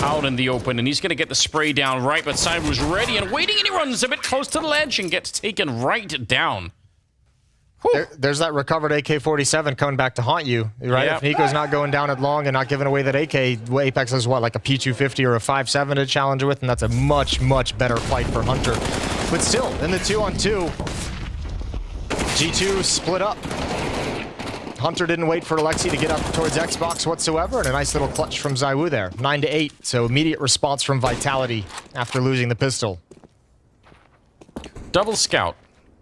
Out in the open, and he's going to get the spray down right, but Cyber was ready and waiting, and he runs a bit close to the ledge and gets taken right down. There's that recovered AK-47 coming back to haunt you, right? Yep. If Nico's not going down at long and not giving away that AK, Apex is what, like a P250 or a 5.7 to challenge with, and that's a much, much better fight for Hunter. But still, in the 2-on-2, G2 split up. Hunter didn't wait for Alexi to get up towards Xbox whatsoever, and a nice little clutch from ZywOo there. 9-8, so immediate response from Vitality after losing the pistol. Double scout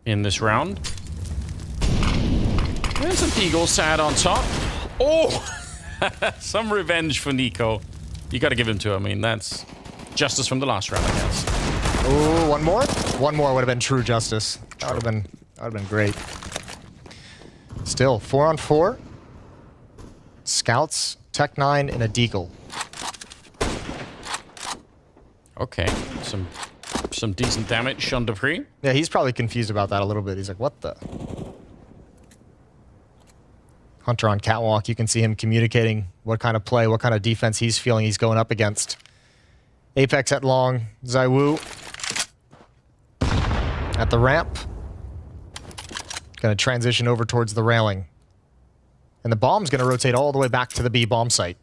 in this round. There's an Eagle sad on top. Oh! Some revenge for Nico. You got to give him to him. I mean, that's justice from the last round, I guess. Oh, one more? One more would have been true justice. That would have been great. Still, 4-on-4. Scouts, Tech-9, and a Deagle. Okay, some decent damage on Dupree. Yeah, he's probably confused about that a little bit. He's like, what the? Hunter on catwalk, you can see him communicating what kind of play, what kind of defense he's feeling he's going up against. Apex at long, ZywOo at the ramp. Going to transition over towards the railing. And the bomb's going to rotate all the way back to the B bomb site.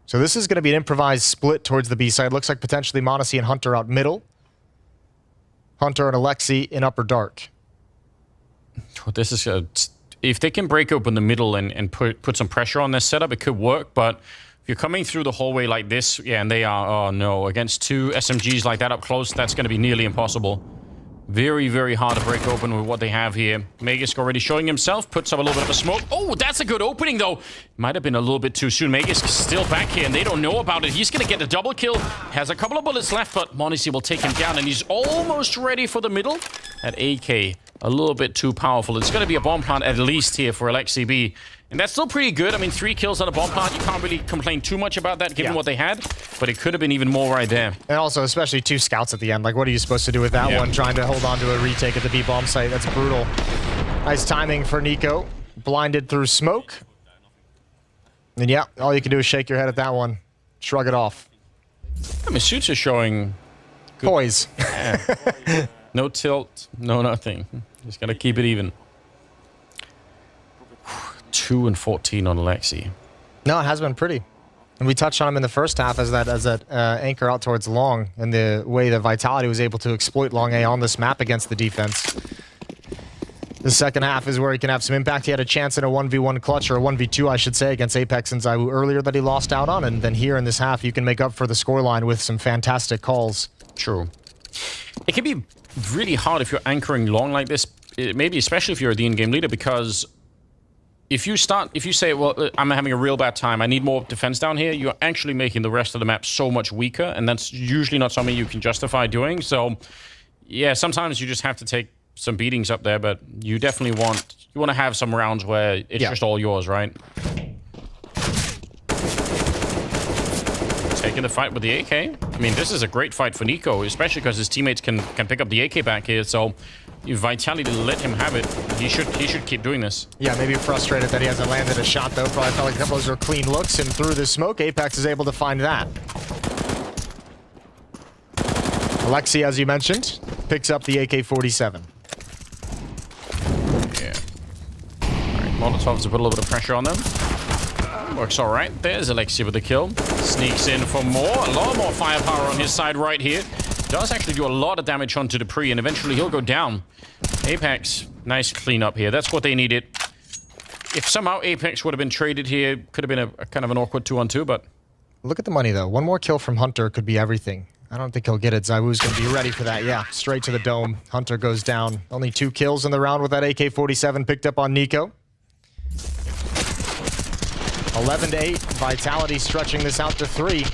So this is going to be an improvised split towards the B side. Looks like potentially Modesty and Hunter out middle. Hunter and Alexi in upper dark. This is if they can break open the middle and put some pressure on this setup, it could work. But if you're coming through the hallway like this, yeah, and they are, oh no, against 2 SMGs like that up close, that's going to be nearly impossible. Very, very hard to break open with what they have here. Magisk already showing himself, puts up a little bit of a smoke. Oh, that's a good opening, though. Might have been a little bit too soon. Magisk still back here, and they don't know about it. He's going to get a double kill. Has a couple of bullets left, but Modesty will take him down, and he's almost ready for the middle. At AK, a little bit too powerful. It's going to be a bomb plant at least here for Alexi B. And that's still pretty good. I mean, 3 kills on a bomb plant. You can't really complain too much about that, given what they had. But it could have been even more right there. And also, especially 2 scouts at the end. Like, what are you supposed to do with that one? Trying to hold on to a retake at the B bomb site. That's brutal. Nice timing for Nico. Blinded through smoke. And yeah, all you can do is shake your head at that one. Shrug it off. I mean, suits are showing good poise. Yeah. No tilt, no nothing. Just got to keep it even. 2 and 14 on Alexi. No, it has been pretty. And we touched on him in the first half as that anchor out towards long, and the way that Vitality was able to exploit long A on this map against the defense. The second half is where he can have some impact. He had a chance in a 1v1 clutch, or a 1v2, I should say, against Apex and ZywOo earlier that he lost out on, and then here in this half, you can make up for the scoreline with some fantastic calls. True. It can be really hard if you're anchoring long like this, maybe especially if you're the in-game leader, because if you say, well, I'm having a real bad time, I need more defense down here, you're actually making the rest of the map so much weaker, and that's usually not something you can justify doing. So, yeah, sometimes you just have to take some beatings up there, but you definitely want to have some rounds where it's just all yours, right? Taking the fight with the AK. I mean, this is a great fight for Nico, especially because his teammates can pick up the AK back here, so if Vitality let him have it, he should keep doing this. Yeah, maybe frustrated that he hasn't landed a shot, though. Probably felt like a couple of those are clean looks, and through the smoke, Apex is able to find that. Alexi, as you mentioned, picks up the AK-47. Yeah. All right, Molotov to put a little bit of pressure on them. Works all right. There's Alexi with the kill. Sneaks in for more. A lot more firepower on his side right here. Does actually do a lot of damage onto Dupree, and eventually he'll go down. Apex, nice cleanup here. That's what they needed. If somehow Apex would have been traded here, could have been a kind of an awkward 2-on-2, but... Look at the money, though. One more kill from Hunter could be everything. I don't think he'll get it. ZywOo's going to be ready for that. Yeah, straight to the dome. Hunter goes down. Only 2 kills in the round with that AK-47 picked up on Nico. 11-8. Vitality stretching this out to 3.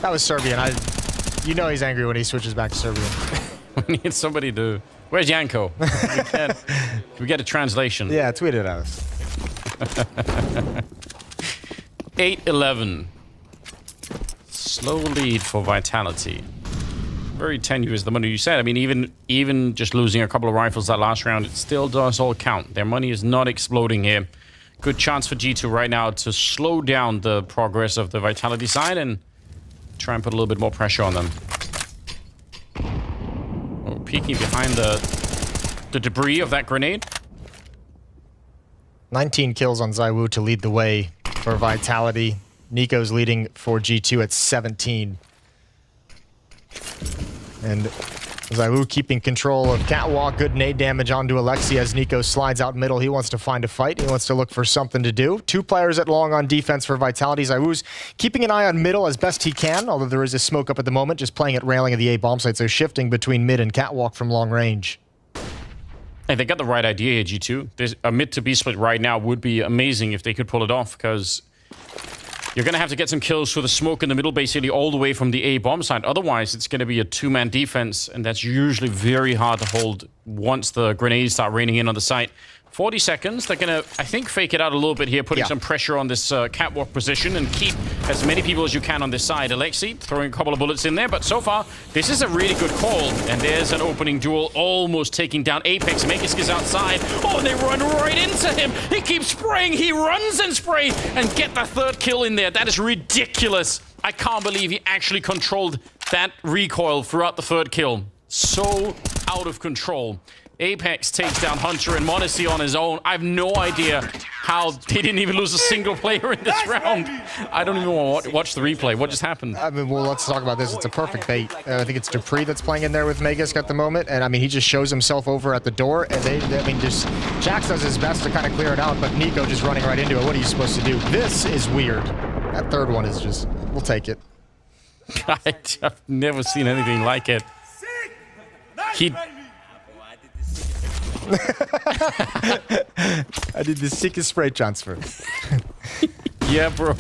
That was Serbian. You know he's angry when he switches back to Serbian. We need somebody to... Where's Yanko? Can we get a translation? Yeah, tweet it at us. 8-11. Slow lead for Vitality. Very tenuous, the money you said. I mean, even just losing a couple of rifles that last round, it still does all count. Their money is not exploding here. Good chance for G2 right now to slow down the progress of the Vitality side and try and put a little bit more pressure on them. Oh, peeking behind the debris of that grenade. 19 kills on ZywOo to lead the way for Vitality. Nico's leading for G2 at 17. And ZywOo keeping control of Catwalk. Good nade damage onto Alexi as Nico slides out middle. He wants to find a fight. He wants to look for something to do. 2 players at long on defense for Vitality. ZywOo's keeping an eye on middle as best he can, although there is a smoke up at the moment, just playing at railing of the A bomb site, so shifting between mid and Catwalk from long range. Hey, they got the right idea here, G2. There's a mid to B split right now would be amazing if they could pull it off, because you're going to have to get some kills for the smoke in the middle, basically all the way from the A bomb side. Otherwise, it's going to be a 2-man defense, and that's usually very hard to hold once the grenades start raining in on the site. 40 seconds. They're going to, I think, fake it out a little bit here, putting some pressure on this catwalk position and keep as many people as you can on this side. Alexi throwing a couple of bullets in there, but so far, this is a really good call. And there's an opening duel, almost taking down Apex. Makis is outside. Oh, and they run right into him. He keeps spraying. He runs and sprays and get the 3rd kill in there. That is ridiculous. I can't believe he actually controlled that recoil throughout the 3rd kill. So out of control. Apex takes down Hunter and m0NESY on his own. I have no idea how they didn't even lose a single player in this round. I don't even want to watch the replay. What just happened? I mean, well, let's talk about this. It's a perfect bait. I think it's Dupree that's playing in there with Magisk at the moment. And I mean, he just shows himself over at the door. And Jax does his best to kind of clear it out, but Nico just running right into it. What are you supposed to do? This is weird. That 3rd one is just, we'll take it. I've never seen anything like it. I did the sickest spray transfer. Yeah, bro.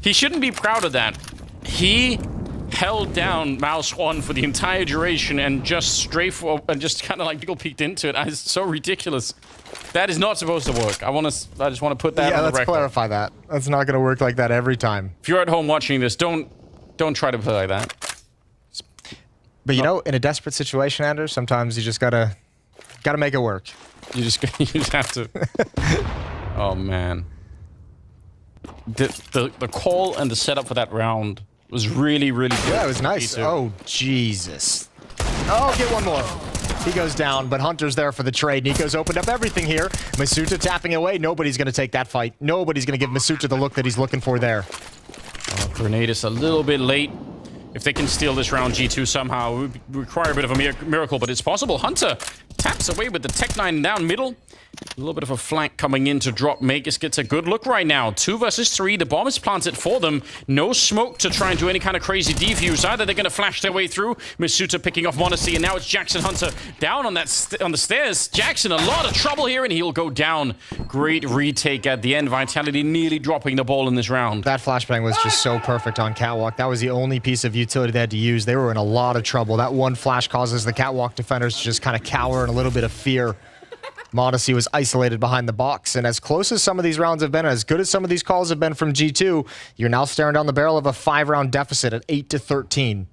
He shouldn't be proud of that. He held down mouse 1 for the entire duration and just just kind of like people peeked into it. It's so ridiculous. That is not supposed to work. I just want to put that on the record. Yeah, let's clarify that. That's not going to work like that every time. If you're at home watching this, don't try to play like that. But you know, in a desperate situation, Anders, sometimes you just gotta make it work. You just have to. Oh man, the call and the setup for that round was really good. Yeah, it was nice. Oh Jesus! Oh, get one more. He goes down, but Hunter's there for the trade. Nico's opened up everything here. Masuta tapping away. Nobody's gonna take that fight. Nobody's gonna give Masuta the look that he's looking for there. Grenade is a little bit late. If they can steal this round, G2 somehow, it would require a bit of a miracle, but it's possible. Hunter taps away with the Tech 9 down middle. A little bit of a flank coming in to drop. Magisk gets a good look right now. 2 versus 3. The bomb is planted for them. No smoke to try and do any kind of crazy defuse. Either they're going to flash their way through. Masuta picking off m0NESY, and now it's Jackson Hunter down on on the stairs. Jackson, a lot of trouble here, and he'll go down. Great retake at the end. Vitality nearly dropping the ball in this round. That flashbang was just so perfect on Catwalk. That was the only piece of utility they had to use. They were in a lot of trouble. That one flash causes the Catwalk defenders to just kind of cower in a little bit of fear. m0NESY was isolated behind the box, and as close as some of these rounds have been, as good as some of these calls have been from G2, you're now staring down the barrel of a 5-round deficit at 8-13.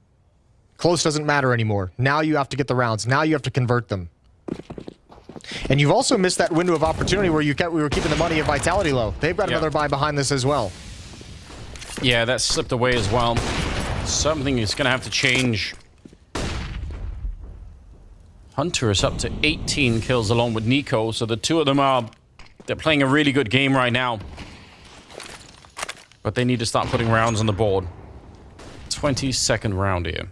Close doesn't matter anymore. Now you have to get the rounds. Now you have to convert them. And you've also missed that window of opportunity where we were keeping the money of Vitality low. They've got another buy behind this as well. Yeah, that slipped away as well. Something is going to have to change Hunter is up to 18 kills along with Nico, so the two of them they're playing a really good game right now. But they need to start putting rounds on the board. 22nd round here.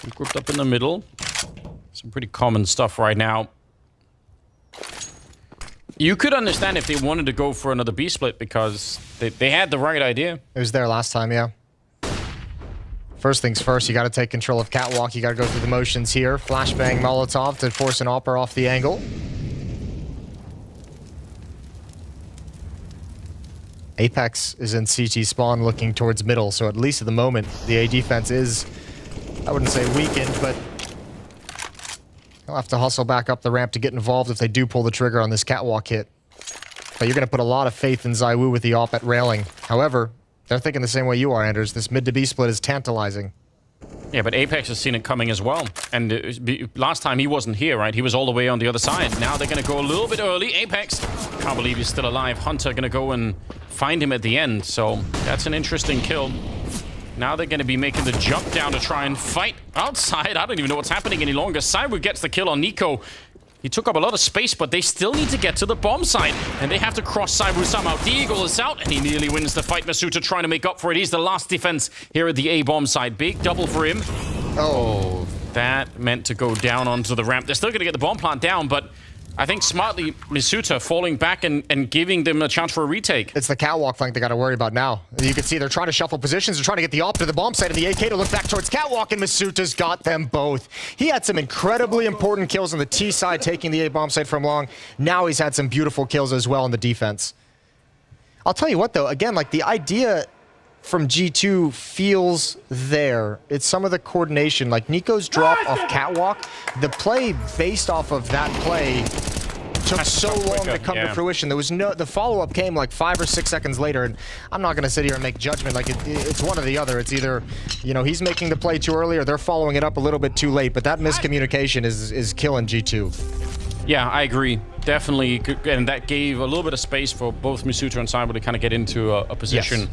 We're grouped up in the middle. Some pretty common stuff right now. You could understand if they wanted to go for another B split because they had the right idea. It was there last time, yeah. First things first, you got to take control of Catwalk. You got to go through the motions here. Flashbang Molotov to force an Opera off the angle. Apex is in CT spawn looking towards middle, so at least at the moment, the A defense is, I wouldn't say weakened, but they'll have to hustle back up the ramp to get involved if they do pull the trigger on this Catwalk hit. But you're going to put a lot of faith in ZywOo with the op at railing. However, they're thinking the same way you are, Anders. This mid to B split is tantalizing. Yeah, but Apex has seen it coming as well. And last time he wasn't here, right? He was all the way on the other side. Now they're going to go a little bit early. Apex, can't believe he's still alive. Hunter going to go and find him at the end. So that's an interesting kill. Now they're going to be making the jump down to try and fight outside. I don't even know what's happening any longer. ZywOo gets the kill on Nico. He took up a lot of space, but they still need to get to the bomb site. And they have to cross ZywOo somehow. Deagle is out, and he nearly wins the fight. Masuta trying to make up for it. He's the last defense here at the A bomb site. Big double for him. Oh, that meant to go down onto the ramp. They're still going to get the bomb plant down, but I think smartly, Masuta falling back and giving them a chance for a retake. It's the Catwalk flank they got to worry about now. You can see they're trying to shuffle positions. They're trying to get the op to the bomb site and the AK to look back towards Catwalk, and Masuta's got them both. He had some incredibly important kills on the T side, taking the A bomb site from long. Now he's had some beautiful kills as well on the defense. I'll tell you what, though, again, like the idea from G2 feels there. It's some of the coordination, like Nico's drop off Catwalk. The play based off of that play took so long to come to fruition. There was the follow-up came like 5 or 6 seconds later, and I'm not gonna sit here and make judgment. Like it's one or the other. It's either, you know, he's making the play too early or they're following it up a little bit too late. But that miscommunication is killing G2. Yeah, I agree. Definitely, and that gave a little bit of space for both Masuta and ZywOo to kind of get into a position. Yes.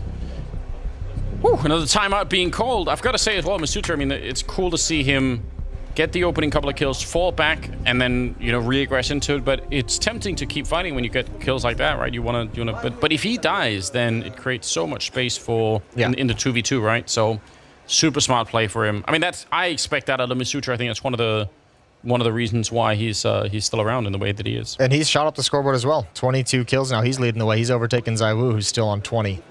Whew, another timeout being called. I've got to say as well, Masuta, I mean, it's cool to see him get the opening couple of kills, fall back, and then, you know, re-aggress into it. But it's tempting to keep fighting when you get kills like that, right? You want to, but if he dies, then it creates so much space for in the 2v2, right? So super smart play for him. I mean, I expect that out of Masuta. I think that's one of the reasons why he's still around in the way that he is. And he's shot up the scoreboard as well. 22 kills now. He's leading the way. He's overtaken ZywOo, who's still on 20.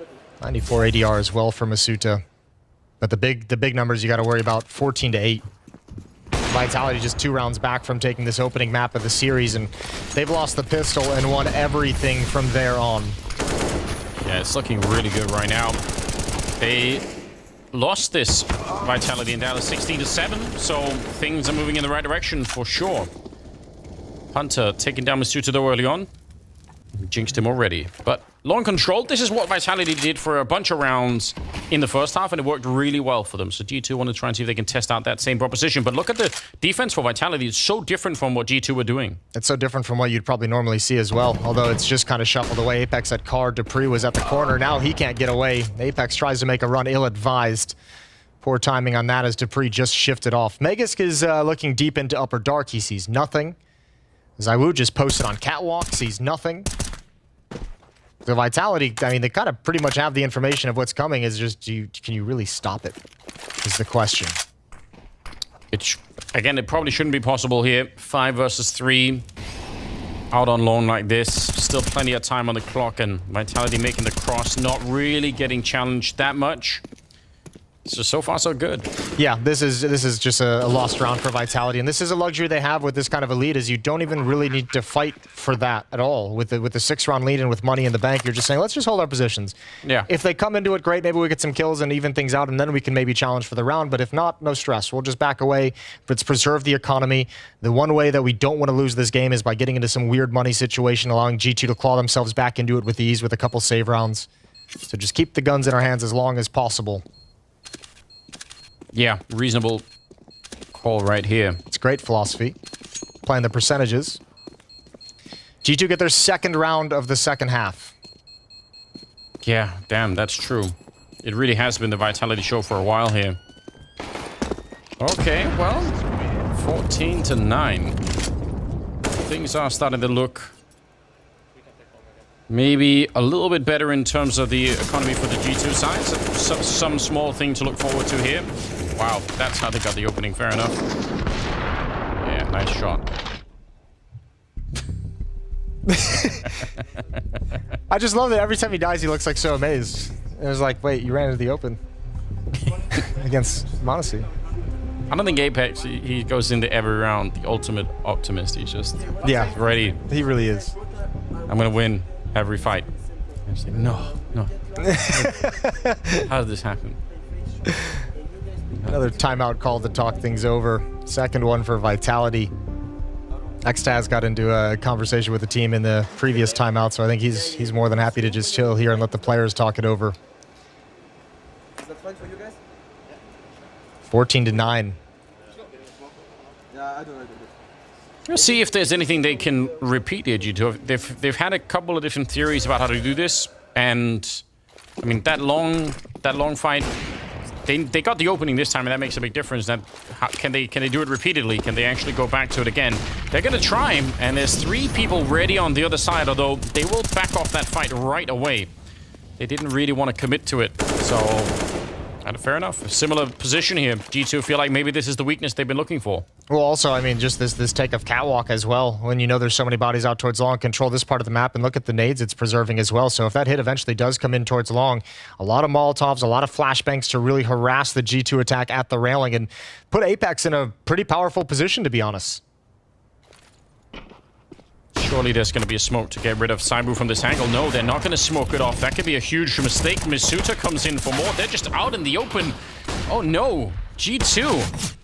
94 ADR as well for Masuta. But the big numbers you got to worry about, 14-8. Vitality just 2 rounds back from taking this opening map of the series, and they've lost the pistol and won everything from there on. Yeah, it's looking really good right now. They lost this Vitality in Dallas 16-7, so things are moving in the right direction for sure. Hunter taking down Masuta though early on. Jinxed him already, but long control. This is what Vitality did for a bunch of rounds in the first half, and it worked really well for them. So G2 want to try and see if they can test out that same proposition. But look at the defense for Vitality. It's so different from what G2 were doing. It's so different from what you'd probably normally see as well, although it's just kind of shuffled away. Apex at car, Dupree was at the corner. Now he can't get away. Apex tries to make a run, ill-advised. Poor timing on that as Dupree just shifted off. Megisk is looking deep into Upper Dark. He sees nothing. ZywOo just posted on Catwalk, sees nothing. The Vitality, I mean, they kind of pretty much have the information of what's coming. Is just, can you really stop it? Is the question. Again, it probably shouldn't be possible here. 5 versus 3. Out on loan like this. Still plenty of time on the clock, and Vitality making the cross, not really getting challenged that much. So far, so good. Yeah, this is just a lost round for Vitality, and this is a luxury they have with this kind of a lead, is you don't even really need to fight for that at all. With the 6-round lead and with money in the bank, you're just saying, let's just hold our positions. Yeah. If they come into it, great, maybe we get some kills and even things out, and then we can maybe challenge for the round, but if not, no stress. We'll just back away. Let's preserve the economy. The one way that we don't want to lose this game is by getting into some weird money situation, allowing G2 to claw themselves back into it with ease with a couple save rounds. So just keep the guns in our hands as long as possible. Yeah, reasonable call right here. It's great philosophy. Playing the percentages. G2 get their second round of the second half. Yeah, damn, that's true. It really has been the Vitality show for a while here. Okay, well, 14-9. Things are starting to look maybe a little bit better in terms of the economy for the G2 side. So, some small thing to look forward to here. Wow, that's how they got the opening. Fair enough. Yeah, nice shot. I just love that every time he dies, he looks like so amazed. It was like, wait, you ran into the open against m0NESY. I don't think Apex, he goes into every round the ultimate optimist. He's just ready. He really is. I'm going to win every fight. I'm just like, no. How did this happen? Another timeout call to talk things over. Second one for Vitality. Xtaz got into a conversation with the team in the previous timeout, so I think he's more than happy to just chill here and let the players talk it over. Is that fine for you guys? 14-9. Yeah, I don't. Let's see if there's anything they can repeat here, G2. They've had a couple of different theories about how to do this, and I mean that long fight. They got the opening this time, and that makes a big difference. Can they do it repeatedly? Can they actually go back to it again? They're gonna try, and there's 3 people ready on the other side. Although they will back off that fight right away. They didn't really want to commit to it, so fair enough. A similar position here. G2 feel like maybe this is the weakness they've been looking for. Well, also, I mean, just this take of Catwalk as well. When you know there's so many bodies out towards long, control this part of the map and look at the nades it's preserving as well. So if that hit eventually does come in towards long, a lot of Molotovs, a lot of flashbangs to really harass the G2 attack at the railing and put Apex in a pretty powerful position, to be honest. Surely there's going to be a smoke to get rid of Saibu from this angle. No, they're not going to smoke it off. That could be a huge mistake. Misuta comes in for more. They're just out in the open. Oh no, G2.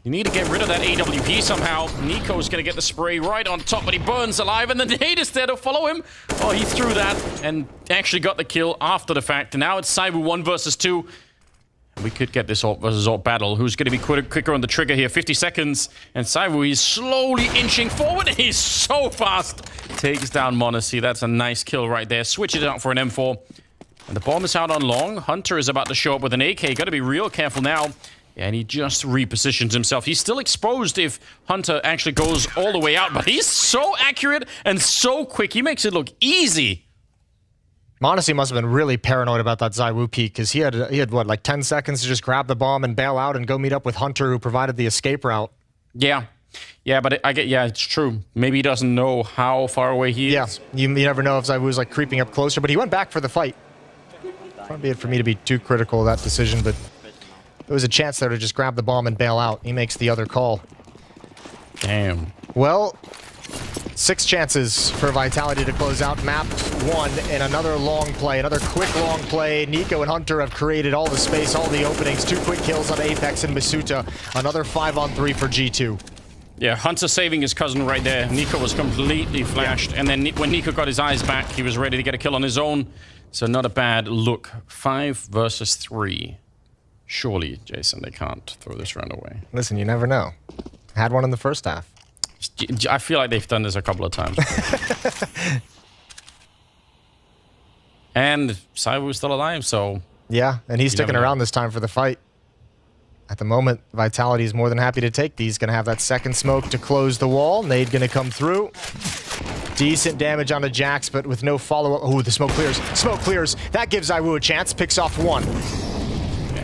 You need to get rid of that AWP somehow. Nico's going to get the spray right on top, but he burns alive, and the nade is there to follow him. Oh, he threw that and actually got the kill after the fact. And now it's Saibu 1 versus 2. We could get this ult versus ult battle. Who's going to be quicker on the trigger here? 50 seconds. And Saibu is slowly inching forward. He's so fast. Takes down m0NESY. That's a nice kill right there. Switch it out for an M4. And the bomb is out on long. Hunter is about to show up with an AK. Got to be real careful now. And he just repositions himself. He's still exposed if Hunter actually goes all the way out. But he's so accurate and so quick. He makes it look easy. m0NESY must have been really paranoid about that Zywoo peek, because he had what, like 10 seconds to just grab the bomb and bail out and go meet up with Hunter, who provided the escape route. Yeah, but it's true. Maybe he doesn't know how far away he is. Yeah, you never know if Zywoo's like creeping up closer, but he went back for the fight. Far be it for me to be too critical of that decision, but there was a chance there to just grab the bomb and bail out. He makes the other call. Damn. Well, 6 chances for Vitality to close out map 1, and another long play, another quick long play. Nico and Hunter have created all the space, all the openings. 2 quick kills on Apex and Misuta. Another 5-on-3 for G2. Yeah, Hunter saving his cousin right there. Nico was completely flashed, and then when Nico got his eyes back, he was ready to get a kill on his own. So not a bad look. 5 versus 3. Surely, Jason, they can't throw this round away. Listen, you never know. Had one in the first half. I feel like they've done this a couple of times. And Saibu's still alive, so... Yeah, and he's sticking around this time for the fight. At the moment, Vitality is more than happy to take these. Gonna have that second smoke to close the wall. Nade gonna come through. Decent damage on the Jax, but with no follow-up. Oh, the smoke clears. Smoke clears. That gives Zywoo a chance. Picks off 1.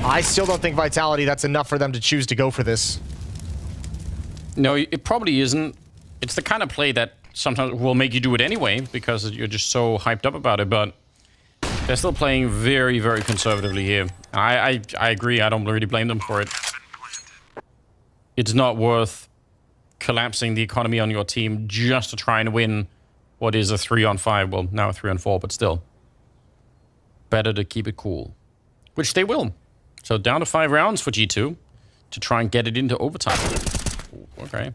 I still don't think Vitality, that's enough for them to choose to go for this. No, it probably isn't. It's the kind of play that sometimes will make you do it anyway, because you're just so hyped up about it, but they're still playing very, very conservatively here. I agree. I don't really blame them for it. It's not worth collapsing the economy on your team just to try and win what is a 3-on-5. Well, now a 3-on-4, but still. Better to keep it cool. Which they will. So down to 5 rounds for G2 to try and get it into overtime. Ooh, okay.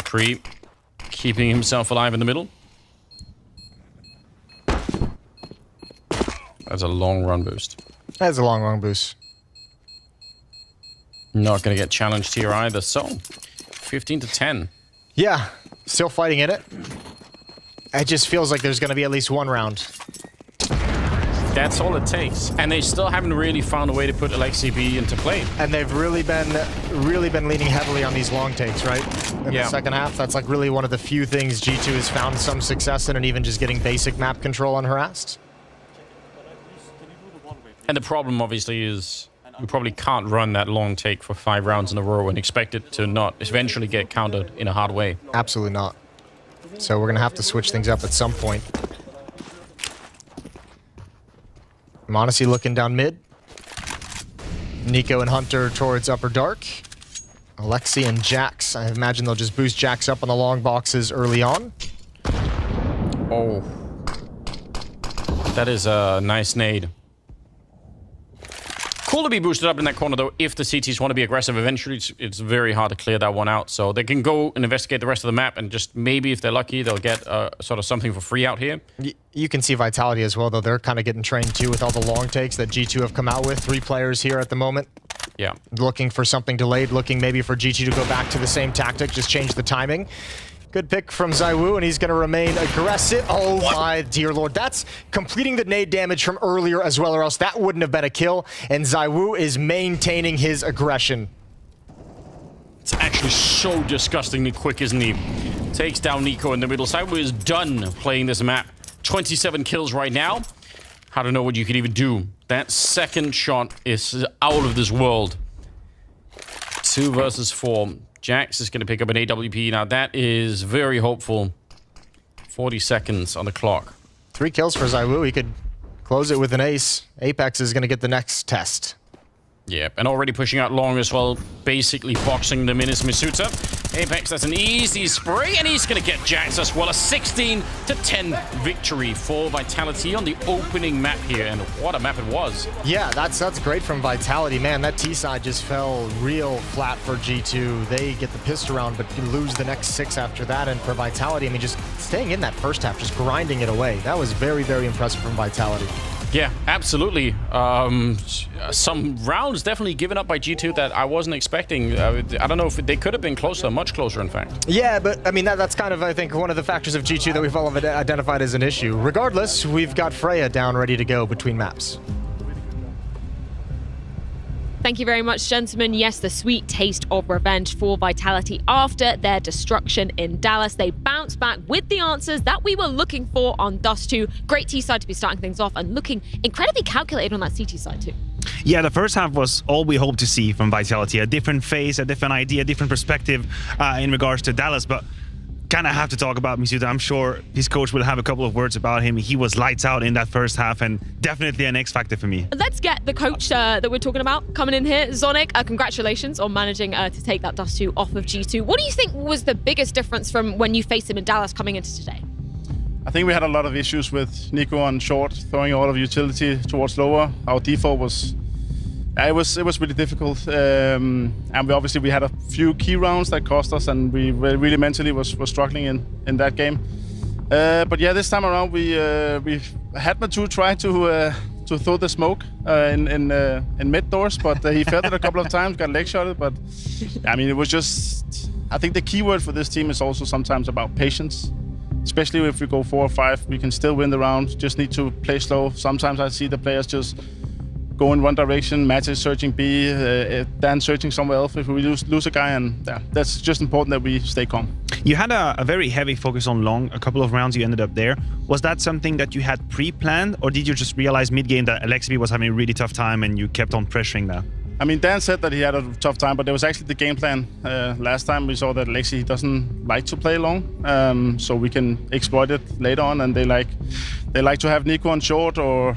Pre keeping himself alive in the middle. That's a long run boost. That's a long run boost. Not going to get challenged here either. So 15-10. Yeah, still fighting in it. It just feels like there's going to be at least 1 round. That's all it takes. And they still haven't really found a way to put Alexi B into play. And they've really been leaning heavily on these long takes, right? In the second half, that's like really one of the few things G2 has found some success in, and even just getting basic map control unharassed. And the problem, obviously, is we probably can't run that long take for 5 rounds in a row and expect it to not eventually get countered in a hard way. Absolutely not. So we're going to have to switch things up at some point. Monacy looking down mid. Nico and Hunter towards upper dark. Alexi and Jax. I imagine they'll just boost Jax up on the long boxes early on. Oh. That is a nice nade. Cool to be boosted up in that corner, though, if the CTs want to be aggressive. Eventually, it's very hard to clear that one out. So they can go and investigate the rest of the map, and just maybe, if they're lucky, they'll get sort of something for free out here. You can see Vitality as well, though. They're kind of getting trained, too, with all the long takes that G2 have come out with. 3 players here at the moment. Yeah. Looking for something delayed, looking maybe for G2 to go back to the same tactic, just change the timing. Good pick from ZywOo, and he's going to remain aggressive. Oh my dear lord. That's completing the nade damage from earlier as well, or else that wouldn't have been a kill. And ZywOo is maintaining his aggression. It's actually so disgustingly quick, isn't he? Takes down Nico in the middle. ZywOo is done playing this map. 27 kills right now. I don't know what you could even do. That second shot is out of this world. 2 versus 4. Jax is going to pick up an AWP. Now, that is very hopeful. 40 seconds on the clock. 3 kills for ZywOo. He could close it with an ace. Apex is going to get the next test. Yep, and already pushing out long as well. Basically boxing them in is Misuta. Apex, that's an easy spray, and he's going to get Jax as well. A 16-10 victory for Vitality on the opening map here, and what a map it was. Yeah, that's great from Vitality. Man, that T side just fell real flat for G2. They get the pissed around, but lose the next 6 after that. And for Vitality, I mean, just staying in that first half, just grinding it away. That was very, very impressive from Vitality. Yeah, absolutely. Some rounds definitely given up by G2 that I wasn't expecting. I don't know if they could have been closer, much closer, in fact. Yeah, but I mean, that's kind of, I think, one of the factors of G2 that we've all identified as an issue. Regardless, we've got Freya down ready to go between maps. Thank you very much, gentlemen. Yes, the sweet taste of revenge for Vitality after their destruction in Dallas. They bounced back with the answers that we were looking for on Dust 2. Great T side to be starting things off and looking incredibly calculated on that CT side too. Yeah, the first half was all we hoped to see from Vitality. A different phase, a different idea, a different perspective in regards to Dallas. But kind of have to talk about Misuta. I'm sure his coach will have a couple of words about him. He was lights out in that first half and definitely an X factor for me. Let's get the coach that we're talking about coming in here. Zonic, congratulations on managing to take that Dust 2 off of G2. What do you think was the biggest difference from when you faced him in Dallas coming into today? I think we had a lot of issues with Nico on short, throwing a lot of utility towards lower. Our default was... it was really difficult, and we had a few key rounds that cost us, and we really mentally was struggling in that game. But yeah, this time around we had Matu try to throw the smoke in mid doors, but he failed it a couple of times, got leg shotted. But I mean, it was just, I think the key word for this team is also sometimes about patience. Especially if we go 4 or 5, we can still win the round. Just need to play slow. Sometimes I see the players just go in one direction, Matt is searching B, Dan searching somewhere else if we lose a guy, and yeah, that's just important that we stay calm. You had a very heavy focus on long, a couple of rounds you ended up there. Was that something that you had pre-planned, or did you just realize mid-game that Alexi was having a really tough time and you kept on pressuring that? I mean, Dan said that he had a tough time, but there was actually the game plan. Last time we saw that Alexi doesn't like to play long, so we can exploit it later on, and they like to have Nico on short, or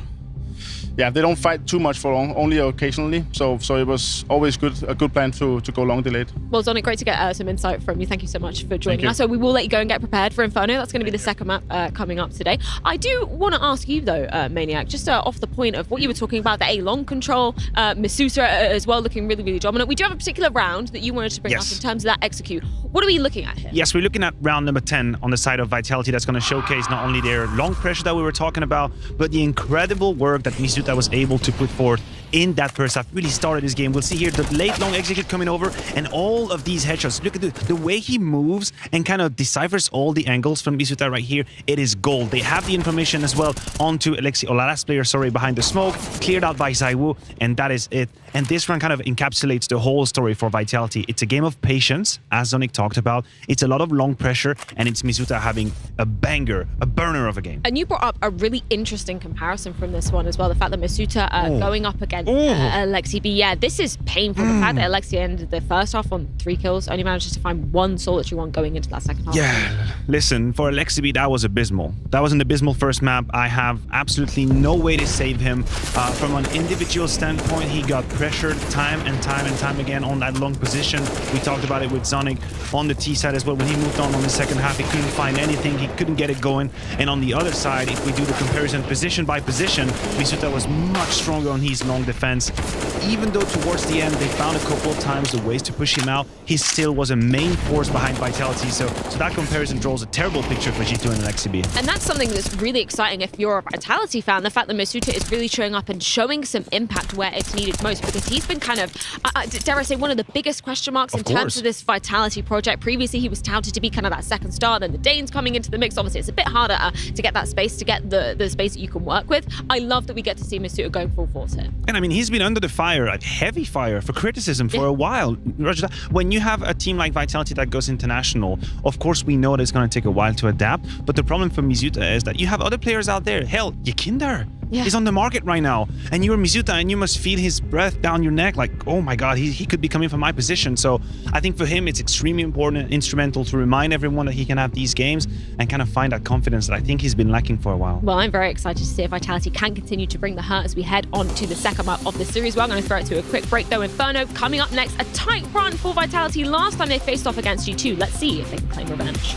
yeah, they don't fight too much for long, only occasionally. So it was always a good plan to go long delayed. Well, Zonic, great to get some insight from you. Thank you so much for joining us. So we will let you go and get prepared for Inferno. That's going to be the second map coming up today. I do want to ask you though, Maniac, just off the point of what you were talking about, the A long control, Misuta as well looking really, really dominant. We do have a particular round that you wanted to bring up in terms of that execute. What are we looking at here? Yes, we're looking at round number 10 on the side of Vitality. That's going to showcase not only their long pressure that we were talking about, but the incredible work that Misuta Mizuta was able to put forth in that first half really started his game. We'll see here the late long execute coming over and all of these headshots. Look at the way he moves and kind of deciphers all the angles from Mizuta right here. It is gold. They have the information as well onto Alexi, or last player, sorry, behind the smoke, cleared out by ZywOo, and that is it. And this run kind of encapsulates the whole story for Vitality. It's a game of patience, as Zonic talked about. It's a lot of long pressure, and it's Mizuta having a banger, a burner of a game. And you brought up a really interesting comparison from this one as well. The fact that Mizuta going up against Alexi B. Yeah, this is painful. The fact that Alexi ended the first half on 3 kills, only manages to find 1 solitary one going into that second half. Yeah, listen, for Alexi B, that was abysmal. That was an abysmal first map. I have absolutely no way to save him. From an individual standpoint, he got pressured time and time again on that long position. We talked about it with Zonic on the T side as well. When he moved on the second half, he couldn't find anything. He couldn't get it going. And on the other side, if we do the comparison position by position, Mizuta was much stronger on his long defense. Even though towards the end, they found a couple of times the ways to push him out, he still was a main force behind Vitality. So that comparison draws a terrible picture for G2 and Alexi B. And that's something that's really exciting if you're a Vitality fan, the fact that Mizuta is really showing up and showing some impact where it's needed most, because he's been kind of, dare I say, one of the biggest question marks in terms of this Vitality project. Previously, he was touted to be kind of that second star, then the Danes coming into the mix. Obviously, it's a bit harder to get that space, to get the space that you can work with. I love that we get to see Mizuta going full force here. And I mean, he's been under the fire, like heavy fire, for criticism for a while. When you have a team like Vitality that goes international, of course we know that it's going to take a while to adapt, but the problem for Mizuta is that you have other players out there. Hell, Yikinder is on the market right now, and you're Mizuta and you must feel his breath down your neck like, oh my god, he could be coming from my position. So I think for him it's extremely important and instrumental to remind everyone that he can have these games and kind of find that confidence that I think he's been lacking for a while. Well, I'm very excited to see if Vitality can continue to bring the hurt as we head on to the second map of the series. Well, I'm going to throw it to a quick break though. Inferno coming up next. A tight run for Vitality last time they faced off against G2. Let's see if they can claim revenge.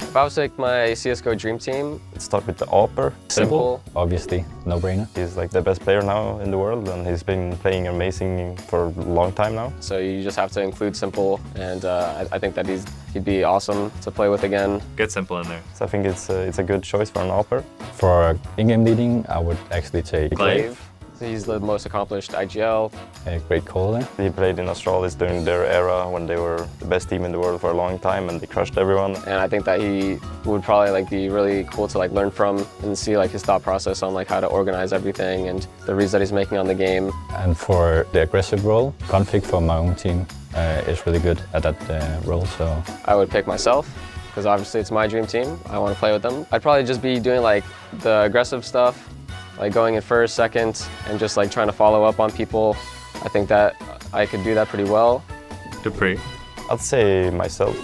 If I was to take my CSGO dream team, let's start with the AWPer. Simple. Obviously, no-brainer. He's like the best player now in the world, and he's been playing amazing for a long time now. So you just have to include Simple, and I think that he'd be awesome to play with again. Get Simple in there. So I think it's a good choice for an AWPer. For in-game leading, I would actually take Glaive. He's the most accomplished IGL. A great caller. He played in Astralis during their era when they were the best team in the world for a long time and they crushed everyone. And I think that he would probably be really cool to learn from and see his thought process on how to organize everything and the reads that he's making on the game. And for the aggressive role, Config for my own team is really good at that role. So I would pick myself, because obviously it's my dream team. I want to play with them. I'd probably just be doing the aggressive stuff, going in first, second, and just trying to follow up on people. I think that I could do that pretty well. Dupree. I'd say myself,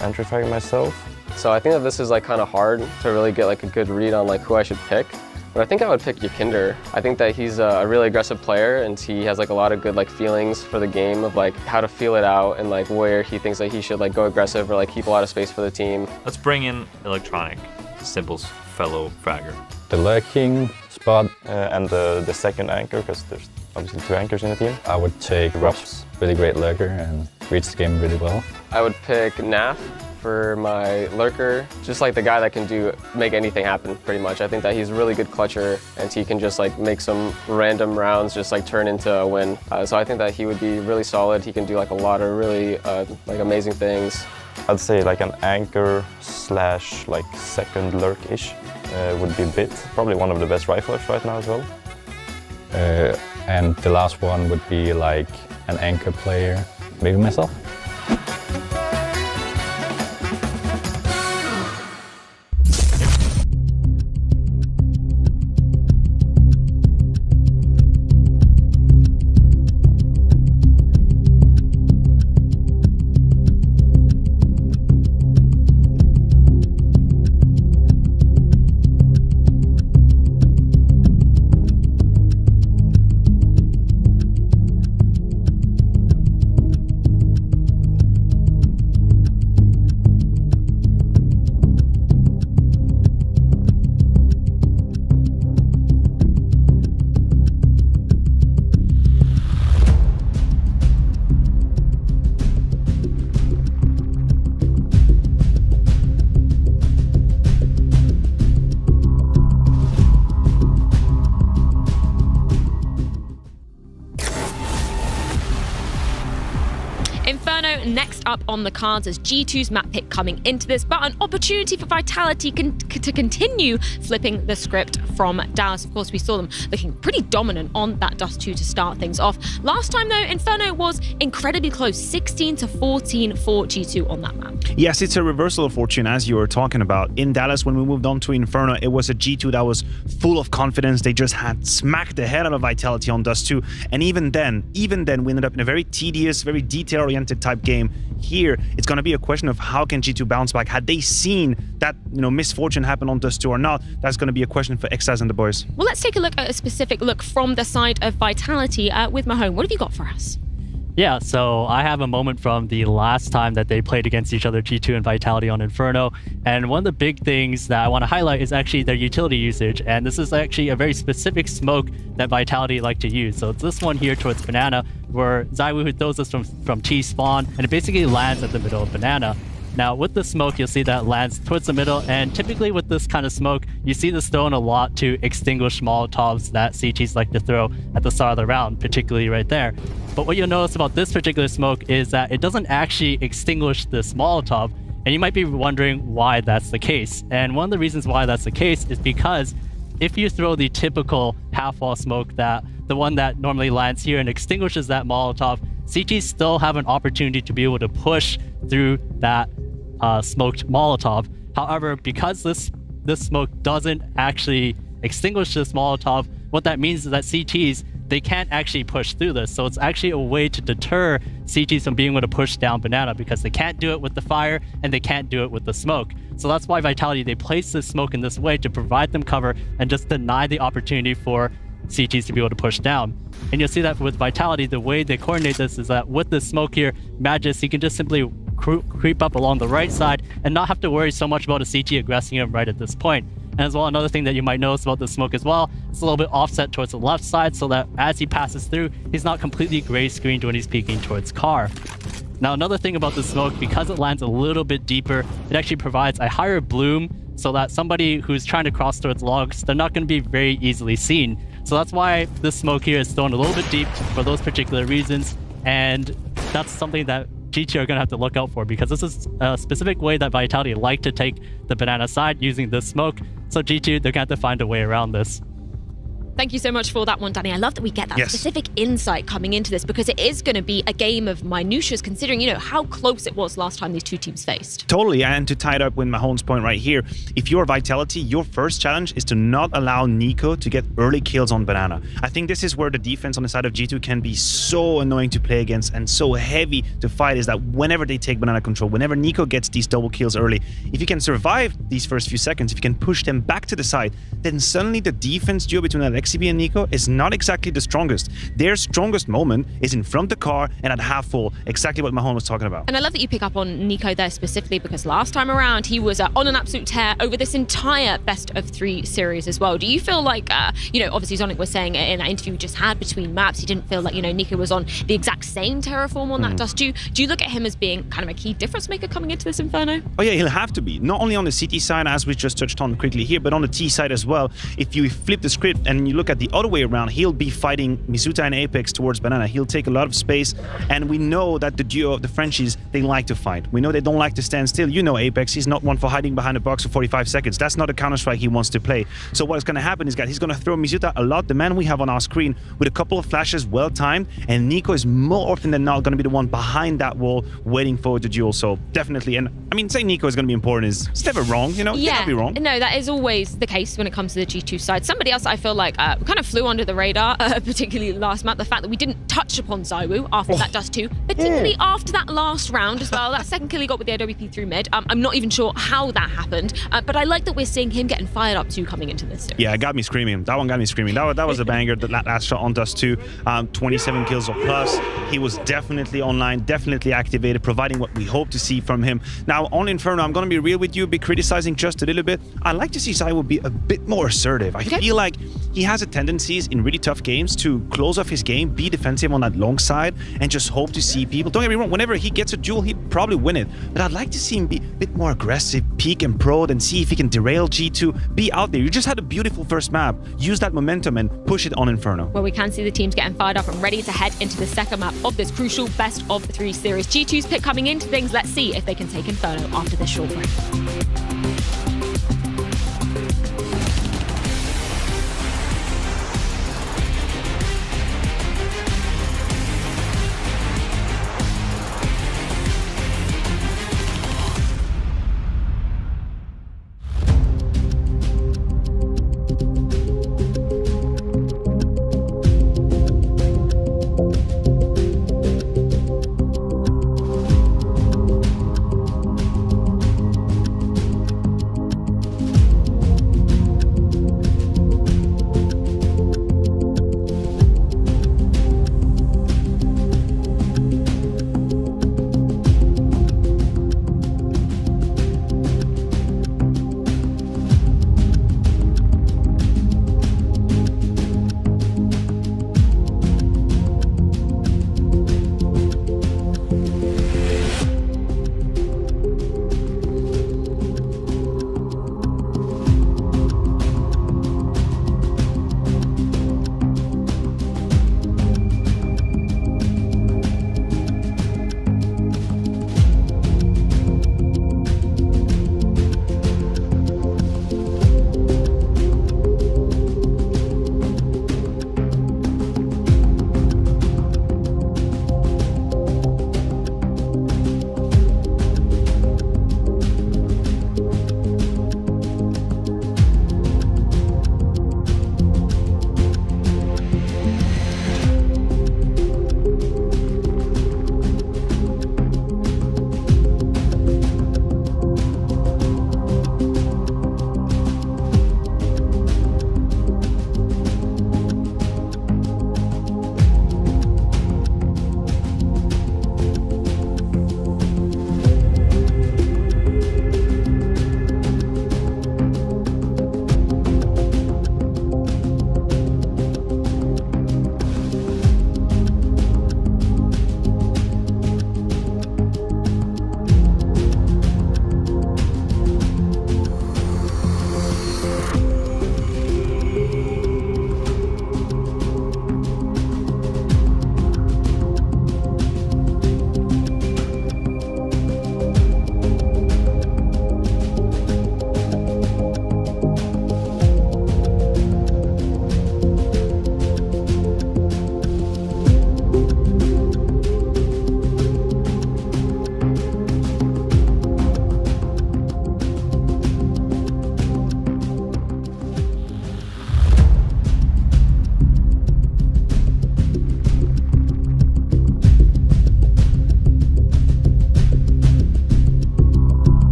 entry-fragging myself. So I think that this is kind of hard to really get a good read on who I should pick. But I think I would pick Yikinder. I think that he's a really aggressive player and he has a lot of good feelings for the game of how to feel it out and where he thinks that he should go aggressive or keep a lot of space for the team. Let's bring in Electronic, Simple's fellow fragger. The lurking spot and the second anchor, because there's obviously 2 anchors in the team. I would take Rups, really great lurker and reads the game really well. I would pick NAV for my lurker, just the guy that can make anything happen pretty much. I think that he's a really good clutcher and he can just make some random rounds just turn into a win. So I think that he would be really solid. He can do a lot of really amazing things. I'd say an anchor / second lurk-ish. Would be Bit, probably one of the best riflers right now as well. And the last one would be an anchor player, maybe myself. Inferno next up on the cards as G2's map pick coming into this, but an opportunity for Vitality to continue flipping the script from Dallas. Of course, we saw them looking pretty dominant on that Dust 2 to start things off. Last time, though, Inferno was incredibly close, 16-14 for G2 on that map. Yes, it's a reversal of fortune, as you were talking about. In Dallas, when we moved on to Inferno, it was a G2 that was full of confidence. They just had smacked the head out of Vitality on Dust 2. And even then, we ended up in a very tedious, very detail-oriented type game. Here, it's going to be a question of how can G2 bounce back. Had they seen that, misfortune happen on Dust 2 or not, that's going to be a question for Extaz and the boys. Well, let's take a look at a specific look from the side of Vitality with Mahone. What have you got for us? Yeah, so I have a moment from the last time that they played against each other, G2 and Vitality on Inferno. And one of the big things that I want to highlight is actually their utility usage. And this is actually a very specific smoke that Vitality like to use. So it's this one here towards Banana, where ZywOo who throws this from T spawn, and it basically lands at the middle of Banana. Now, with the smoke, you'll see that lands towards the middle, and typically with this kind of smoke, you see this thrown a lot to extinguish Molotovs that CTs like to throw at the start of the round, particularly right there. But what you'll notice about this particular smoke is that it doesn't actually extinguish this Molotov, and you might be wondering why that's the case. And one of the reasons why that's the case is because if you throw the typical half-wall smoke, the one that normally lands here and extinguishes that Molotov, CTs still have an opportunity to be able to push through that smoked Molotov. However, because this smoke doesn't actually extinguish this Molotov, what that means is that CTs, they can't actually push through this. So it's actually a way to deter CTs from being able to push down Banana, because they can't do it with the fire and they can't do it with the smoke. So that's why Vitality, they place this smoke in this way to provide them cover and just deny the opportunity for CTs to be able to push down. And you'll see that with Vitality, the way they coordinate this is that with the smoke here, Magis, he can just simply creep up along the right side and not have to worry so much about a CT aggressing him right at this point. And as well, another thing that you might notice about the smoke as well, it's a little bit offset towards the left side so that as he passes through, he's not completely gray screened when he's peeking towards car. Now, another thing about the smoke, because it lands a little bit deeper, it actually provides a higher bloom so that somebody who's trying to cross towards logs, they're not going to be very easily seen. So that's why this smoke here is thrown a little bit deep for those particular reasons. And that's something that G2 are going to have to look out for, because this is a specific way that Vitality like to take the Banana side using this smoke. So G2, they're going to have to find a way around this. Thank you so much for that one, Danny. I love that we get that specific insight coming into this, because it is going to be a game of minutiae, considering, how close it was last time these two teams faced. Totally, and to tie it up with Mahone's point right here, if you're Vitality, your first challenge is to not allow Nico to get early kills on Banana. I think this is where the defense on the side of G2 can be so annoying to play against and so heavy to fight, is that whenever they take Banana control, whenever Nico gets these double kills early, if you can survive these first few seconds, if you can push them back to the side, then suddenly the defense duo between Alexibi and Nico is not exactly the strongest. Their strongest moment is in front of the car and at half full, exactly what Mahone was talking about. And I love that you pick up on Nico there specifically, because last time around he was on an absolute tear over this entire best of 3 series as well. Do you feel like, obviously Zonic was saying in that interview we just had between maps, he didn't feel like, Nico was on the exact same terraform on that Dust 2. Do you look at him as being kind of a key difference maker coming into this Inferno? Oh yeah, he'll have to be. Not only on the CT side, as we just touched on quickly here, but on the T side as well. If you flip the script and you look at the other way around, he'll be fighting Mizuta and Apex towards Banana. He'll take a lot of space, and we know that the duo of the Frenchies, they like to fight. We know they don't like to stand still. Apex, he's not one for hiding behind a box for 45 seconds. That's not a Counter-Strike he wants to play. So what is going to happen is that he's going to throw Mizuta a lot, the man we have on our screen, with a couple of flashes well-timed, and Nico is more often than not going to be the one behind that wall waiting for the duel. So definitely, and I mean, saying Nico is going to be important is it's never wrong, Yeah, can't be wrong. No, that is always the case when it comes to the G2 side. Somebody else I feel like kind of flew under the radar, particularly last map, the fact that we didn't touch upon ZywOo after that Dust 2, particularly after that last round as well. That second kill he got with the AWP through mid. I'm not even sure how that happened, but I like that we're seeing him getting fired up too coming into this series. Yeah, it got me screaming. That one got me screaming. That was a banger, that last shot on Dust 2. 27 kills or plus. He was definitely online, definitely activated, providing what we hope to see from him. Now, Now, on Inferno, I'm going to be real with you, be criticizing just a little bit. I'd like to see Sai will be a bit more assertive. I feel like he has a tendencies in really tough games to close off his game, be defensive on that long side, and just hope to see people. Don't get me wrong, whenever he gets a duel, he'd probably win it. But I'd like to see him be a bit more aggressive, peak and prod, and see if he can derail G2, be out there. You just had a beautiful first map. Use that momentum and push it on Inferno. Well, we can see the teams getting fired up and ready to head into the second map of this crucial best of 3 series. G2's pick coming into things. Let's see if they can take Inferno after this short break.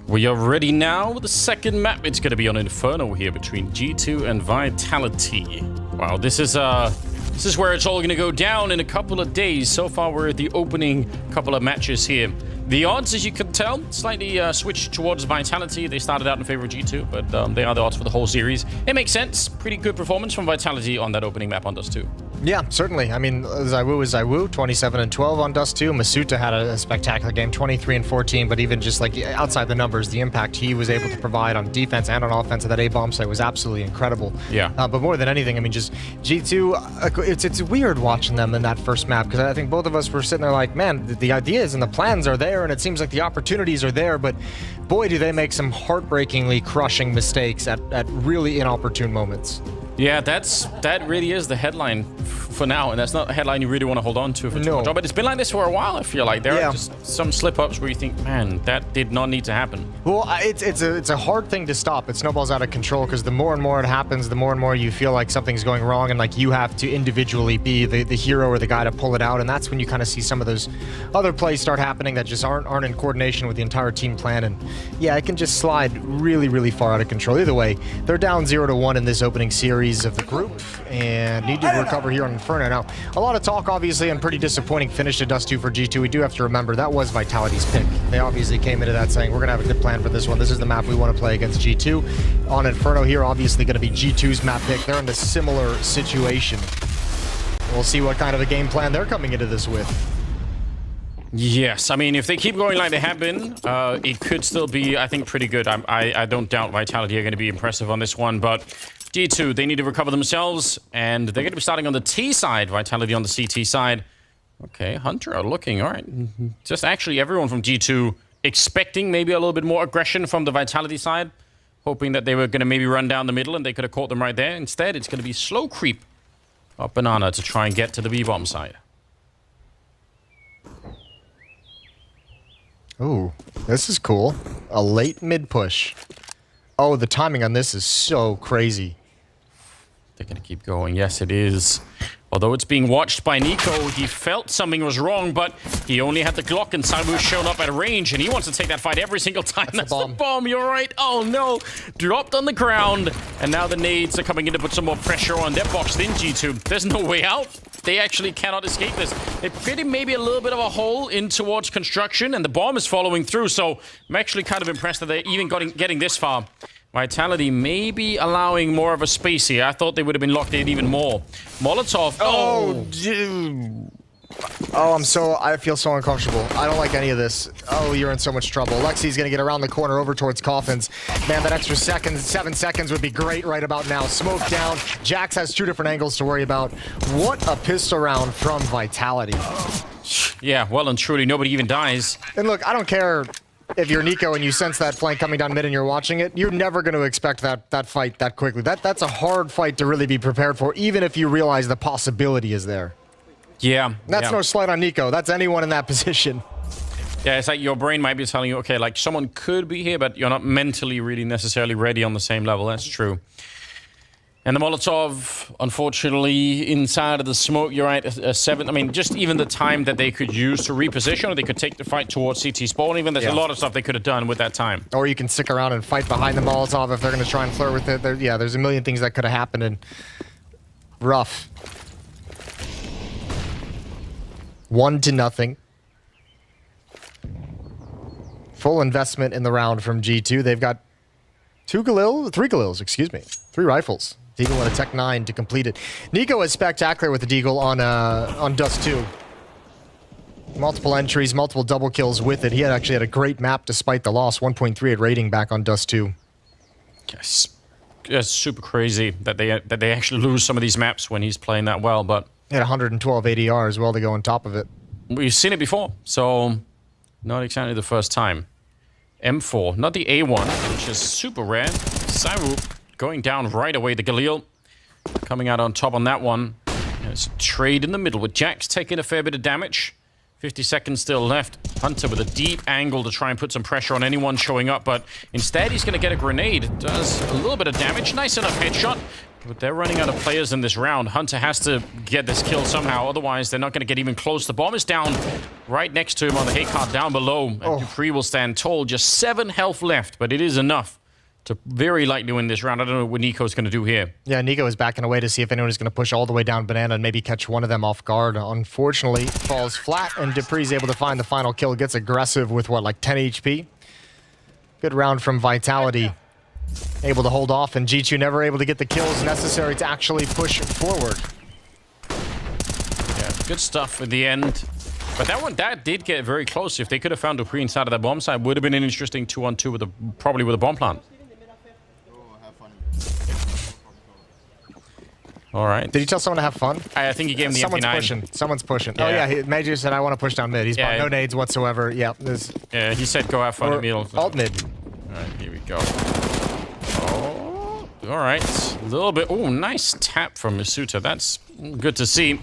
We are ready now with the second map. It's going to be on Inferno here between G2 and Vitality. Wow, this is where it's all going to go down in a couple of days. So far, we're at the opening couple of matches here. The odds, as you can tell, slightly switched towards Vitality. They started out in favor of G2, but they are the odds for the whole series. It makes sense. Pretty good performance from Vitality on that opening map on Dust 2. Yeah, certainly. I mean, ZywOo is ZywOo, 27-12 on Dust 2. Masuta had a spectacular game, 23-14, but even just like outside the numbers, the impact he was able to provide on defense and on offense at that A-bomb site was absolutely incredible. Yeah. But more than anything, I mean, just G2, it's weird watching them in that first map, because I think both of us were sitting there like, man, the ideas and the plans are there, and it seems like the opportunities are there, but boy, do they make some heartbreakingly crushing mistakes at really inopportune moments. Yeah, that really is the headline for now, and that's not a headline you really want to hold on to for too much. But it's been like this for a while, I feel like. There are just some slip-ups where you think, man, that did not need to happen. Well, it's a hard thing to stop. It snowballs out of control because the more and more it happens, the more and more you feel like something's going wrong and like you have to individually be the hero or the guy to pull it out. And that's when you kind of see some of those other plays start happening that just aren't in coordination with the entire team plan. And yeah, it can just slide really, really far out of control. Either way, they're down 0-1 in this opening series of the group and need to recover here on Inferno. Now, a lot of talk, obviously, and pretty disappointing finish to Dust 2 for G2. We do have to remember that was Vitality's pick. They obviously came into that saying, we're going to have a good plan for this one. This is the map we want to play against G2. On Inferno here, obviously going to be G2's map pick. They're in a similar situation. We'll see what kind of a game plan they're coming into this with. Yes, I mean, if they keep going like they have been, it could still be, I think, pretty good. I don't doubt Vitality are going to be impressive on this one, but G2, they need to recover themselves, and they're going to be starting on the T side, Vitality on the CT side. Okay, Hunter are looking, all right. Just actually everyone from G2 expecting maybe a little bit more aggression from the Vitality side, hoping that they were going to maybe run down the middle and they could have caught them right there. Instead, it's going to be slow creep up Banana to try and get to the B-bomb side. Ooh, this is cool. A late mid push. Oh, the timing on this is so crazy. They're going to keep going. Yes, it is. Although it's being watched by Nico, he felt something was wrong, but he only had the Glock and Samu's shown up at range, and he wants to take that fight every single time. That's the bomb, you're right. Oh no, dropped on the ground, and now the nades are coming in to put some more pressure on. They're boxed in, G2. There's no way out. They actually cannot escape this. They pretty maybe a little bit of a hole in towards construction, and the bomb is following through, so I'm actually kind of impressed that they're even getting this far. Vitality maybe allowing more of a space here. I thought they would have been locked in even more. Molotov. Oh, dude. Oh, I feel so uncomfortable. I don't like any of this. Oh, you're in so much trouble. Lexi's gonna get around the corner over towards Coffins. Man, that extra 7 seconds would be great right about now. Smoke down. Jax has 2 different angles to worry about. What a pistol round from Vitality. Yeah, well and truly, nobody even dies. And look, I don't care if you're Nico and you sense that flank coming down mid and you're watching it, you're never going to expect that fight that quickly. That's a hard fight to really be prepared for, even if you realize the possibility is there. Yeah. That's no slight on Nico. That's anyone in that position. Yeah, it's like your brain might be telling you, okay, like someone could be here, but you're not mentally really necessarily ready on the same level. That's true. And the Molotov, unfortunately, inside of the smoke, you're right, a 7. I mean, just even the time that they could use to reposition, or they could take the fight towards CT spawn, even there's a lot of stuff they could have done with that time. Or you can stick around and fight behind the Molotov if they're going to try and flirt with it. There's a million things that could have happened, and rough. 1-0. Full investment in the round from G2. They've got 3 Galils, excuse me. 3 rifles. Deagle and a Tech 9 to complete it. Nico is spectacular with the Deagle on Dust 2. Multiple entries, multiple double kills with it. He actually had a great map despite the loss. 1.3 at rating back on Dust 2. Yes. It's super crazy that they actually lose some of these maps when he's playing that well, but he had 112 ADR as well to go on top of it. We've seen it before, so not exactly the first time. M4, not the A1, which is super rare. Saru going down right away. The Galil coming out on top on that one. There's a trade in the middle with Jax taking a fair bit of damage. 50 seconds still left. Hunter with a deep angle to try and put some pressure on anyone showing up, but instead he's going to get a grenade. It does a little bit of damage. Nice enough headshot. But they're running out of players in this round. Hunter has to get this kill somehow, otherwise they're not going to get even close. The bomb is down right next to him on the hay cart down below. And Dupree will stand tall. Just 7 health left, but it is enough to very likely win this round. I don't know what Nico's going to do here. Yeah, Nico is backing away to see if anyone is going to push all the way down Banana and maybe catch one of them off guard. Unfortunately, falls flat, and Dupree's able to find the final kill. Gets aggressive with, what, like 10 HP? Good round from Vitality. Able to hold off, and G2 never able to get the kills necessary to actually push forward. Yeah, good stuff at the end. But that did get very close. If they could have found Dupree inside of that bomb site, would have been an interesting 2-on-2 probably with a bomb plant. All right. Did you tell someone to have fun? I think he gave him the MP9. Someone's pushing. Yeah. Oh yeah, Major said I want to push down mid. He's bought no nades whatsoever. Yeah. Yeah, he said go have fun at middle. Alt mid. All right, here we go. Oh, All right. A little bit. Oh, nice tap from Masuta. That's good to see.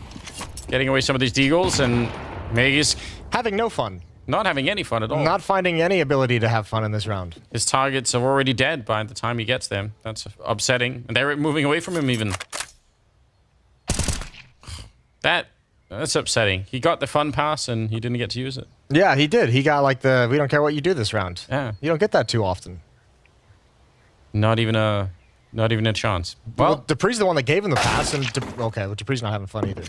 Getting away some of these deagles, and Magus having no fun. Not having any fun at all. Not finding any ability to have fun in this round. His targets are already dead by the time he gets them. That's upsetting. And they're moving away from him even. That's upsetting. He got the fun pass and he didn't get to use it. Yeah, he did. He got like the, we don't care what you do this round. Yeah. You don't get that too often. Not even a chance. Well, Dupree's the one that gave him the pass, and okay, well, Dupree's not having fun either.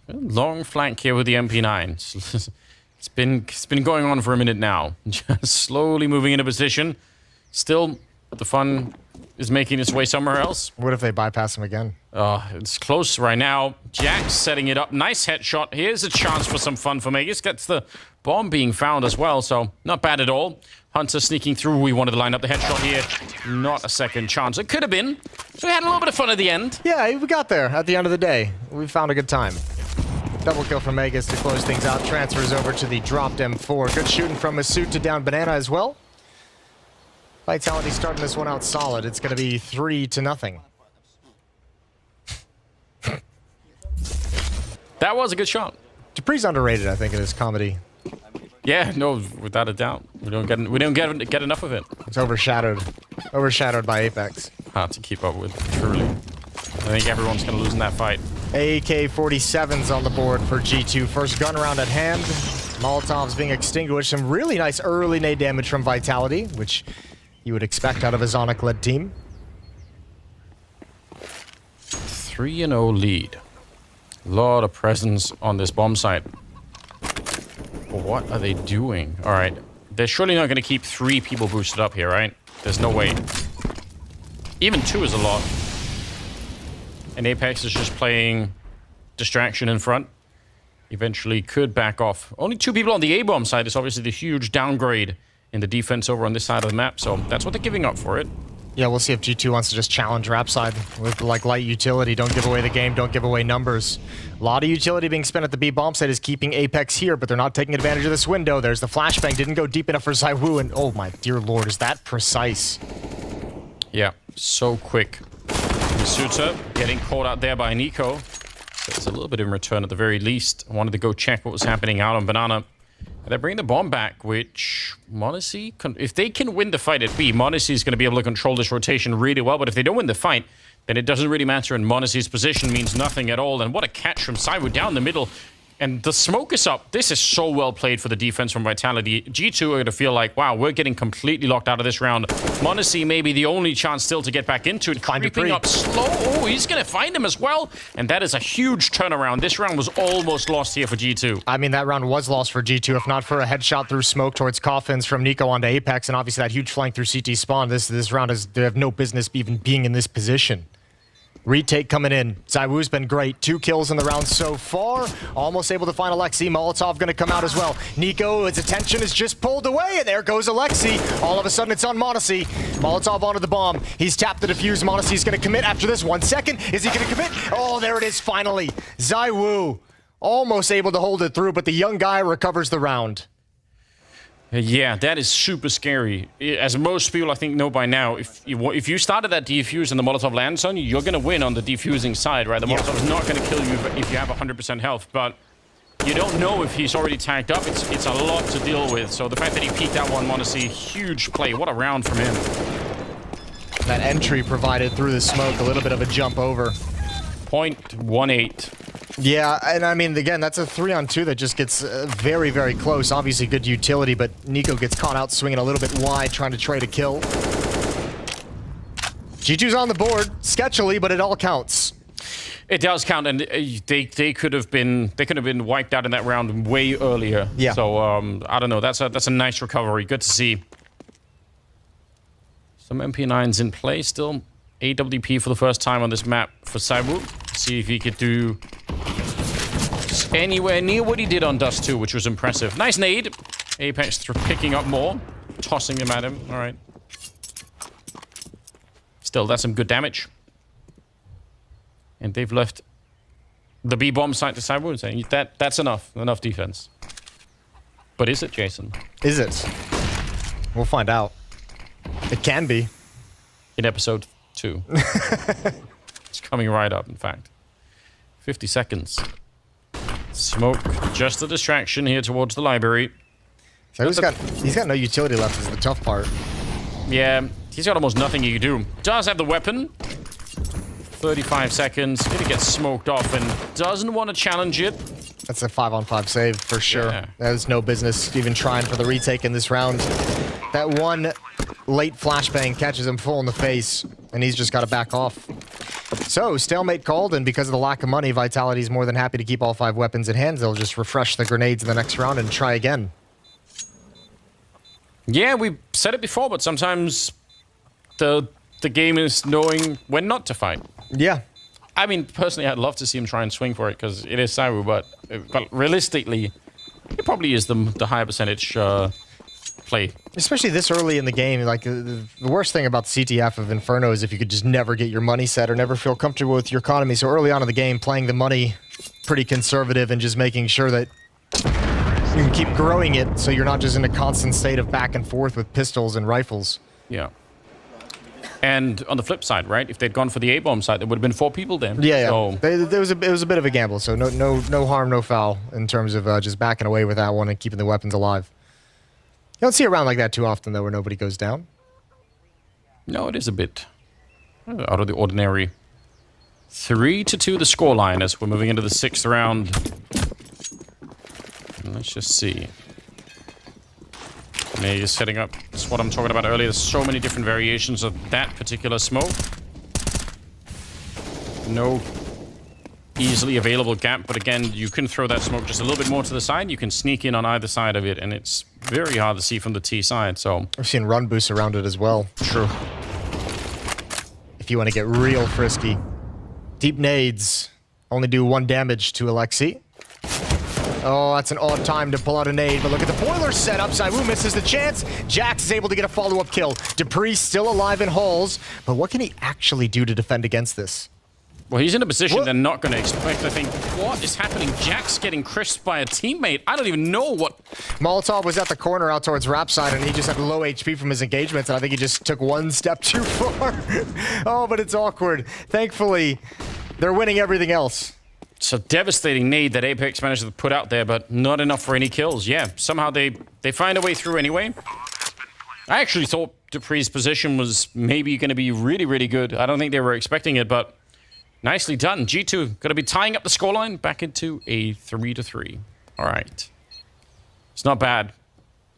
Long flank here with the MP9. It's been going on for a minute now. Just slowly moving into position. Still, the fun is making its way somewhere else. What if they bypass him again? It's close right now. Jack's setting it up. Nice headshot. Here's a chance for some fun for Magus. Gets the bomb being found as well, so not bad at all. Hunter sneaking through. We wanted to line up the headshot here. Not a second chance. It could have been. So we had a little bit of fun at the end. Yeah, we got there at the end of the day. We found a good time. Double kill from Magus to close things out. Transfers over to the dropped M4. Good shooting from Masood to down Banana as well. Vitality starting this one out solid. It's going to be 3-0. That was a good shot. Dupree's underrated, I think, in his comedy. Yeah, no, without a doubt. We don't get enough of it. It's overshadowed by Apex. Hard to keep up with, truly. I think everyone's going to lose in that fight. AK-47's on the board for G2. First gun round at hand. Molotov's being extinguished. Some really nice early nade damage from Vitality, which you would expect out of a Zonic-led team. 3-0 lead. A lot of presence on this bomb site. What are they doing? All right. They're surely not going to keep 3 people boosted up here, right? There's no way. Even 2 is a lot. And Apex is just playing distraction in front. Eventually could back off. Only 2 people on the A-bomb side is obviously the huge downgrade in the defense over on this side of the map. So that's what they're giving up for it. Yeah, we'll see if G2 wants to just challenge Rapside with like light utility. Don't give away the game, don't give away numbers. A lot of utility being spent at the B bomb site is keeping Apex here, but they're not taking advantage of this window. There's the flashbang, didn't go deep enough for ZywOo, and oh my dear lord, is that precise? Yeah, so quick. Masuta getting caught out there by Nico. So it's a little bit in return at the very least. I wanted to go check what was happening out on Banana. And they bring the bomb back, which m0NESY, if they can win the fight at B, m0NESY is going to be able to control this rotation really well. But if they don't win the fight, then it doesn't really matter, and m0NESY's position means nothing at all. And what a catch from ZywOo down the middle. And the smoke is up. This is so well played for the defense from Vitality. G2 are going to feel like, wow, we're getting completely locked out of this round. m0NESY may be the only chance still to get back into it. Creeping up slow. Oh, he's going to find him as well. And that is a huge turnaround. This round was almost lost here for G2. I mean, that round was lost for G2, if not for a headshot through smoke towards Coffins from Nico onto Apex, and obviously that huge flank through CT spawn. This round they have no business even being in this position. Retake coming in. ZywOo's been great. 2 kills in the round so far. Almost able to find Alexi. Molotov going to come out as well. Nico, his attention is just pulled away, and there goes Alexi. All of a sudden, it's on m0NESY. Molotov onto the bomb. He's tapped the defuse. m0NESY's going to commit after this. 1 second. Is he going to commit? Oh, there it is finally. ZywOo almost able to hold it through, but the young guy recovers the round. Yeah, that is super scary. As most people, I think, know by now, if you started that defuse and the Molotov lands on you, you're going to win on the defusing side, right? The Molotov is not going to kill you if you have 100% health, but you don't know if he's already tagged up. It's a lot to deal with. So the fact that he peeked that one, m0NESY, huge play. What a round from him. That entry provided through the smoke, a little bit of a jump over. 0.18. Yeah, and I mean, again, that's a 3-on-2 that just gets very, very close. Obviously, good utility, but Nico gets caught out swinging a little bit wide, trying to trade a kill. G2's on the board, sketchily, but it all counts. It does count, and they could have been wiped out in that round way earlier. Yeah. So I don't know. That's a nice recovery. Good to see. Some MP9s in play still. AWP for the first time on this map for ZywOo. See if he could do anywhere near what he did on Dust 2, which was impressive. Nice nade. Apex picking up more. Tossing them at him. All right. Still, that's some good damage. And they've left the B-bomb site to ZywOo saying that's enough. Enough defense. But is it, Jason? Is it? We'll find out. It can be. In episode 2. It's coming right up, in fact. 50 seconds. Smoke, just a distraction here towards the library. So he's got no utility left is the tough part. Yeah, he's got almost nothing he can do. Does have the weapon. 35 seconds. Gonna get smoked off and doesn't want to challenge it. That's a 5-on-5 save for sure. Yeah. There's no business even trying for the retake in this round. That one late flashbang catches him full in the face, and he's just got to back off. So, stalemate called, and because of the lack of money, Vitality's more than happy to keep all 5 weapons in hand. They'll just refresh the grenades in the next round and try again. Yeah, we said it before, but sometimes the game is knowing when not to fight. Yeah. I mean, personally, I'd love to see him try and swing for it, because it is Saru, but realistically, it probably is the higher percentage play. Especially this early in the game, like the worst thing about the CTF of Inferno is if you could just never get your money set or never feel comfortable with your economy. So early on in the game, playing the money pretty conservative and just making sure that you can keep growing it so you're not just in a constant state of back and forth with pistols and rifles. Yeah. And on the flip side, right? If they'd gone for the A-bomb side, there would have been 4 people there. Yeah, So, it was a bit of a gamble. So no harm, no foul in terms of just backing away with that one and keeping the weapons alive. You don't see a round like that too often, though, where nobody goes down. no, it is a bit out of the ordinary. 3-2 the scoreline as we're moving into the 6th round. Let's just see. Maybe setting up. That's what I'm talking about earlier. There's so many different variations of that particular smoke. No easily available gap, but again, you can throw that smoke just a little bit more to the side. You can sneak in on either side of it, and it's very hard to see from the T side, so... I've seen run boosts around it as well. True. If you want to get real frisky. Deep nades only do 1 damage to Alexi. Oh, that's an odd time to pull out a nade, but look at the boiler setup. Saiwu misses the chance. Jax is able to get a follow-up kill. Dupree's still alive in halls, but what can he actually do to defend against this? Well, he's in a position they're not going to expect. I think, what is happening? Jax getting crisped by a teammate. I don't even know what... Molotov was at the corner out towards Rap side, and he just had low HP from his engagements, and I think he just took 1 step too far. Oh, but it's awkward. Thankfully, they're winning everything else. It's a devastating nade that Apex managed to put out there, but not enough for any kills. Yeah, somehow they find a way through anyway. I actually thought Dupree's position was maybe going to be really, really good. I don't think they were expecting it, but nicely done. G2 going to be tying up the scoreline back into a 3-3. All right. It's not bad.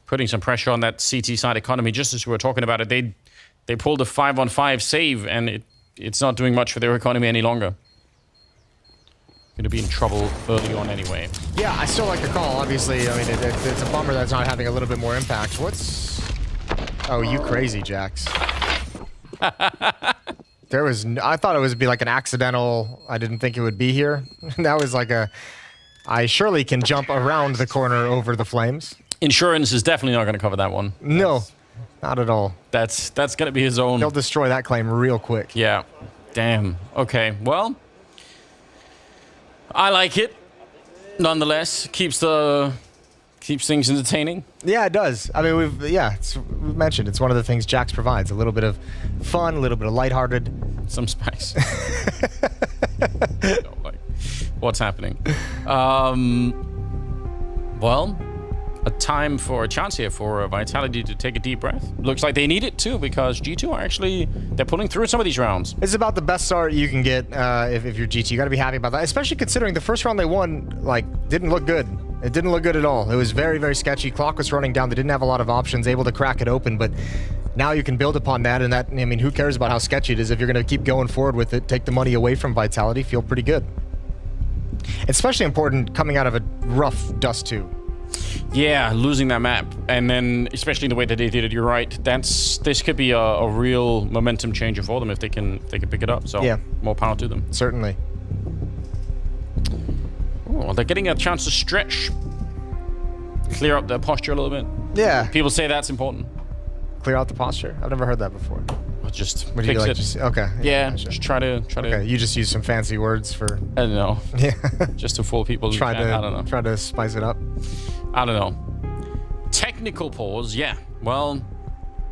Putting some pressure on that CT side economy, just as we were talking about it. They pulled a 5-on-5 save, and it's not doing much for their economy any longer. Going to be in trouble early on anyway. Yeah, I still like the call, obviously. I mean, it's a bummer that's not having a little bit more impact. What's... Oh, you crazy, Jax. I thought it would be like an accidental, I didn't think it would be here. That was like a... I surely can jump around the corner over the flames. Insurance is definitely not going to cover that one. No, not at all. That's going to be his own... He'll destroy that claim real quick. Yeah. Damn. Okay, well... I like it. Nonetheless, keeps things entertaining. Yeah, it does. I mean, we've mentioned it's one of the things Jax provides. A little bit of fun, a little bit of lighthearted. Some spice. Like, what's happening? Well, a chance here for Vitality to take a deep breath. Looks like they need it too, because G2 are actually, they're pulling through some of these rounds. It's about the best start you can get if you're G2. You got to be happy about that, especially considering the first round they won, like, didn't look good. It didn't look good at all. It was very, very sketchy. Clock was running down. They didn't have a lot of options, able to crack it open, but now you can build upon that, and that, I mean, who cares about how sketchy it is? If you're going to keep going forward with it, take the money away from Vitality, feel pretty good. Especially important coming out of a rough Dust 2. Yeah, losing that map, and then especially the way that they did it, you're right. This could be a real momentum changer for them if they can pick it up. So yeah, more power to them. Certainly. Oh, they're getting a chance to stretch, clear up their posture a little bit. Yeah. People say that's important. Clear out the posture? I've never heard that before. Just what do you like? Just, okay. Yeah, just try to. Okay, you just use some fancy words for. I don't know. Yeah. Just to fool people. I don't know. Try to spice it up. I don't know. Technical pause. Yeah. Well,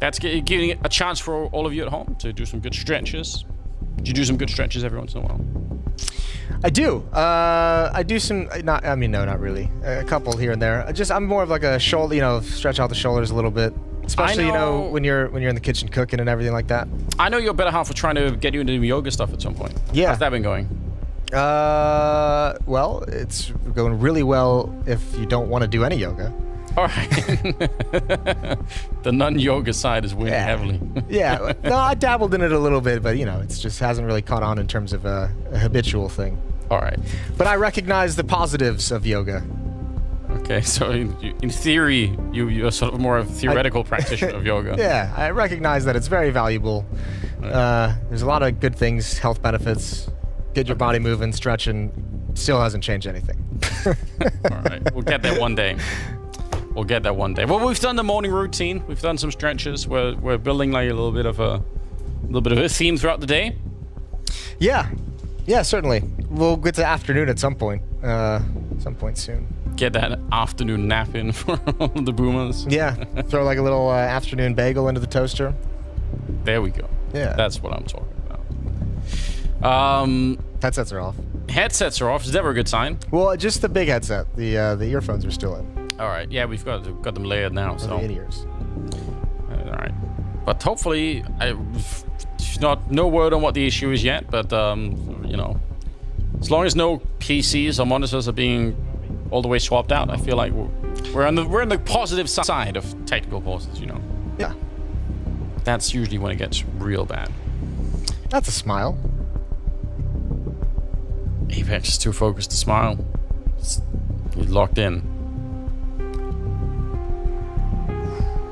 That's giving a chance for all of you at home to do some good stretches. Do you do some good stretches every once in a while? I do. I do some. I mean, no, not really. A couple here and there. I'm more of like a shoulder. Stretch out the shoulders a little bit. Especially, when you're in the kitchen cooking and everything like that. I know your better half was trying to get you into yoga stuff at some point. Yeah. How's that been going? Well, it's going really well if you don't want to do any yoga. All right. The non-yoga side is winning heavily. Yeah. No, I dabbled in it a little bit, but it just hasn't really caught on in terms of a habitual thing. All right. But I recognize the positives of yoga. Okay, so in theory, you're sort of more a theoretical practitioner of yoga. Yeah, I recognize that it's very valuable. There's a lot of good things, health benefits, get your body moving, stretching. Still hasn't changed anything. All right, we'll get there one day. We'll get there one day. Well, we've done the morning routine. We've done some stretches. We're building like a little bit of a theme throughout the day. Yeah, certainly. We'll get to afternoon at some point. Some point soon. Get that afternoon nap in for all the boomers. Yeah, throw like a little afternoon bagel into the toaster. There we go. Yeah, that's what I'm talking about. Headsets are off. Headsets are off. Is never a good sign. Well, just the big headset. The earphones are still in. All right. Yeah, we've got them layered now. So the in-ears. All right. But hopefully, no word on what the issue is yet. But as long as no PCs or monitors are being all the way swapped out, I feel like we're on the positive side of technical pauses. Yeah. That's usually when it gets real bad. That's a smile. Apex is too focused to smile. He's locked in.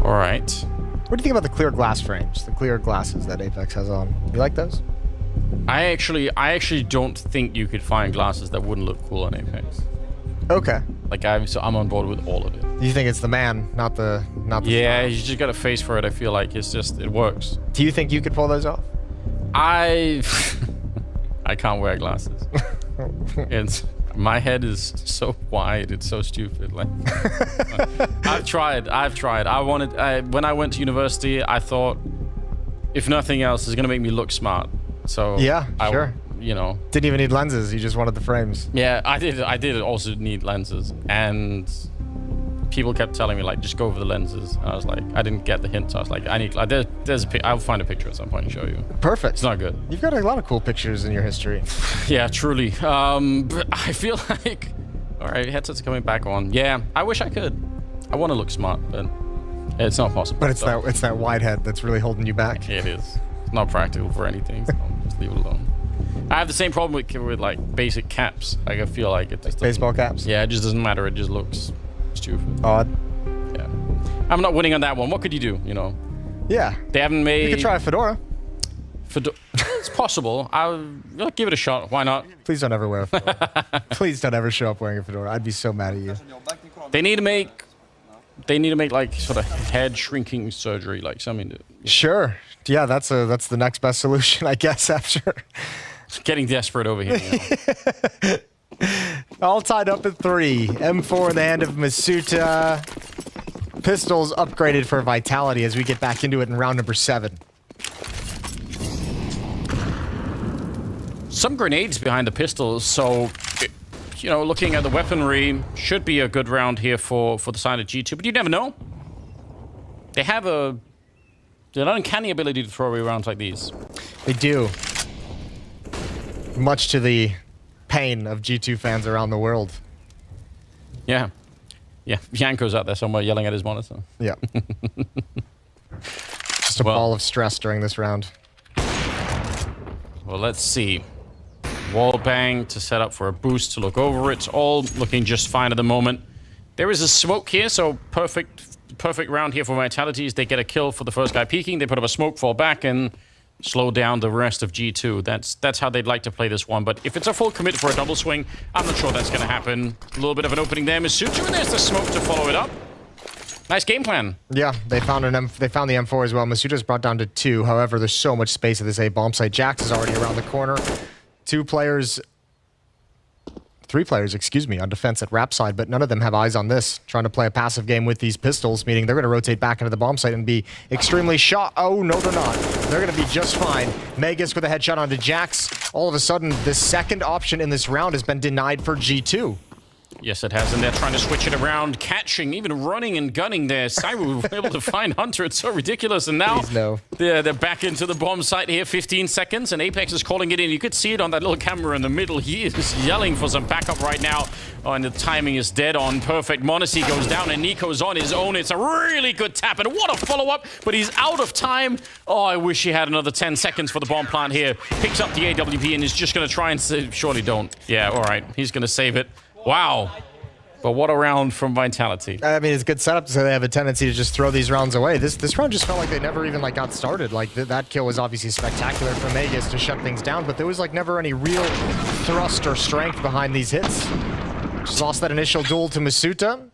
All right. What do you think about the clear glass frames, the clear glasses that Apex has on? You like those? I actually don't think you could find glasses that wouldn't look cool on Apex. Okay. Like I'm on board with all of it. You think it's the man, not the Yeah, style? you just got a face for it. I feel like it works. Do you think you could pull those off? I can't wear glasses. My head is so wide, it's so stupid. Like I've tried. When I went to university, I thought, if nothing else, it's gonna make me look smart. So yeah, sure. Didn't even need lenses. You just wanted the frames. Yeah, I did also need lenses, and people kept telling me like, just go over the lenses. And I was like, I didn't get the hint. So I was like, I'll find a picture at some point and show you. Perfect. It's not good. You've got a lot of cool pictures in your history. Yeah, truly. But I feel like, all right, headsets are coming back on. Yeah, I wish I could. I want to look smart, but it's not possible. But it's that wide head that's really holding you back. It is. It's not practical for anything. So just leave it alone. I have the same problem with like basic caps. Like I feel like it just baseball caps. Yeah, it just doesn't matter. It just looks stupid. Odd. Yeah. I'm not winning on that one. What could you do? Yeah. They haven't made. You could try a fedora. It's possible. I'll give it a shot. Why not? Please don't ever wear a fedora. Please don't ever show up wearing a fedora. I'd be so mad at you. They need to make like sort of head shrinking surgery, like something. Sure. Yeah, that's the next best solution, I guess. After getting desperate over here. All tied up at 3. M4 in the hand of Masuta. Pistols upgraded for Vitality as we get back into it in round number 7. Some grenades behind the pistols, so looking at the weaponry, should be a good round here for the side of G2, but you never know. They have an uncanny ability to throw away rounds like these. They do. Much to the pain of G2 fans around the world. Yeah. Yeah, Yanko's out there somewhere yelling at his monitor. Yeah. Just a ball of stress during this round. Well, let's see. Wall bang to set up for a boost to look over. It's all looking just fine at the moment. There is a smoke here, so perfect round here for Vitalities. They get a kill for the first guy peeking. They put up a smoke, fall back, and slow down the rest of G2. That's how they'd like to play this one. But if it's a full commit for a double swing, I'm not sure that's going to happen. A little bit of an opening there. Masuta, and there's the smoke to follow it up. Nice game plan. Yeah, they found the M4 as well. Masuta's brought down to 2. However, there's so much space at this A bomb site. Jax is already around the corner. 2 players three players, excuse me, on defense at Rap side, but none of them have eyes on this, trying to play a passive game with these pistols, meaning they're going to rotate back into the bomb site and be extremely shot. Oh, no, they're not. They're going to be just fine. Magus with a headshot onto Jax. All of a sudden, the second option in this round has been denied for G2. Yes, it has, and they're trying to switch it around, catching, even running and gunning there. Cyber were able to find Hunter. It's so ridiculous, and now they're back into the bomb site here, 15 seconds, and Apex is calling it in. You could see it on that little camera in the middle. He is yelling for some backup right now, and the timing is dead on. Perfect. Monacy goes down, and Nico's on his own. It's a really good tap, and what a follow-up, but he's out of time. Oh, I wish he had another 10 seconds for the bomb plant here. Picks up the AWP and is just going to try and save. Surely don't. Yeah, all right. He's going to save it. Wow. But what a round from Vitality. I mean, it's a good setup to say they have a tendency to just throw these rounds away. This round just felt like they never even got started. Like that kill was obviously spectacular from Magus to shut things down, but there was never any real thrust or strength behind these hits. Just lost that initial duel to Masuta.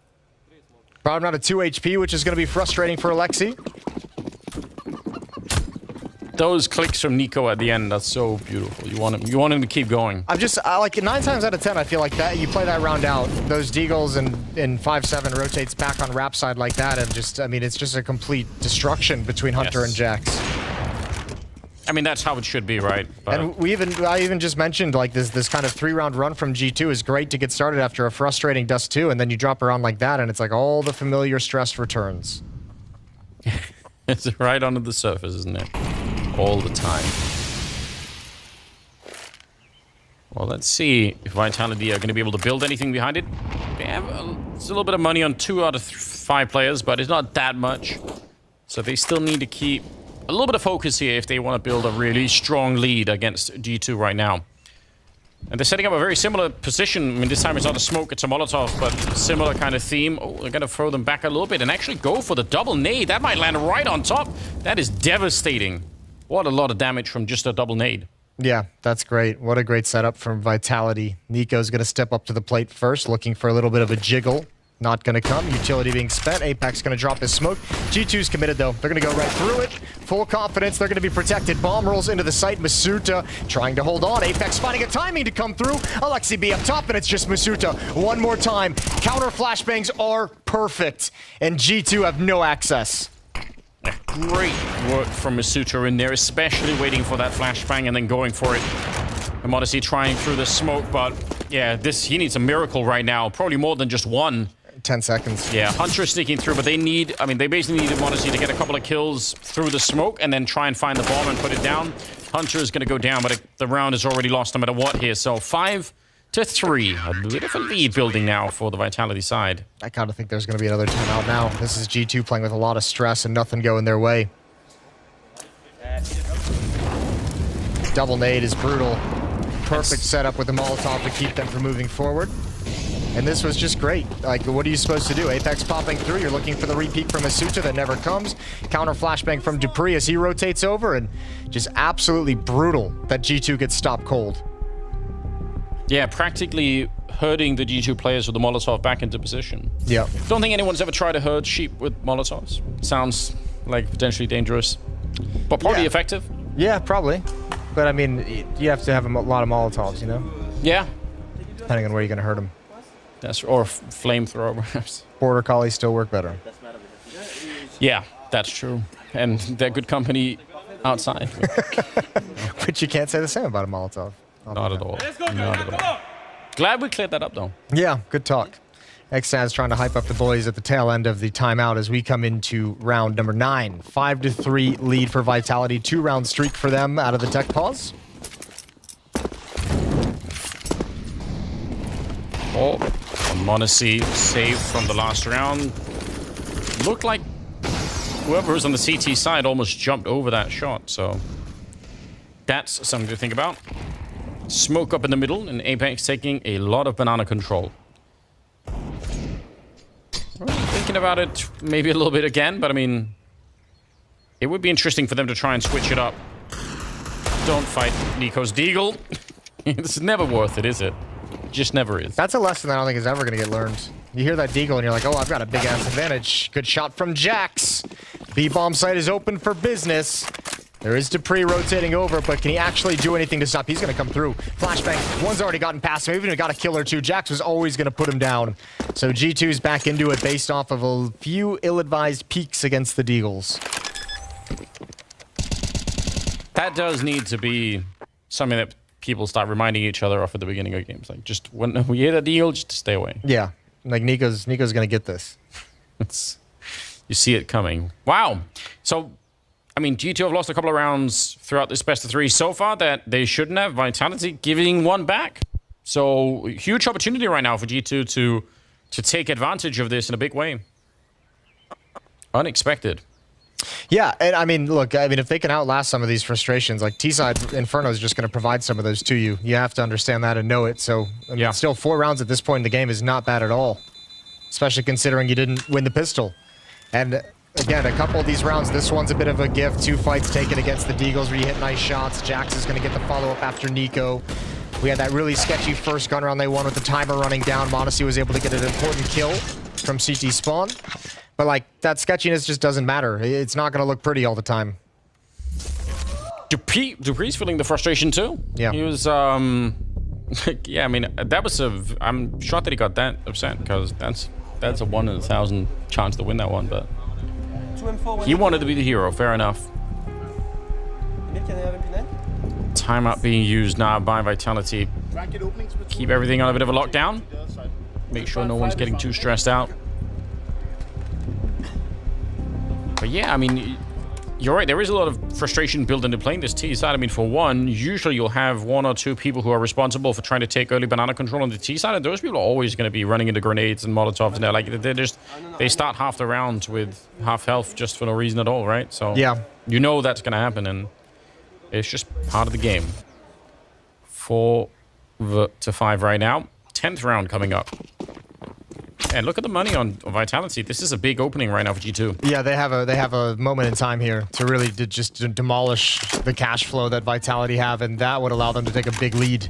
Brought him down to 2 HP, which is going to be frustrating for Alexi. Those clicks from Nico at the end, that's so beautiful. You want him to keep going. I'm just, like 9 times out of 10, I feel like that you play that round out, those deagles and 5-7 rotates back on Rap side like that, and just, I mean, it's just a complete destruction between Hunter and Jax. I mean, that's how it should be, right? But And I even just mentioned this kind of 3-round run from G2 is great to get started after a frustrating Dust 2, and then you drop around like that, and it's like all the familiar stress returns. It's right under the surface, isn't it? All the time. Well, let's see if Vitality are going to be able to build anything behind it. They have a little bit of money on 2 out of 5 players, but it's not that much. So they still need to keep a little bit of focus here if they want to build a really strong lead against G2 right now. And they're setting up a very similar position. I mean, this time it's not a smoke, it's a Molotov, but similar kind of theme. Oh, they're going to throw them back a little bit and actually go for the double nade. That might land right on top. That is devastating. What a lot of damage from just a double nade. Yeah, that's great. What a great setup from Vitality. Nico's going to step up to the plate first, looking for a little bit of a jiggle. Not going to come. Utility being spent. Apex going to drop his smoke. G2's committed, though. They're going to go right through it. Full confidence. They're going to be protected. Bomb rolls into the site. Masuta trying to hold on. Apex finding a timing to come through. Alexi B up top, and it's just Masuta. One more time. Counter flashbangs are perfect, and G2 have no access. Great work from Masuta in there, especially waiting for that flashbang and then going for it. And Odyssey trying through the smoke, but yeah, he needs a miracle right now. Probably more than just one. 10 seconds. Yeah, Hunter sneaking through, but they basically need Odyssey to get a couple of kills through the smoke and then try and find the bomb and put it down. Hunter is going to go down, but the round is already lost no matter what here. So 5-3. A bit of a lead building now for the Vitality side. I kind of think there's going to be another timeout now. This is G2 playing with a lot of stress and nothing going their way. Double nade is brutal. Perfect setup with the Molotov to keep them from moving forward. And this was just great. Like, what are you supposed to do? Apex popping through. You're looking for the repeat from Masuta that never comes. Counter flashbang from Dupree as he rotates over, and just absolutely brutal that G2 gets stopped cold. Yeah, practically herding the G2 players with the Molotov back into position. Yeah. Don't think anyone's ever tried to herd sheep with Molotovs. Sounds like potentially dangerous, but probably effective. Yeah, probably. But I mean, you have to have a lot of Molotovs, you know? Yeah. Depending on where you're going to hurt them. Or flamethrower. Border Collies still work better. Yeah, that's true. And they're good company outside. But you can't say the same about a Molotov. Not at all. Not at all. Glad we cleared that up, though. Yeah, good talk. Xtaz trying to hype up the boys at the tail end of the timeout as we come into round number 9. 5-3 lead for Vitality. 2-round streak for them out of the tech pause. Oh, Monacy saved from the last round. Looked like whoever was on the CT side almost jumped over that shot, so that's something to think about. Smoke up in the middle, and Apex taking a lot of banana control. Thinking about it maybe a little bit again, but I mean, it would be interesting for them to try and switch it up. Don't fight Nico's Deagle. It's never worth it, is it? Just never is. That's a lesson I don't think is ever going to get learned. You hear that Deagle and you're like, oh, I've got a big-ass advantage. Good shot from Jax. B-bomb site is open for business. There is Dupree rotating over, but can he actually do anything to stop? He's going to come through. Flashbang. One's already gotten past him. Even got a kill or two. Jax was always going to put him down. So G2's back into it based off of a few ill-advised peeks against the Deagles. That does need to be something that people start reminding each other of at the beginning of games. Like, just when we hit a deal, just stay away. Yeah. Like, Nico's going to get this. You see it coming. Wow. So, I mean, G2 have lost a couple of rounds throughout this best of 3 so far that they shouldn't have. Vitality giving one back. So, huge opportunity right now for G2 to take advantage of this in a big way. Unexpected. Yeah, and I mean, look, if they can outlast some of these frustrations, like T-side Inferno is just going to provide some of those to you. You have to understand that and know it. So, I mean, still 4 rounds at this point in the game is not bad at all, especially considering you didn't win the pistol. And again, a couple of these rounds, this one's a bit of a gift. 2 fights taken against the Deagles where you hit nice shots. Jax is going to get the follow-up after Nico. We had that really sketchy first gun round they won with the timer running down. Modesty was able to get an important kill from CT spawn. But, like, that sketchiness just doesn't matter. It's not going to look pretty all the time. Dupree's feeling the frustration too. Yeah. He was, yeah, I mean, that was I'm shocked that he got that upset because that's a 1 in 1,000 chance to win that one, but he wanted to be the hero, fair enough. Timeout being used now by Vitality. Keep everything on a bit of a lockdown. Make sure no one's getting too stressed out. But yeah, I mean, you're right. There is a lot of frustration built into playing this T side. I mean, for one, usually you'll have 1 or 2 people who are responsible for trying to take early banana control on the T side, and those people are always going to be running into grenades and molotovs, and they're like, they start half the rounds with half health just for no reason at all, right? So yeah, you know that's going to happen, and it's just part of the game. 4-5 right now. 10th round coming up. And look at the money on Vitality. This is a big opening right now for G2. Yeah, they have a moment in time here to really just demolish the cash flow that Vitality have, and that would allow them to take a big lead.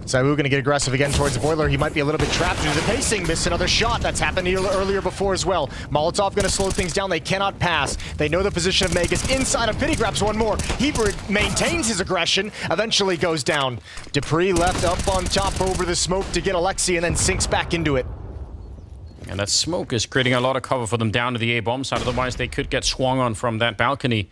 Sabu going to get aggressive again towards the boiler. He might be a little bit trapped due to the pacing. Missed another shot. That's happened earlier before as well. Molotov going to slow things down. They cannot pass. They know the position of Magus. Inside of Pity grabs one more. Heber maintains his aggression. Eventually goes down. Dupree left up on top over the smoke to get Alexi and then sinks back into it. And that smoke is creating a lot of cover for them down to the A-bomb side. Otherwise, they could get swung on from that balcony.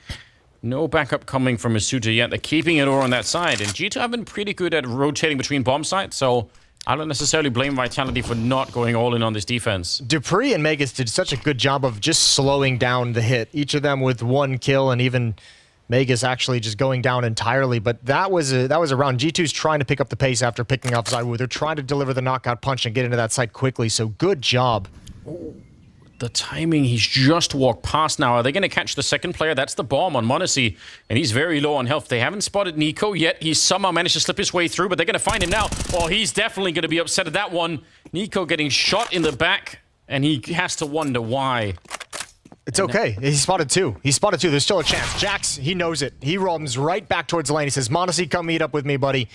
No backup coming from Masuta yet. They're keeping it over on that side. And G2 have been pretty good at rotating between bomb sites, so I don't necessarily blame Vitality for not going all in on this defense. Dupree and Magus did such a good job of just slowing down the hit. Each of them with 1 kill, and even Magus actually just going down entirely. But that was a round. G2's trying to pick up the pace after picking off Zywoo. They're trying to deliver the knockout punch and get into that site quickly, so good job. The timing, he's just walked past now. Are they going to catch the second player? That's the bomb on Monacy, and he's very low on health. They haven't spotted Nico yet. He's somehow managed to slip his way through, but they're going to find him now. Oh, he's definitely going to be upset at that one. Nico getting shot in the back, and he has to wonder why. It's okay. He spotted 2. He spotted 2. There's still a chance. Jax, he knows it. He roams right back towards the lane. He says, Monacy, come meet up with me, buddy.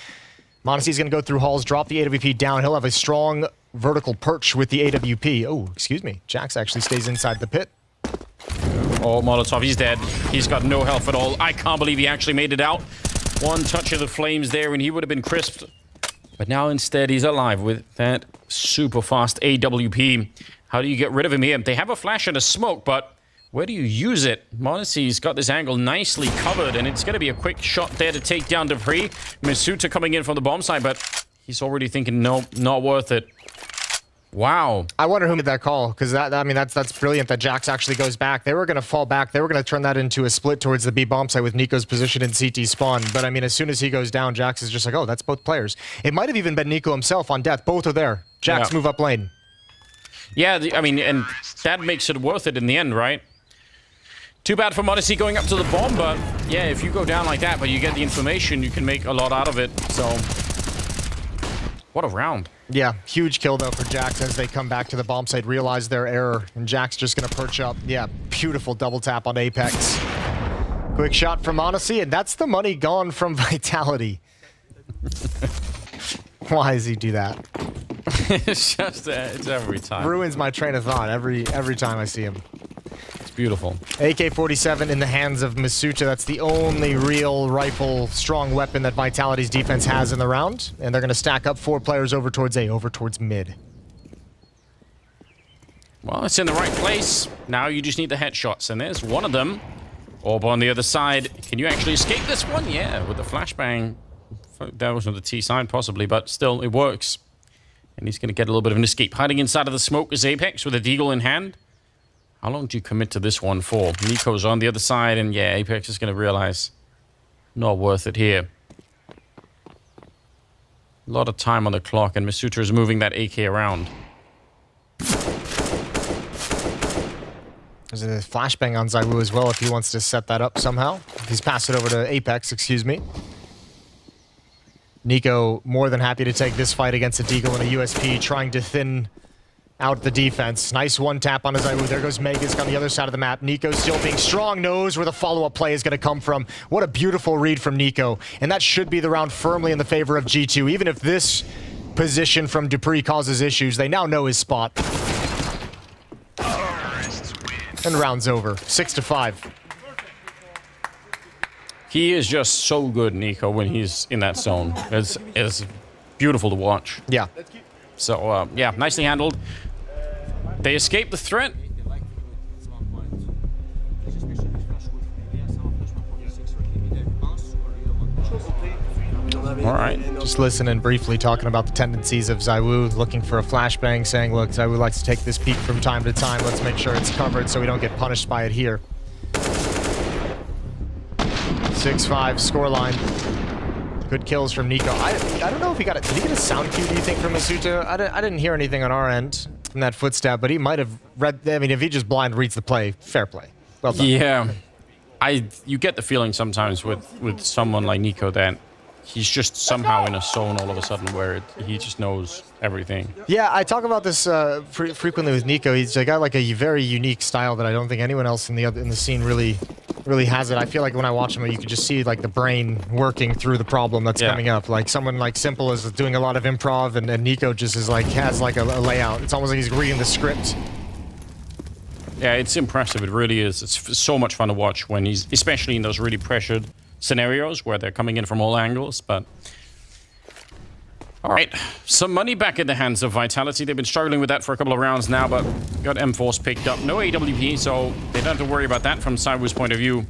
Monacy's going to go through halls, drop the AWP down. He'll have a strong vertical perch with the AWP. Oh, excuse me. Jax actually stays inside the pit. Oh, Molotov, he's dead. He's got no health at all. I can't believe he actually made it out. One touch of the flames there and he would have been crisped. But now instead he's alive with that super fast AWP. How do you get rid of him here? They have a flash and a smoke, but where do you use it? Monacy's got this angle nicely covered, and it's going to be a quick shot there to take down Dupree. Masuta coming in from the bomb side, but he's already thinking, no, not worth it. Wow. I wonder who made that call, because that's brilliant that Jax actually goes back. They were going to fall back. They were going to turn that into a split towards the B bomb site with Nico's position in CT spawn. But I mean, as soon as he goes down, Jax is just like, oh, that's both players. It might have even been Nico himself on death. Both are there. Jax, move up lane. Yeah, I mean, and that makes it worth it in the end, right? Too bad for Monacy going up to the bomb, but yeah, if you go down like that, but you get the information, you can make a lot out of it. So, what a round. Yeah, huge kill though for Jax as they come back to the bomb site, realize their error, and Jax just gonna perch up. Yeah, beautiful double tap on Apex. Quick shot from Monacy, and that's the money gone from Vitality. Why does he do that? It's just, it's every time. Ruins my train of thought every time I see him. Beautiful. AK-47 in the hands of Masuta. That's the only real rifle strong weapon that Vitality's defense has in the round. And they're going to stack up 4 players over towards A, over towards mid. Well, it's in the right place. Now you just need the headshots. And there's one of them. Orb on the other side. Can you actually escape this one? Yeah, with the flashbang. That was on the T side, possibly, but still, it works. And he's going to get a little bit of an escape. Hiding inside of the smoke is Apex with a deagle in hand. How long do you commit to this one for? Nico's on the other side, and yeah, Apex is going to realize not worth it here. A lot of time on the clock, and Masuta is moving that AK around. There's a flashbang on ZywOo as well if he wants to set that up somehow. He's passed it over to Apex, excuse me. Nico more than happy to take this fight against a Deagle and a USP, trying to thin out the defense. Nice one tap on his ZywOo. There goes Megas on the other side of the map. Nico still being strong, knows where the follow-up play is going to come from. What a beautiful read from Nico. And that should be the round firmly in the favor of G2. Even if this position from Dupree causes issues, they now know his spot. And round's over. 6-5. He is just so good, Nico, when he's in that zone. It's beautiful to watch. Yeah. So, yeah, nicely handled. They escaped the threat. All right. Just listening briefly, talking about the tendencies of ZywOo, looking for a flashbang, saying, look, ZywOo likes to take this peek from time to time. Let's make sure it's covered so we don't get punished by it here. 6-5 scoreline. Good kills from Nico. I don't know if he got it. Did he get a sound cue, do you think, from Masuta? I didn't hear anything on our end from that footstep, but he might have read. I mean, if he just blind reads the play, fair play. Well done. Yeah. You get the feeling sometimes with someone like Nico that he's just somehow in a zone all of a sudden where he just knows everything. Yeah, I talk about this frequently with Nico. He's got like a very unique style that I don't think anyone else in the scene really has it. I feel like when I watch him, you can just see like the brain working through the problem that's coming up. Like someone like Simple is doing a lot of improv, and Nico just is like has like a layout. It's almost like he's reading the script. Yeah, it's impressive. It really is. It's so much fun to watch when he's, especially in those really pressured scenarios where they're coming in from all angles. But all right, some money back in the hands of Vitality. They've been struggling with that for a couple of rounds now, but got M4s picked up. No AWP, so they don't have to worry about that from ZywOo's point of view.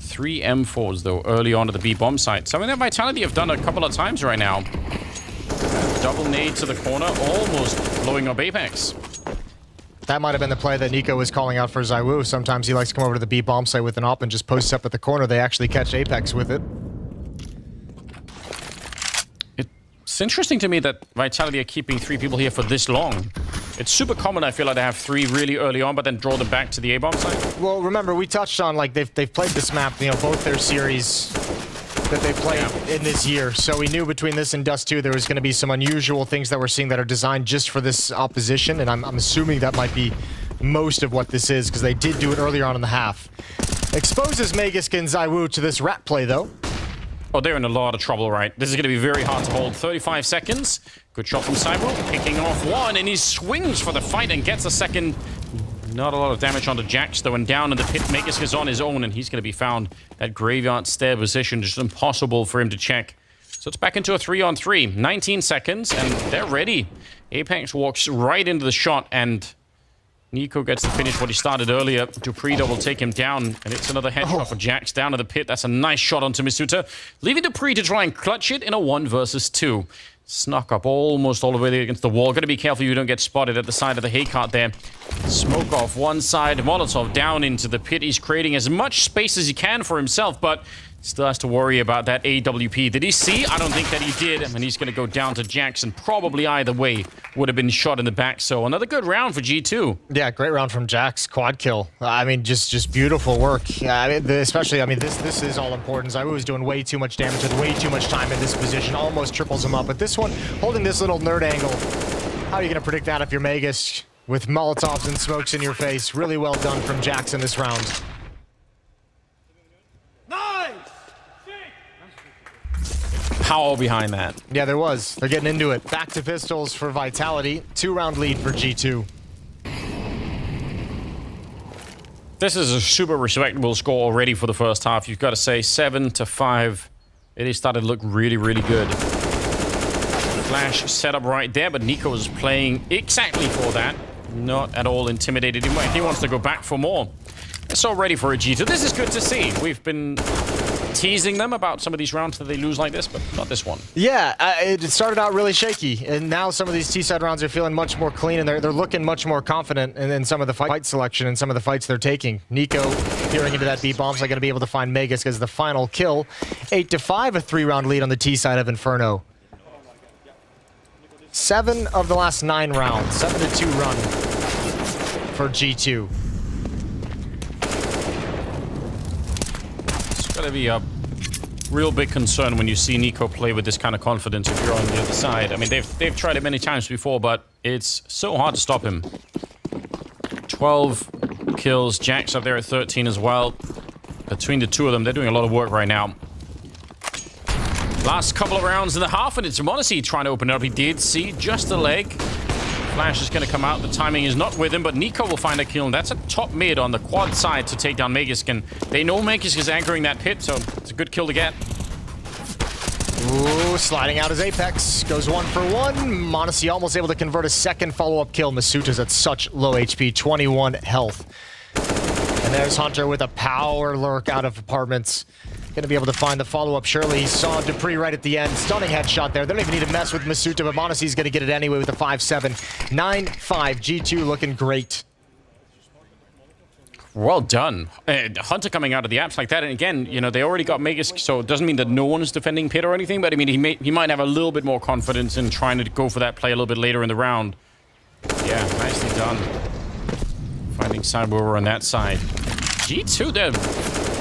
3 M4s though early on at the B bomb site. Something that Vitality have done a couple of times right now. Double nade to the corner, almost blowing up Apex. That might have been the play that Nico was calling out for ZywOo. Sometimes he likes to come over to the B bomb site with an op and just posts up at the corner. They actually catch Apex with it. It's interesting to me that Vitality are keeping 3 people here for this long. It's super common, I feel like, to have 3 really early on, but then draw them back to the A-bomb site. Well, remember, we touched on, like, they've played this map, you know, both their series that they played in this year. So we knew between this and Dust 2 there was going to be some unusual things that we're seeing that are designed just for this opposition, and I'm assuming that might be most of what this is, because they did do it earlier on in the half. Exposes Megaskin ZywOo to this rat play, though. Oh, they're in a lot of trouble, right? This is going to be very hard to hold. 35 seconds. Good shot from ZywOo, picking off one, and he swings for the fight and gets a second. Not a lot of damage onto Jax, though, and down in the pit, Megas is on his own, and he's going to be found. That graveyard stair position, just impossible for him to check. So it's back into a 3-on-3. 19 seconds, and they're ready. Apex walks right into the shot, and Nico gets to finish what he started earlier. Dupree will take him down, and it's another headshot for Jax down to the pit. That's a nice shot onto Masuta, leaving Dupree to try and clutch it in a 1 versus 2. Snuck up almost all the way against the wall. Got to be careful you don't get spotted at the side of the hay cart there. Smoke off one side, Molotov down into the pit. He's creating as much space as he can for himself, but still has to worry about that AWP. Did he see? I don't think that he did. And he's going to go down to Jackson. Probably either way would have been shot in the back. So another good round for G2. Yeah, great round from Jax. Quad kill. I mean, just beautiful work. Especially, I mean, this is all important. ZywOo is doing way too much damage with way too much time in this position. Almost triples him up. But this one, holding this little nerd angle. How are you going to predict that if you're Magus with Molotovs and smokes in your face? Really well done from Jax in this round. Power behind that. Yeah, there was. They're getting into it. Back to pistols for Vitality. 2-round lead for G2. This is a super respectable score already for the first half. You've got to say 7-5. It started to look really, really good. Flash set up right there, but Nico is playing exactly for that. Not at all intimidated. He wants to go back for more. So ready for a G2. This is good to see. We've been teasing them about some of these rounds that they lose like this, but not this one. Yeah, it started out really shaky, and now some of these T-side rounds are feeling much more clean, and they're looking much more confident in some of the fight selection and some of the fights they're taking. Nico peering into that B-bomb's not going to be able to find Magus because the final kill. 8-5, a 3-round lead on the T-side of Inferno. 7 of the last 9 rounds. 7-2 run for G2. It's got to be a real big concern when you see Nico play with this kind of confidence if you're on the other side. I mean, they've tried it many times before, but it's so hard to stop him. 12 kills. Jack's up there at 13 as well. Between the two of them, they're doing a lot of work right now. Last couple of rounds in the half, and it's m0NESY trying to open it up. He did see just a leg. Flash is going to come out. The timing is not with him, but Nico will find a kill, and that's a top mid on the quad side to take down Magisk. They know Magisk is anchoring that pit, so it's a good kill to get. Ooh, sliding out his Apex. Goes 1 for 1. m0NESY almost able to convert a second follow-up kill. Masuta's at such low HP, 21 health. And there's Hunter with a power lurk out of apartments. Going to be able to find the follow-up. Surely he saw Dupree right at the end. Stunning headshot there. They don't even need to mess with Masuta, but m0NESY's going to get it anyway with a 5-7. 9-5. G2 looking great. Well done. Hunter coming out of the apps like that. And again, you know, they already got Magisk, so it doesn't mean that no one is defending pit or anything, but I mean, he might have a little bit more confidence in trying to go for that play a little bit later in the round. Yeah, nicely done. Finding Cyber on that side. G2, they're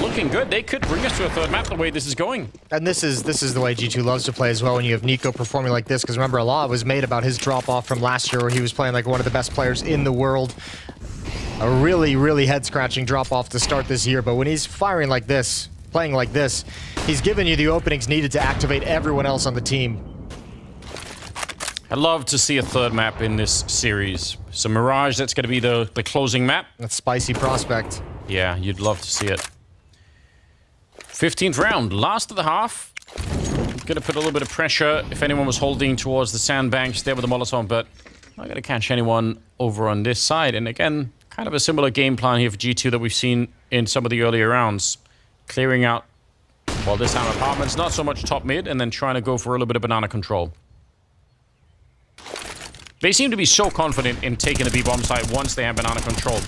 looking good. They could bring us to a third map the way this is going. And this is the way G2 loves to play as well when you have Nico performing like this, because remember, a lot was made about his drop-off from last year where he was playing like one of the best players in the world. A really, really head-scratching drop-off to start this year, but when he's firing like this, playing like this, he's giving you the openings needed to activate everyone else on the team. I'd love to see a third map in this series. So Mirage, that's going to be the closing map. That's spicy prospect. Yeah, you'd love to see it. 15th round, last of the half. Gonna put a little bit of pressure if anyone was holding towards the sandbanks there with the Molotov, but not gonna catch anyone over on this side. And again, kind of a similar game plan here for G2 that we've seen in some of the earlier rounds. Clearing out, well, this time apartments, not so much top mid, and then trying to go for a little bit of banana control. They seem to be so confident in taking the B-bomb site once they have banana control.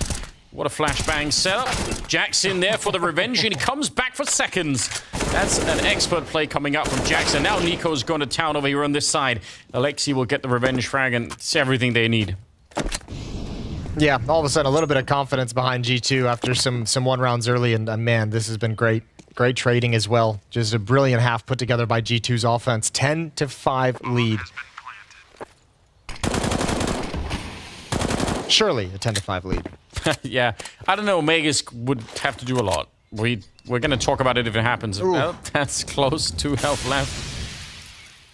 What a flashbang setup. Jack's in there for the revenge, and he comes back for seconds. That's an expert play coming up from Jackson. Now Nico's going to town over here on this side. Alexi will get the revenge frag, and it's everything they need. Yeah, all of a sudden, a little bit of confidence behind G2 after some 1 rounds early, and man, this has been great. Great trading as well. Just a brilliant half put together by G2's offense. 10-5 lead. Surely a 10-5 lead. Yeah, I don't know. Magisk would have to do a lot. We're going to talk about it if it happens. Well, that's close. 2 health left.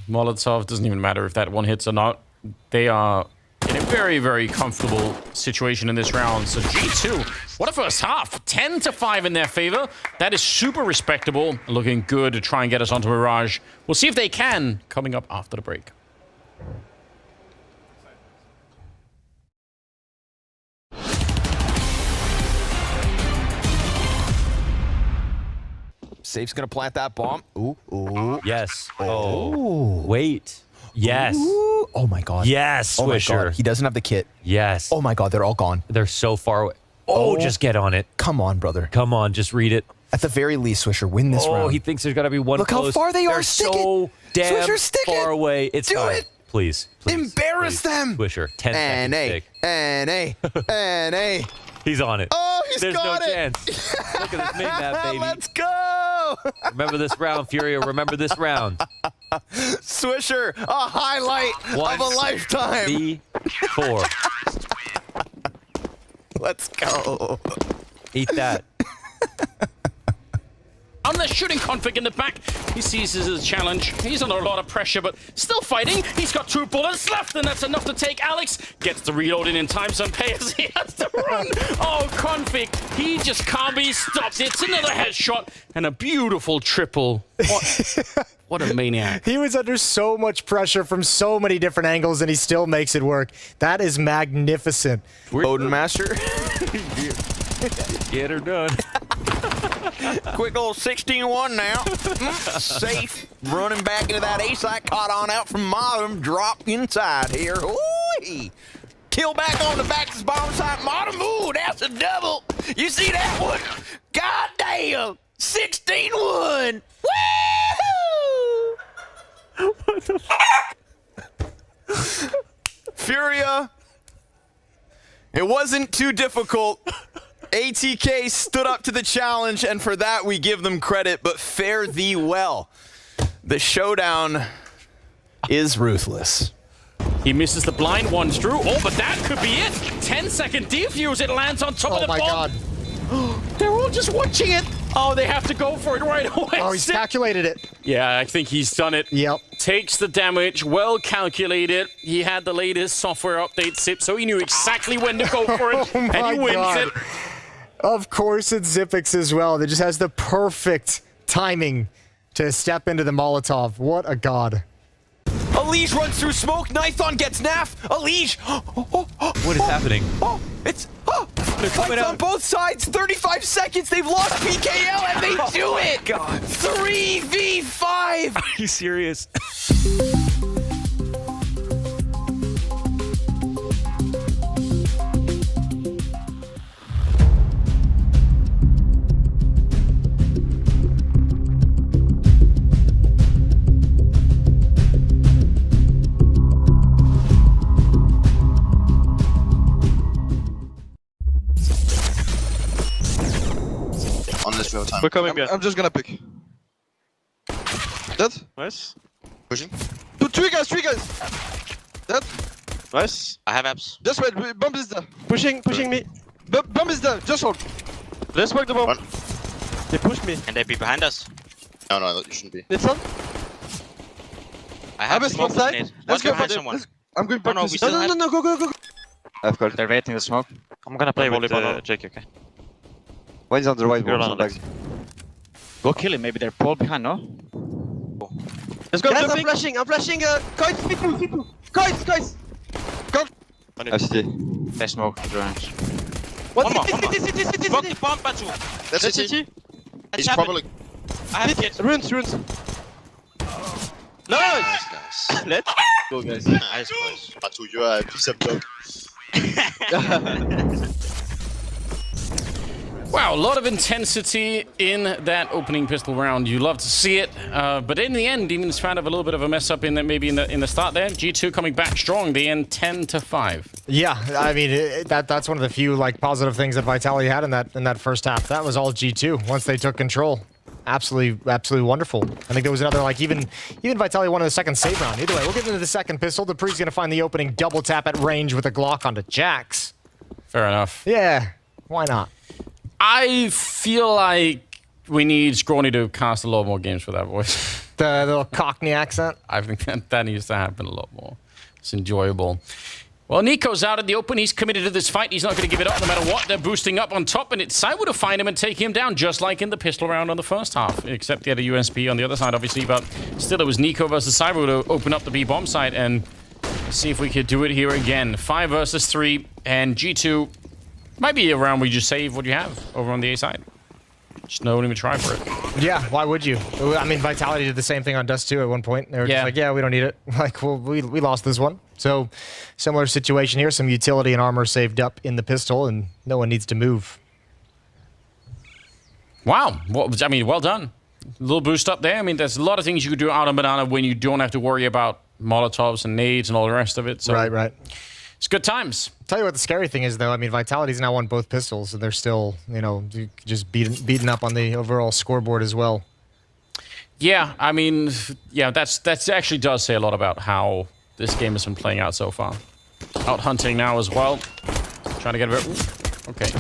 Molotov, doesn't even matter if that one hits or not. They are in a very, very comfortable situation in this round. So G2, what a first half. 10-5 in their favor. That is super respectable. Looking good to try and get us onto Mirage. We'll see if they can coming up after the break. Safe's gonna plant that bomb. Ooh, ooh. Yes. Oh. Wait. Yes. Ooh. Oh my god. Yes, Swisher. Oh my god. He doesn't have the kit. Yes. Oh my god, they're all gone. They're so far away. Oh, just get on it. Come on, brother. Come on, just read it. At the very least, Swisher, win this round. Oh, he thinks there's gotta be one Look close. how far they are. They're Stick so it. damn Swisher, stick far it. away. It's Do fine. it. Please. Embarrass them. Swisher, 10 seconds. N-A. N-A. N-A. He's on it. Oh, he's There's got no it. chance. Look at this mid-map, baby. Let's go. Remember this round, Furia. Remember this round. Swisher, a highlight of a lifetime. 4. Let's go. Eat that. down. They're shooting Config in the back. He sees this as a challenge. He's under a lot of pressure, but still fighting. He's got 2 bullets left, and that's enough to take Alex. Gets the reloading in time. Some payers. He has to run. Oh, Config. He just can't be stopped. It's another headshot and a beautiful triple. What a maniac. He was under so much pressure from so many different angles, and he still makes it work. That is magnificent. Odin Master. Get her done. Quick little 16-1 now. Safe. Running back into that ace I caught on out from Modem. Drop inside here. Ooh-wee. Kill back on the back of the bottom side. Modem. Ooh, that's a double. You see that one? God damn. 16-1. Woo! What the fuck? Furia. It wasn't too difficult. ATK stood up to the challenge, and for that we give them credit, but fare thee well. The showdown is ruthless. He misses the blind ones, Drew. Oh, but that could be it. 10-second defuse. It lands on top of the bomb. Oh, my God. They're all just watching it. Oh, they have to go for it right away. Oh, he's calculated it. Yeah, I think he's done it. Yep. Takes the damage, well calculated. He had the latest software update SIP, so he knew exactly when to go for it, and he wins it. Of course, it's Zipix as well. That just has the perfect timing to step into the Molotov. What a god. Elige runs through smoke. Nython gets NAF. Elige. What is happening? It's fights on both sides. 35 seconds. They've lost PKL and they do it. God. 3v5. Are you serious? Time. We're coming behind. I'm just gonna pick. Dead. Nice. Pushing. Three guys. Dead. Nice. I have abs. Just wait. Bomb is there. Pushing me. Bomb is there. Just hold. Let's work the bomb. They pushed me. Can they be behind us? No, you shouldn't be. It's on. I have a smoke side. Let's go behind someone. I'm going back No, to we still have... No, go. I've got it. They're waiting the smoke. I'm gonna play with Jake, okay? One is on the right wall. Go kill him, maybe they're pulled behind, no? Let's go. Guys, I'm flashing. Guys, people. Guys. Go. FCT. They smoke the range. One more. Smoke the bomb, Batu. That's CT. He's probably... I have kids. Runes. Nice. Let's go, guys. Nice, boys. Batu, you are a piece of dog. Wow, a lot of intensity in that opening pistol round. You love to see it, but in the end, Demons found a little bit of a mess up in maybe in the start there. G2 coming back strong. They end 10-5. Yeah, I mean that's one of the few like positive things that Vitality had in that first half. That was all G2 once they took control. Absolutely wonderful. I think there was another like even Vitality won in the second save round. Either way, we'll get into the second pistol. Dupree's gonna find the opening double tap at range with a Glock onto Jax. Fair enough. Yeah, why not? I feel like we need Scrawny to cast a lot more games for that voice. The little Cockney accent? I think that needs to happen a lot more. It's enjoyable. Well, Nico's out in the open. He's committed to this fight. He's not going to give it up no matter what. They're boosting up on top, and it's Cyber to find him and take him down, just like in the pistol round on the first half, except he had a USP on the other side, obviously. But still, it was Nico versus Cyber to open up the B-bomb site, and see if we could do it here again. 5 versus 3, and G2... might be a round where you just save what you have over on the A side. Just don't even try for it. Yeah, why would you? I mean, Vitality did the same thing on Dust 2 at one point. They were just like, yeah, we don't need it. Like, well, we lost this one. So, similar situation here. Some utility and armor saved up in the pistol, and no one needs to move. Wow. Well, I mean, well done. A little boost up there. I mean, there's a lot of things you could do out on Banana when you don't have to worry about Molotovs and nades and all the rest of it. So right. It's good times. Tell you what the scary thing is, though. I mean, Vitality's now won both pistols, and they're still, just beaten up on the overall scoreboard as well. Yeah, I mean, yeah, that's actually does say a lot about how this game has been playing out so far. Out hunting now as well. Trying to get a bit... Okay.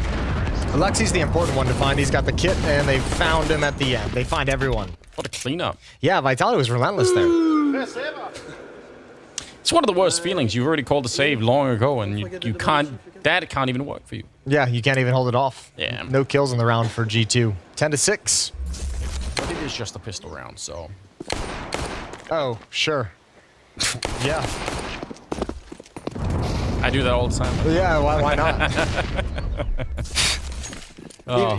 Alexi's the important one to find. He's got the kit, and they found him at the end. They find everyone. What a cleanup. Yeah, Vitality was relentless there. It's one of the worst feelings. You've already called a save long ago, and you can't... That can't even work for you. Yeah, you can't even hold it off. Yeah. No kills in the round for G2. 10-6. But it is just a pistol round, so... Oh, sure. Yeah. I do that all the time. Yeah, why not?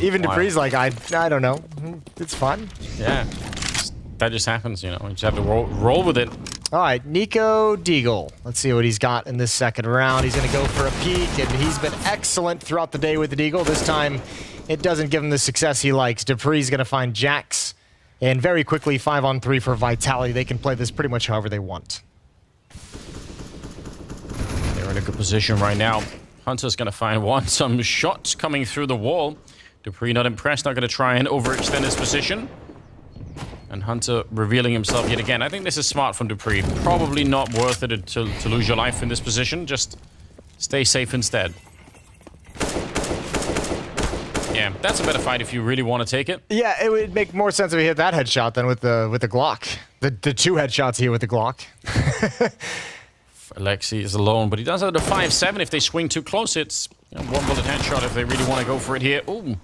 Even Dupree's like, I don't know. It's fun. Yeah. That just happens, you know. You just have to roll with it. All right, Nico Deagle. Let's see what he's got in this second round. He's going to go for a peek, and he's been excellent throughout the day with the Deagle. This time, it doesn't give him the success he likes. Dupree's going to find Jax, and very quickly, 5-on-3 for Vitality. They can play this pretty much however they want. They're in a good position right now. Hunter's going to find some shots coming through the wall. Dupree not impressed, not going to try and overextend his position. And Hunter revealing himself yet again. I think this is smart from Dupree. Probably not worth it to lose your life in this position. Just stay safe instead. Yeah, that's a better fight if you really want to take it. Yeah, it would make more sense if he hit that headshot than with the Glock. The two headshots here with the Glock. Alexi is alone, but he does have the 5-7. If they swing too close, it's one bullet headshot if they really want to go for it here. Ooh.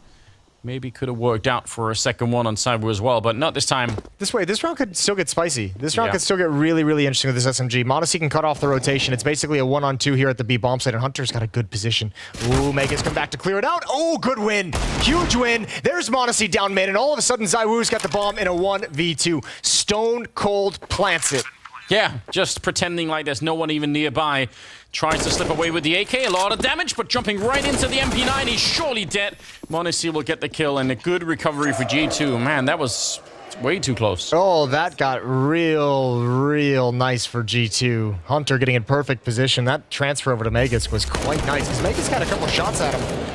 Maybe could have worked out for a second one on Cyber as well, but not this time. This round could still get spicy. This round could still get really, really interesting with this SMG. Modesty can cut off the rotation. It's basically a 1-on-2 here at the B bomb site, and Hunter's got a good position. Ooh, Mega's come back to clear it out. Oh, good win. Huge win. There's Modesty down mid, and all of a sudden, ZywOo's got the bomb in a 1v2. Stone cold plants it. Yeah, just pretending like there's no one even nearby. Tries to slip away with the AK. A lot of damage, but jumping right into the MP9. He's surely dead. Monacy will get the kill, and a good recovery for G2. Man, that was way too close. Oh, that got real nice for G2. Hunter getting in perfect position. That transfer over to Magus was quite nice, because Magus got a couple shots at him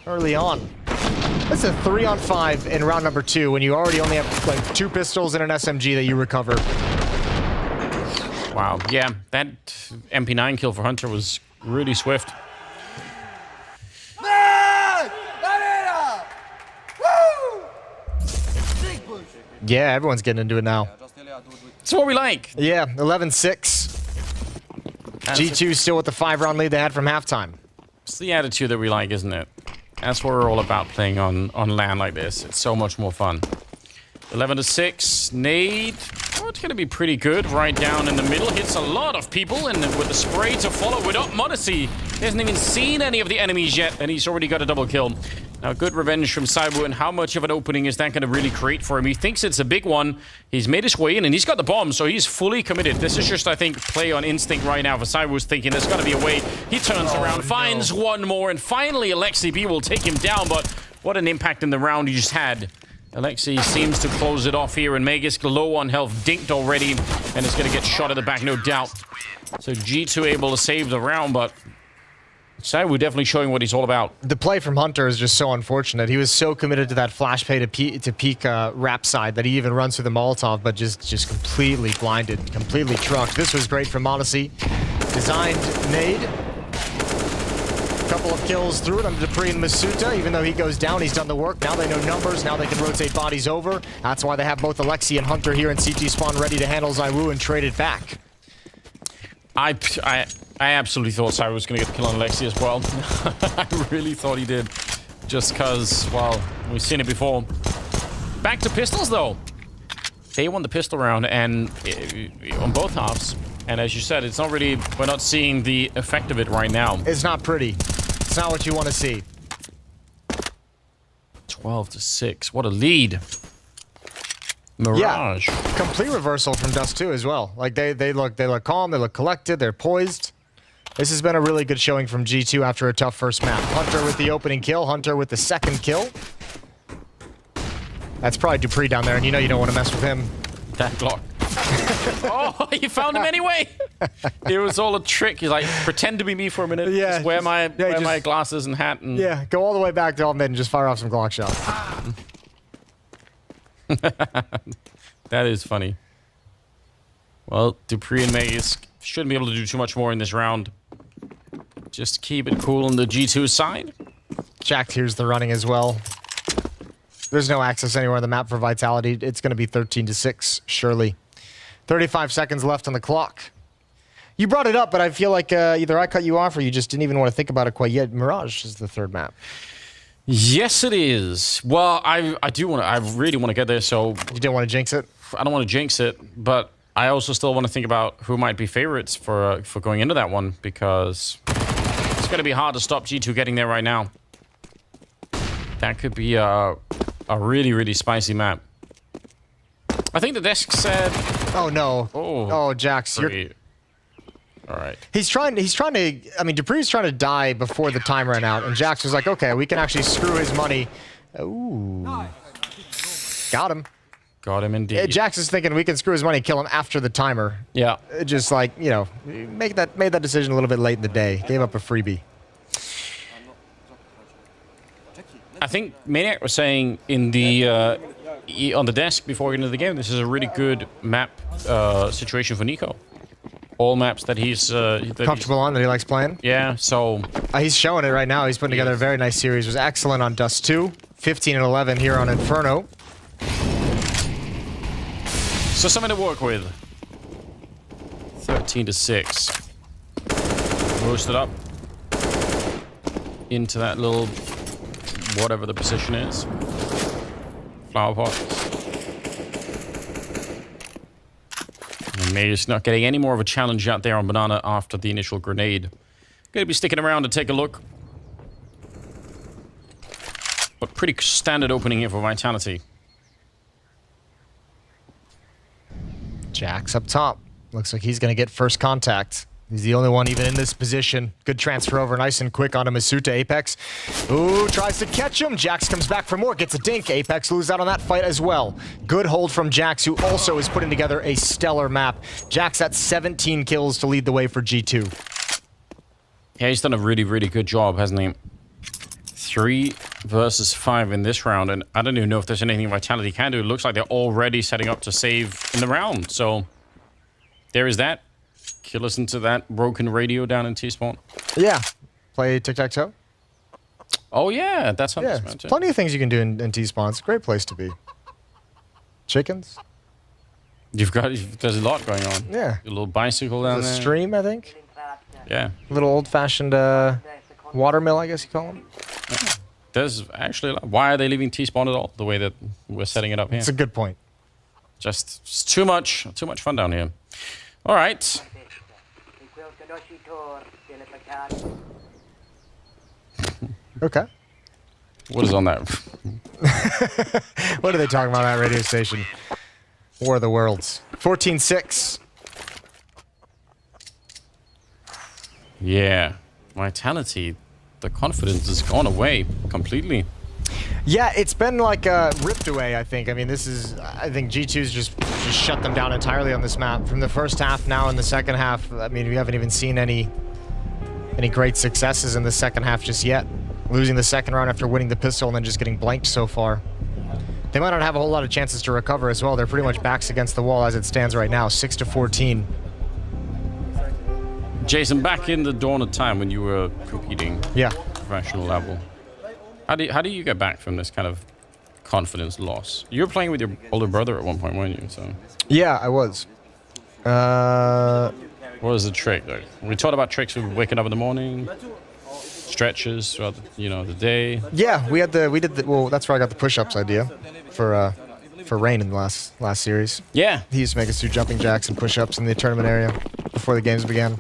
early on. That's a 3-on-5 in round number 2, when you already only have like 2 pistols and an SMG that you recover. Wow, yeah, that MP9 kill for Hunter was really swift. Yeah, everyone's getting into it now. It's what we like. Yeah, 11-6. G2 still with the 5-round lead they had from halftime. It's the attitude that we like, isn't it? That's what we're all about, playing on LAN like this. It's so much more fun. 11-6. Nade. Oh, it's going to be pretty good. Right down in the middle. Hits a lot of people. And with the spray to follow it up, Modesty hasn't even seen any of the enemies yet. And he's already got a double kill. Now, good revenge from Cyber. And how much of an opening is that going to really create for him? He thinks it's a big one. He's made his way in. And he's got the bomb. So he's fully committed. This is just, I think, play on instinct right now. For Cyber's thinking there's got to be a way. He turns around. Finds one more. And finally, Alexi B will take him down. But what an impact in the round he just had. Alexi seems to close it off here, and Magus low on health, dinked already, and is going to get shot at the back, no doubt. So G2 able to save the round, but we're definitely showing what he's all about. The play from Hunter is just so unfortunate. He was so committed to that flash pay to peek wrap side that he even runs through the Molotov, but just completely blinded, completely trucked. This was great from Modesty. Designed nade. Couple of kills through it on Dupree and Masuta. Even though he goes down, he's done the work. Now they know numbers. Now they can rotate bodies over. That's why they have both Alexi and Hunter here in CT spawn ready to handle ZywOo and trade it back. I absolutely thought Cyber was going to get the kill on Alexi as well. I really thought he did. Just because, well, we've seen it before. Back to pistols, though. They won the pistol round and on both halves. And as you said, it's not really, we're not seeing the effect of it right now. It's not pretty. It's not what you want to see. 12-6. What a lead. Mirage. Yeah, complete reversal from Dust 2 as well. Like they look calm, they look collected, they're poised. This has been a really good showing from G2 after a tough first map. Hunter with the opening kill, Hunter with the second kill. That's probably Dupree down there, and you know you don't want to mess with him. That Glock. Oh, you found him anyway. It was all a trick. He's like, pretend to be me for a minute. Yeah, just wear my glasses and hat. And yeah, go all the way back to all mid and just fire off some Glock shots. That is funny. Well, Dupree and Magus shouldn't be able to do too much more in this round. Just keep it cool on the G2 side. Jack hears the running as well. There's no access anywhere on the map for Vitality. It's going to be 13-6, surely. 35 seconds left on the clock. You brought it up, but I feel like either I cut you off or you just didn't even want to think about it quite yet. Mirage is the third map. Yes, it is. Well, I really want to get there, so... You didn't want to jinx it? I don't want to jinx it, but I also still want to think about who might be favorites for going into that one, because it's going to be hard to stop G2 getting there right now. That could be a really, really spicy map. I think the desk said... Oh, no. Oh, Jax, you're... All right. He's trying to... I mean, Dupree's trying to die before the time ran out, and Jax was like, okay, we can actually screw his money. Ooh. Got him. Got him indeed. Jax is thinking we can screw his money, kill him after the timer. Yeah. Just like, you know, made that decision a little bit late in the day. Gave up a freebie. I think Maniac was saying in the on the desk before getting into the game, this is a really good map situation for Nico. All maps that he's comfortable on, that he likes playing. Yeah, so he's showing it right now. He's putting together a very nice series. Was excellent on Dust 2, 15 and 11 here on Inferno. So something to work with. 13-6. Roasted up into that little whatever the position is. Flower pot. And May's not getting any more of a challenge out there on Banana after the initial grenade. Gonna be sticking around to take a look. But pretty standard opening here for Vitality. Jax up top. Looks like he's going to get first contact. He's the only one even in this position. Good transfer over, nice and quick onto Masuta. Apex. Ooh, tries to catch him. Jax comes back for more, gets a dink. Apex loses out on that fight as well. Good hold from Jax, who also is putting together a stellar map. Jax at 17 kills to lead the way for G2. Yeah, he's done a really, really good job, hasn't he? 3 versus 5 in this round, and I don't even know if there's anything Vitality can do. It looks like they're already setting up to save in the round, so there is that. Could listen to that broken radio down in T-Spawn. Yeah. Play tic-tac-toe? Oh, yeah. That's on yeah, this match. Plenty of things you can do in T-Spawn. It's a great place to be. Chickens? There's a lot going on. Yeah. A little bicycle down there. A stream, I think? Yeah. A little old-fashioned watermill, I guess you call them. Yeah. There's actually... Why are they leaving T-Spawn at all, the way that we're setting it up here? It's a good point. Just it's too much fun down here. All right. Okay. What is on that? What are they talking about on that radio station? War of the Worlds. 14-6. Yeah. Vitality. The confidence has gone away completely. Yeah, it's been like ripped away, I think. I mean, I think G2's just shut them down entirely on this map. From the first half now in the second half, I mean, we haven't even seen any great successes in the second half just yet. Losing the second round after winning the pistol and then just getting blanked so far. They might not have a whole lot of chances to recover as well. They're pretty much backs against the wall as it stands right now, 6-14. Jason, back in the dawn of time when you were competing, professional level, how do you get back from this kind of confidence loss? You were playing with your older brother at one point, weren't you? So. Yeah, I was. What was the trick? Like, we talked about tricks of waking up in the morning, stretches throughout the day. Yeah, we did the well. That's where I got the push-ups idea for Rain in the last series. Yeah, he used to make us do jumping jacks and push-ups in the tournament area before the games began.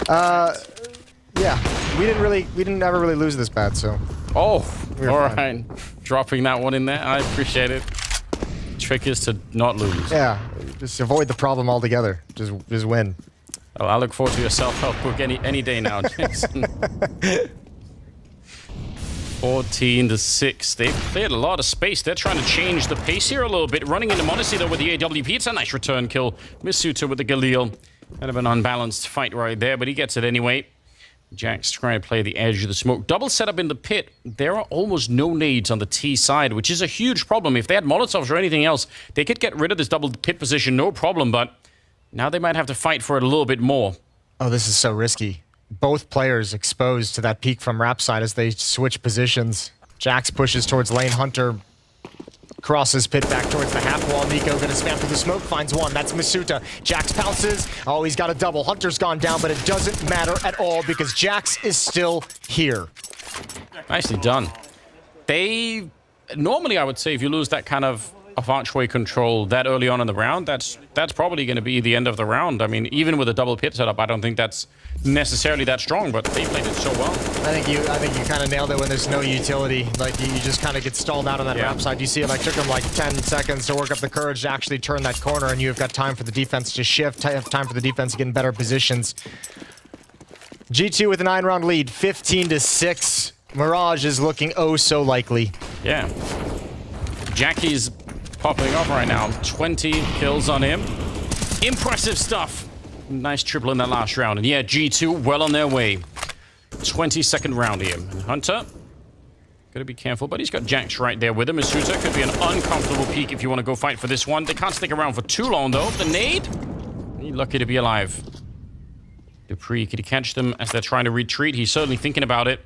Yeah, we didn't ever really lose this bad, so. Oh, all right. Dropping that one in there, I appreciate it. Trick is to not lose. Yeah, just avoid the problem altogether. Just win. Oh, I look forward to your self-help book any day now, Jason. 14-6. They've cleared a lot of space. They're trying to change the pace here a little bit. Running into Modesty, though, with the AWP. It's a nice return kill. Misuta with the Galil. Kind of an unbalanced fight right there, but he gets it anyway. Jack's trying to play the edge of the smoke. Double setup in the pit. There are almost no nades on the T side, which is a huge problem. If they had Molotovs or anything else, they could get rid of this double pit position, no problem, but now they might have to fight for it a little bit more. Oh, this is so risky. both players exposed to that peek from Rap side as they switch positions. Jax pushes towards lane. Hunter crosses pit back towards the half wall. Nico gonna spam through the smoke, finds one. That's Masuta. Jax pounces. Oh, he's got a double. Hunter's gone down, but it doesn't matter at all because Jax is still here. Nicely done. They normally, I would say, if you lose that kind of archway control that early on in the round, that's probably going to be the end of the round. I mean, even with a double pit setup, I don't think that's necessarily that strong, but they played it so well. I think you kind of nailed it when there's no utility. Like you just kind of get stalled out on that Rap side. You see it like took them like 10 seconds to work up the courage to actually turn that corner, and you've got time for the defense to shift, time for the defense to get in better positions. G2 with a 9-round lead, 15-6. Mirage is looking oh so likely. Yeah. Jackie's popping off right now. 20 kills on him. Impressive stuff. Nice triple in that last round. And yeah, G2 well on their way. 22nd round here. And Hunter, gotta be careful, but he's got Jax right there with him. Masuta could be an uncomfortable peak if you want to go fight for this one. They can't stick around for too long though. The nade, he's lucky to be alive. Dupree, could he catch them as they're trying to retreat? He's certainly thinking about it.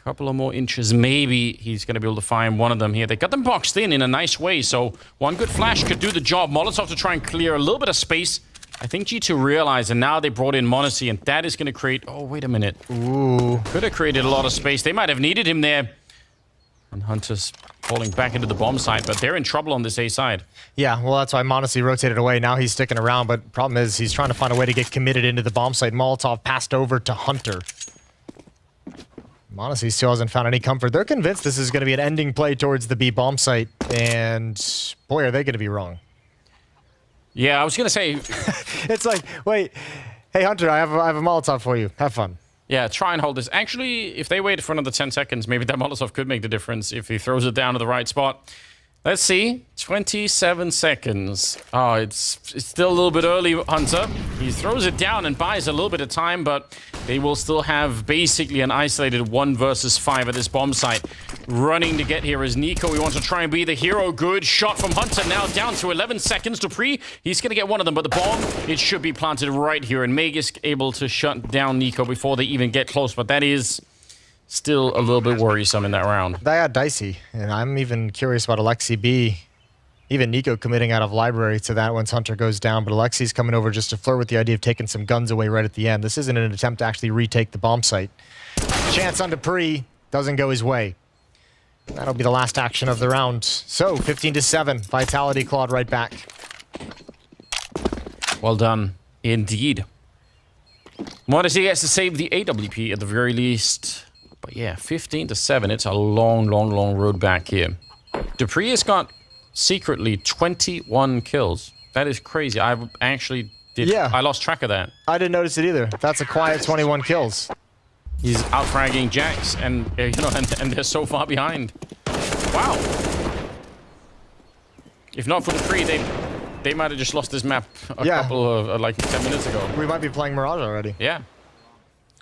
Couple of more inches, maybe he's going to be able to find one of them here. They got them boxed in a nice way, so one good flash could do the job. Molotov to try and clear a little bit of space. I think G2 realized, and now they brought in m0NESY, and that is going to create... Oh, wait a minute. Ooh. Could have created a lot of space. They might have needed him there. And Hunter's falling back into the bomb side, but they're in trouble on this A side. Yeah, well, that's why m0NESY rotated away. Now he's sticking around, but problem is he's trying to find a way to get committed into the bomb site. Molotov passed over to Hunter. m0NESY still hasn't found any comfort. They're convinced this is going to be an ending play towards the B bomb site, and boy, are they going to be wrong. Yeah, I was going to say... It's like, wait, hey, Hunter, I have a Molotov for you. Have fun. Yeah, try and hold this. Actually, if they wait for another 10 seconds, maybe that Molotov could make the difference if he throws it down to the right spot. Let's see. 27 seconds. Oh, it's still a little bit early, Hunter. He throws it down and buys a little bit of time, but they will still have basically an isolated 1 versus 5 at this bomb site. Running to get here is Nico. He wants to try and be the hero. Good shot from Hunter. Now down to 11 seconds. Dupree, he's going to get one of them, but the bomb, it should be planted right here. And Magus able to shut down Nico before they even get close, but that is... still a little bit worrisome in that round. That got dicey, and I'm even curious about Alexi B. Even Nico committing out of library to that once Hunter goes down, but Alexi's coming over just to flirt with the idea of taking some guns away right at the end. This isn't an attempt to actually retake the bomb site. Chance on Dupree doesn't go his way. That'll be the last action of the round. So, 15-7, Vitality clawed right back. Well done, indeed. m0NESY gets to save the AWP at the very least. But yeah, 15-7. It's a long, long, long road back here. Dupree has got secretly 21 kills. That is crazy. I actually did. Yeah. I lost track of that. I didn't notice it either. That's a quiet 21 kills. He's out-fragging Jax, and and they're so far behind. Wow. If not for Dupree, they might have just lost this map a couple of like 10 minutes ago. We might be playing Mirage already. Yeah.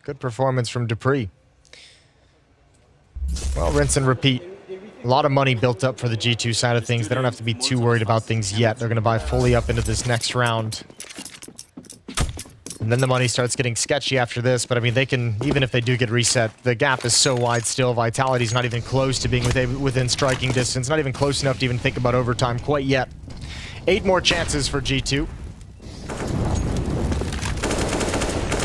Good performance from Dupree. Well, rinse and repeat. A lot of money built up for the G2 side of things. They don't have to be too worried about things yet. They're going to buy fully up into this next round. And then the money starts getting sketchy after this. But, I mean, they can, even if they do get reset, the gap is so wide still. Vitality's not even close to being within striking distance. Not even close enough to even think about overtime quite yet. 8 more chances for G2.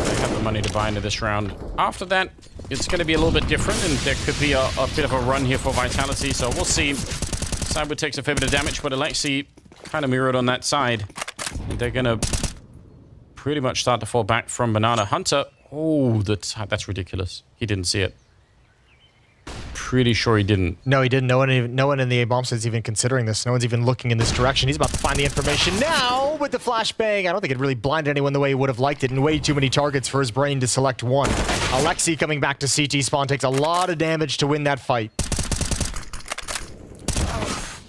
They have the money to buy into this round. After that, it's going to be a little bit different, and there could be a bit of a run here for Vitality, so we'll see. Cyber takes a fair bit of damage, but Alexi kind of mirrored on that side. And they're going to pretty much start to fall back from Banana. Hunter, oh, that's ridiculous. He didn't see it. Pretty sure he didn't. No, he didn't. No one in the A-bomb site is even considering this. No one's even looking in this direction. He's about to find the information now with the flashbang. I don't think it really blinded anyone the way he would have liked it, and way too many targets for his brain to select one. Alexi coming back to CT spawn takes a lot of damage to win that fight.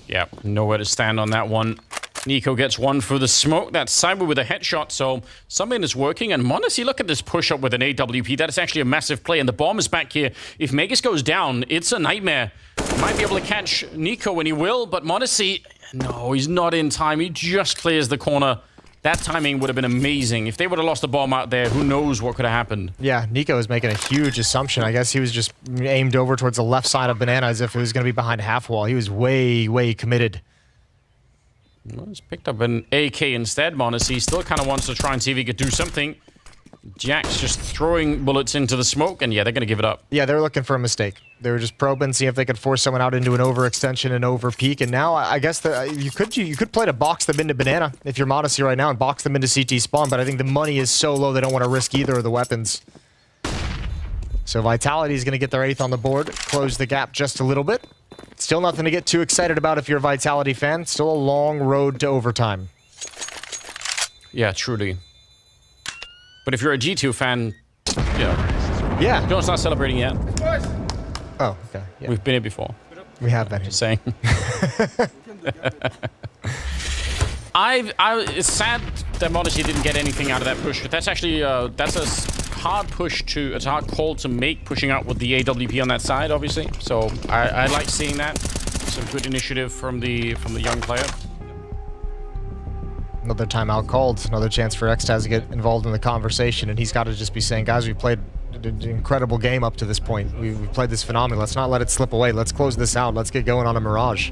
Yeah, nowhere to stand on that one. Nico gets one through the smoke. That's Cyber with a headshot, so something is working. And m0NESY, look at this push-up with an AWP. That is actually a massive play, and the bomb is back here. If Magus goes down, it's a nightmare. Might be able to catch Nico, and he will, but m0NESY, no, he's not in time. He just clears the corner. That timing would have been amazing. If they would have lost the bomb out there, who knows what could have happened. Yeah, Nico was making a huge assumption. I guess he was just aimed over towards the left side of Banana as if it was going to be behind half wall. He was way, way committed. Well, he's picked up an AK instead. Monacy still kind of wants to try and see if he could do something. Jack's just throwing bullets into the smoke, and yeah, they're going to give it up. Yeah, they were looking for a mistake. They were just probing, see if they could force someone out into an overextension and over peak. And now I guess you could play to box them into Banana if you're Modesty right now and box them into CT spawn. But I think the money is so low they don't want to risk either of the weapons. So Vitality is going to get their 8th on the board, close the gap just a little bit. Still nothing to get too excited about if you're a Vitality fan. Still a long road to overtime. Yeah, truly. But if you're a G2 fan, yeah, don't start celebrating yet. Oh, okay. Yeah. We've been here before. We have been here. Just saying. It's sad that Modesty didn't get anything out of that push. That's actually that's a hard push to, it's a hard call to make, pushing out with the AWP on that side, obviously. So I like seeing that. Some good initiative from the young player. Another timeout called. Another chance for Xtaz to get involved in the conversation, and he's got to just be saying, guys, we played an incredible game up to this point. We played this phenomenally. Let's not let it slip away. Let's close this out. Let's get going on a Mirage.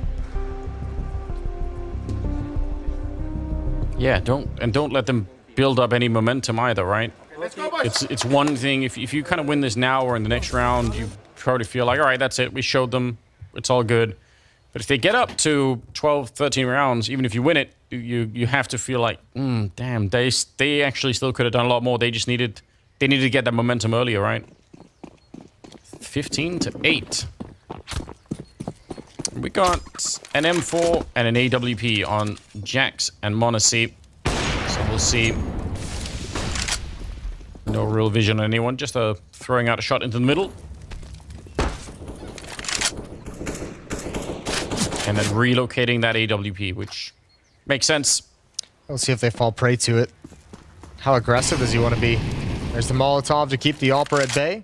Yeah, don't let them build up any momentum either, right? It's one thing if you kind of win this now or in the next round, you probably feel like, all right, that's it. We showed them. It's all good. But if they get up to 12, 13 rounds, even if you win it, you have to feel like, damn, they actually still could have done a lot more. They needed to get that momentum earlier, right? 15-8. We got an M4 and an AWP on Jax and Monacy. So we'll see. No real vision on anyone, just throwing out a shot into the middle. And then relocating that AWP, which makes sense. We'll see if they fall prey to it. How aggressive does he want to be? There's the Molotov to keep the AWPer at bay.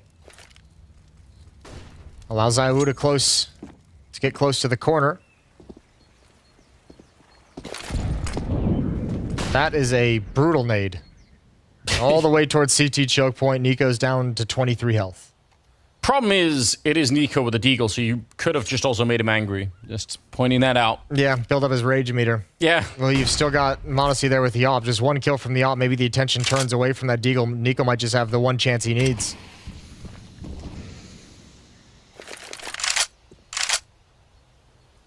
Allows Zayu to get close to the corner. That is a brutal nade. All the way towards CT choke point. Nico's down to 23 health. Problem is, it is Nico with a deagle, so you could have just also made him angry. Just pointing that out. Yeah, build up his rage meter. Yeah. Well, you've still got Monacy there with the AWP. Just one kill from the AWP. Maybe the attention turns away from that deagle. Nico might just have the one chance he needs.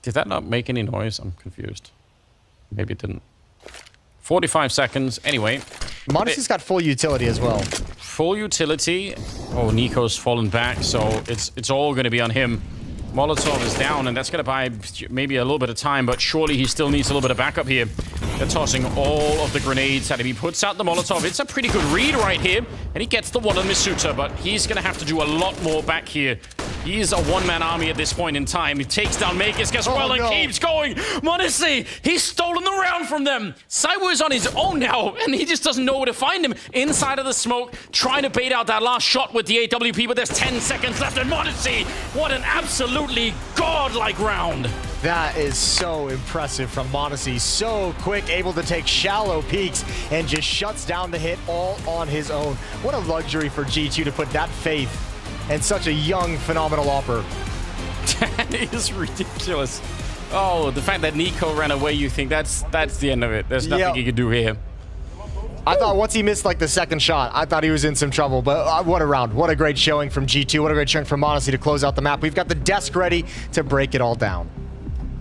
Did that not make any noise? I'm confused. Maybe it didn't. 45 seconds. Anyway. Monacy's got full utility as well. Full utility. Oh, Nico's fallen back, so it's all going to be on him. Molotov is down, and that's going to buy maybe a little bit of time, but surely he still needs a little bit of backup here. They're tossing all of the grenades at him. He puts out the Molotov. It's a pretty good read right here, and he gets the one on Misuta, but he's going to have to do a lot more back here. He's a one-man army at this point in time. He takes down Makis, gets well, and keeps going. Monacy, he's stolen the round from them. Saiwu is on his own now, and he just doesn't know where to find him. Inside of the smoke, trying to bait out that last shot with the AWP, but there's 10 seconds left, and Monacy, what an absolutely godlike round. That is so impressive from Monacy. So quick, able to take shallow peeks, and just shuts down the hit all on his own. What a luxury for G2 to put that faith and such a young, phenomenal AWPer. That is ridiculous. Oh, the fact that Nico ran away, you think that's the end of it. There's nothing he could do here. I thought once he missed like the second shot, I thought he was in some trouble, but what a round. What a great showing from G2. What a great showing from Monacy to close out the map. We've got the desk ready to break it all down.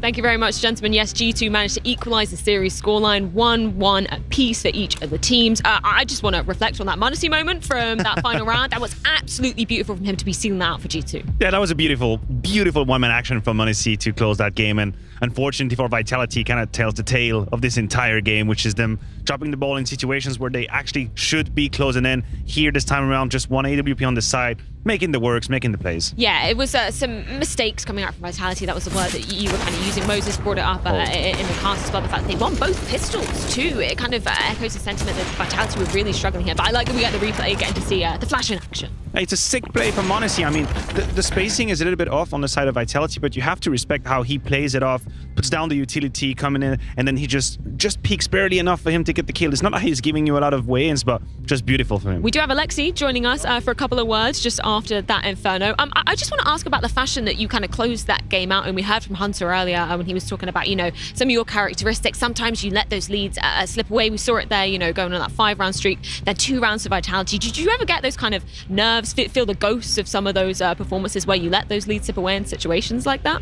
Thank you very much, gentlemen. Yes, G2 managed to equalize the series scoreline 1-1 apiece for each of the teams. I just want to reflect on that Monacy moment from that final round. That was absolutely beautiful from him to be sealing that out for G2. Yeah, that was a beautiful, beautiful one-man action from Monacy to close that game. And unfortunately for Vitality, kind of tells the tale of this entire game, which is them dropping the ball in situations where they actually should be closing in. Here, this time around, just one AWP on the side, making the works, making the plays. Yeah, it was some mistakes coming out from Vitality. That was the word that you were kind of using. Moses brought it up in the cast as well. The fact that they won both pistols too. It kind of echoes the sentiment that Vitality were really struggling here. But I like that we get the replay, getting to see the flash in action. It's a sick play from Monacy. I mean, the spacing is a little bit off on the side of Vitality, but you have to respect how he plays it off, puts down the utility, coming in, and then he just peaks barely enough for him to get the kill. It's not that he's giving you a lot of weigh-ins, but just beautiful for him. We do have Alexi joining us for a couple of words just after that Inferno. I just want to ask about the fashion that you kind of closed that game out, and we heard from Hunter earlier when he was talking about, you know, some of your characteristics. Sometimes you let those leads slip away. We saw it there, you know, going on that 5-round streak, then 2 rounds of Vitality. Did you ever get those kind of nerves, feel the ghosts of some of those performances where you let those leads slip away in situations like that?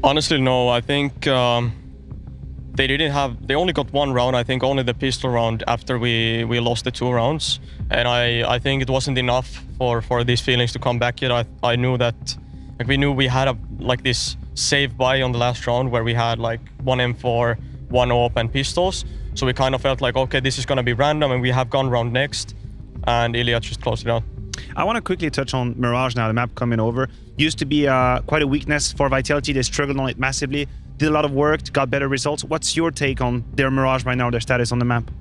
Honestly, no. I think they only got 1 round. I think only the pistol round after we lost the 2 rounds. And I think it wasn't enough for these feelings to come back yet. I knew that, like, we knew we had this save buy on the last round where we had like 1 M4, 1 AWP and pistols. So we kind of felt like, okay, this is gonna be random, and we have gone round next. And Ilya just closed it out. I want to quickly touch on Mirage now, the map coming over. Used to be quite a weakness for Vitality. They struggled on it massively. Did a lot of work, got better results. What's your take on their Mirage right now, their status on the map?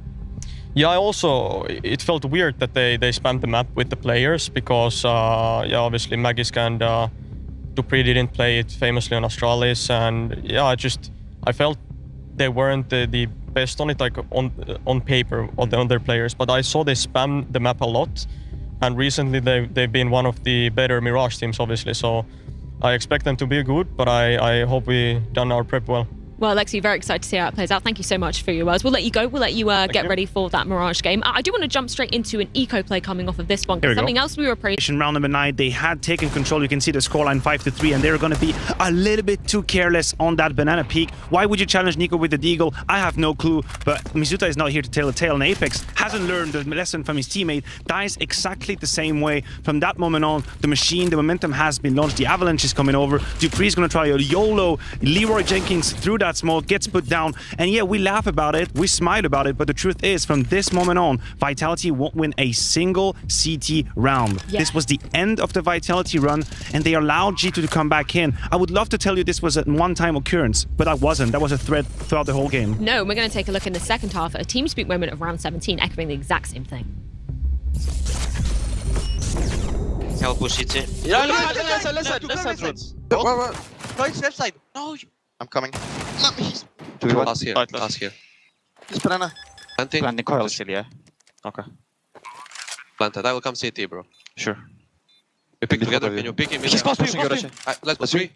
Yeah, it felt weird that they spammed the map with the players because, yeah, obviously Magisk and Dupree didn't play it famously on Astralis. And yeah, I felt they weren't the best on it, like on paper, on their players. But I saw they spam the map a lot. And recently they've been one of the better Mirage teams, obviously. So I expect them to be good, but I hope we done our prep well. Well, Alexi, very excited to see how it plays out. Thank you so much for your words. We'll let you go. We'll let you get ready for that Mirage game. I do want to jump straight into an eco play coming off of this one. Something else we were praising. Round number 9, they had taken control. You can see the scoreline 5-3, and they're going to be a little bit too careless on that banana peak. Why would you challenge Nico with the deagle? I have no clue, but Mizuta is not here to tell a tale, and Apex hasn't learned the lesson from his teammate. Dies exactly the same way. From that moment on, the machine, the momentum has been launched. The avalanche is coming over. Dupree's going to try a YOLO. Leroy Jenkins through that smoke, gets put down, and yeah, we laugh about it, we smile about it, but the truth is, from this moment on, Vitality won't win a single CT round. Yeah. This was the end of the Vitality run, and they allowed G2 to come back in. I would love to tell you this was a one-time occurrence, but that wasn't. That was a thread throughout the whole game. No, we're going to take a look in the second half at a TeamSpeak moment of round 17, echoing the exact same thing. Help push it. Yeah, left side. Right, left side. No, I'm coming. Do we want last here? Last here. Just banana. Planting coil still, yeah. Okay. Planted. I will come CT, bro. Sure. We pick together. Can you pick him? He's close to you. Let's go 3.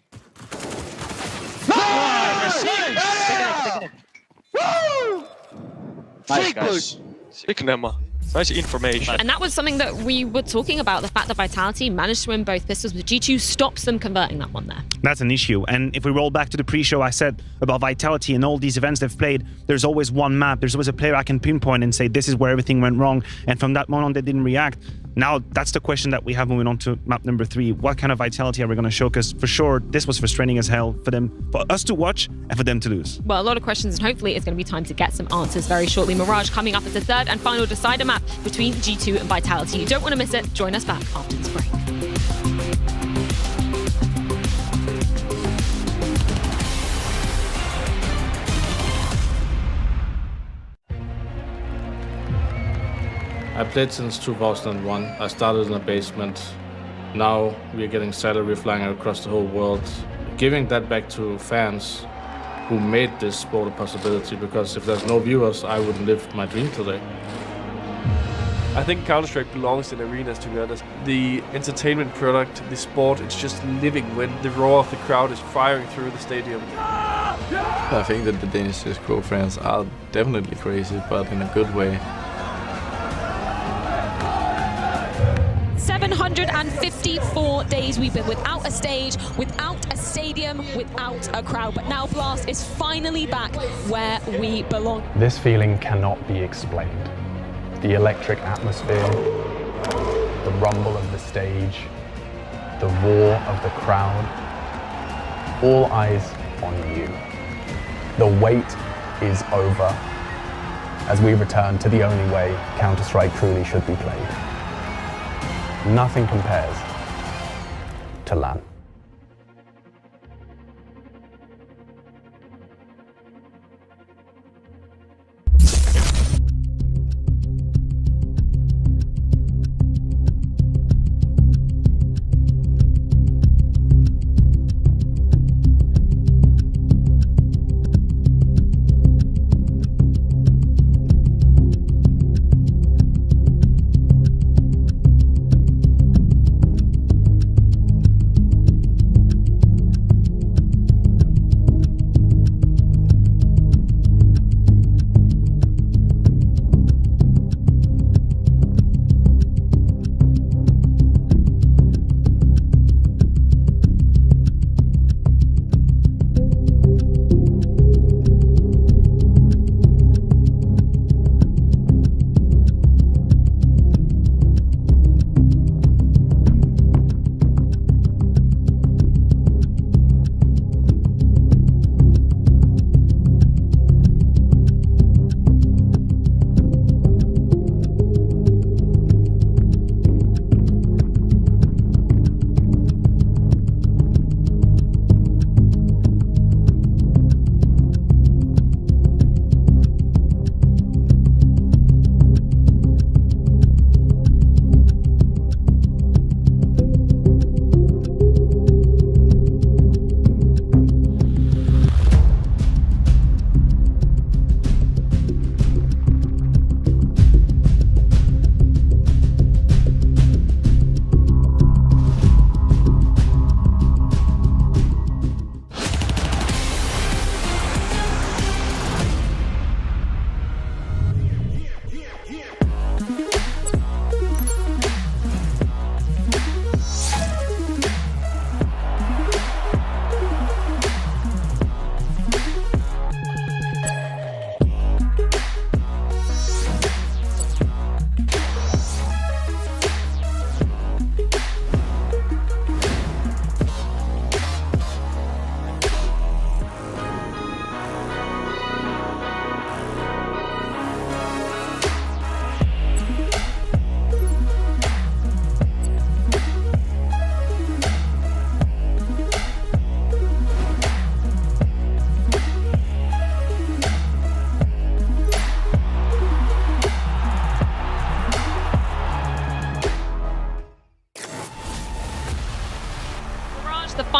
Nice, guys. Pick Nema. Nice information. And that was something that we were talking about, the fact that Vitality managed to win both pistols, but G2 stops them converting that one there. That's an issue. And if we roll back to the pre-show, I said about Vitality and all these events they've played, there's always one map. There's always a player I can pinpoint and say, this is where everything went wrong. And from that moment on, they didn't react. Now, that's the question that we have moving on to map number 3. What kind of Vitality are we going to show? Because for sure, this was frustrating as hell for us to watch and for them to lose. Well, a lot of questions, and hopefully it's going to be time to get some answers very shortly. Mirage coming up as the third and final decider map between G2 and Vitality. You don't want to miss it. Join us back after this break. I played since 2001. I started in a basement. Now we're getting salary flying across the whole world. Giving that back to fans who made this sport a possibility, because if there's no viewers, I wouldn't live my dream today. I think Counter-Strike belongs in arenas, to be honest. The entertainment product, the sport, it's just living when the roar of the crowd is firing through the stadium. I think that the Danish CSGO fans are definitely crazy, but in a good way. 754 days we've been without a stage, without a stadium, without a crowd. But now Blast is finally back where we belong. This feeling cannot be explained. The electric atmosphere, the rumble of the stage, the roar of the crowd, all eyes on you. The wait is over as we return to the only way Counter-Strike truly should be played. Nothing compares to LAN.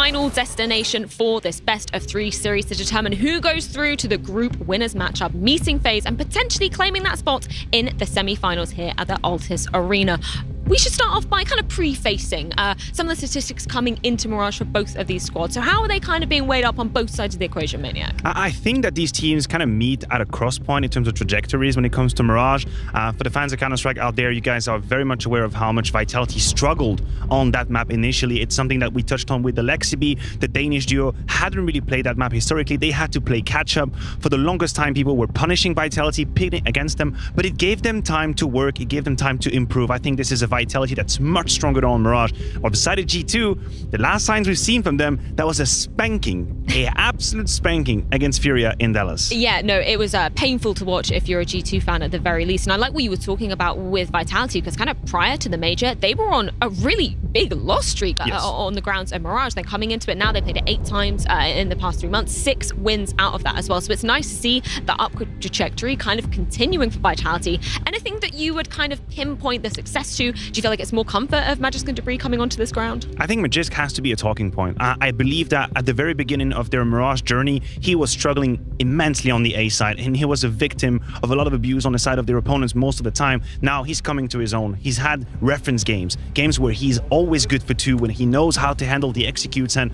final destination for this best-of-3 series to determine who goes through to the group winners matchup, meeting FaZe and potentially claiming that spot in the semi-finals here at the Altis Arena. We should start off by kind of prefacing some of the statistics coming into Mirage for both of these squads. So how are they kind of being weighed up on both sides of the equation, Maniac? I think that these teams kind of meet at a cross point in terms of trajectories when it comes to Mirage. For the fans of Counter-Strike out there, you guys are very much aware of how much Vitality struggled on that map initially. It's something that we touched on with the Lexibi. The Danish duo hadn't really played that map historically. They had to play catch-up. For the longest time, people were punishing Vitality, pitting against them, but it gave them time to work. It gave them time to improve. I think this is a Vitality that's much stronger on Mirage. Or beside G2, the last signs we've seen from them, that was a spanking, a absolute spanking against Furia in Dallas. Yeah, no, it was painful to watch if you're a G2 fan at the very least. And I like what you were talking about with Vitality, because kind of prior to the major, they were on a really big loss streak on the grounds of Mirage. Then coming into it now, they played it 8 times in the past 3 months, 6 wins out of that as well. So it's nice to see the upward trajectory kind of continuing for Vitality. Anything that you would kind of pinpoint the success to? Do you feel like it's more comfort of Magisk and Debris coming onto this ground? I think Magisk has to be a talking point. I believe that at the very beginning of their Mirage journey, he was struggling immensely on the A side, and he was a victim of a lot of abuse on the side of their opponents most of the time. Now he's coming to his own. He's had reference games where he's always good for 2, when he knows how to handle the executes, and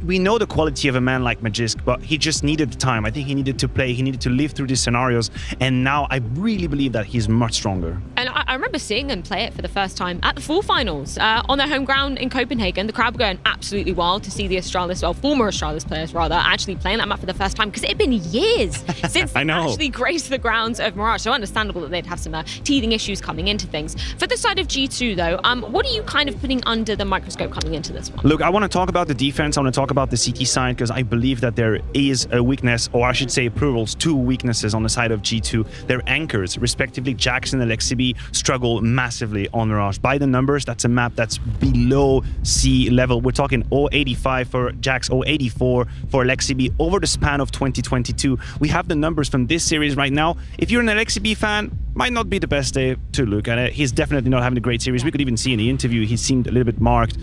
we know the quality of a man like Magisk, but he just needed the time. I think he needed to play, he needed to live through these scenarios, and now I really believe that he's much stronger. And I remember seeing them play it for the first time at the full finals on their home ground in Copenhagen. The crowd were going absolutely wild to see the Astralis, well, former Astralis players rather, actually playing that map for the first time, because it had been years since they actually graced the grounds of Mirage. So understandable that they'd have some teething issues coming into things. For the side of G2 though, what are you kind of putting under the microscope coming into this one? Look, I want to talk about the defense. I want to talk about the CT side, because I believe that there is a weakness, or I should say plurals, 2 weaknesses on the side of G2. Their anchors, respectively, Jax and Lexibi, struggle massively on Mirage. By the numbers, that's a map that's below sea level. We're talking 0.85 for Jax, 0.84 for Lexibi over the span of 2022. We have the numbers from this series right now. If you're an Lexibi fan, might not be the best day to look at it. He's definitely not having a great series. We could even see in the interview, he seemed a little bit marked,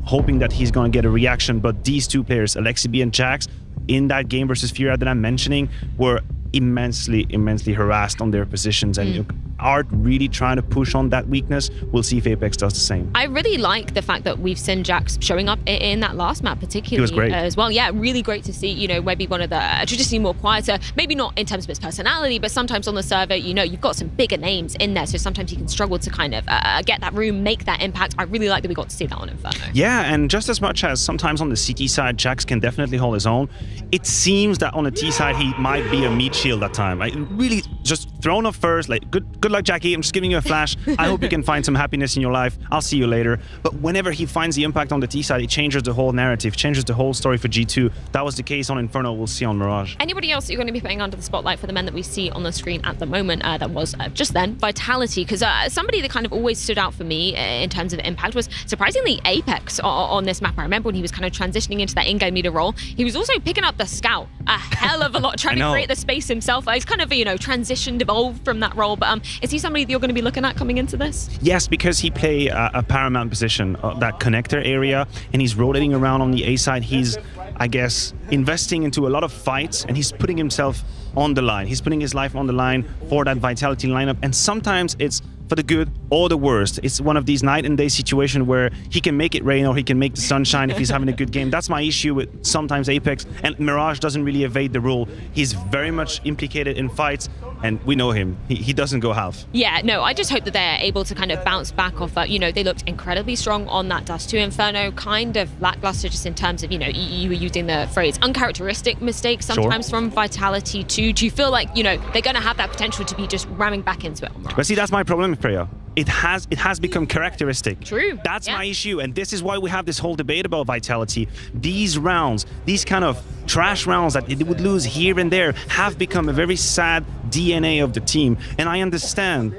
hoping that he's going to get a reaction. But these 2 players, Lexibi and Jax, in that game versus Furia that I'm mentioning, were immensely harassed on their positions, and are really trying to push on that weakness. We'll see if Apex does the same. I really like the fact that we've seen Jax showing up in that last map particularly. He was great as well. Yeah, really great to see, you know, maybe one of the traditionally more quieter, maybe not in terms of his personality, but sometimes on the server, you know, you've got some bigger names in there, so sometimes you can struggle to kind of get that room, make that impact. I really like that we got to see that on Inferno. Yeah, and just as much as sometimes on the CT side, Jax can definitely hold his own, it seems that on the T side, he might be a meat shield at time. Like, really just thrown up first, like, good luck, Jackie. I'm just giving you a flash. I hope you can find some happiness in your life. I'll see you later. But whenever he finds the impact on the T side, it changes the whole narrative, changes the whole story for G2. That was the case on Inferno. We'll see on Mirage. Anybody else you're going to be putting under the spotlight for the men that we see on the screen at the moment? That was just then Vitality, because somebody that kind of always stood out for me in terms of impact was surprisingly Apex on this map. I remember when he was kind of transitioning into that in-game leader role, he was also picking up the scout a hell of a lot, trying to create the space himself. He's kind of, you know, transitioned, evolved from that role, but is he somebody that you're going to be looking at coming into this? Yes, because he play a paramount position, that connector area, and he's rotating around on the A side. He's, I guess, investing into a lot of fights, and he's putting himself on the line. He's putting his life on the line for that Vitality lineup, and sometimes it's for the good or the worst. It's one of these night and day situations where he can make it rain or he can make the sunshine if he's having a good game. That's my issue with sometimes Apex, and Mirage doesn't really evade the rule. He's very much implicated in fights, and we know him. He doesn't go half. Yeah, no, I just hope that they're able to kind of bounce back off you know, they looked incredibly strong on that Dust 2 Inferno, kind of lackluster just in terms of, you know, you were using the phrase uncharacteristic mistakes sometimes from Vitality too. Do you feel like, you know, they're going to have that potential to be just ramming back into it? But see, that's my problem with Freya. It has become characteristic. True. That's my issue, and this is why we have this whole debate about Vitality. These rounds, these kind of trash rounds that it would lose here and there, have become a very sad DNA of the team. And I understand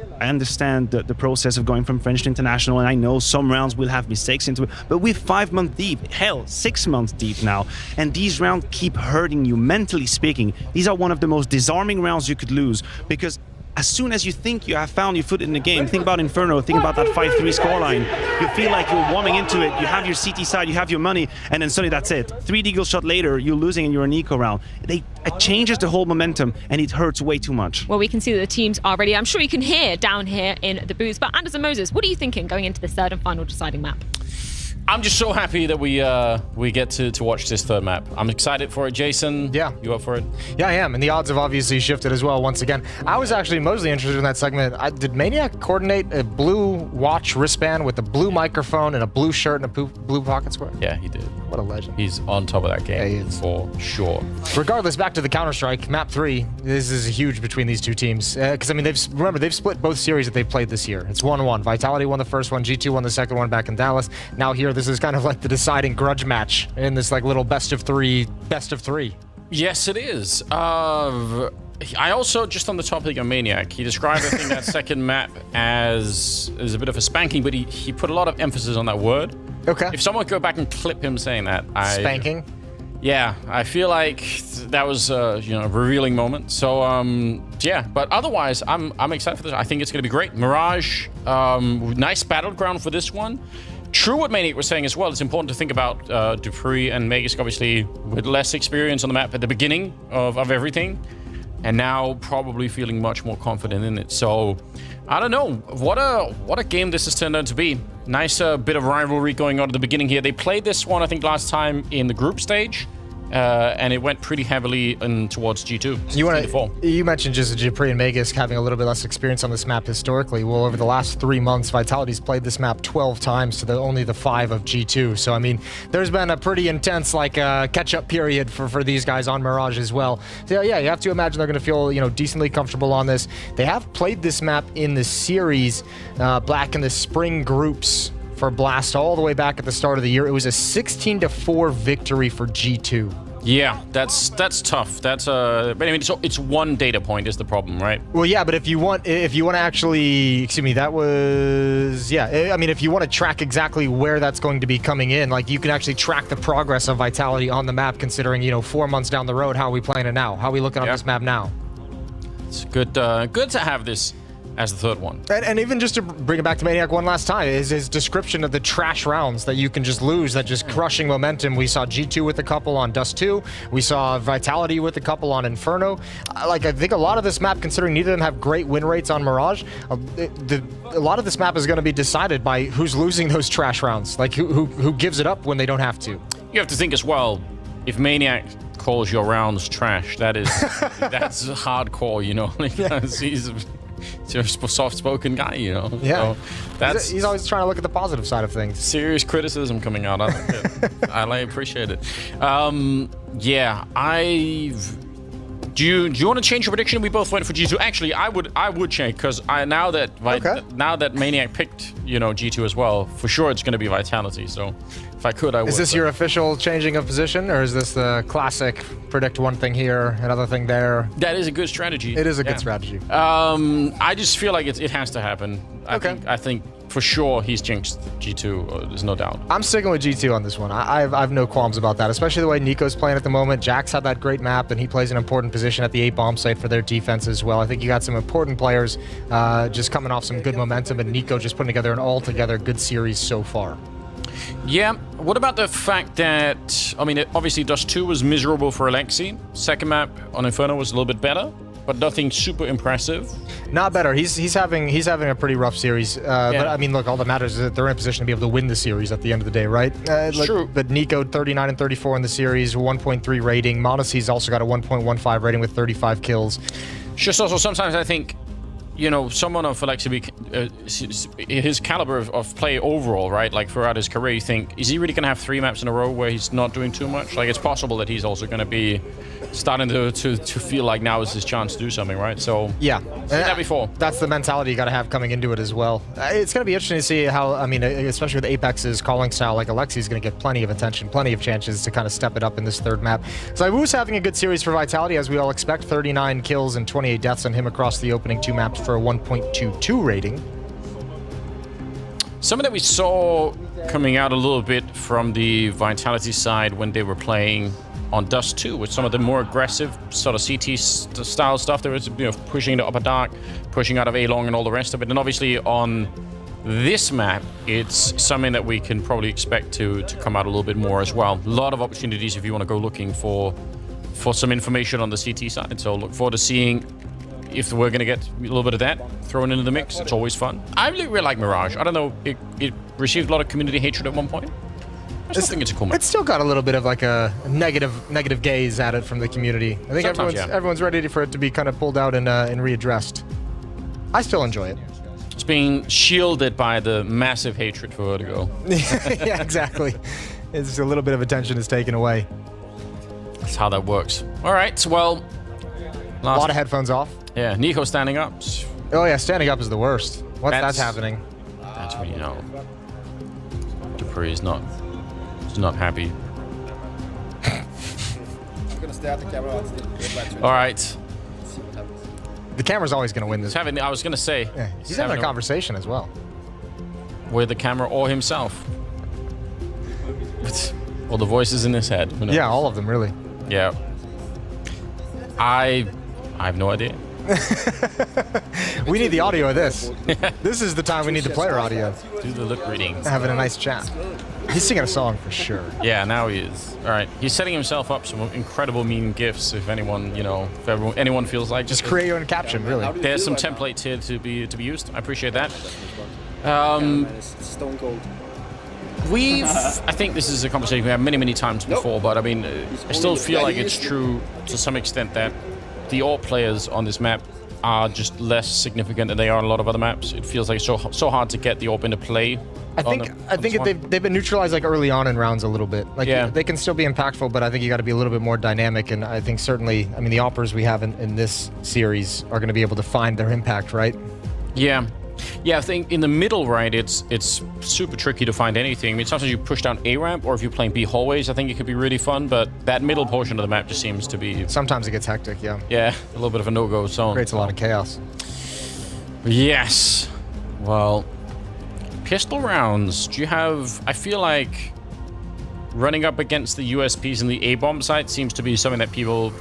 the process of going from French to international, and I know some rounds will have mistakes into it, but we're 5 months deep, hell, 6 months deep now, and these rounds keep hurting you mentally speaking. These are one of the most disarming rounds you could lose, because as soon as you think you have found your foot in the game, think about Inferno, think about that 5-3 scoreline. You feel like you're warming into it, you have your CT side, you have your money, and then suddenly that's it. 3 deagle shot later, you're losing and you're an eco round. It changes the whole momentum, and it hurts way too much. Well, we can see that the teams are ready. I'm sure you can hear down here in the booths. But Anders and Moses, what are you thinking going into this third and final deciding map? I'm just so happy that we get to watch this third map. I'm excited for it. Jason, yeah, you up for it? Yeah, I am, and the odds have obviously shifted as well once again. I was actually mostly interested in that segment. Did Maniac coordinate a blue watch wristband with a blue microphone and a blue shirt and a blue pocket square? Yeah, he did. What a legend. He's on top of that game, for sure. Regardless, back to the Counter-Strike, map 3, this is huge between these two teams. Because, I mean, they've split both series that they've played this year. It's 1-1. Vitality won the first one, G2 won the second one back in Dallas. Now here, this is kind of like the deciding grudge match in this like little best of three. Yes, it is. I also, just on the topic of Maniac, he described, I think, that second map as a bit of a spanking, but he put a lot of emphasis on that word. Okay. If someone go back and clip him saying that, spanking? Yeah, I feel like that was a revealing moment. So yeah, but otherwise, I'm excited for this. I think it's going to be great. Mirage, nice battleground for this one. True what Maniac was saying as well. It's important to think about Dupree and Magisk, obviously, with less experience on the map at the beginning of everything, and now probably feeling much more confident in it. So I don't know. What a game this has turned out to be. Nice bit of rivalry going on at the beginning here. They played this one, I think, last time in the group stage. And it went pretty heavily in towards G2. You mentioned just Dupree and Magisk having a little bit less experience on this map historically. Well, over the last 3 months, Vitality's played this map 12 times to only the 5 of G2. So, I mean, there's been a pretty intense catch-up period for these guys on Mirage as well. So, yeah, you have to imagine they're going to feel decently comfortable on this. They have played this map in the series back in the spring groups for Blast all the way back at the start of the year. It was a 16-4 victory for G2. Yeah, that's tough. But I mean, it's one data point is the problem, right? Well, yeah, but if you want to actually, excuse me, that was, yeah. I mean, if you want to track exactly where that's going to be coming in, like you can actually track the progress of Vitality on the map, considering 4 months down the road, how are we playing it now? How are we looking on this map now? It's good to have this as the third one. And even just to bring it back to Maniac one last time, is his description of the trash rounds that you can just lose, that just crushing momentum. We saw G2 with a couple on Dust 2. We saw Vitality with a couple on Inferno. I think a lot of this map, considering neither of them have great win rates on Mirage, a lot of this map is going to be decided by who's losing those trash rounds. Like who gives it up when they don't have to. You have to think as well, if Maniac calls your rounds trash, that's hardcore, because he's a soft-spoken guy, Yeah, so he's always trying to look at the positive side of things. Serious criticism coming out. I like it. I appreciate it. Yeah, Do you want to change your prediction? We both went for G2. Actually, I would change, because now that Maniac picked G2 as well, for sure it's going to be Vitality. So if I could, I would. Is this your official changing of position, or is this the classic predict one thing here, another thing there? That is a good strategy. It is a good strategy. I just feel like it has to happen. I think for sure he's jinxed G2. There's no doubt. I'm sticking with G2 on this one. I have no qualms about that, especially the way Nico's playing at the moment. Jax had that great map, and he plays an important position at the 8-bomb site for their defense as well. I think you got some important players just coming off some good momentum, and Nico just putting together an altogether good series so far. Yeah. What about the fact that, I mean, obviously Dust 2 was miserable for Alexi. Second map on Inferno was a little bit better, but nothing super impressive. Not better. He's having a pretty rough series. But I mean, look, all that matters is that they're in a position to be able to win the series at the end of the day, right? True. But Nico, 39 and 34 in the series, 1.3 rating. Monacy's also got a 1.15 rating with 35 kills. Just also sometimes I think, someone of Alexi, his caliber of play overall, right? Like throughout his career, you think, is he really going to have 3 maps in a row where he's not doing too much? Like, it's possible that he's also going to be starting to feel like now is his chance to do something, right? So yeah, seen that before. That's the mentality you got to have coming into it as well. It's going to be interesting to see how, I mean, especially with Apex's calling style, like Alexi's going to get plenty of attention, plenty of chances to kind of step it up in this third map. So Iwu's having a good series for Vitality, as we all expect. 39 kills and 28 deaths on him across the opening 2 maps for a 1.22 rating. Something that we saw coming out a little bit from the Vitality side when they were playing on Dust 2 with some of the more aggressive sort of CT style stuff. There was, pushing into upper dark, pushing out of A long and all the rest of it. And obviously on this map, it's something that we can probably expect to come out a little bit more as well. A lot of opportunities if you want to go looking for some information on the CT side. So look forward to seeing if we're going to get a little bit of that thrown into the mix. It's always fun. I really like Mirage. I don't know, it received a lot of community hatred at one point. I still think it's a cool map. It's still got a little bit of like a negative gaze at it from the community. I think everyone's ready for it to be kind of pulled out and readdressed. I still enjoy it. It's being shielded by the massive hatred for Vertigo. Yeah, exactly. It's a little bit of attention is taken away. That's how that works. All right, well... A lot of headphones off. Yeah, Nico standing up. Oh yeah, standing up is the worst. That's happening. That's when you know Dupree is not happy. I'm gonna stay at the camera. All right. The camera's always going to win this. I was going to say. Yeah, he's having a conversation as well. With the camera or himself. Or the voices in his head. Yeah, all of them, really. Yeah. I have no idea. We need the audio of this. This is the time we need the player audio. Do the lip readings. Having a nice chat. He's singing a song for sure. Yeah, now he is. All right, he's setting himself up some incredible mean gifs. If anyone, if anyone feels like just create your own caption, really. There's some templates here to be used. I appreciate that. Stone cold. I think this is a conversation we had many times before, but I mean, I still feel like it's true to some extent that the AWP players on this map are just less significant than they are on a lot of other maps. It feels like it's so hard to get the AWP into play. I think they've been neutralized like early on in rounds a little bit. Like they can still be impactful, but I think you got to be a little bit more dynamic. And I think certainly, the AWPers we have in this series are going to be able to find their impact, right? Yeah. Yeah, I think in the middle, right, it's super tricky to find anything. I mean, sometimes you push down A ramp, or if you're playing B hallways, I think it could be really fun, but that middle portion of the map just seems to be... Sometimes it gets hectic, yeah. Yeah, a little bit of a no-go zone. Creates a lot of chaos. Yes. Well, pistol rounds, do you have... I feel like running up against the USPs in the A-bomb site seems to be something that people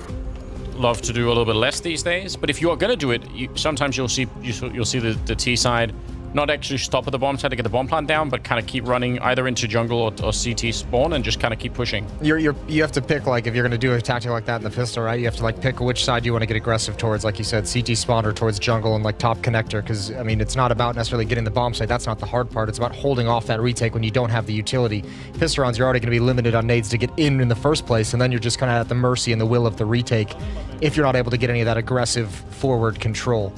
love to do a little bit less these days, but if you are going to do it, sometimes you'll see the T side not actually stop at the bomb side to get the bomb plant down, but kind of keep running either into jungle or CT spawn and just kind of keep pushing. You have to pick, like, if you're going to do a tactic like that in the pistol, right? You have to like pick which side you want to get aggressive towards, like you said, CT spawn or towards jungle and like top connector, because it's not about necessarily getting the bomb site. That's not the hard part. It's about holding off that retake when you don't have the utility. Pistol rounds, you're already going to be limited on nades to get in the first place, and then you're just kind of at the mercy and the will of the retake if you're not able to get any of that aggressive forward control.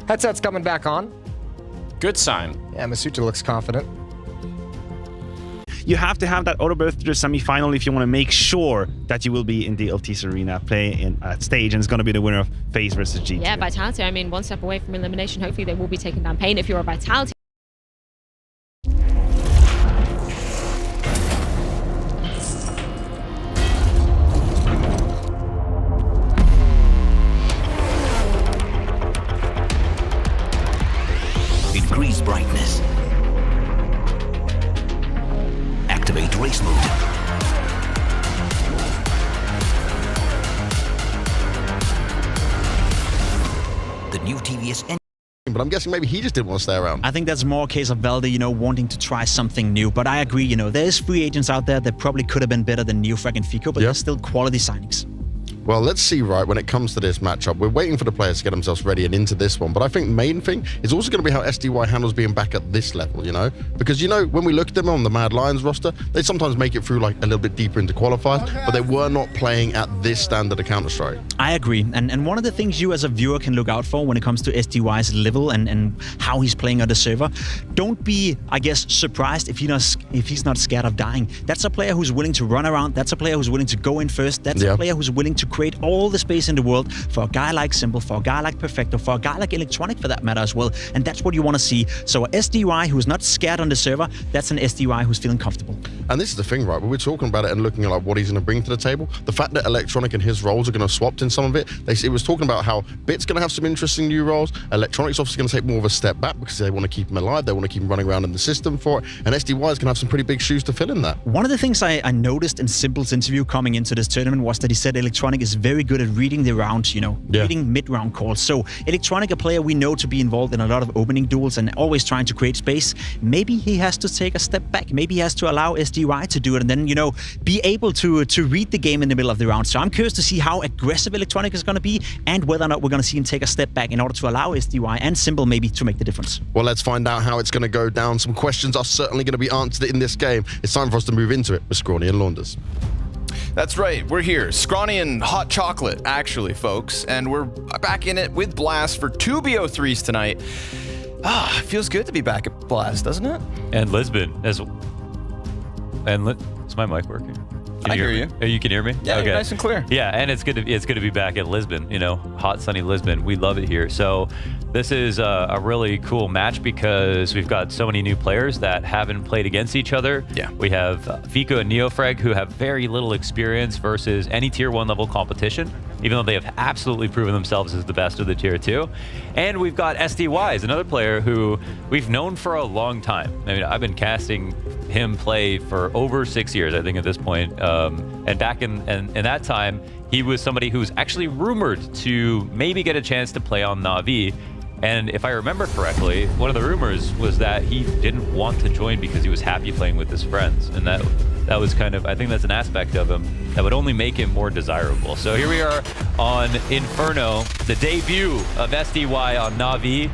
Headset's coming back on. Good sign. Yeah, Masuta looks confident. You have to have that auto birth to the semi-final if you want to make sure that you will be in the Altice Arena play at stage, and it's going to be the winner of FaZe versus G2. Yeah, Vitality, one step away from elimination. Hopefully they will be taking down Pain if you're a Vitality. Increase brightness. Activate race mode. The new TVS. But I'm guessing maybe he just didn't want to stay around. I think that's more a case of Valde, wanting to try something new. But I agree, there's free agents out there that probably could have been better than Neofrag and Fico, but they're still quality signings. Well, let's see, right, when it comes to this matchup, we're waiting for the players to get themselves ready and into this one. But I think the main thing is also going to be how SDY handles being back at this level, Because, when we look at them on the Mad Lions roster, they sometimes make it through like a little bit deeper into qualifiers, but they were not playing at this standard of Counter-Strike. I agree. And one of the things you as a viewer can look out for when it comes to SDY's level and how he's playing on the server, don't be, I guess, surprised if he's not scared of dying. That's a player who's willing to run around. That's a player who's willing to go in first. That's a player who's willing to create all the space in the world for a guy like Simple, for a guy like Perfecto, for a guy like Electronic for that matter as well. And that's what you want to see. So a SDY who's not scared on the server, that's an SDY who's feeling comfortable. And this is the thing, right? We're talking about it and looking at like what he's going to bring to the table. The fact that Electronic and his roles are going to swap in some of it. It was talking about how Bit's going to have some interesting new roles. Electronic's obviously going to take more of a step back because they want to keep him alive. They want to keep him running around in the system for it. And SDY is going to have some pretty big shoes to fill in that. One of the things I noticed in Simple's interview coming into this tournament was that he said Electronic is very good at reading the rounds, reading mid-round calls. So Electronic, a player we know to be involved in a lot of opening duels and always trying to create space, maybe he has to take a step back. Maybe he has to allow SDY to do it and then, be able to read the game in the middle of the round. So I'm curious to see how aggressive Electronic is going to be and whether or not we're going to see him take a step back in order to allow SDY and Simple maybe to make the difference. Well, let's find out how it's going to go down. Some questions are certainly going to be answered in this game. It's time for us to move into it with Scrawny and Launders. That's right, we're here. Scrawny and hot chocolate, actually, folks. And we're back in it with Blast for 2 BO3s tonight. It feels good to be back at Blast, doesn't it? And Lisbon as well. Is my mic working? I hear you. Oh, you can hear me? Yeah, you're nice and clear. Yeah, and it's good to be back at Lisbon. Hot, sunny Lisbon. We love it here. So this is a really cool match because we've got so many new players that haven't played against each other. Yeah. We have Fico and Neofrag who have very little experience versus any tier 1 level competition, even though they have absolutely proven themselves as the best of the tier 2. And we've got SDY, another player who we've known for a long time. I mean, I've been casting him play for over 6 years, I think, at this point. And back in that time, he was somebody who was actually rumored to maybe get a chance to play on NAVI. And if I remember correctly, one of the rumors was that he didn't want to join because he was happy playing with his friends. And that was kind of, I think that's an aspect of him that would only make him more desirable. So here we are on Inferno, the debut of SDY on NAVI,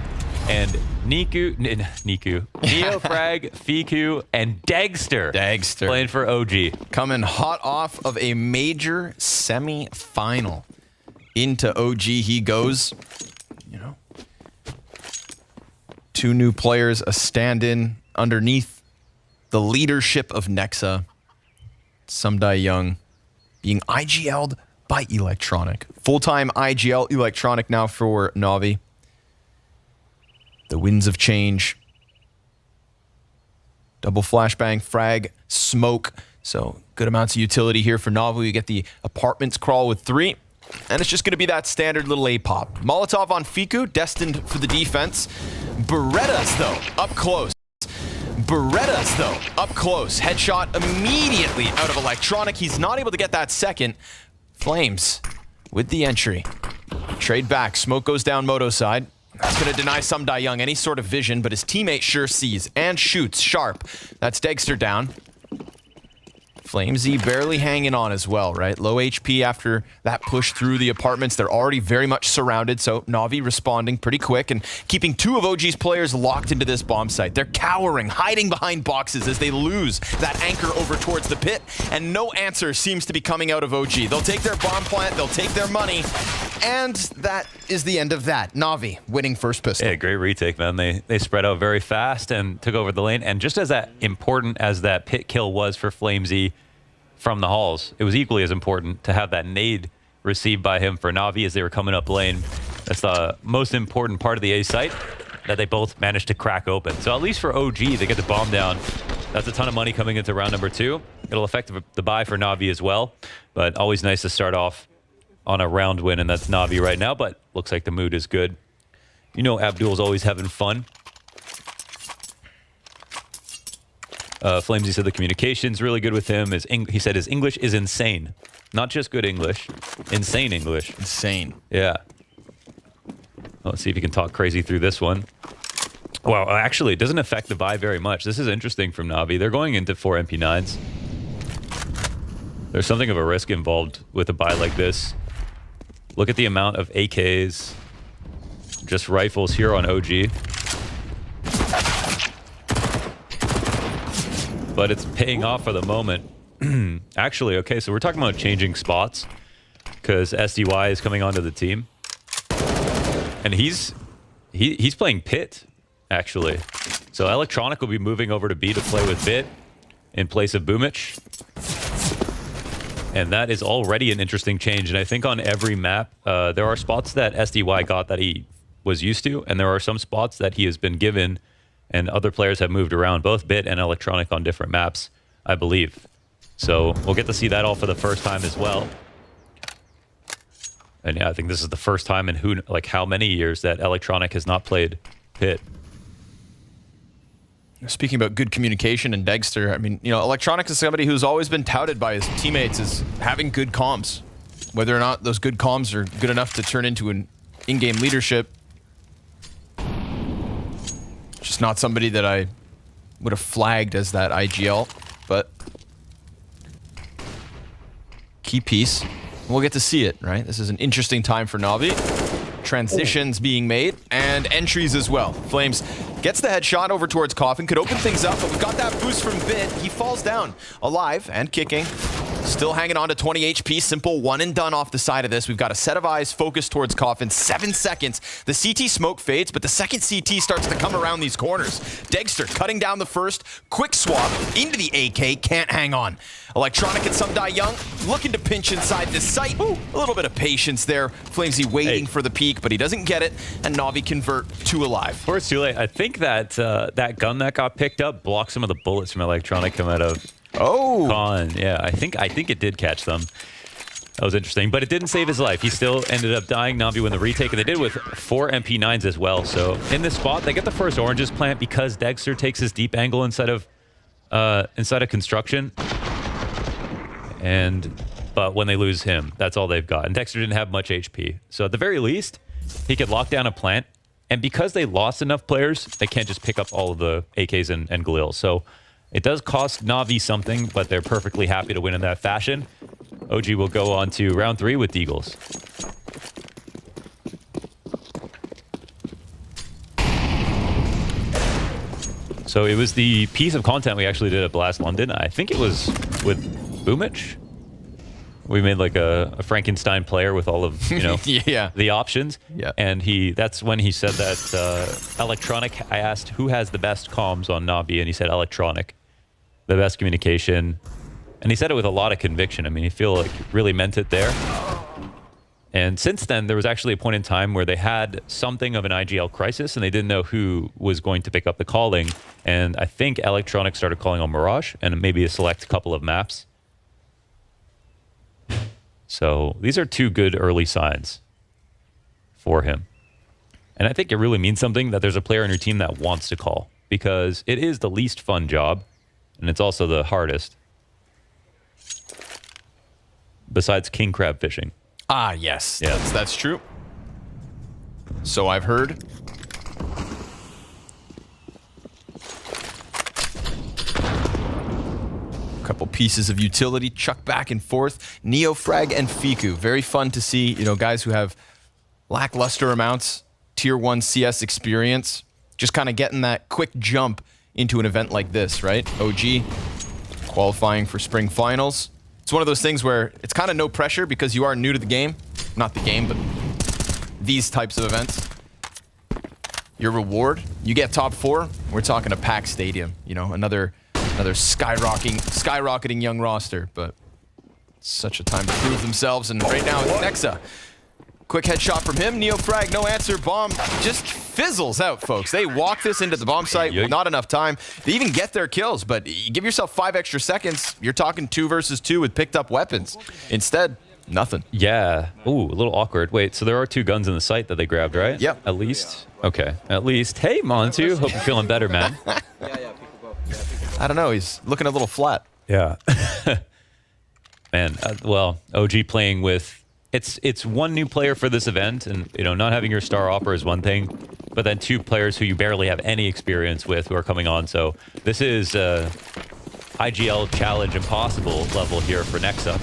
and Neofrag, Fiku, and Dagster playing for OG. Coming hot off of a major semi-final. Into OG he goes. 2 new players, a stand-in underneath the leadership of Nexa. Sumdai Young being IGL'd by Electronic. Full-time IGL Electronic now for Navi. The winds of change. Double flashbang, frag, smoke. So good amounts of utility here for Navi. You get the apartments crawl with 3. And it's just going to be that standard little A-pop. Molotov on Fiku, destined for the defense. Berettas, though, up close. Headshot immediately out of Electronic. He's not able to get that second. Flames with the entry. Trade back. Smoke goes down Moto side. That's going to deny Sumdai Young any sort of vision, but his teammate sure sees and shoots sharp. That's Dagster down. Flamesy barely hanging on as well, right? Low HP after that push through the apartments. They're already very much surrounded, so Navi responding pretty quick and keeping 2 of OG's players locked into this bomb site. They're cowering, hiding behind boxes as they lose that anchor over towards the pit, and no answer seems to be coming out of OG. They'll take their bomb plant, they'll take their money, and that is the end of that. Navi winning first pistol. Yeah, great retake, man. They spread out very fast and took over the lane, and just as that important as that pit kill was for Flamesy from the halls, it was equally as important to have that nade received by him for Navi as they were coming up lane. That's the most important part of the A site that they both managed to crack open. So at least for OG, they get the bomb down. That's a ton of money coming into round number 2. It'll affect the buy for Navi as well, but always nice to start off on a round win, and that's Navi right now, but looks like the mood is good. Abdul's always having fun. Flamesy said the communication's really good with him. He said his English is insane. Not just good English, insane English. Insane. Yeah. Let's see if he can talk crazy through this one. Well, actually, it doesn't affect the buy very much. This is interesting from Navi. They're going into 4 MP9s. There's something of a risk involved with a buy like this. Look at the amount of AKs, just rifles here on OG. But it's paying off for the moment. Actually, okay, so we're talking about changing spots because SDY is coming onto the team. And he's playing Pit, actually. So Electronic will be moving over to B to play with Bit in place of Boomich. And that is already an interesting change. And I think on every map, there are spots that SDY got that he was used to, and there are some spots that he has been given and other players have moved around, both Bit and Electronic on different maps. I believe. So we'll get to see that all for the first time as well. And yeah, I think this is the first time in how many years that Electronic has not played Pit. Speaking about good communication and Degster, I mean, you know, Electronic is somebody who's always been touted by his teammates as having good comms. Whether or not those good comms are good enough to turn into an in-game leadership, just not somebody that I would have flagged as that IGL, but key piece. We'll get to see it, right? This is an interesting time for Navi. Transitions being made and entries as well. Flames gets the headshot over towards Coffin, could open things up, but we've got that boost from Bit. He falls down alive and kicking. Still hanging on to 20 HP. Simple one and done off the side of this. We've got a set of eyes focused towards Coffin. 7 seconds. The CT smoke fades, but the second CT starts to come around these corners. Degster cutting down the first. Quick swap into the AK. Can't hang on. Electronic and some die young. Looking to pinch inside this site. Ooh, a little bit of patience there. Flamesy waiting for the peak, but he doesn't get it. And Navi convert 2 alive. Before it's too late, I think that that gun that got picked up blocked some of the bullets from Electronic come out of Con. Yeah, I think it did catch them. That was interesting, but it didn't save his life. He still ended up dying. Navi win the retake, and they did with 4 MP9s as well. So in this spot, they get the first oranges plant because Degster takes his deep angle inside of construction. But when they lose him, that's all they've got. And Dexter didn't have much HP. So at the very least, he could lock down a plant. And because they lost enough players, they can't just pick up all of the AKs and Galil. So it does cost Navi something, but they're perfectly happy to win in that fashion. OG will go on to round 3 with Deagles. So it was the piece of content we actually did at Blast London. I think it was with Boomich. We made like a Frankenstein player with all of, you know, the options. Yeah. And that's when he said that Electronic, I asked who has the best comms on Navi, and he said Electronic, the best communication. And he said it with a lot of conviction. I mean, he feel like he really meant it there. And since then, there was actually a point in time where they had something of an IGL crisis, and they didn't know who was going to pick up the calling. And I think Electronic started calling on Mirage and maybe a select couple of maps. So these are 2 good early signs for him. And I think it really means something that there's a player on your team that wants to call, because it is the least fun job, and it's also the hardest. Besides king crab fishing. Ah, yes. Yeah. That's true. So I've heard. Couple pieces of utility chucked back and forth. Neofrag and Fiku. Very fun to see, you know, guys who have lackluster amounts, tier 1 CS experience, just kind of getting that quick jump into an event like this, right? OG qualifying for spring finals. It's one of those things where it's kind of no pressure because you are new to the game. Not the game, but these types of events. Your reward, you get top 4. We're talking a packed stadium, you know, another skyrocketing young roster, but it's such a time to prove themselves. And right now, Nexa. Quick headshot from him. Neofrag, no answer. Bomb just fizzles out, folks. They walk this into the bomb site with not enough time. They even get their kills, but you give yourself 5 extra seconds. You're talking 2 versus 2 with picked up weapons. Instead, nothing. Yeah. Ooh, a little awkward. Wait, so there are 2 guns in the site that they grabbed, right? Yep. At least? Okay. At least. Hey, Montu. Hope you're feeling better, man. I don't know. He's looking a little flat. Yeah. Man, well, OG playing with... It's 1 new player for this event, and, you know, not having your star opera is one thing, but then 2 players who you barely have any experience with who are coming on. So this is IGL Challenge Impossible level here for Nexa.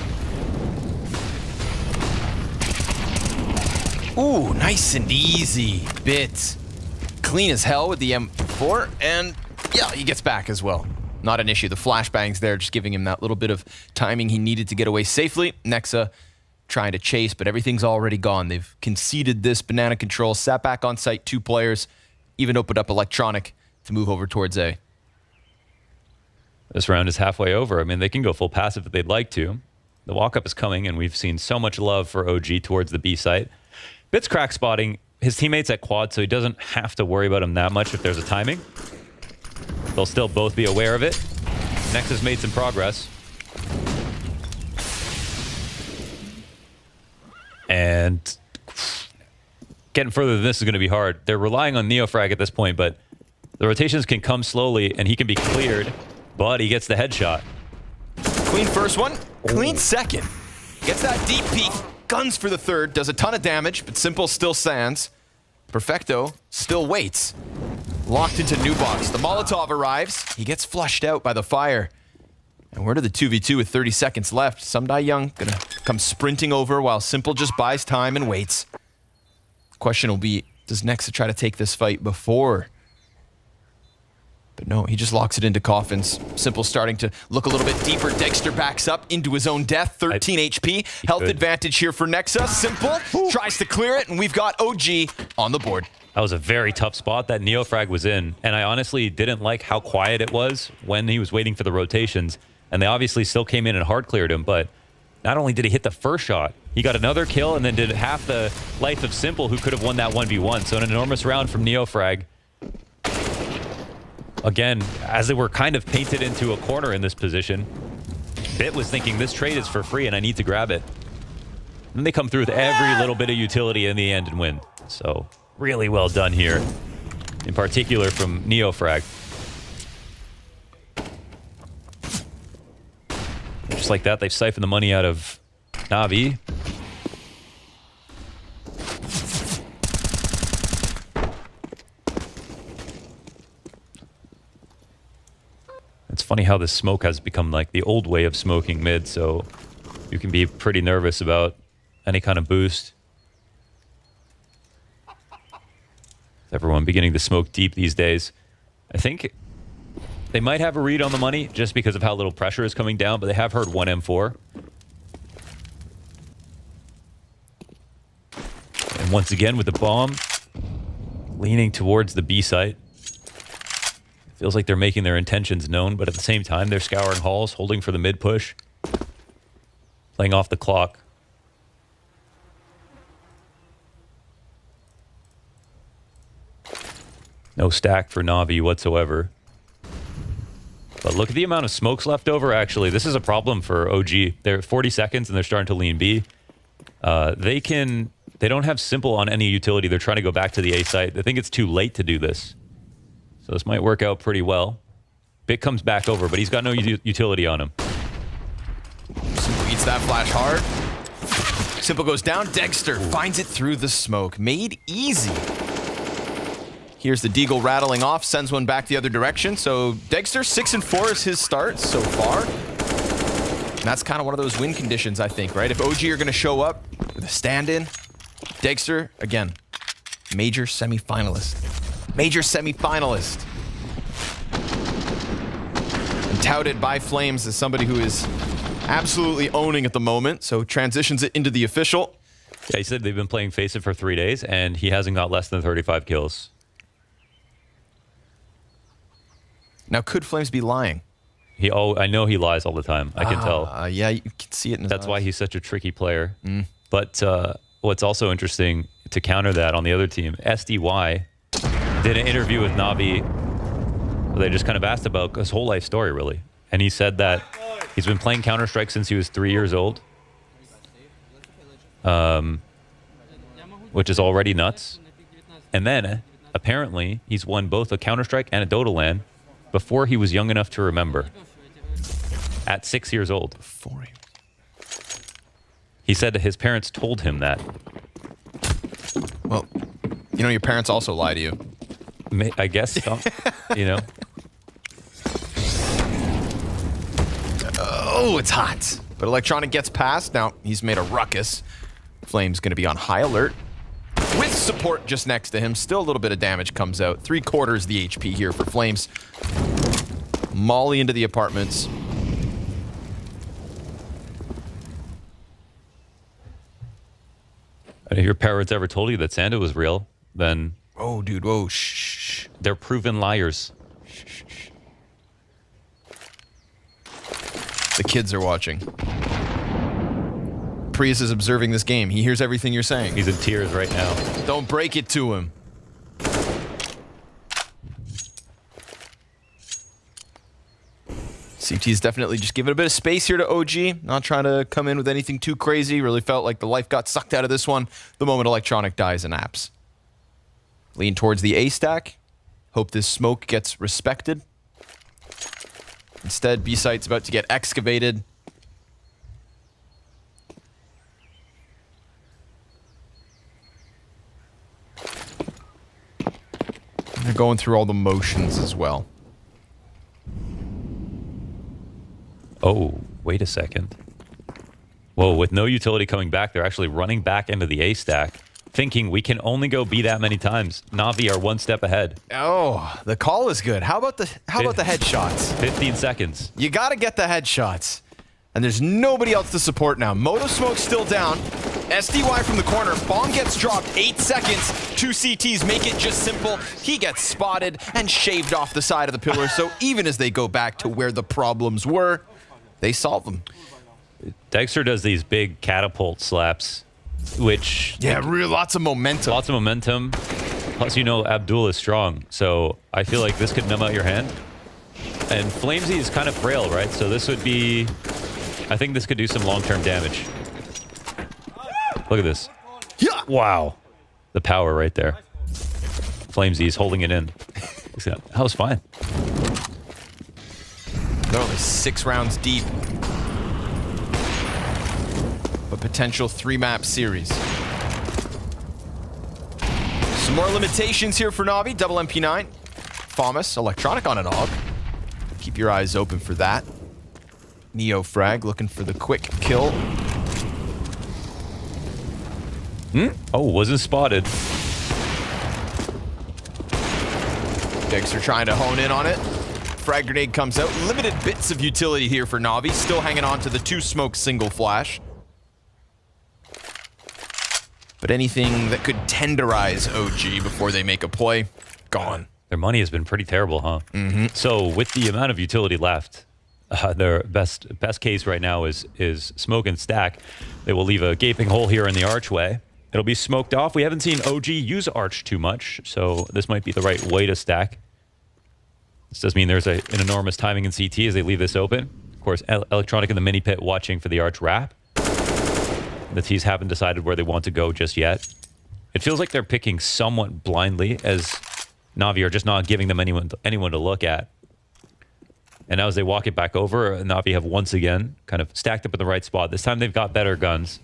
Ooh, nice and easy. Bit. Clean as hell with the M4, and yeah, he gets back as well. Not an issue. The flashbangs there just giving him that little bit of timing he needed to get away safely. Nexa trying to chase, but everything's already gone. They've conceded this banana control, sat back on site 2 players, even opened up Electronic to move over towards A. This round is halfway over. I mean, they can go full passive if they'd like to. The walk-up is coming, and we've seen so much love for OG towards the B site. Bit's crack spotting his teammates at quad, so he doesn't have to worry about him that much if there's a timing. They'll still both be aware of it. Nexus made some progress. And getting further than this is going to be hard. They're relying on NeoFrag at this point, but the rotations can come slowly, and he can be cleared, but he gets the headshot. Clean first one, clean second. Gets that deep peek, guns for the third, does a ton of damage, but Simple still stands. Perfecto still waits. Locked into new box. The Molotov arrives. He gets flushed out by the fire. And we're to the 2v2 with 30 seconds left. Some Die Young gonna come sprinting over while Simple just buys time and waits. Question will be, does Nexa try to take this fight before? But no, he just locks it into coffins. Simple starting to look a little bit deeper. Dexter backs up into his own death. 13 HP. Health advantage here for Nexa. Simple tries to clear it, and we've got OG on the board. That was a very tough spot that NeoFrag was in, and I honestly didn't like how quiet it was when he was waiting for the rotations, and they obviously still came in and hard cleared him, but not only did he hit the first shot, he got another kill and then did half the life of Simple, who could have won that 1v1. So an enormous round from NeoFrag. Again, as they were kind of painted into a corner in this position, Bit was thinking this trade is for free and I need to grab it. And they come through with every little bit of utility in the end and win. So really well done here, in particular from NeoFrag. Just like that, they've siphoned the money out of NAVI. It's funny how this smoke has become like the old way of smoking mid, so you can be pretty nervous about any kind of boost. Everyone beginning to smoke deep these days. I think they might have a read on the money just because of how little pressure is coming down, but they have heard 1 M4. And once again with the bomb, leaning towards the B site. Feels like they're making their intentions known, but at the same time, they're scouring halls, holding for the mid push. Playing off the clock. No stack for Navi whatsoever. But look at the amount of smokes left over, actually. This is a problem for OG. They're 40 seconds and they're starting to lean B. They don't have Simple on any utility. They're trying to go back to the A site. They think it's too late to do this. So this might work out pretty well. Bit comes back over, but he's got no utility on him. Simple eats that flash hard. Simple goes down. Dexter finds it through the smoke. Made easy. Here's the Deagle rattling off, sends one back the other direction. So Dexter, 6-4 is his start so far. And that's kind of one of those win conditions, I think, right? If OG are going to show up with a stand-in, Dexter, again, major semifinalist. Major semifinalist. And touted by Flames as somebody who is absolutely owning at the moment. So transitions it into the official. Yeah, he said they've been playing FaZe for 3 days, and he hasn't got less than 35 kills. Now, could Flames be lying? I know he lies all the time. I can tell. Yeah, you can see it in his That's eyes. why he's such a tricky player. But what's also interesting to counter that on the other team, SDY did an interview with Navi where they just kind of asked about his whole life story, really. And he said that he's been playing Counter-Strike since he was 3 years old, which is already nuts. And then, apparently, he's won both a Counter-Strike and a Dota LAN before he was young enough to remember. At 6 years old. He said that his parents told him that. Well, you know, your parents also lie to you. I guess, you know. Oh, it's hot. But Electronic gets past. Now, he's made a ruckus. Flame's going to be on high alert. With support just next to him. Still a little bit of damage comes out. 3/4 the HP here for Flames. Molly into the apartments. And if your parents ever told you that Santa was real, then... Oh, dude, whoa, shh. They're proven liars. The kids are watching. Prius is observing this game. He hears everything you're saying. He's in tears right now. Don't break it to him. CT's definitely just giving a bit of space here to OG. Not trying to come in with anything too crazy. Really felt like the life got sucked out of this one the moment Electronic dies in apps. Lean towards the A stack. Hope this smoke gets respected. Instead, B site's about to get excavated. And they're going through all the motions as well. Oh, wait a second. Whoa, with no utility coming back, they're actually running back into the A stack, thinking we can only go B that many times. Navi are one step ahead. Oh, the call is good. How about the headshots? 15 seconds. You got to get the headshots. And there's nobody else to support now. Moto Smoke's still down. SDY from the corner. Bomb gets dropped. 8 seconds. 2 CTs make it just simple. He gets spotted and shaved off the side of the pillar. So even as they go back to where the problems were, they solve them. Dexter does these big catapult slaps, which... Yeah, lots of momentum. Lots of momentum. Plus, you know, Abdul is strong. So I feel like this could numb out your hand. And Flamesy is kind of frail, right? So this would be... I think this could do some long-term damage. Look at this. Yeah. Wow. The power right there. Flamesy is holding it in. That was fine. They're only 6 rounds deep. A potential 3-map series. Some more limitations here for Navi. Double MP9. FAMAS, Electronic on an AUG. Keep your eyes open for that. Neo Frag looking for the quick kill. Oh, wasn't spotted. Dexter trying to hone in on it. Frag grenade comes out. Limited bits of utility here for Navi. Still hanging on to the 2 smoke single flash. But anything that could tenderize OG before they make a play, gone. Their money has been pretty terrible, huh? Mm-hmm. So with the amount of utility left, their best case right now is smoke and stack. They will leave a gaping hole here in the archway. It'll be smoked off. We haven't seen OG use arch too much, so this might be the right way to stack. This does mean there's an enormous timing in CT as they leave this open. Of course, Electronic in the mini pit watching for the arch wrap. The T's haven't decided where they want to go just yet. It feels like they're picking somewhat blindly, as Navi are just not giving them anyone to look at. And now as they walk it back over, Navi have once again kind of stacked up in the right spot. This time they've got better guns.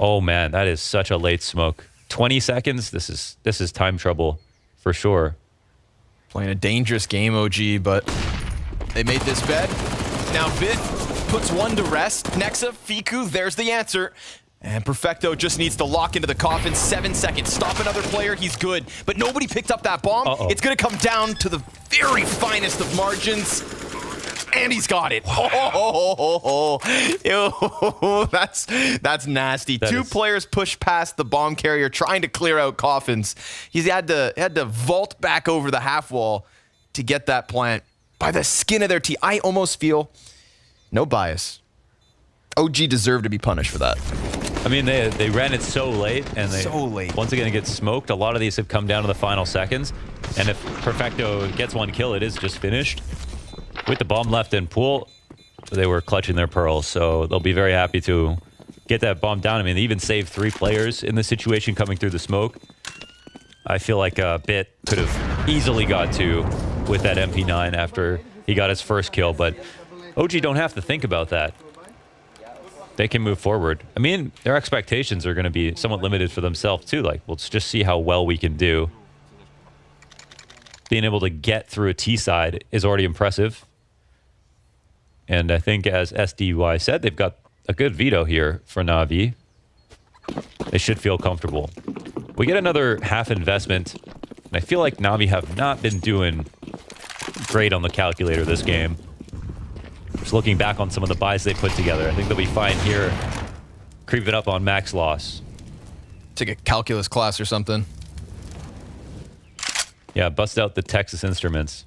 Oh man, that is such a late smoke. 20 seconds? This is time trouble for sure. Playing a dangerous game, OG, but they made this bet. Now Vit puts one to rest. Nexa, Fiku, there's the answer. And Perfecto just needs to lock into the coffin. 7 seconds. Stop another player, he's good. But nobody picked up that bomb. It's going to come down to the very finest of margins. And he's got it. That's nasty. Two players pushed past the bomb carrier trying to clear out coffins. He had to vault back over the half wall to get that plant by the skin of their teeth. I almost feel, no bias, OG deserved to be punished for that. I mean, they ran it so late, and they once again get smoked. A lot of these have come down to the final seconds, and if Perfecto gets one kill, it is just finished. With the bomb left in pool, they were clutching their pearls, so they'll be very happy to get that bomb down. I mean, they even saved 3 players in this situation coming through the smoke. I feel like Bit could have easily got 2 with that MP9 after he got his first kill, but OG don't have to think about that. They can move forward. I mean, their expectations are going to be somewhat limited for themselves too. Like, let's just see how well we can do. Being able to get through a T side is already impressive. And I think, as SDY said, they've got a good veto here for Navi. They should feel comfortable. We get another half investment, and I feel like Navi have not been doing great on the calculator this game. Just looking back on some of the buys they put together, I think they'll be fine here. Creep it up on max loss. Take a calculus class or something. Yeah, bust out the Texas Instruments.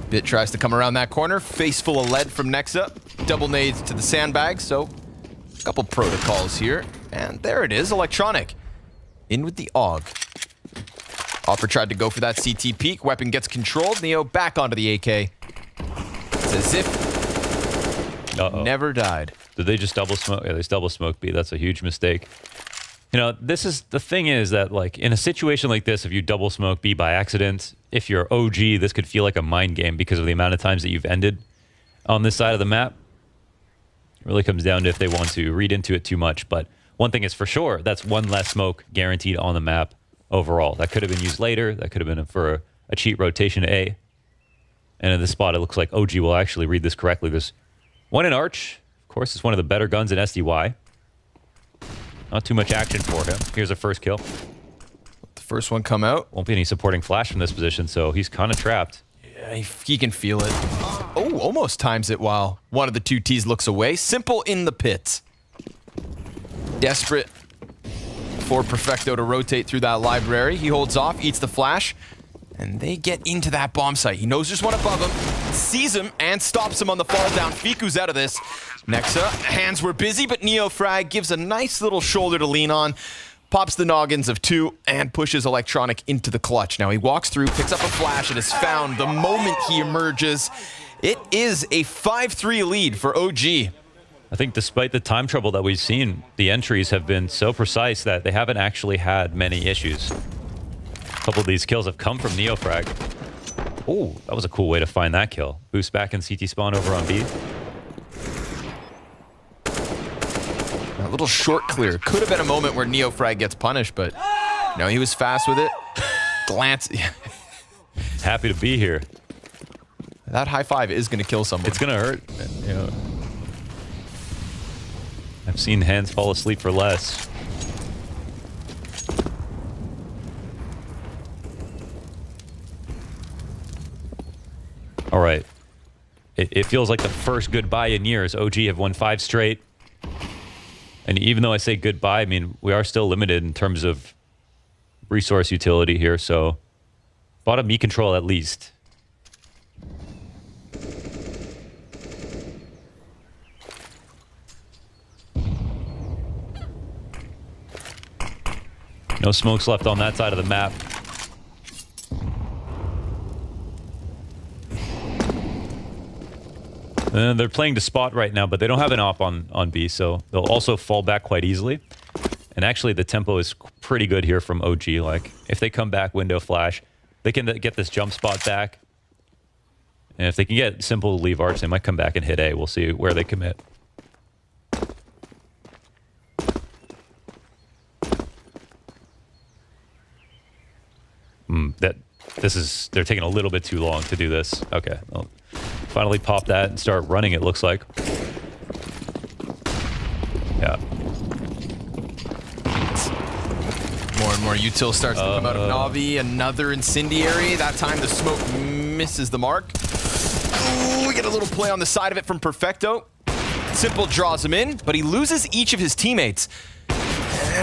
Bit tries to come around that corner. Face full of lead from Nexa. Double nades to the sandbag, so a couple protocols here. And there it is, Electronic. In with the AUG. Opera tried to go for that CT peek. Weapon gets controlled. Neo back onto the AK. It's as if never died. Did they just double smoke? Yeah, they double smoke B. That's a huge mistake. You know, this is the thing is that, like, in a situation like this, if you double smoke B by accident, if you're OG, this could feel like a mind game because of the amount of times that you've ended on this side of the map. It really comes down to if they want to read into it too much. But one thing is for sure, that's one less smoke guaranteed on the map overall. That could have been used later. That could have been for a cheat rotation to A. And in this spot, it looks like OG will actually read this correctly. There's one in Arch. Of course, it's one of the better guns in SDY. Not too much action for him. Here's a first kill. The first one come out. Won't be any supporting flash from this position, so he's kind of trapped. Yeah, he can feel it. Oh, almost times it while one of the two T's looks away. Simple in the pit. Desperate for Perfecto to rotate through that library. He holds off, eats the flash, and they get into that bomb site. He knows there's one above him, sees him, and stops him on the fall down. Fiku's out of this. Nexa, hands were busy, but NeoFrag gives a nice little shoulder to lean on, pops the noggins of two, and pushes Electronic into the clutch. Now he walks through, picks up a flash, and is found the moment he emerges. It is a 5-3 lead for OG. I think despite the time trouble that we've seen, the entries have been so precise that they haven't actually had many issues. A couple of these kills have come from NeoFrag. Oh, that was a cool way to find that kill. Boost back in CT spawn over on B. A little short clear. Could have been a moment where NeoFrag gets punished, but no, he was fast with it. Glance. Happy to be here. That high five is going to kill someone. It's going to hurt. You know, I've seen hands fall asleep for less. All right. It feels like the first goodbye in years. OG have won 5 straight. And even though I say goodbye, I mean, we are still limited in terms of resource utility here. So bottom B control at least. No smokes left on that side of the map. And they're playing to spot right now, but they don't have an op on B, so they'll also fall back quite easily. And actually, the tempo is pretty good here from OG. Like, if they come back, window flash, they can get this jump spot back. And if they can get simple to leave Arch, they might come back and hit A. We'll see where they commit. They're taking a little bit too long to do this. Okay, well, finally pop that and start running, it looks like. Yeah. More and more util starts to come out of Navi. Another incendiary. That time the smoke misses the mark. Ooh, we get a little play on the side of it from Perfecto. Simple draws him in, but he loses each of his teammates.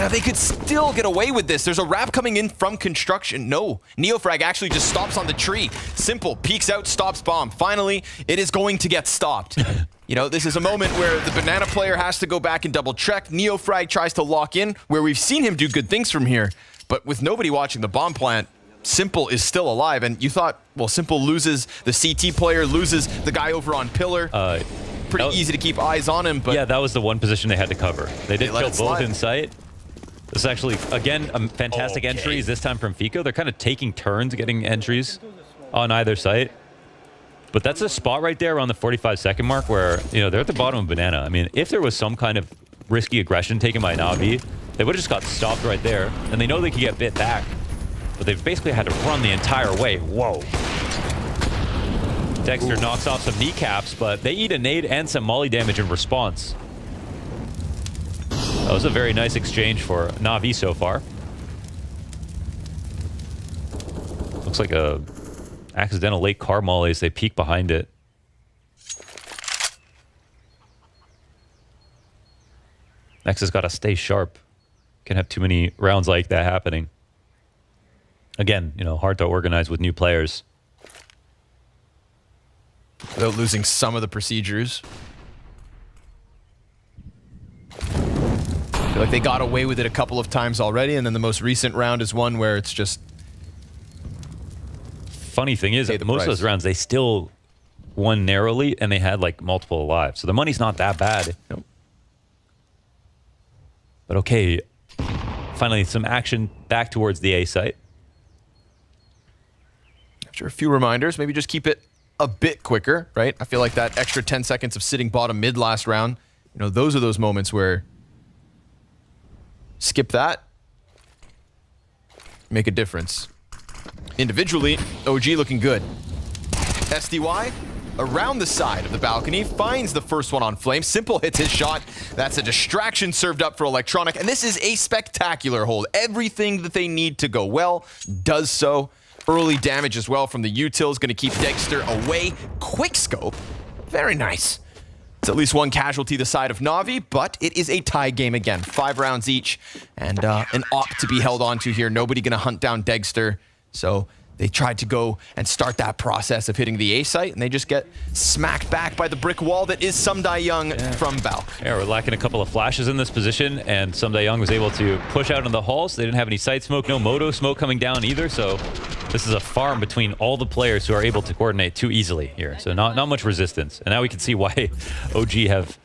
They could still get away with this. There's a wrap coming in from construction. No, NeoFrag actually just stops on the tree. Simple, peeks out, stops bomb. Finally, it is going to get stopped. You know, this is a moment where the banana player has to go back and double check. NeoFrag tries to lock in, where we've seen him do good things from here. But with nobody watching the bomb plant, Simple is still alive. And you thought, well, Simple loses the CT player, loses the guy over on Pillar. Pretty easy to keep eyes on him, but... Yeah, that was the one position they had to cover. They did kill both in sight. This is actually, again, a fantastic entries, this time from Fico. They're kind of taking turns getting entries on either site. But that's a spot right there around the 45-second mark where, you know, they're at the bottom of Banana. I mean, if there was some kind of risky aggression taken by Navi, they would have just got stopped right there. And they know they could get bit back. But they've basically had to run the entire way. Whoa. Dexter knocks off some kneecaps, but they eat a nade and some molly damage in response. That was a very nice exchange for Navi so far. Looks like a accidental late car molly as they peek behind it. Next has got to stay sharp. Can't have too many rounds like that happening. Again, you know, hard to organize with new players. Without losing some of the procedures. I feel like they got away with it a couple of times already, and then the most recent round is one where it's just funny thing is, most of those rounds, they still won narrowly, and they had like multiple lives. So the money's not that bad. Nope. But okay, finally some action back towards the A site. After a few reminders, maybe just keep it a bit quicker, right? I feel like that extra 10 seconds of sitting bottom mid last round, you know, those are those moments where skip that, make a difference. Individually, OG looking good. SDY around the side of the balcony, finds the first one on Flame. Simple hits his shot. That's a distraction served up for Electronic, and this is a spectacular hold. Everything that they need to go well does so. Early damage as well from the utils, going to keep Dexter away. Quick scope, very nice. It's at least one casualty the side of Navi, but it is a tie game again. 5 rounds each, and an op to be held on to here. Nobody going to hunt down Dexter, so they tried to go and start that process of hitting the A site, and they just get smacked back by the brick wall that is Sumdae Young from Valk. Yeah, we're lacking a couple of flashes in this position, and Sumdae Young was able to push out in the halls. They didn't have any site smoke, no moto smoke coming down either, so this is a farm between all the players who are able to coordinate too easily here. So not much resistance. And now we can see why OG have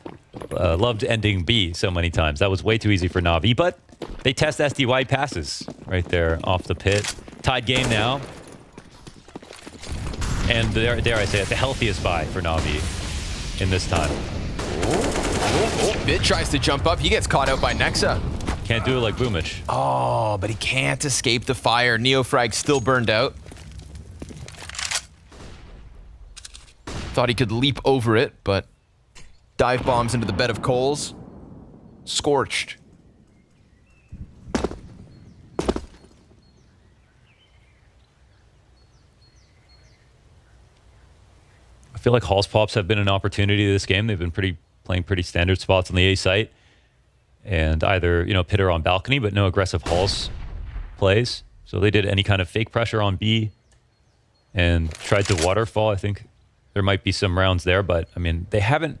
loved ending B so many times. That was way too easy for Navi, but they test SDY passes right there off the pit. Tied game now. And dare I say it, the healthiest buy for Navi in this time. Bit tries to jump up. He gets caught out by Nexa. Can't do it like Boomich. Oh, but he can't escape the fire. Neofrag still burned out. Thought he could leap over it, but dive bombs into the bed of coals. Scorched. I feel like Halls Pops have been an opportunity this game. They've been playing pretty standard spots on the A site. And either, you know, pitter on balcony, but no aggressive Halls plays. So they did any kind of fake pressure on B and tried to waterfall. I think there might be some rounds there, but I mean, they haven't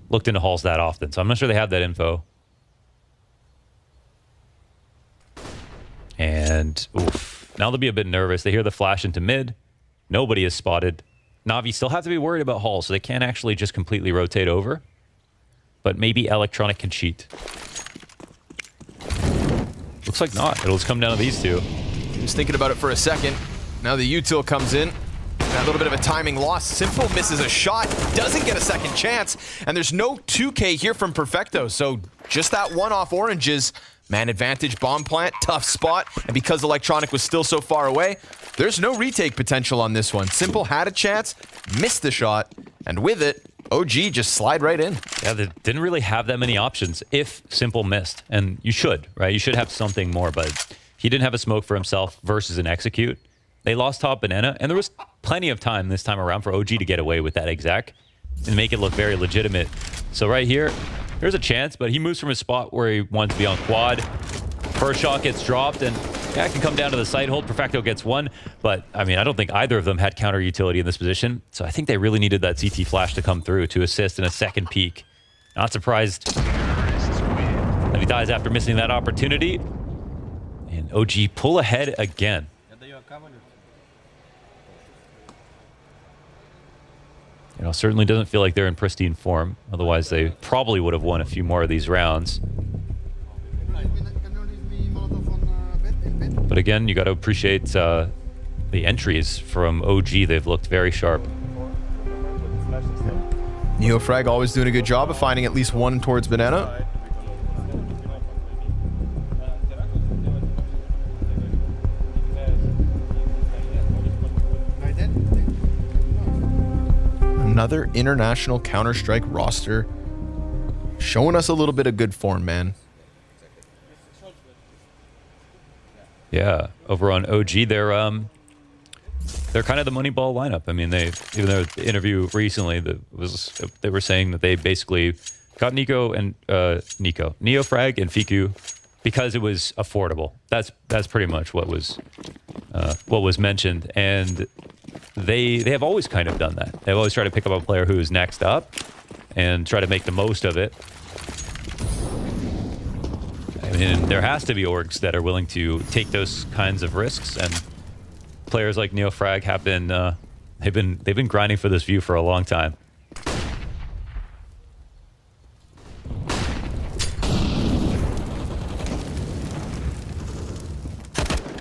looked into Halls that often, so I'm not sure they have that info. And oof, now they'll be a bit nervous. They hear the flash into mid. Nobody is spotted. Navi still have to be worried about Halls, so they can't actually just completely rotate over. But maybe Electronic can cheat. Looks like not. It'll just come down to these two. Just thinking about it for a second. Now the util comes in. That little bit of a timing loss. Simple misses a shot, doesn't get a second chance, and there's no 2K here from Perfecto, so just that one off oranges. Man advantage, bomb plant, tough spot, and because Electronic was still so far away, there's no retake potential on this one. Simple had a chance, missed the shot, and with it, OG just slide right in. Yeah, they didn't really have that many options if Simple missed. And you should, right? You should have something more, but he didn't have a smoke for himself versus an execute. They lost top banana, and there was plenty of time this time around for OG to get away with that exec and make it look very legitimate. So right here, there's a chance, but he moves from his spot where he wants to be on quad. First shot gets dropped, and yeah, it can come down to the side hold. Perfecto gets one, but I mean, I don't think either of them had counter utility in this position. So I think they really needed that CT flash to come through to assist in a second peek. Not surprised that he dies after missing that opportunity. And OG pull ahead again. You know, certainly doesn't feel like they're in pristine form. Otherwise, they probably would have won a few more of these rounds. But again, you got to appreciate the entries from OG. They've looked very sharp. Neofrag always doing a good job of finding at least one towards banana. Another international Counter-Strike roster showing us a little bit of good form, man. Yeah, over on OG, they're kind of the Moneyball lineup. I mean, even though the interview recently they were saying that they basically got Neofrag and Fiku because it was affordable. That's pretty much what was mentioned, and they have always kind of done that. They've always tried to pick up a player who is next up and try to make the most of it. I mean, there has to be orgs that are willing to take those kinds of risks, and players like NeoFrag have been they've been grinding for this view for a long time.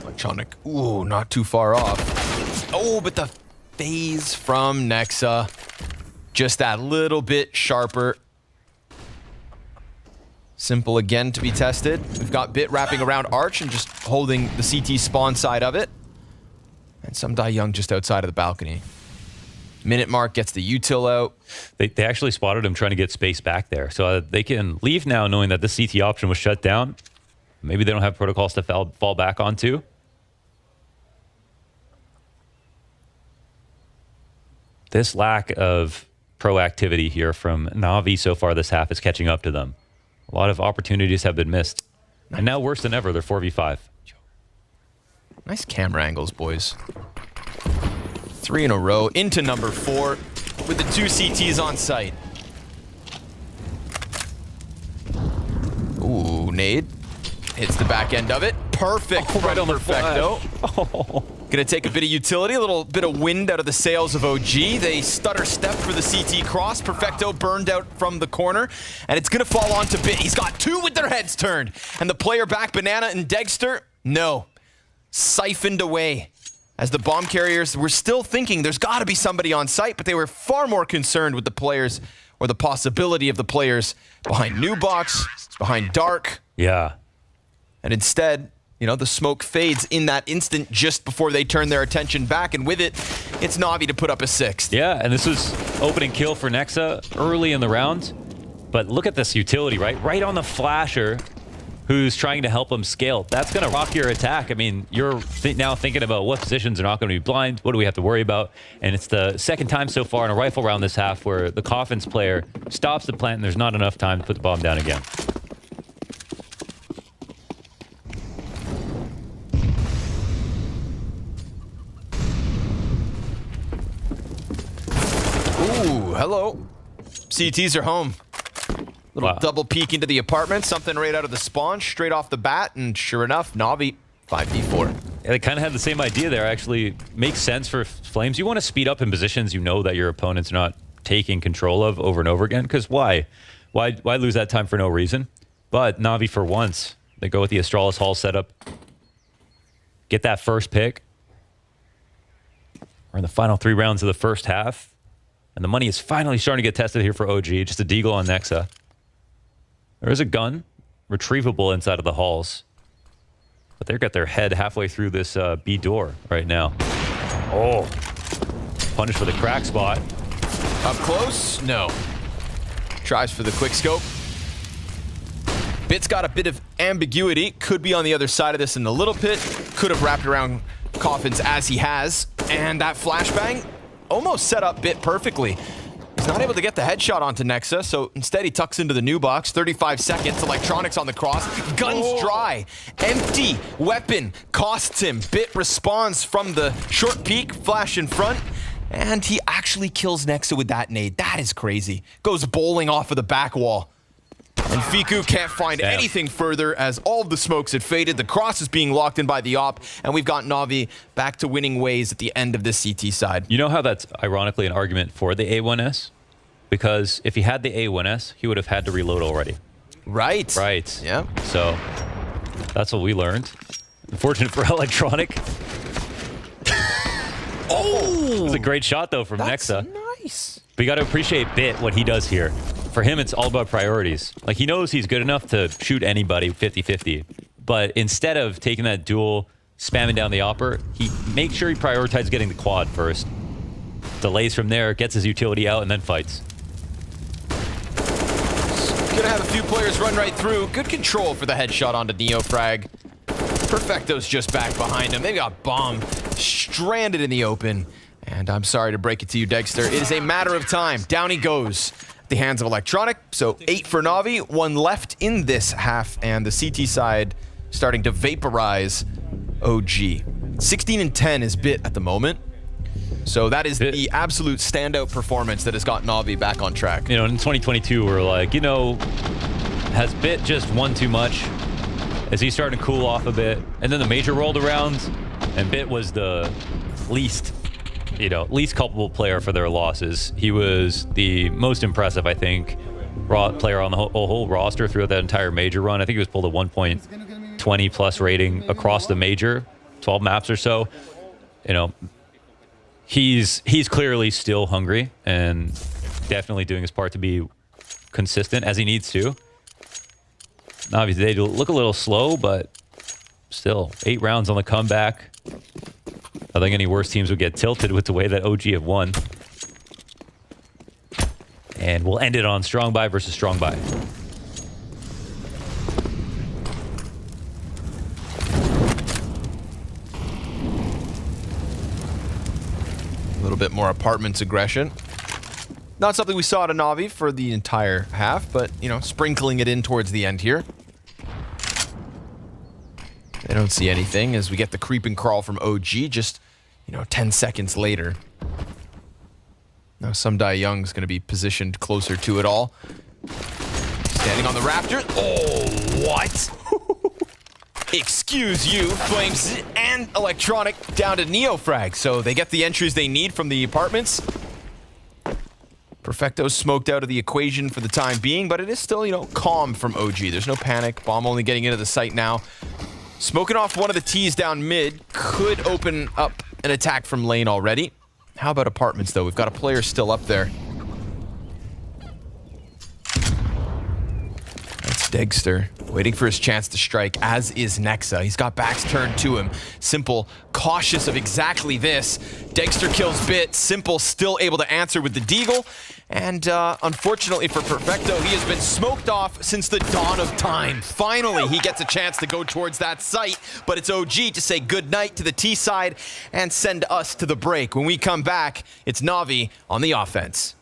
Electronic, ooh, not too far off. Oh, but the FaZe from Nexa, just that little bit sharper. Simple again to be tested. We've got Bit wrapping around Arch and just holding the CT spawn side of it. And some Die Young just outside of the balcony. Minute mark gets the util out. They actually spotted him trying to get space back there. So they can leave now knowing that the CT option was shut down. Maybe they don't have protocols to fall back onto. This lack of proactivity here from Na'Vi so far this half is catching up to them. A lot of opportunities have been missed. And now worse than ever, they're 4v5. Nice camera angles, boys. 3 in a row into number 4 with the 2 CTs on site. Ooh, nade. Hits the back end of it. Perfect from right on the Perfecto. Gonna take a bit of utility, a little bit of wind out of the sails of OG. They stutter step for the CT cross. Perfecto burned out from the corner, and it's gonna fall onto Bit. He's got 2 with their heads turned. And the player back, Banana and Degster, no. Siphoned away. As the bomb carriers were still thinking there's gotta be somebody on site, but they were far more concerned with the players, or the possibility of the players behind New Box, behind Dark. Yeah. And instead, you know, the smoke fades in that instant just before they turn their attention back, and with it, it's Na'Vi to put up a 6th. Yeah, and this was opening kill for Nexa early in the round. But look at this utility, right? Right on the flasher who's trying to help them scale. That's going to rock your attack. I mean, you're now thinking about what positions are not going to be blind. What do we have to worry about? And it's the second time so far in a rifle round this half where the Coffins player stops the plant and there's not enough time to put the bomb down again. Ooh, hello. CTs are home. Little double peek into the apartment, something right out of the spawn, straight off the bat, and sure enough, Na'Vi 5v4. Yeah, they kind of had the same idea there. Actually makes sense for Flames. You want to speed up in positions you know that your opponent's not taking control of over and over again, because why lose that time for no reason? But Na'Vi, for once, they go with the Astralis Hall setup, get that first pick. We're in the final 3 rounds of the first half. And the money is finally starting to get tested here for OG. Just a deagle on Nexa. There is a gun retrievable inside of the halls. But they've got their head halfway through this B door right now. Oh. Punish for the crack spot. Up close? No. Tries for the quick scope. Bit's got a bit of ambiguity. Could be on the other side of this in the little pit. Could have wrapped around Coffins as he has. And that flashbang almost set up Bit perfectly. He's not able to get the headshot onto Nexa, so instead he tucks into the new box. 35 seconds, electronics on the cross. Guns dry. Empty weapon costs him. Bit responds from the short peek, flash in front, and he actually kills Nexa with that nade. That is crazy. Goes bowling off of the back wall. And Fiku can't find anything further as all of the smokes had faded. The cross is being locked in by the op, and we've got Na'Vi back to winning ways at the end of this CT side. You know how that's ironically an argument for the A1S? Because if he had the A1S, he would have had to reload already. Right. Right. Yeah. So that's what we learned. Unfortunate for Electronic. Oh! It's a great shot, though, from Nexa. Nice. But you got to appreciate Bit, what he does here. For him, it's all about priorities. Like, he knows he's good enough to shoot anybody 50-50. But instead of taking that duel, spamming down the opper, he makes sure he prioritizes getting the quad first. Delays from there, gets his utility out, and then fights. Gonna have a few players run right through. Good control for the headshot onto NeoFrag. Perfecto's just back behind him. They got bombed, stranded in the open. And I'm sorry to break it to you, Degster. It is a matter of time. Down he goes. The hands of Electronic. So 8 for Na'Vi, 1 left in this half, and the CT side starting to vaporize OG. 16 and 10 is Bit at the moment. So that is the absolute standout performance that has got Na'Vi back on track. You know, in 2022, we're like, you know, has Bit just won too much? Is he starting to cool off a bit? And then the major rolled around. And Bit was the least culpable player for their losses. He was the most impressive, I think, player on the whole roster throughout that entire major run. I think he was pulled a 1.20 plus rating across the major, 12 maps or so. He's clearly still hungry and definitely doing his part to be consistent as he needs to. Obviously, they look a little slow, but still, 8 rounds on the comeback. I think any worse teams would get tilted with the way that OG have won. And we'll end it on Strong Buy versus Strong Buy. A little bit more apartments aggression. Not something we saw at a NAVI for the entire half, but, sprinkling it in towards the end here. They don't see anything as we get the creep and crawl from OG just, 10 seconds later. Now Sumdai Young's going to be positioned closer to it all. Standing on the rafters. Oh, what? Excuse you, Flames and Electronic down to Neofrag. So they get the entries they need from the apartments. Perfecto's smoked out of the equation for the time being, but it is still, calm from OG. There's no panic. Bomb only getting into the site now. Smoking off one of the T's down mid could open up an attack from lane already. How about apartments, though? We've got a player still up there. That's Degster, waiting for his chance to strike, as is Nexa. He's got backs turned to him. Simple, cautious of exactly this. Degster kills Bit. Simple still able to answer with the Deagle. And unfortunately for Perfecto, he has been smoked off since the dawn of time. Finally, he gets a chance to go towards that site, but it's OG to say goodnight to the T side and send us to the break. When we come back, it's Navi on the offense.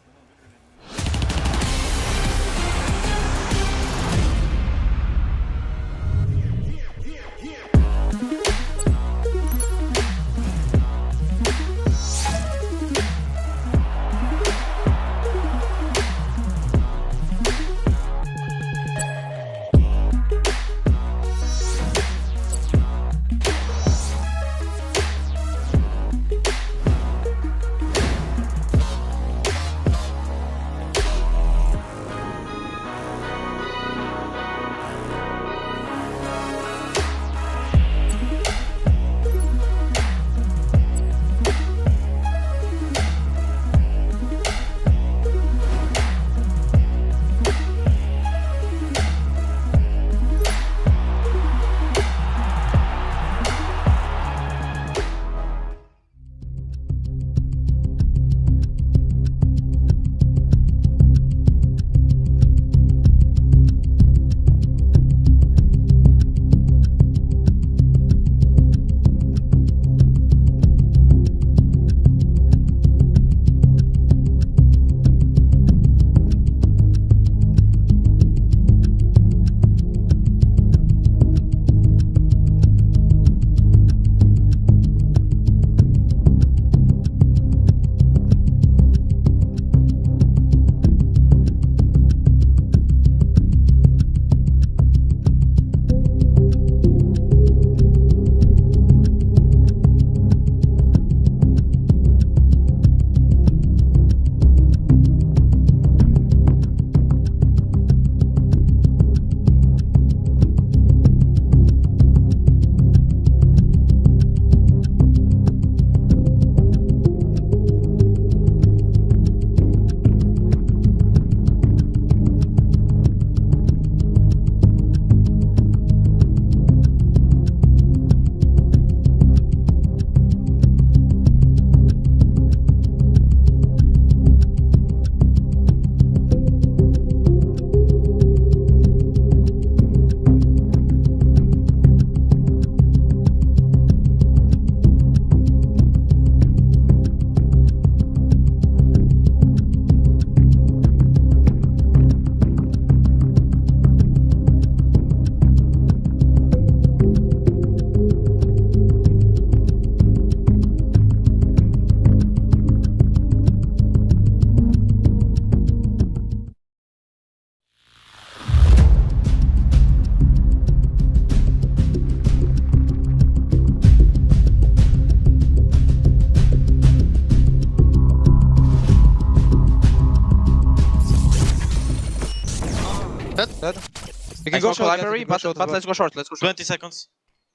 You can go short, library, but let's go short. 20 seconds.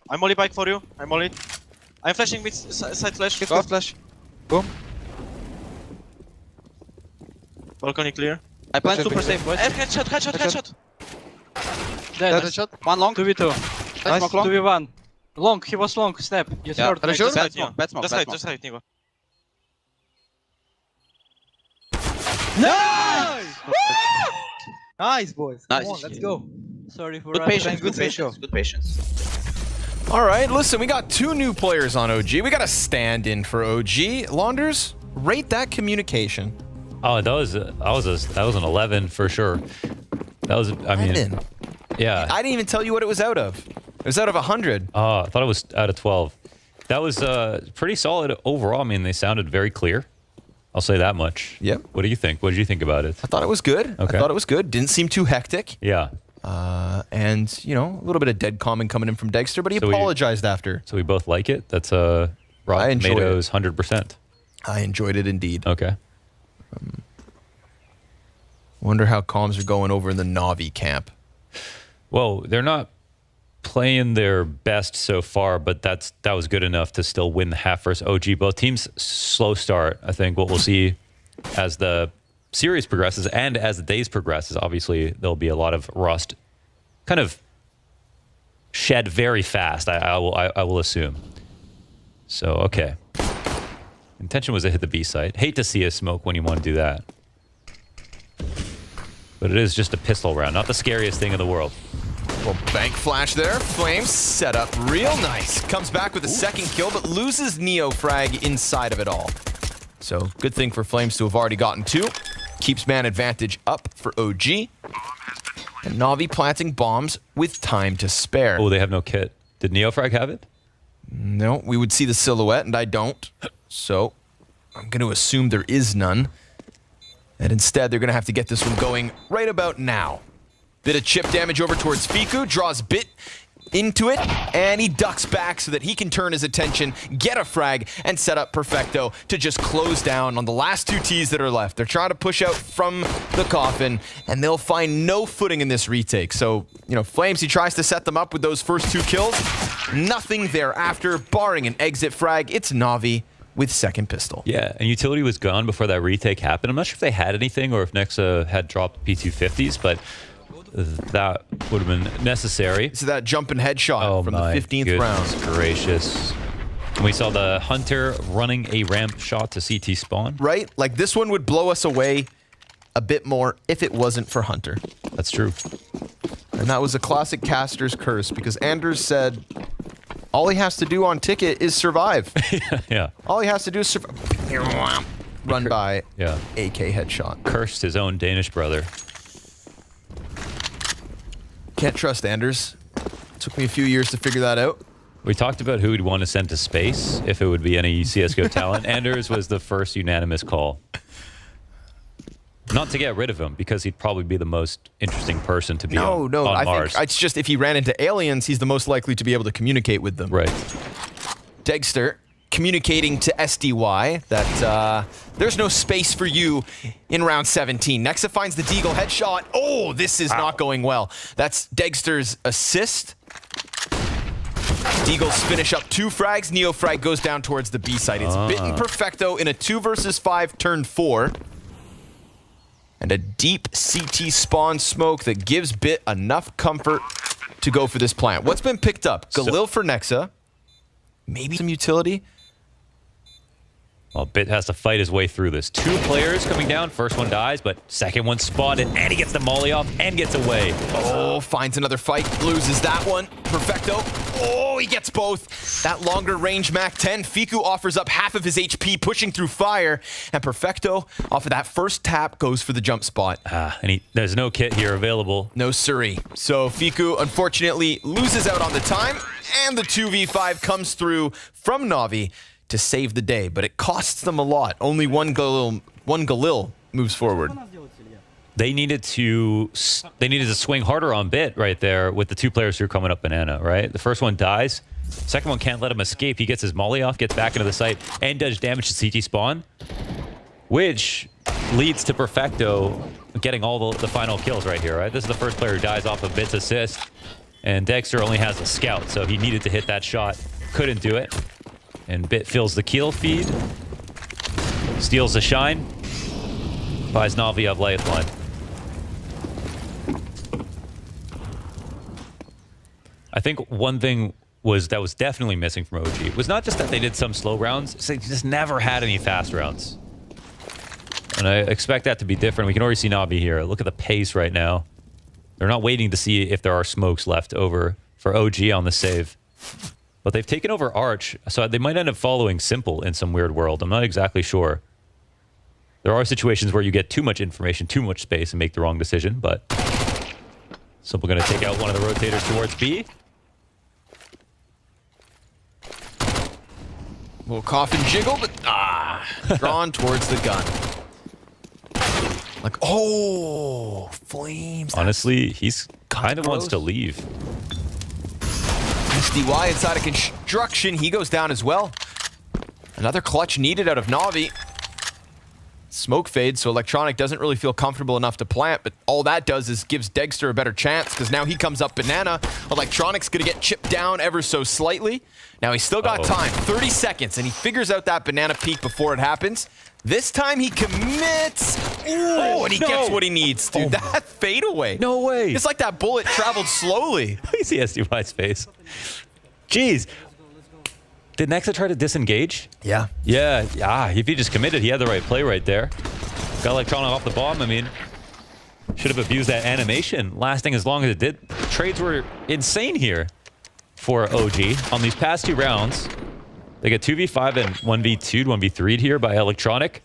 I'm molly bike for you. I'm molly. I'm flashing with side flash. Go flash. Boom. Balcony clear. I plan super safe, boys. Headshot. Dead. One long. 2v2. Nice. 2v1. Long, he was long. Snap. You Yeah. short. Bad smoke. Just hide, Nico. Nice! Nice, boys. Nice. Come on, let's go. Sorry for Good patience. Good patience. Good patience. All right, listen, we got 2 new players on OG. We got a stand-in for OG. Launders, rate that communication. Oh, that was an 11 for sure. That was, I mean, yeah. I didn't even tell you what it was out of. It was out of 100. Oh, I thought it was out of 12. That was pretty solid overall. I mean, they sounded very clear. I'll say that much. Yep. What do you think? What did you think about it? I thought it was good. Okay. I thought it was good. Didn't seem too hectic. Yeah. And, you know, a little bit of dead comment coming in from Dexter, but he So apologized after. So we both like it? That's Rotten Tomatoes 100%. I enjoyed it indeed. Okay. Wonder how comms are going over in the Navi camp. Well, they're not playing their best so far, but that was good enough to still win the half versus OG. Both teams slow start. I think what we'll see as the series progresses and as the days progresses, obviously there'll be a lot of rust kind of shed very fast. I will assume. So okay. Intention was to hit the B site. Hate to see a smoke when you want to do that. But it is just a pistol round, not the scariest thing in the world. Well, bank flash there. Flames set up real nice. Comes back with a second kill, but loses Neo frag inside of it all. So good thing for Flames to have already gotten 2. Keeps man advantage up for OG. And Navi planting bombs with time to spare. Oh, they have no kit. Did Neofrag have it? No, we would see the silhouette, and I don't. So I'm going to assume there is none. And instead, they're going to have to get this one going right about now. Bit of chip damage over towards Fiku. Draws Bit into it, and he ducks back so that he can turn his attention, get a frag, and set up Perfecto to just close down on the last 2 Ts that are left. They're trying to push out from the coffin, and they'll find no footing in this retake. So, you know, Flames, he tries to set them up with those first 2 kills. Nothing thereafter, barring an exit frag. It's Navi with second pistol. Yeah, and Utility was gone before that retake happened. I'm not sure if they had anything or if Nexa had dropped P250s, but that would have been necessary. So that jumping headshot from the 15th round. Gracious. And we saw the Hunter running a ramp shot to CT spawn. Right? Like this one would blow us away a bit more if it wasn't for Hunter. That's true. And that was a classic caster's curse because Anders said all he has to do on ticket is survive. Yeah. All he has to do is survive. Run by AK headshot. Cursed his own Danish brother. Can't trust Anders. Took me a few years to figure that out. We talked about who we'd want to send to space if it would be any CSGO talent. Anders was the first unanimous call. Not to get rid of him, because he'd probably be the most interesting person to be on I Mars. think it's just if he ran into aliens, he's the most likely to be able to communicate with them. Right. Dexter communicating to SDY that there's no space for you in round 17. Nexa finds the Deagle headshot. Oh, this is not going well. That's Dexter's assist. Deagles finish up 2 frags. Neo frag goes down towards the B side. It's bitten Perfecto in a 2 versus 5 turn 4. And a deep CT spawn smoke that gives Bit enough comfort to go for this plant. What's been picked up? Galil for Nexa. Maybe some utility. Well, Bit has to fight his way through this. 2 players coming down. First one dies, but second one spotted, and he gets the molly off and gets away. Oh, finds another fight. Loses that one. Perfecto. Oh, he gets both. That longer range Mac-10. Fiku offers up half of his HP, pushing through fire. And Perfecto, off of that first tap, goes for the jump spot. And there's no kit here available. No siree. So Fiku, unfortunately, loses out on the time. And the 2v5 comes through from Navi to save the day, but it costs them a lot. Only one Galil moves forward. They needed to swing harder on Bit right there with the 2 players who are coming up banana, right? The first one dies. Second one can't let him escape. He gets his molly off, gets back into the site, and does damage to CT spawn, which leads to Perfecto getting all the final kills right here, right? This is the first player who dies off of Bit's assist. And Dexter only has a scout, so he needed to hit that shot. Couldn't do it. And Bit fills the kill feed. Steals the shine. Buys Navi up lifeline. I think one thing that was definitely missing from OG was not just that they did some slow rounds, it's they just never had any fast rounds. And I expect that to be different. We can already see Navi here. Look at the pace right now. They're not waiting to see if there are smokes left over for OG on the save. But they've taken over Arch, so they might end up following Simple in some weird world. I'm not exactly sure. There are situations where you get too much information, too much space, and make the wrong decision, but Simple going to take out one of the rotators towards B. Little coffin jiggle, but drawn towards the gun. Like, oh, flames. Honestly, he's kind of wants to leave. SDY inside of construction. He goes down as well. Another clutch needed out of Navi. Smoke fades, so Electronic doesn't really feel comfortable enough to plant, but all that does is gives Dexter a better chance, because now he comes up banana. Electronic's gonna get chipped down ever so slightly. Now he's still got time, 30 seconds, and he figures out that banana peek before it happens. This time he commits. Ooh, and he gets what he needs, dude. That fadeaway. No way. It's like that bullet traveled slowly. You see SDY's face. Jeez. Did Nexa try to disengage? Yeah. Yeah. If he just committed, he had the right play right there. Got Electronic off the bomb. I mean, should have abused that animation, lasting as long as it did. Trades were insane here for OG on these past 2 rounds. They get 2v5 and 1v2'd, 1v3'd here by Electronic.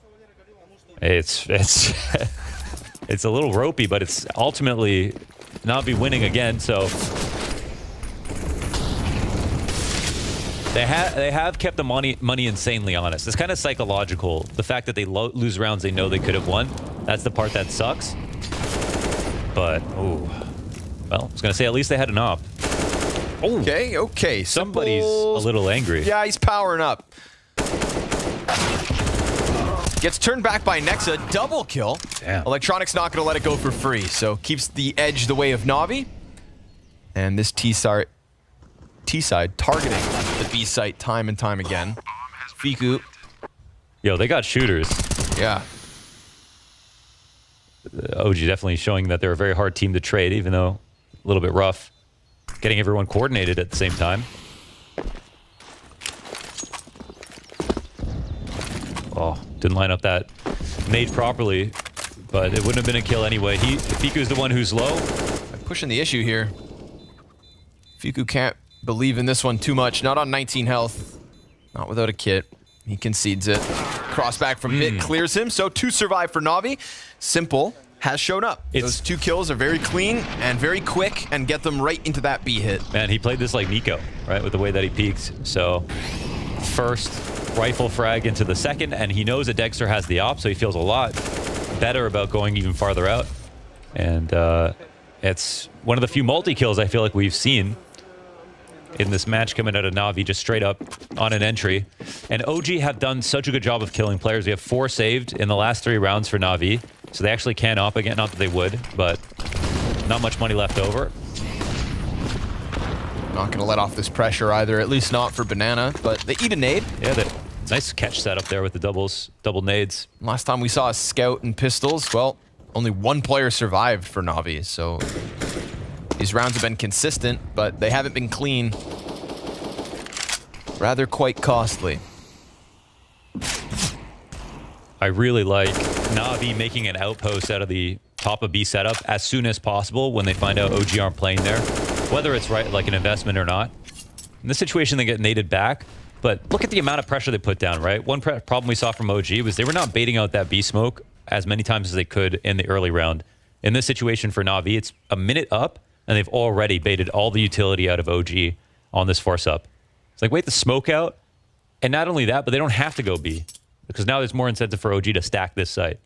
It's it's a little ropey, but it's ultimately Navi winning again, so They have kept the money insanely honest. It's kind of psychological. The fact that they lose rounds they know they could have won. That's the part that sucks. But, well, I was going to say at least they had an op. Okay. Somebody's a little angry. Yeah, he's powering up. Gets turned back by Nexa. Double kill. Damn. Electronic's not going to let it go for free, so keeps the edge the way of Navi. And this T-side targeting the B site time and time again. Fiku. Yo, they got shooters. Yeah. OG definitely showing that they're a very hard team to trade, even though a little bit rough. Getting everyone coordinated at the same time. Oh, didn't line up that nade properly, but it wouldn't have been a kill anyway. Fiku's the one who's low. Pushing the issue here. Fiku can't believe in this one too much. Not on 19 health. Not without a kit. He concedes it. Crossback from Bit clears him. So 2 survive for Navi. Simple has shown up. Those 2 kills are very clean and very quick and get them right into that B hit. Man, he played this like Nico, right? With the way that he peeks. So first rifle frag into the second, and he knows that Dexter has the op, so he feels a lot better about going even farther out. And it's one of the few multi-kills I feel like we've seen in this match coming out of Navi, just straight up on an entry. And OG have done such a good job of killing players. We have 4 saved in the last 3 rounds for Navi. So they actually can op again. Not that they would, but not much money left over. Not going to let off this pressure either, at least not for Banana, but they eat a nade. Yeah, nice catch setup there with the double nades. Last time we saw a scout and pistols, well, only 1 player survived for Navi, so these rounds have been consistent, but they haven't been clean. Rather quite costly. I really like Navi making an outpost out of the top of B setup as soon as possible when they find out OG aren't playing there. Whether it's right, like an investment or not. In this situation, they get naded back, but look at the amount of pressure they put down, right? One problem we saw from OG was they were not baiting out that B smoke as many times as they could in the early round. In this situation for Navi, it's a minute up, and they've already baited all the utility out of OG on this force up. It's like, wait the smoke out, and not only that, but they don't have to go B, because now there's more incentive for OG to stack this site.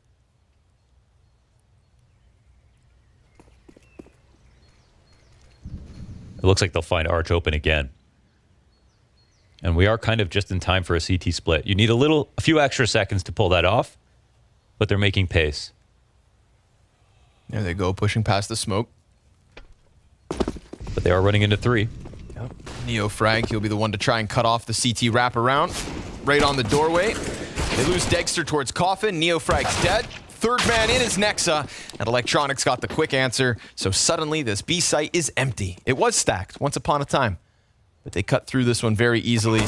It looks like they'll find Arch open again. And we are kind of just in time for a CT split. You need a few extra seconds to pull that off, but they're making pace. There they go, pushing past the smoke. But they are running into 3. Yep. Neo frag, he'll be the one to try and cut off the CT wraparound. Right on the doorway. They lose Dexter towards Coffin. Neo frag's dead. Third man in is Nexa. And Electronics got the quick answer. So suddenly this B site is empty. It was stacked once upon a time. But they cut through this one very easily.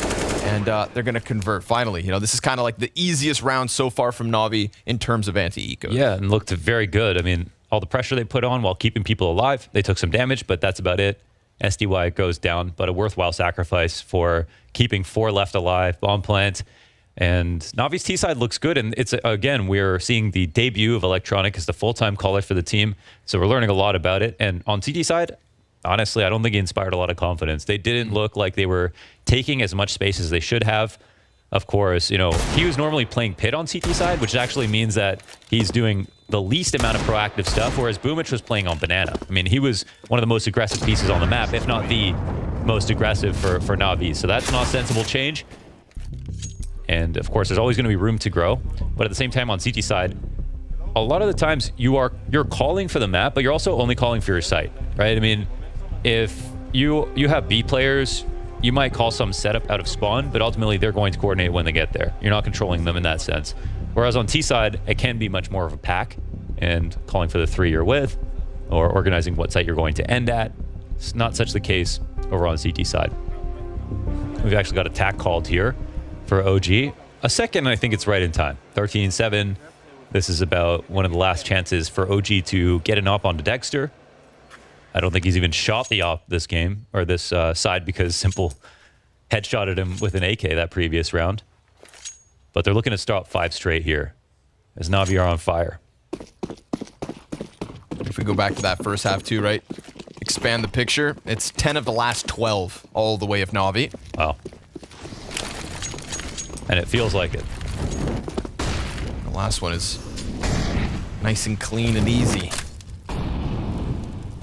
And they're going to convert finally. You know, this is kind of like the easiest round so far from Navi in terms of anti-eco. Yeah, and looked very good. I mean, all the pressure they put on while keeping people alive, they took some damage, but that's about it. SDY goes down, but a worthwhile sacrifice for keeping 4 left alive. Bomb plant. And Navi's T side looks good. And it's, again, we're seeing the debut of Electronic as the full-time caller for the team. So we're learning a lot about it. And on CT side, honestly, I don't think he inspired a lot of confidence. They didn't look like they were taking as much space as they should have. Of course, you know, he was normally playing pit on CT side, which actually means that he's doing the least amount of proactive stuff, whereas Boomich was playing on banana. I mean, he was one of the most aggressive pieces on the map, if not the most aggressive for Navi. So that's an ostensible change. And of course, there's always going to be room to grow. But at the same time, on CT side, a lot of the times you're calling for the map, but you're also only calling for your site, right? I mean, if you have B players, you might call some setup out of spawn, but ultimately they're going to coordinate when they get there. You're not controlling them in that sense. Whereas on T side, it can be much more of a pack and calling for the 3 you're with or organizing what site you're going to end at. It's not such the case over on CT side. We've actually got attack called here for OG. A second, I think it's right in time. 13-7. This is about one of the last chances for OG to get an op onto Dexter. I don't think he's even shot the op this game, or this side, because Simple headshotted him with an AK that previous round. But they're looking to stop 5 straight here, as Navi are on fire. If we go back to that first half too, right? Expand the picture. It's 10 of the last 12 all the way of Navi. Wow. And it feels like it. The last one is nice and clean and easy.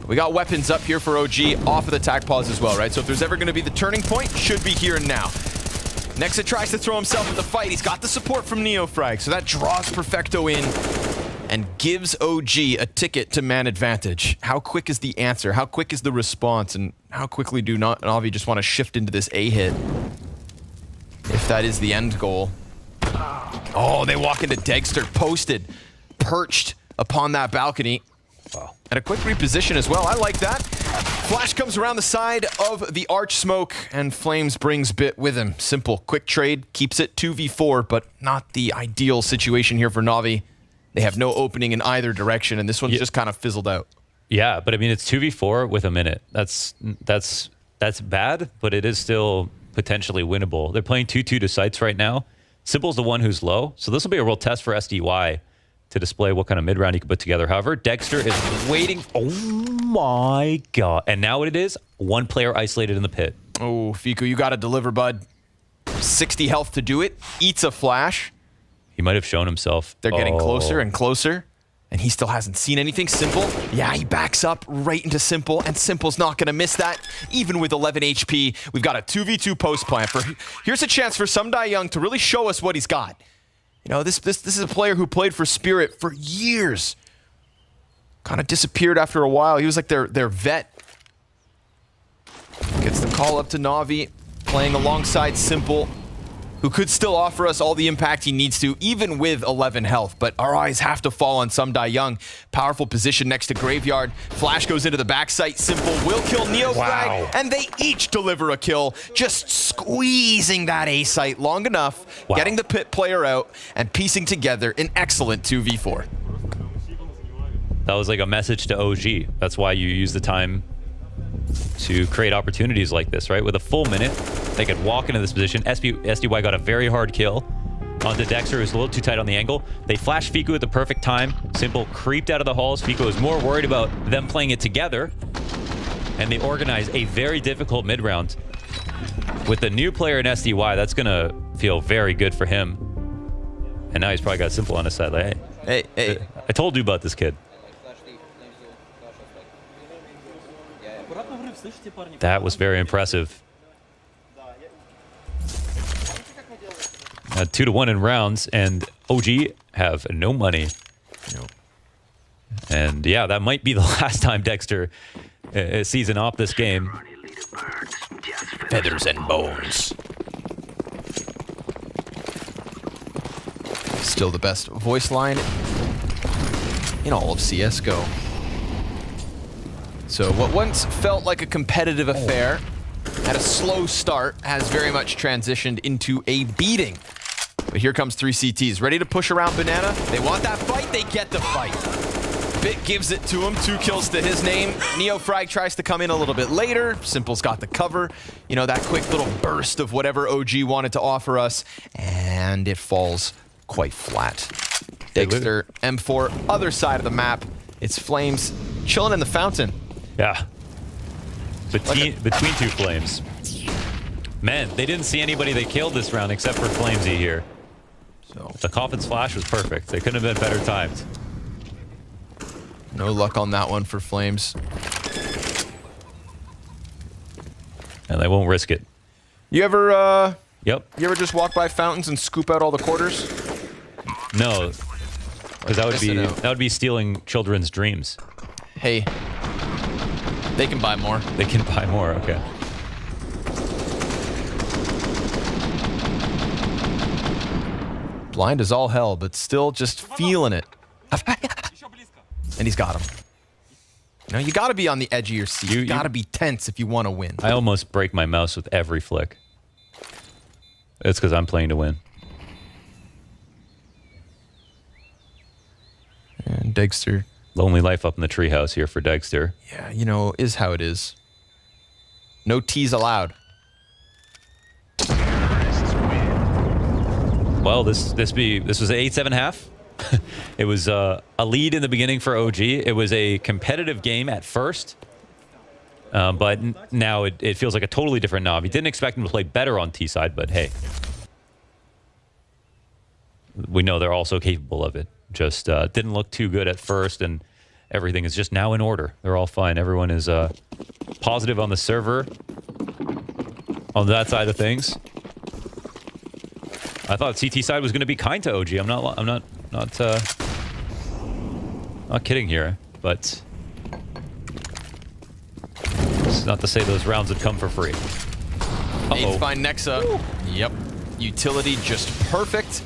We got weapons up here for OG off of the tac pause as well, right? So if there's ever going to be the turning point, should be here and now. Nexa tries to throw himself in the fight. He's got the support from Neofrag, so that draws Perfecto in and gives OG a ticket to man advantage. How quick is the answer? How quick is the response? And how quickly do Navi just want to shift into this A hit? If that is the end goal. Oh, they walk into Dexter, posted, perched upon that balcony. Wow. And a quick reposition as well. I like that. Flash comes around the side of the arch smoke, and Flames brings Bit with him. Simple, quick trade, keeps it 2v4, but not the ideal situation here for Navi. They have no opening in either direction, and this one's just kind of fizzled out. Yeah, but I mean, it's 2v4 with a minute. That's bad, but it is still potentially winnable. They're playing 2-2 to sites right now. Simple's the one who's low, so this will be a real test for SDY to display what kind of mid-round he can put together. However, Dexter is waiting. Oh my god. And now what it is, one player isolated in the pit. Oh, Fiku, you got to deliver, bud. 60 health to do it. Eats a flash. He might have shown himself. They're getting closer and closer, and he still hasn't seen anything. Simple, yeah, he backs up right into Simple, and Simple's not going to miss that, even with 11 HP. We've got a 2v2 post plan. Here's a chance for Sumdai Young to really show us what he's got. You know, this is a player who played for Spirit for years. Kind of disappeared after a while. He was like their vet. Gets the call up to Navi, playing alongside Simple, who could still offer us all the impact he needs to, even with 11 health. But our eyes have to fall on Sumdai Young. Powerful position next to Graveyard. Flash goes into the backside. Simple will kill Neofrag, and they each deliver a kill. Just squeezing that A site long enough, getting the pit player out, and piecing together an excellent 2v4. That was like a message to OG. That's why you use the time to create opportunities like this, right? With a full minute, they could walk into this position. SDY got a very hard kill onto Dexter, who's a little too tight on the angle. They flashed Fiku at the perfect time. Simple creeped out of the halls. Fiku was more worried about them playing it together, and they organized a very difficult mid-round. With the new player in SDY, that's going to feel very good for him. And now he's probably got Simple on his side. Like, hey, I told you about this kid. That was very impressive. 2-1 in rounds, and OG have no money. And yeah, that might be the last time Dexter sees an op this game. Feathers and bones. Still the best voice line in all of CSGO. So what once felt like a competitive affair at a slow start has very much transitioned into a beating. But here comes 3 CTs, ready to push around Banana. They want that fight, they get the fight. Bit gives it to him, 2 kills to his name. NeoFrag tries to come in a little bit later. Simple's got the cover. You know, that quick little burst of whatever OG wanted to offer us, and it falls quite flat. Dexter, M4, other side of the map. It's Flames chilling in the fountain. Yeah. Between 2 Flames. Man, they didn't see anybody they killed this round except for Flamesy here. So the Coffin's flash was perfect. They couldn't have been better timed. No luck on that one for Flames. And they won't risk it. You ever, Yep. You ever just walk by fountains and scoop out all the quarters? No. Because that would be stealing children's dreams. Hey. They can buy more. They can buy more, okay. Blind as all hell, but still just feeling it. And he's got him. You know, you got to be on the edge of your seat. You got to be tense if you want to win. I almost break my mouse with every flick. It's because I'm playing to win. And Dexter. Lonely life up in the treehouse here for Dexter. Yeah, you know, is how it is. No teas allowed. Well, this was an 8-7 half. It was a lead in the beginning for OG. It was a competitive game at first, but now it feels like a totally different Navi. Didn't expect him to play better on T side, but hey, we know they're also capable of it. Just didn't look too good at first, and everything is just now in order. They're all fine. Everyone is positive on the server on that side of things. I thought CT side was going to be kind to OG. I'm not kidding here, but it's not to say those rounds would come for free. Needs find Nexa. Yep. Utility just perfect.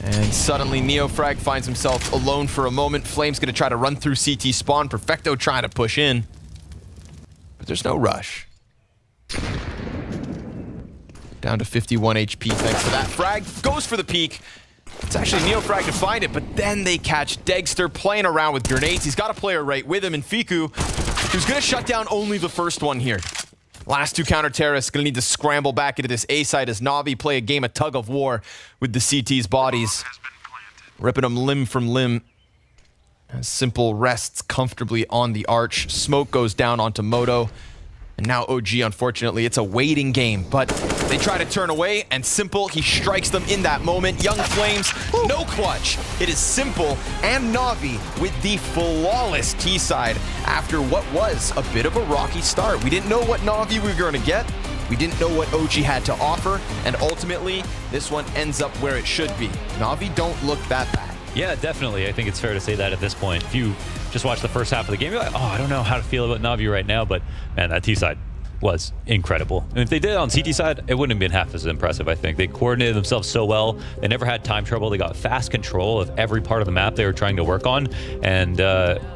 And suddenly NeoFrag finds himself alone for a moment. Flame's going to try to run through CT spawn. Perfecto trying to push in. But there's no rush. Down to 51 HP thanks to that. Frag goes for the peek. It's actually NeoFrag to find it, but then they catch Dexter playing around with grenades. He's got a player right with him in Fiku, who's going to shut down only the first one here. Last 2 counter-terrorists going to need to scramble back into this A side as Navi play a game of tug of war with the CT's bodies. Ripping them limb from limb. As Simple rests comfortably on the arch. Smoke goes down onto Moto. And now OG, unfortunately, it's a waiting game, but they try to turn away, and Simple, he strikes them in that moment. Young Flames, no clutch. It is Simple and Navi with the flawless T-side after what was a bit of a rocky start. We didn't know what Navi we were going to get. We didn't know what OG had to offer, and ultimately, this one ends up where it should be. Navi don't look that bad. Yeah, definitely. I think it's fair to say that at this point. If you just watch the first half of the game, you're like, oh, I don't know how to feel about Navi right now, but man, that T side was incredible. And if they did it on CT side, it wouldn't have been half as impressive, I think. They coordinated themselves so well. They never had time trouble. They got fast control of every part of the map they were trying to work on. And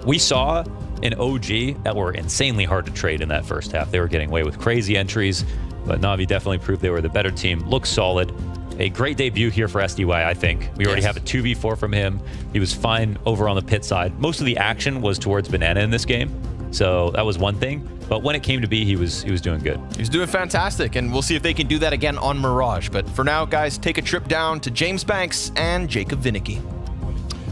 we saw an OG that were insanely hard to trade in that first half. They were getting away with crazy entries, but Navi definitely proved they were the better team. Looks solid. A great debut here for SDY, I think. We already have a 2v4 from him. He was fine over on the pit side. Most of the action was towards Banana in this game, so that was one thing. But when it came to B, he was doing good. He was doing fantastic, and we'll see if they can do that again on Mirage. But for now, guys, take a trip down to James Banks and Jacob Vinicki.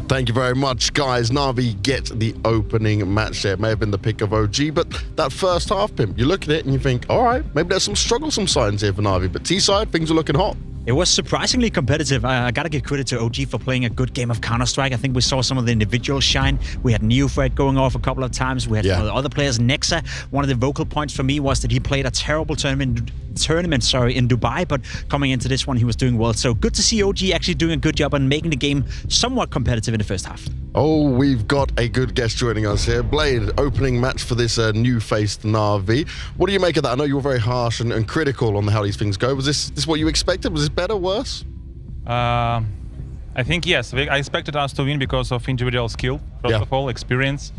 Thank you very much, guys. Navi gets the opening match there. It may have been the pick of OG, but that first half, Pimp, you look at it and you think, all right, maybe there's some strugglesome signs here for Navi, but T-side, things are looking hot. It was surprisingly competitive. I gotta give credit to OG for playing a good game of Counter-Strike. I think we saw some of the individuals shine. We had NeoFrag going off a couple of times. We had some of the other players. Nexa, one of the vocal points for me was that he played a terrible tournament in Dubai, but coming into this one, he was doing well. So good to see OG actually doing a good job and making the game somewhat competitive in the first half. Oh, we've got a good guest joining us here. Blade, opening match for this new-faced NAVI. What do you make of that? I know you were very harsh and critical on how these things go. Was this what you expected? Was this better, worse? I think yes. I expected us to win because of individual skill, first of all, experience.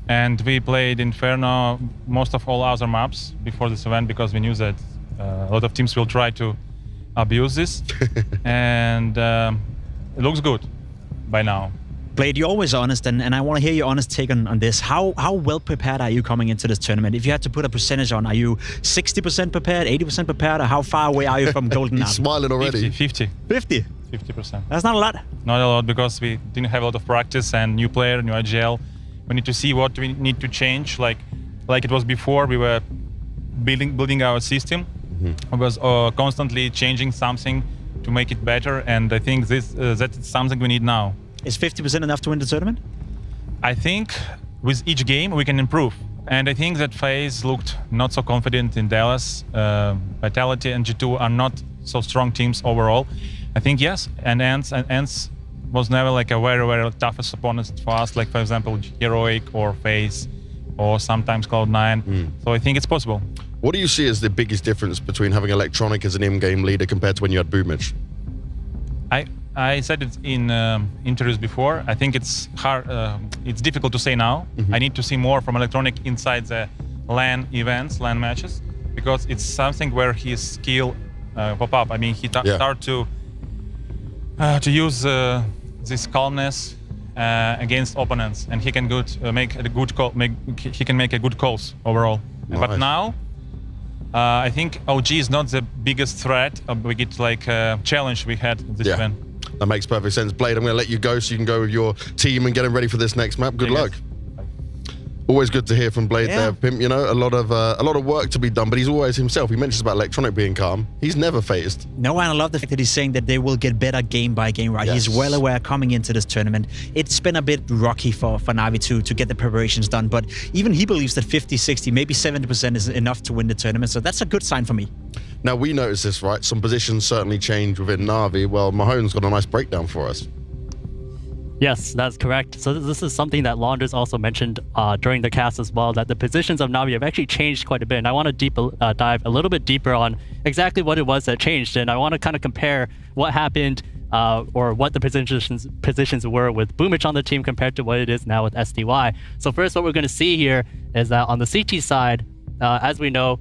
And we played Inferno most of all other maps before this event because we knew that a lot of teams will try to abuse this. And it looks good by now. Blade, you're always honest, and I want to hear your honest take on this. How well prepared are you coming into this tournament? If you had to put a percentage on, are you 60% prepared, 80% prepared, or how far away are you from Golden He's smiling already. 50. 50? 50%. That's not a lot. Not a lot because we didn't have a lot of practice and new player, new IGL. We need to see what we need to change. Like it was before, we were building our system. We was constantly changing something to make it better, and I think that's something we need now. Is 50% enough to win the tournament? I think with each game we can improve. And I think that FaZe looked not so confident in Dallas. Vitality and G2 are not so strong teams overall. I think yes, and ENCE was never like a very, very toughest opponent for us, like for example Heroic or FaZe or sometimes Cloud9. So I think it's possible. What do you see as the biggest difference between having Electronic as an in-game leader compared to when you had Boomich? I said it in interviews before. I think it's hard. It's difficult to say now. I need to see more from Electronic inside the LAN events, LAN matches, because it's something where his skill pop up. I mean, he start to use this calmness against opponents, and he can make a good call. He can make a good calls overall. Nice. But now, I think OG is not the biggest threat. We get like a challenge we had this event. That makes perfect sense. Blade, I'm going to let you go so you can go with your team and get them ready for this next map. Good luck. Always good to hear from Blade there, Pimp. You know, a lot of work to be done, but he's always himself. He mentions about Electronic being calm. He's never phased. No, and I love the fact that he's saying that they will get better game by game, right? He's well aware coming into this tournament. It's been a bit rocky for NAVI to get the preparations done, but even he believes that 50, 60, maybe 70% is enough to win the tournament, so that's a good sign for me. Now, we noticed this, right? Some positions certainly changed within NAVI. Well, Mahone's got a nice breakdown for us. Yes, that's correct. So this is something that Launders also mentioned during the cast as well, that the positions of NAVI have actually changed quite a bit. And I want to dive a little bit deeper on exactly what it was that changed. And I want to kind of compare what happened or what the positions were with Boomich on the team compared to what it is now with SDY. So first, what we're going to see here is that on the CT side, as we know,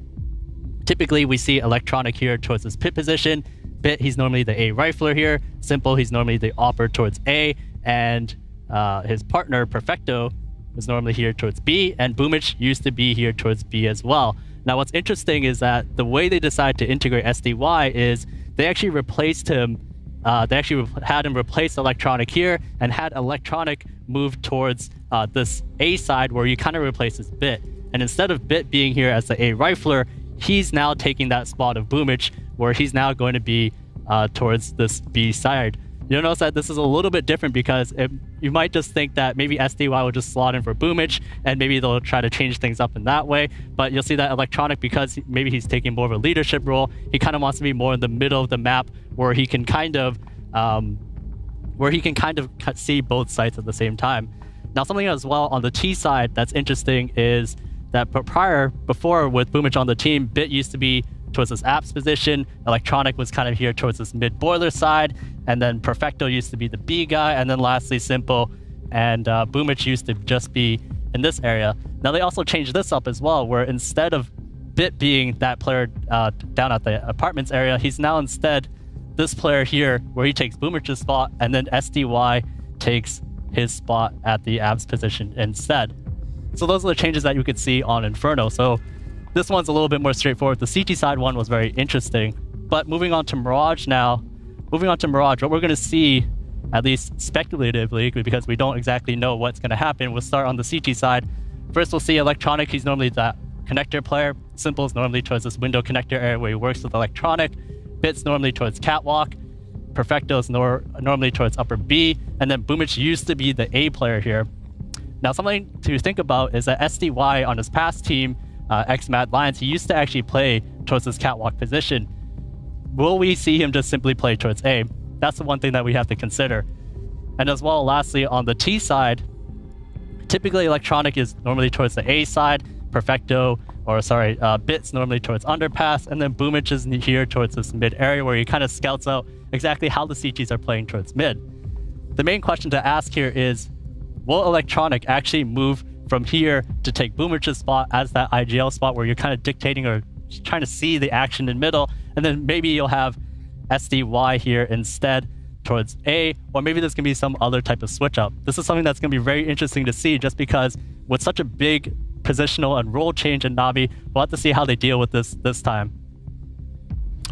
typically we see Electronic here towards this pit position. Bit, he's normally the A rifler here. Simple, he's normally the opper towards A. And his partner, Perfecto, was normally here towards B, and Boomich used to be here towards B as well. Now, what's interesting is that the way they decided to integrate SDY is they actually replaced him. They actually had him replace Electronic here and had Electronic move towards this A side where he kind of replaces Bit. And instead of Bit being here as the A rifler, he's now taking that spot of Boomich where he's now going to be towards this B side. You'll notice that this is a little bit different because you might just think that maybe SDY will just slot in for Boomich and maybe they'll try to change things up in that way. But you'll see that Electronic, because maybe he's taking more of a leadership role, he kind of wants to be more in the middle of the map where he can kind of see both sides at the same time. Now, something as well on the T side that's interesting is that before with Boomich on the team, Bit used to be towards this apps position, Electronic was kind of here towards this mid boiler side, and then Perfecto used to be the B guy, and then lastly Simple and Boomich used to just be in this area. Now they also changed this up as well, where instead of Bit being that player down at the apartments area, he's now instead this player here where he takes Boomich's spot, and then SDY takes his spot at the abs position instead. So those are the changes that you could see on Inferno. So this one's a little bit more straightforward. The CT side one was very interesting. But moving on to Mirage now. What we're going to see, at least speculatively, because we don't exactly know what's going to happen, we'll start on the CT side. First, we'll see Electronic. He's normally that connector player. Simple is normally towards this window connector area where he works with Electronic. Bit's normally towards Catwalk. Perfecto is normally towards upper B. And then Boomich used to be the A player here. Now, something to think about is that SDY on his past team, ex-Mad Lions, he used to actually play towards this Catwalk position. Will we see him just simply play towards A? That's the one thing that we have to consider. And as well, lastly, on the T side, typically Electronic is normally towards the A side, Perfecto, or sorry, Bits normally towards underpass, and then Boomich is here towards this mid area where he kind of scouts out exactly how the CGs are playing towards mid. The main question to ask here is, will Electronic actually move from here to take Boomich's spot as that IGL spot where you're kind of dictating or trying to see the action in middle, and then maybe you'll have SDY here instead towards A, or maybe there's going to be some other type of switch up. This is something that's going to be very interesting to see, just because with such a big positional and role change in Navi, we'll have to see how they deal with this time.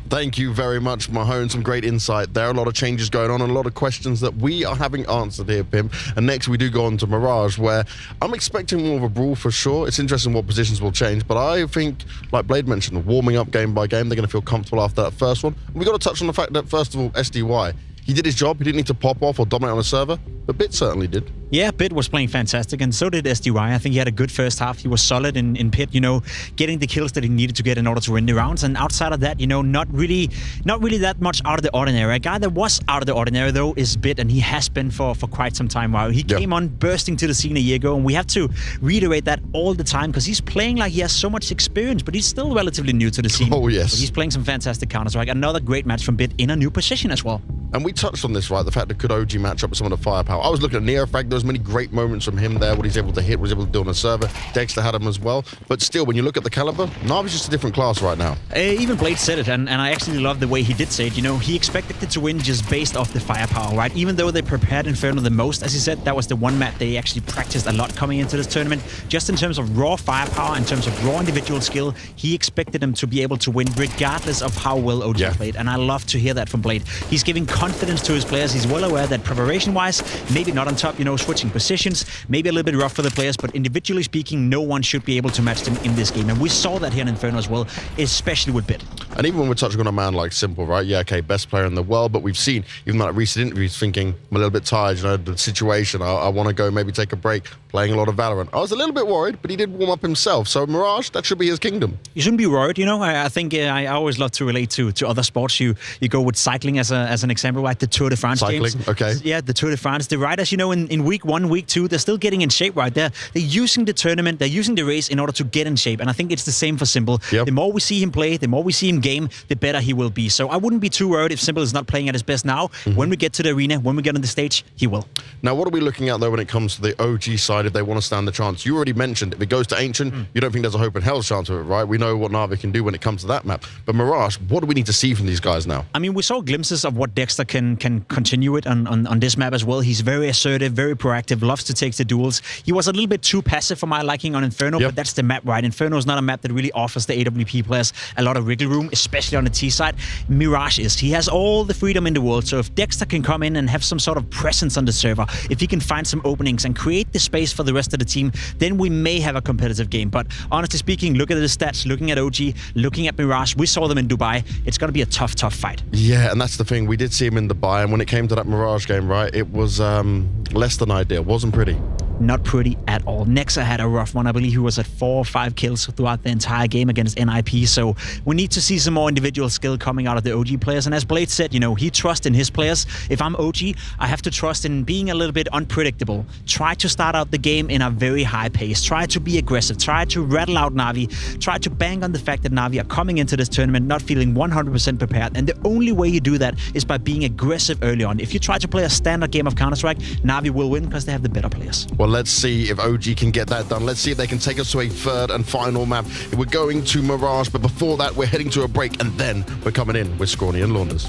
Thank you very much, Mahone. Some great insight there. A lot of changes going on and a lot of questions that we are having answered here, Pim. And next we do go on to Mirage, where I'm expecting more of a brawl for sure. It's interesting what positions will change, but I think, like Blade mentioned, warming up game by game, they're going to feel comfortable after that first one. And we got to touch on the fact that, first of all, SDY, he did his job. He didn't need to pop off or dominate on a server, but Bit certainly did. Yeah, Bit was playing fantastic, and so did SDY. I think he had a good first half. He was solid in Pit, you know, getting the kills that he needed to get in order to win the rounds. And outside of that, you know, not really that much out of the ordinary. A guy that was out of the ordinary, though, is Bit, and he has been for quite some time now. He came on bursting to the scene a year ago, and we have to reiterate that all the time because he's playing like he has so much experience, but he's still relatively new to the scene. Oh, yes. But he's playing some fantastic Counter-Strike. Another great match from Bit in a new position as well. And we touched on this, right? The fact that could OG match up with some of the firepower. I was looking at NeoFrag. There was many great moments from him there, what he's able to hit, what he's able to do on a server. Dexter had him as well. But still, when you look at the caliber, Navi's just a different class right now. Even Blade said it, and I actually love the way he did say it. You know, he expected it to win just based off the firepower, right? Even though they prepared Inferno the most, as he said, that was the one map they actually practiced a lot coming into this tournament. Just in terms of raw firepower, in terms of raw individual skill, he expected them to be able to win regardless of how well OG played. And I love to hear that from Blade. He's giving confidence to his players. He's well aware that preparation-wise, maybe not on top, you know, switching positions, maybe a little bit rough for the players, but individually speaking, no one should be able to match them in this game. And we saw that here in Inferno as well, especially with Bit. And even when we're touching on a man like Simple, right? Yeah, okay, best player in the world, but we've seen, even like recent interviews, thinking, I'm a little bit tired, you know, the situation, I want to go maybe take a break, playing a lot of Valorant. I was a little bit worried, but he did warm up himself. So Mirage, that should be his kingdom. You shouldn't be worried, you know. I think I always love to relate to other sports. You go with cycling as an example, like the Tour de France Cycling, games. okay. Yeah, the Tour de France. The riders, you know, in week 1, week 2, they're still getting in shape, right? They're using the tournament, they're using the race in order to get in shape. And I think it's the same for Simple. Yep. The more we see him play, the more we see him game, the better he will be. So I wouldn't be too worried if Simple is not playing at his best now. When we get to the arena, when we get on the stage, he will. Now, what are we looking at, though, when it comes to the OG side, if they want to stand the chance? You already mentioned, if it goes to Ancient, you don't think there's a hope in hell's chance of it, right? We know what Navi can do when it comes to that map. But Mirage, what do we need to see from these guys now? I mean, we saw glimpses of what Dexter can continue it on this map as well. He's very assertive, very proactive, loves to take the duels. He was a little bit too passive for my liking on Inferno, but that's the map, right? Inferno is not a map that really offers the AWP players a lot of wriggle room, especially on the T side. Mirage is. He has all the freedom in the world. So if Dexter can come in and have some sort of presence on the server, if he can find some openings and create the space for the rest of the team, then we may have a competitive game. But honestly speaking, look at the stats, looking at OG, looking at Mirage, we saw them in Dubai. It's going to be a tough fight. Yeah, and that's the thing. We did see him in Dubai, and when it came to that Mirage game, right, it was less than ideal. Wasn't pretty. Not pretty at all. Nexa had a rough one. I believe he was at 4 or 5 kills throughout the entire game against NIP. So we need to see some more individual skill coming out of the OG players. And as Blade said, you know, he trusts in his players. If I'm OG, I have to trust in being a little bit unpredictable. Try to start out the game in a very high pace. Try to be aggressive. Try to rattle out Navi. Try to bang on the fact that Navi are coming into this tournament not feeling 100% prepared. And the only way you do that is by being aggressive early on. If you try to play a standard game of Counter-Strike, Navi will win because they have the better players. Well, let's see if OG can get that done. Let's see if they can take us to a third and final map. We're going to Mirage, but before that, we're heading to a break, and then we're coming in with Scrawny and Launders.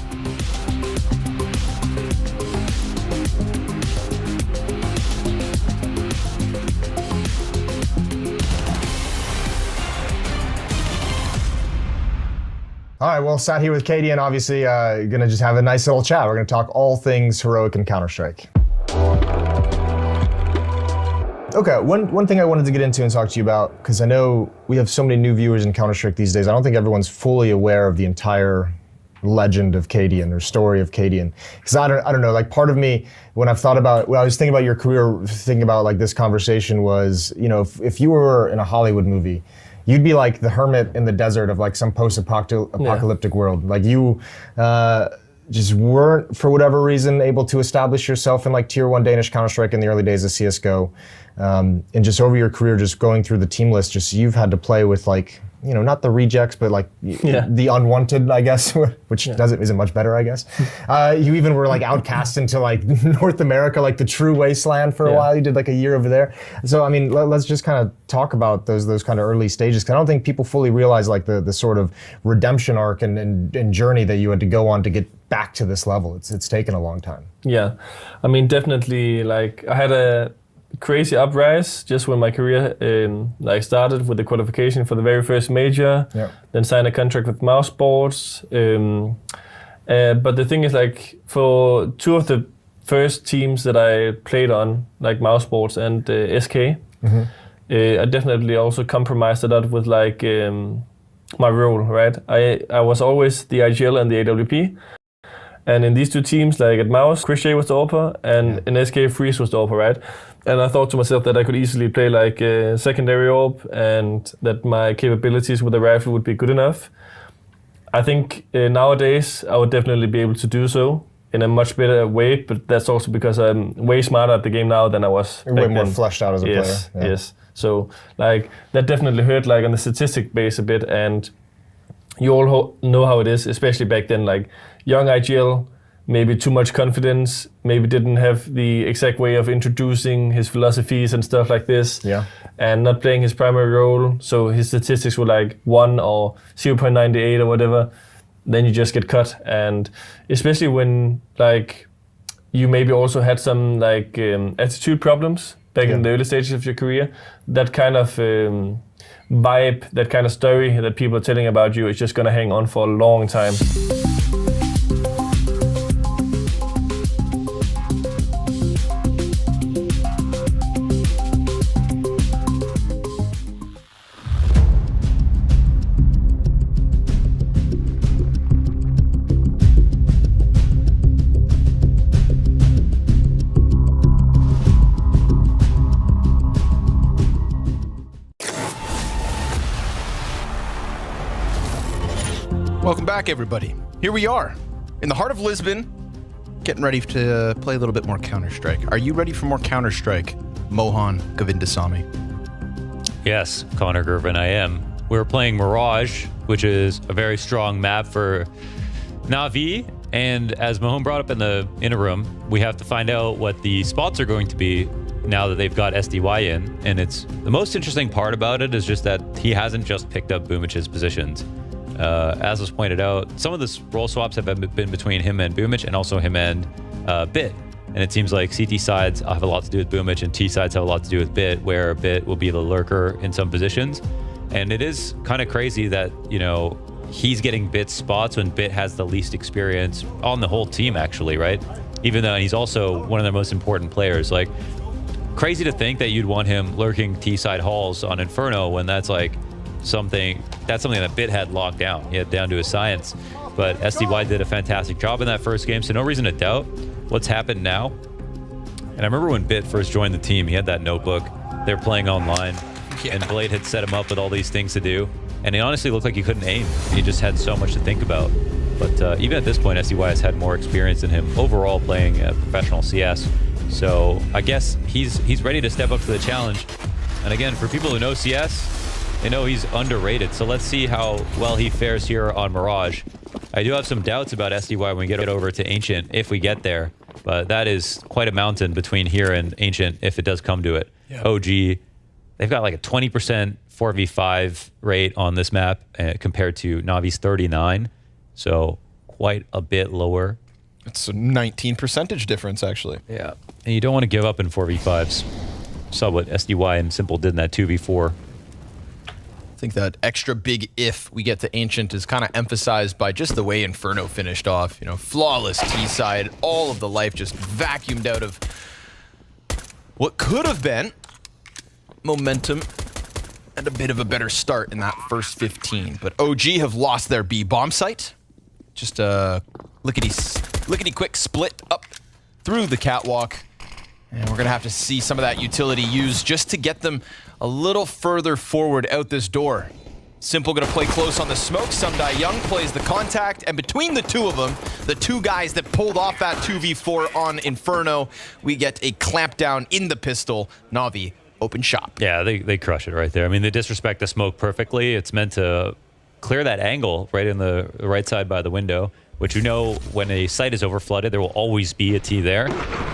All right, well, sat here with Katie, and obviously going to just have a nice little chat. We're going to talk all things heroic and Counter-Strike. Okay, one thing I wanted to get into and talk to you about, because I know we have so many new viewers in Counter-Strike these days. I don't think everyone's fully aware of the entire legend of Cadian or story of Cadian. Because I don't know, like part of me, when I was thinking about your career, thinking about like this conversation was, you know, if you were in a Hollywood movie, you'd be like the hermit in the desert of like some post-apocalyptic world. Like you, just weren't, for whatever reason, able to establish yourself in like Tier 1 Danish Counter-Strike in the early days of CSGO. And just over your career, just going through the team list, just you've had to play with like, you know, not the rejects, but like the unwanted, I guess, which isn't much better, I guess. You even were like outcast into like North America, like the true wasteland for a while. You did like a year over there. So I mean, let's just kind of talk about those kind of early stages, because I don't think people fully realize like the sort of redemption arc and journey that you had to go on to get back to this level. It's taken a long time. Yeah, I mean, definitely. Like I had a crazy uprise just when my career like started with the qualification for the very first major, then signed a contract with Mouse Sports. But the thing is, like, for two of the first teams that I played on, like Mouse Sports and SK, I definitely also compromised a lot with like my role, right? I was always the IGL and the AWP. And in these two teams, like at Mouse, Chris J was the AWPer, and in SK, Freeze was the AWPer, right? And I thought to myself that I could easily play like a secondary AWP, and that my capabilities with the rifle would be good enough. I think nowadays I would definitely be able to do so in a much better way, but that's also because I'm way smarter at the game now than I was You're way more fleshed out as a player. Yes. So like that definitely hurt like on the statistic base a bit, and you all know how it is, especially back then, like young IGL, maybe too much confidence, maybe didn't have the exact way of introducing his philosophies and stuff like this, and not playing his primary role, so his statistics were like 1 or 0.98 or whatever, then you just get cut. And especially when like you maybe also had some like attitude problems back in the early stages of your career, that kind of vibe, that kind of story that people are telling about you is just gonna hang on for a long time. Welcome back, everybody. Here we are, in the heart of Lisbon, getting ready to play a little bit more Counter-Strike. Are you ready for more Counter-Strike, Mohan Govindasamy? Yes, Connor Gervin, I am. We're playing Mirage, which is a very strong map for NAVI, and as Mohan brought up in the interim, we have to find out what the spots are going to be now that they've got SDY in, and it's the most interesting part about it is just that he hasn't just picked up Boomich's positions. As was pointed out, some of the role swaps have been between him and Boomich, and also him and Bit. And it seems like CT sides have a lot to do with Boomich, and T sides have a lot to do with Bit, where Bit will be the lurker in some positions. And it is kind of crazy that, you know, he's getting Bit's spots when Bit has the least experience on the whole team, actually, right? Even though he's also one of their most important players. Like, crazy to think that you'd want him lurking T side halls on Inferno when that's like something that Bit had locked down. He had down to a science. But SDY did a fantastic job in that first game, so no reason to doubt what's happened now. And I remember when Bit first joined the team, he had that notebook. They were playing online, and Blade had set him up with all these things to do. And it honestly looked like he couldn't aim. He just had so much to think about. But even at this point, SDY has had more experience than him overall playing professional CS. So I guess he's ready to step up to the challenge. And again, for people who know CS, they know he's underrated, so let's see how well he fares here on Mirage. I do have some doubts about SDY when we get over to Ancient, if we get there, but that is quite a mountain between here and Ancient if it does come to it. OG, they've got like a 20% 4v5 rate on this map compared to Navi's 39, so quite a bit lower. It's a 19% difference, actually. Yeah, and you don't want to give up in 4v5s. Saw what SDY and Simple did in that 2v4. I think that extra big if we get to Ancient is kind of emphasized by just the way Inferno finished off. You know, flawless T-side, all of the life just vacuumed out of what could have been momentum and a bit of a better start in that first 15. But OG have lost their B bomb site. Just a lickety quick split up through the catwalk. And we're going to have to see some of that utility used just to get them a little further forward out this door. Simple gonna play close on the smoke. Sumdai Young plays the contact, and between the two of them, the two guys that pulled off that 2v4 on Inferno, we get a clamp down in the pistol. Navi, open shop. Yeah, they crush it right there. I mean, they disrespect the smoke perfectly. It's meant to clear that angle right in the right side by the window, which you know when a site is over flooded, there will always be a T there.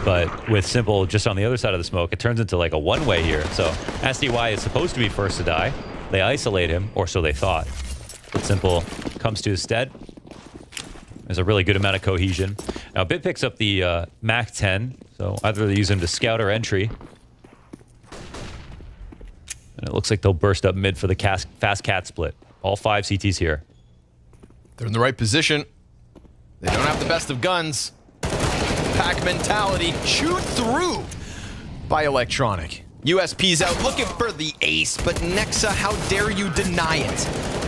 But with Simple just on the other side of the smoke, it turns into like a one-way here. So SDY is supposed to be first to die. They isolate him, or so they thought. But Simple comes to his stead. There's a really good amount of cohesion. Now, Bit picks up the Mac 10, so either they use him to scout or entry. And it looks like they'll burst up mid for the fast cat split. All 5 CTs here. They're in the right position. They don't have the best of guns. Pack mentality chewed through by Electronic. USP's out looking for the ace, but Nexa, how dare you deny it?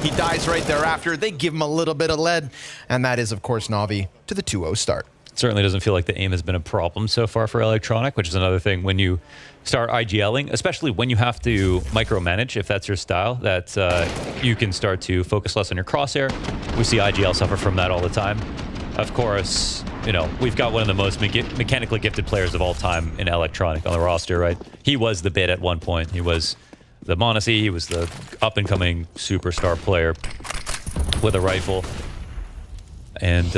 He dies right thereafter. They give him a little bit of lead, and that is, of course, Navi to the 2-0 start. It certainly doesn't feel like the aim has been a problem so far for Electronic, which is another thing when you start IGLing, especially when you have to micromanage, if that's your style, that you can start to focus less on your crosshair. We see IGL suffer from that all the time. Of course, you know, we've got one of the most mechanically gifted players of all time in Electronic on the roster, right? He was the Bit at one point. He was the Monacy. He was the up-and-coming superstar player with a rifle. And,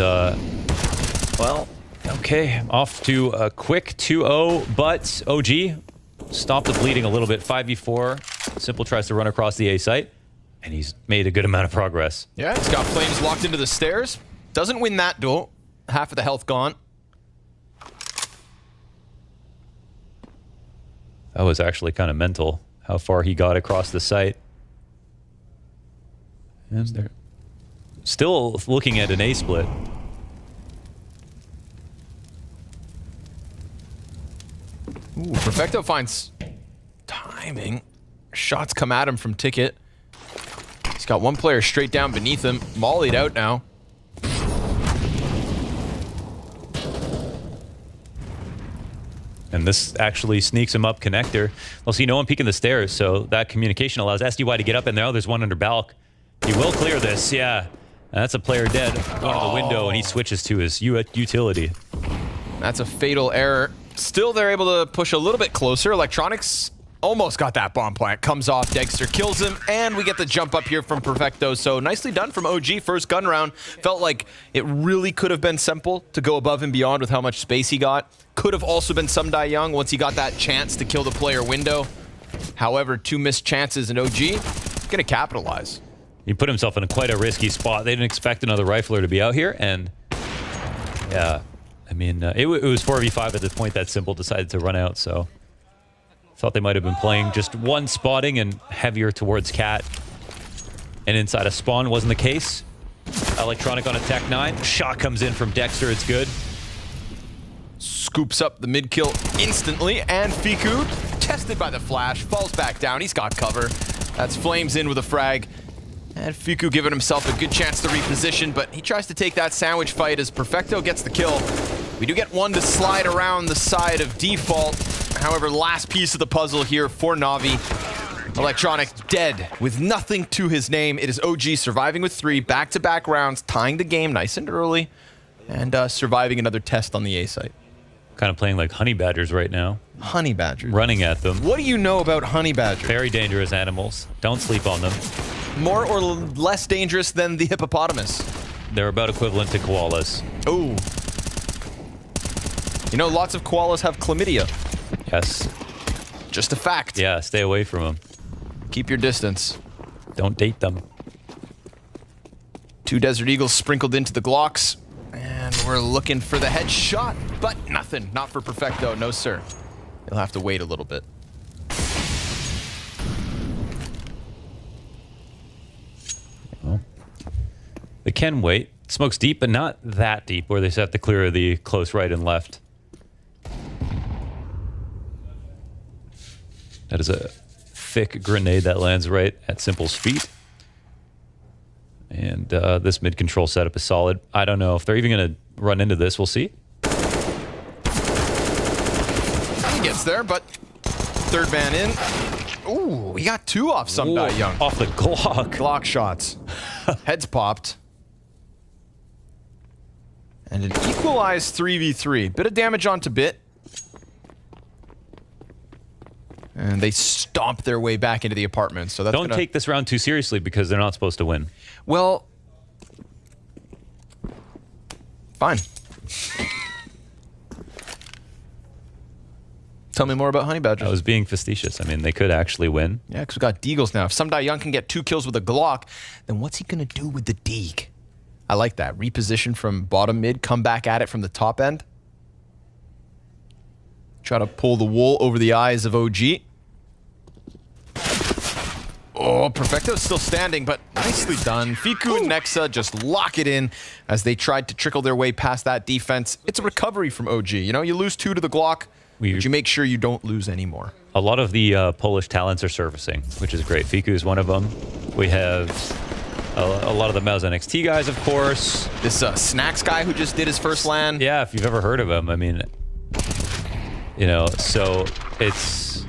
well, okay, off to a quick 2-0, but OG stopped the bleeding a little bit. 5v4. Simple tries to run across the A site, and he's made a good amount of progress. Yeah, he's got Flames locked into the stairs. Doesn't win that duel. Half of the health gone. That was actually kind of mental, how far he got across the site. And they're still looking at an A split. Ooh, Perfecto finds timing. Shots come at him from Ticket. He's got one player straight down beneath him. Mollied out now. And this actually sneaks him up connector. They'll see no one peeking the stairs, so that communication allows SDY to get up in there. Oh, there's one under Balk. He will clear this, yeah. And that's a player dead. Going to the window, and he switches to his utility. That's a fatal error. Still, they're able to push a little bit closer. Electronics almost got that bomb plant. Comes off, Dexter kills him, and we get the jump up here from Perfecto. So nicely done from OG. First gun round. Felt like it really could have been simple to go above and beyond with how much space he got. Could have also been Sumdai Young once he got that chance to kill the player window. However, 2 missed chances, and OG gonna capitalize. He put himself in quite a risky spot. They didn't expect another rifler to be out here, and yeah, I mean, it was 4v5 at this point that Simple decided to run out, so thought they might have been playing just one spotting and heavier towards Cat. And inside a spawn wasn't the case. Electronic on a Tech 9. Shot comes in from Dexter, it's good. Scoops up the mid kill instantly, and Fiku, tested by the flash, falls back down. He's got cover. That's Flames in with a frag. And Fiku giving himself a good chance to reposition, but he tries to take that sandwich fight as Perfecto gets the kill. We do get one to slide around the side of default. However, last piece of the puzzle here for Navi. Electronic dead with nothing to his name. It is OG surviving with 3 back-to-back rounds, tying the game nice and early, and surviving another test on the A site. Kind of playing like honey badgers right now. Honey badgers? Running at them. What do you know about honey badgers? Very dangerous animals. Don't sleep on them. More or less dangerous than the hippopotamus? They're about equivalent to koalas. Ooh. You know, lots of koalas have chlamydia. Yes. Just a fact. Yeah, stay away from them. Keep your distance. Don't date them. 2 Desert Eagles sprinkled into the Glocks. And we're looking for the headshot, but nothing. Not for Perfecto, no sir. You'll have to wait a little bit. Well, they can wait. Smoke's deep, but not that deep where they just have to clear the close right and left. That is a thick grenade that lands right at Simple's feet. And this mid-control setup is solid. I don't know if they're even going to run into this. We'll see. He gets there, but third man in. Ooh, he got 2 off some guy young. Off the Glock. Glock shots. Heads popped. And an equalized 3v3. Bit of damage onto Bit. And they stomp their way back into the apartment. So that's Don't take this round too seriously because they're not supposed to win. Well, fine. Tell me more about Honey Badgers. I was being facetious. I mean, they could actually win. Yeah, because we got Deagles now. If some guy young can get 2 kills with a Glock, then what's he going to do with the Deag? I like that. Reposition from bottom mid, come back at it from the top end. Try to pull the wool over the eyes of OG. Oh, Perfecto's still standing, but nicely done. Fiku and Nexa just lock it in as they tried to trickle their way past that defense. It's a recovery from OG. You know, you lose 2 to the Glock, but you make sure you don't lose anymore. A lot of the Polish talents are surfacing, which is great. Fiku is one of them. We have a lot of the Mouse NXT guys, of course. This Snacks guy who just did his first LAN. Yeah, if you've ever heard of him. I mean, you know, so it's...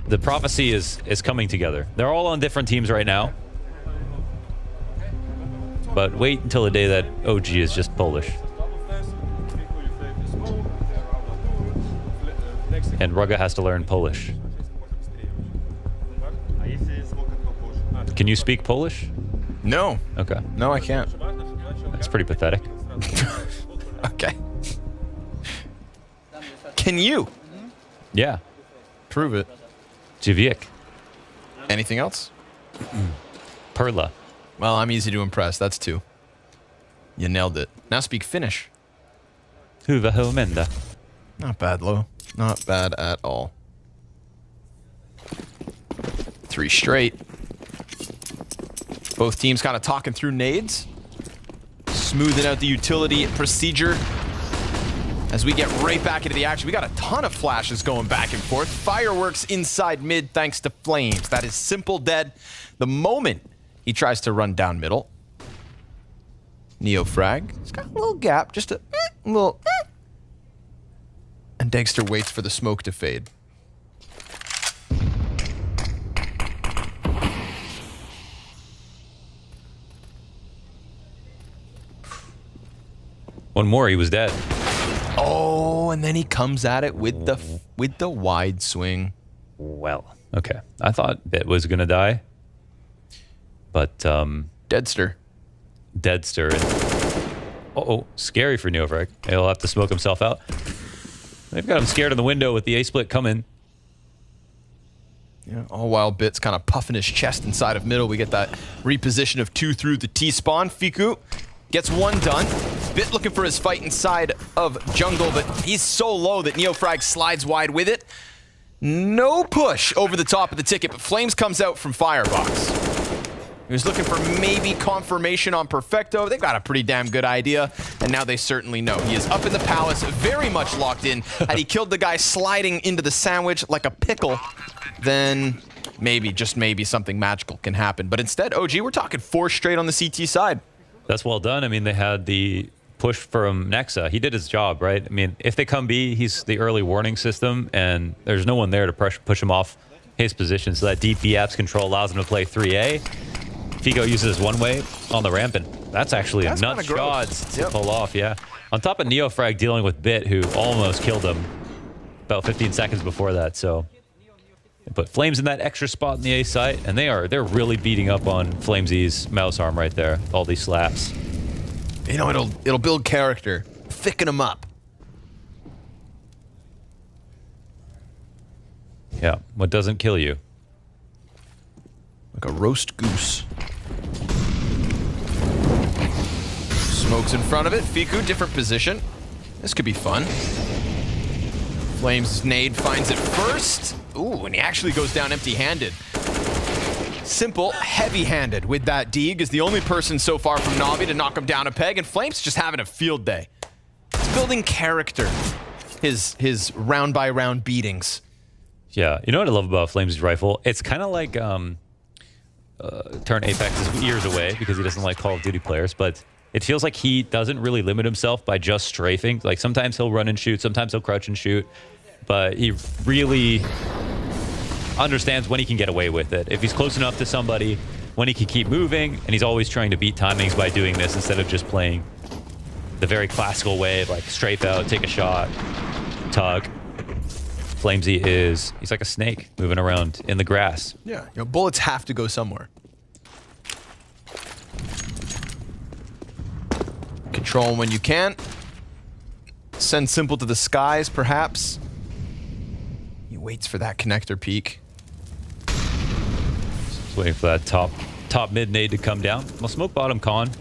The prophecy is coming together. They're all on different teams right now. But wait until the day that OG is just Polish. And Ruga has to learn Polish. Can you speak Polish? No. Okay. No, I can't. That's pretty pathetic. Okay. Can you? Yeah. Prove it. Dziwiek. Anything else? Perla. Well, I'm easy to impress. That's 2. You nailed it. Now speak Finnish. Hyvä huomenta. Not bad, Lo. Not bad at all. 3 straight. Both teams kind of talking through nades. Smoothing out the utility procedure. As we get right back into the action, we got a ton of flashes going back and forth. Fireworks inside mid thanks to Flames. That is Simple dead the moment he tries to run down middle. Neo frag. It's got a little gap, just a little. And Dexter waits for the smoke to fade. One more, he was dead. Oh, and then he comes at it with the wide swing. Well, okay. I thought Bit was gonna die, but Deadster. Oh, scary for Neofrag. He'll have to smoke himself out. They've got him scared in the window with the A split coming. Yeah, all while Bit's kind of puffing his chest inside of middle. We get that reposition of 2 through the T spawn. Fiku gets 1 done. Bit looking for his fight inside of jungle, but he's so low that Neofrag slides wide with it. No push over the top of the ticket, but Flames comes out from Firebox. He was looking for maybe confirmation on Perfecto. They've got a pretty damn good idea, and now they certainly know. He is up in the palace, very much locked in. Had he killed the guy sliding into the sandwich like a pickle, then maybe, just maybe, something magical can happen. But instead, OG, we're talking 4 straight on the CT side. That's well done. I mean, they had the push from Nexa. He did his job, right? I mean, if they come B, he's the early warning system, and there's no one there to push him off his position, so that deep B apps control allows him to play 3A. Figo uses one way on the ramp, and that's actually a nut shot to pull off, yeah. On top of Neofrag dealing with Bit, who almost killed him about 15 seconds before that, so they put Flames in that extra spot in the A site, and they're really beating up on Flamesy's mouse arm right there, all these slaps. You know, it'll build character, thicken them up. Yeah, what doesn't kill you? Like a roast goose. Smokes in front of it. Fiku, different position. This could be fun. Flames' nade finds it first. Ooh, and he actually goes down empty-handed. Simple, heavy-handed with that Deag is the only person so far from Navi to knock him down a peg, and Flames just having a field day. He's building character. His round-by-round beatings. Yeah, you know what I love about Flames' rifle? It's kind of like Turn Apex's ears away because he doesn't like Call of Duty players, but it feels like he doesn't really limit himself by just strafing. Like sometimes he'll run and shoot, sometimes he'll crouch and shoot, but he really understands when he can get away with it. If he's close enough to somebody, when he can keep moving, and he's always trying to beat timings by doing this instead of just playing the very classical way of like strafe out, take a shot, tug. Flamesy he's like a snake moving around in the grass. Yeah, bullets have to go somewhere. Control him when you can. Send Simple to the skies, perhaps. He waits for that connector peek. Just waiting for that top mid nade to come down. Well, smoke bottom con.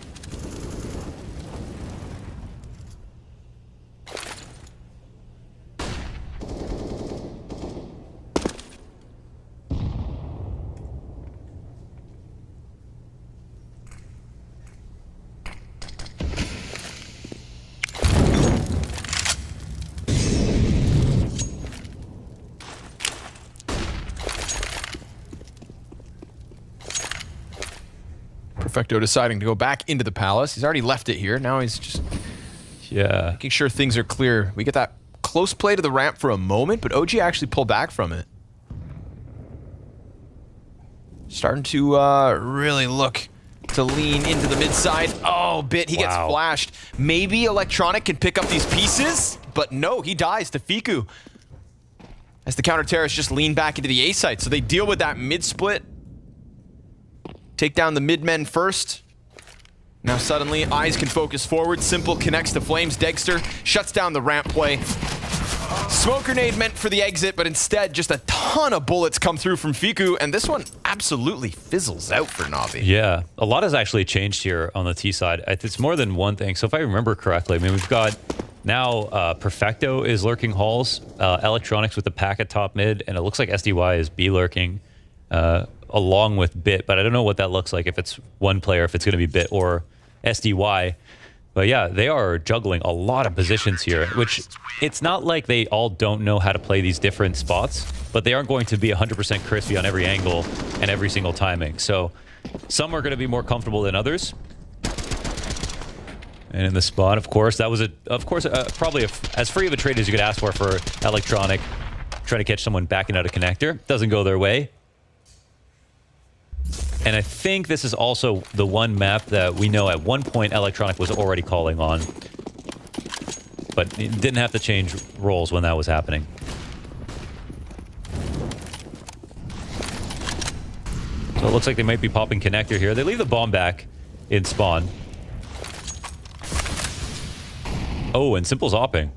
Perfecto deciding to go back into the palace. He's already left it here. Now he's just making sure things are clear. We get that close play to the ramp for a moment, but OG actually pulled back from it. Starting to really look to lean into the mid side. Oh, Bit, he gets flashed. Maybe Electronic can pick up these pieces, but no, he dies to Fiku. As the counter-terrorists just lean back into the A site. So they deal with that mid-split. Take down the mid-men first. Now suddenly, eyes can focus forward. Simple connects to Flames. Dexter shuts down the ramp play. Smoke grenade meant for the exit, but instead just a ton of bullets come through from Fiku, and this one absolutely fizzles out for Navi. Yeah, a lot has actually changed here on the T side. It's more than one thing. So if I remember correctly, I mean, we've got now Perfecto is lurking halls, Electronics with the pack at top mid, and it looks like SDY is B lurking along with Bit, but I don't know what that looks like, if it's one player, if it's going to be Bit or SDY. But yeah, they are juggling a lot of positions here, which it's not like they all don't know how to play these different spots, but they aren't going to be 100% crispy on every angle and every single timing. So some are going to be more comfortable than others. And in the spawn, of course, that was probably as free of a trade as you could ask for Electronic. Trying to catch someone backing out a connector. Doesn't go their way. And I think this is also the one map that we know at one point Electronic was already calling on. But it didn't have to change roles when that was happening. So it looks like they might be popping connector here. They leave the bomb back in spawn. Oh, and Simple's opping.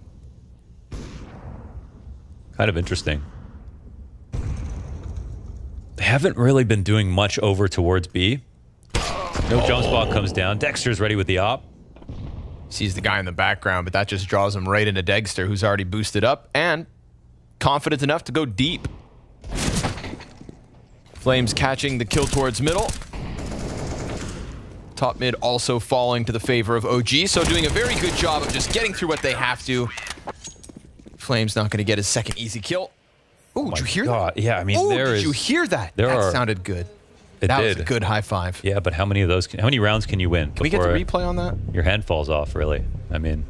Kind of interesting. They haven't really been doing much over towards B. No jump spot comes down. Dexter's ready with the op. Sees the guy in the background, but that just draws him right into Dexter, who's already boosted up and confident enough to go deep. Flames catching the kill towards middle. Top mid also falling to the favor of OG, so doing a very good job of just getting through what they have to. Flames not going to get his second easy kill. Oh, did you hear that? Yeah, I mean, did you hear that? That sounded good. That was a good high five. Yeah, but how many of those? How many rounds can you win? Can we get the replay on that? Your hand falls off, really. I mean,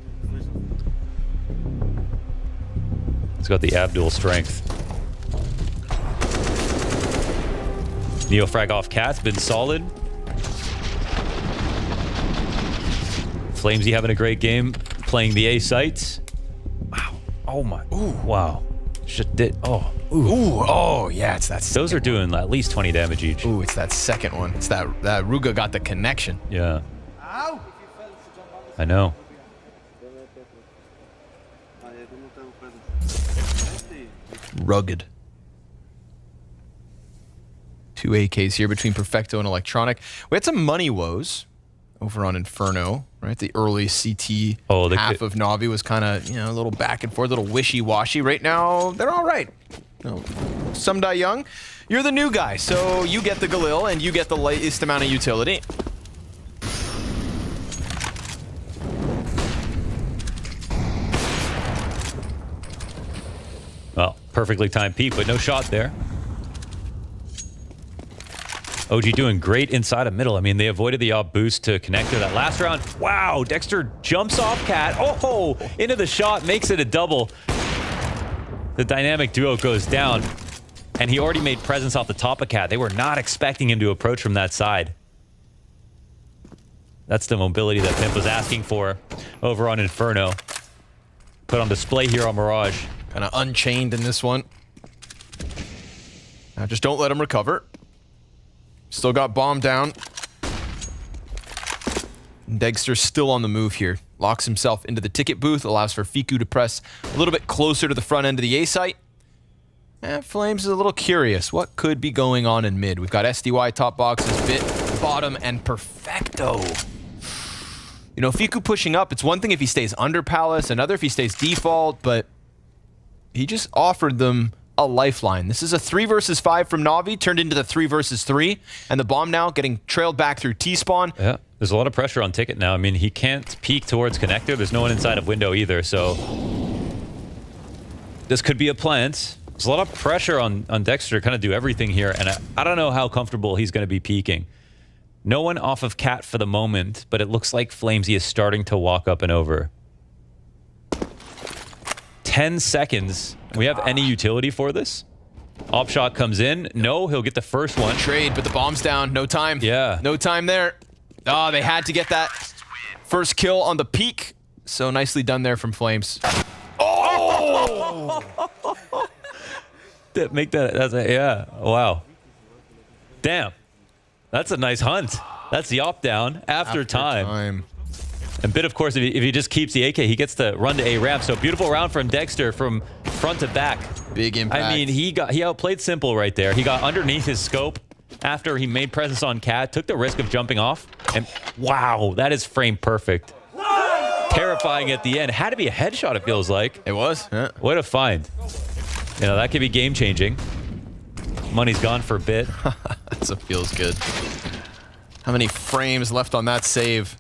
it's got the Abdul strength. Neo frag off Cat's been solid. Flamesy having a great game, playing the A sites. Wow. Oh my. Ooh. Wow. Just did. Oh. Ooh. Ooh. Oh, yeah, it's that. Those are doing at least 20 damage each. Ooh, it's that second one. It's that Ruga got the connection. Yeah. I know. Rugged. 2 AKs here between Perfecto and Electronic. We had some money woes over on Inferno, right? The early CT half of Navi was kind of, a little back and forth, a little wishy-washy. Right now, they're all right. Some die young. You're the new guy, so you get the Galil and you get the latest amount of utility. Well, perfectly timed peek, but no shot there. OG doing great inside of middle. I mean, they avoided the op boost to connector that last round. Wow, Dexter jumps off Cat. Oh, into the shot, makes it a double. The dynamic duo goes down. And he already made presence off the top of Cat. They were not expecting him to approach from that side. That's the mobility that Pimp was asking for over on Inferno. Put on display here on Mirage. Kind of unchained in this one. Now just don't let him recover. Still got bomb down. Dexter's still on the move here. Locks himself into the ticket booth, allows for Fiku to press a little bit closer to the front end of the A site. And Flames is a little curious. What could be going on in mid? We've got SDY top boxes, Bit, bottom, and Perfecto. You know, Fiku pushing up, it's one thing if he stays under Palace, another if he stays default, but he just offered them a lifeline. This is a 3 versus 5 from Navi, turned into the 3 versus 3, and the bomb now getting trailed back through T-spawn. Yeah, there's a lot of pressure on Ticket now. I mean, he can't peek towards Connector. There's no one inside of window either, so this could be a plant. There's a lot of pressure on Dexter to kind of do everything here, and I don't know how comfortable he's going to be peeking. No one off of Cat for the moment, but it looks like Flamesy is starting to walk up and over. 10 seconds. We have any utility for this? Op shot comes in. No, he'll get the first one. Trade, but the bomb's down. No time. Yeah. No time there. Oh, they had to get that first kill on the peak. So nicely done there from Flames. Oh! Make that, that's a, yeah, wow. Damn. That's a nice hunt. That's the op down after time. And Bit, of course, if he just keeps the AK, he gets to run to A ramp. So beautiful round from Dexter from front to back. Big impact. I mean, he outplayed Simple right there. He got underneath his scope after he made presence on Cat, took the risk of jumping off, and wow, that is frame perfect. Terrifying at the end. Had to be a headshot, it feels like. It was. Yeah. What a find. You know, that could be game-changing. Money's gone for a bit. That feels good. How many frames left on that save?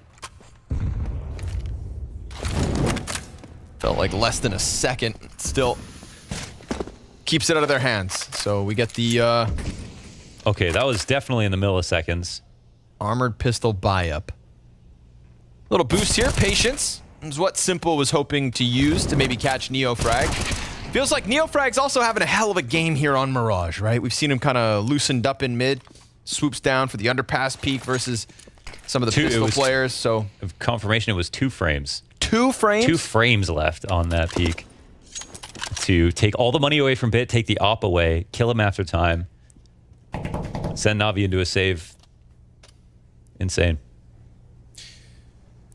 Felt like less than a second. Still keeps it out of their hands. So we get the... Okay, that was definitely in the milliseconds. Armored pistol buy-up. Little boost here. Patience is what Simple was hoping to use to maybe catch NeoFrag. Feels like NeoFrag's also having a hell of a game here on Mirage, right? We've seen him kind of loosened up in mid. Swoops down for the underpass peak versus some of the pistol players. So confirmation, it was 2 frames. 2 frames? 2 frames left on that peak. To take all the money away from Bit, take the op away, kill him after time, send Navi into a save. Insane.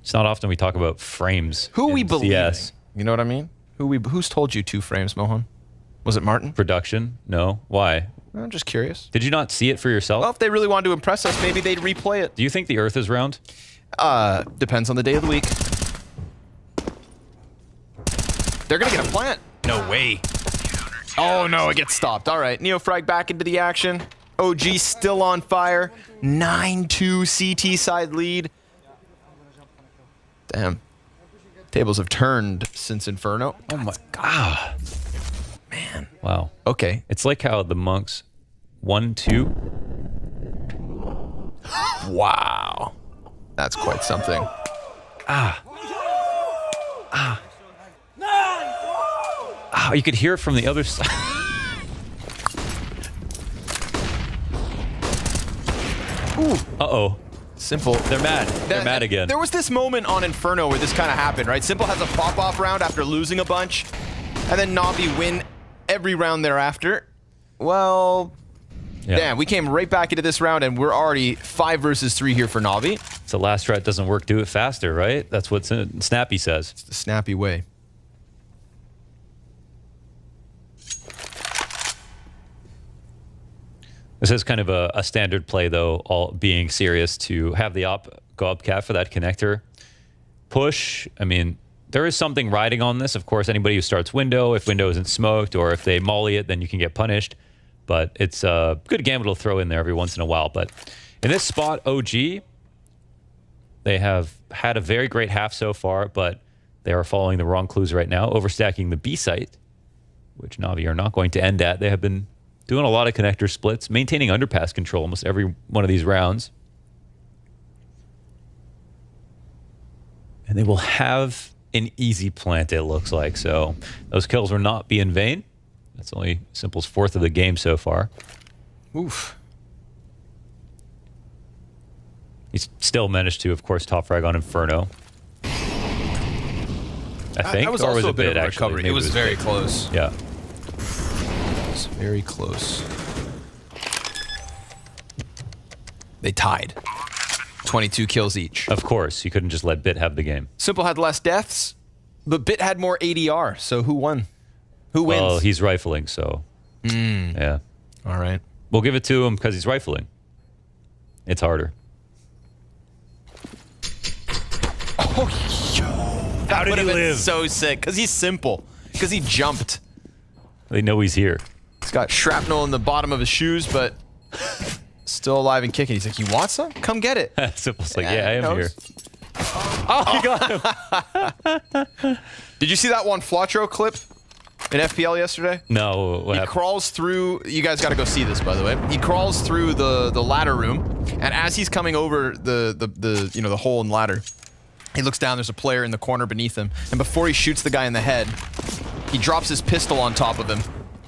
It's not often we talk about frames. Who we believe? Yes. You know what I mean? Who's told you 2 frames, Mohan? Was it Martin? Production? No. Why? I'm just curious. Did you not see it for yourself? Well, if they really wanted to impress us, maybe they'd replay it. Do you think the Earth is round? Depends on the day of the week. They're gonna get a plant. No way. Oh no, it gets stopped. All right, NeoFrag back into the action. OG still on fire. 9-2 CT side lead. Damn. Tables have turned since Inferno. Oh my god. Man. Wow. Okay. It's like how the monks 1-2. Wow. That's quite something. You could hear it from the other side. Ooh. Uh-oh. Simple. They're mad. They're mad again. There was this moment on Inferno where this kind of happened, right? Simple has a pop-off round after losing a bunch, and then Navi win every round thereafter. Well, damn, we came right back into this round, and we're already 5 versus 3 here for Navi. It's the last strat doesn't work, do it faster, right? That's what Snappy says. It's the snappy way. This is kind of a standard play, though, all being serious, to have the op go up Cat for that connector. Push, I mean, there is something riding on this. Of course, anybody who starts window, if window isn't smoked, or if they molly it, then you can get punished. But it's a good gamble to throw in there every once in a while. But in this spot, OG, they have had a very great half so far, but they are following the wrong clues right now, overstacking the B site, which Navi are not going to end at. They have been doing a lot of connector splits, maintaining underpass control almost every one of these rounds. And they will have an easy plant, it looks like. So those kills will not be in vain. That's only Simple's 4th of the game so far. Oof. He's still managed to, of course, top frag on Inferno. I think, that was or also was it a bit of a actually? recovery. Maybe It was very bit. close. Yeah. It was very close. They tied. 22 kills each. Of course, you couldn't just let Bit have the game. Simple had less deaths, but Bit had more ADR. So who won? Who wins? Well, he's rifling, so yeah. All right. We'll give it to him because he's rifling. It's harder. How did he live? So sick. Because he's simple. Because he jumped. They know he's here. He's got shrapnel in the bottom of his shoes, but still alive and kicking. He's like, you want some? Come get it. Simple's like, yeah, I am here. Oh, you got him. Did you see that one Flotro clip in FPL yesterday? No, what He happened? crawls through, you guys got to go see this, by the way. He crawls through the ladder room, and as he's coming over the hole in the ladder, he looks down, there's a player in the corner beneath him, and before he shoots the guy in the head, he drops his pistol on top of him.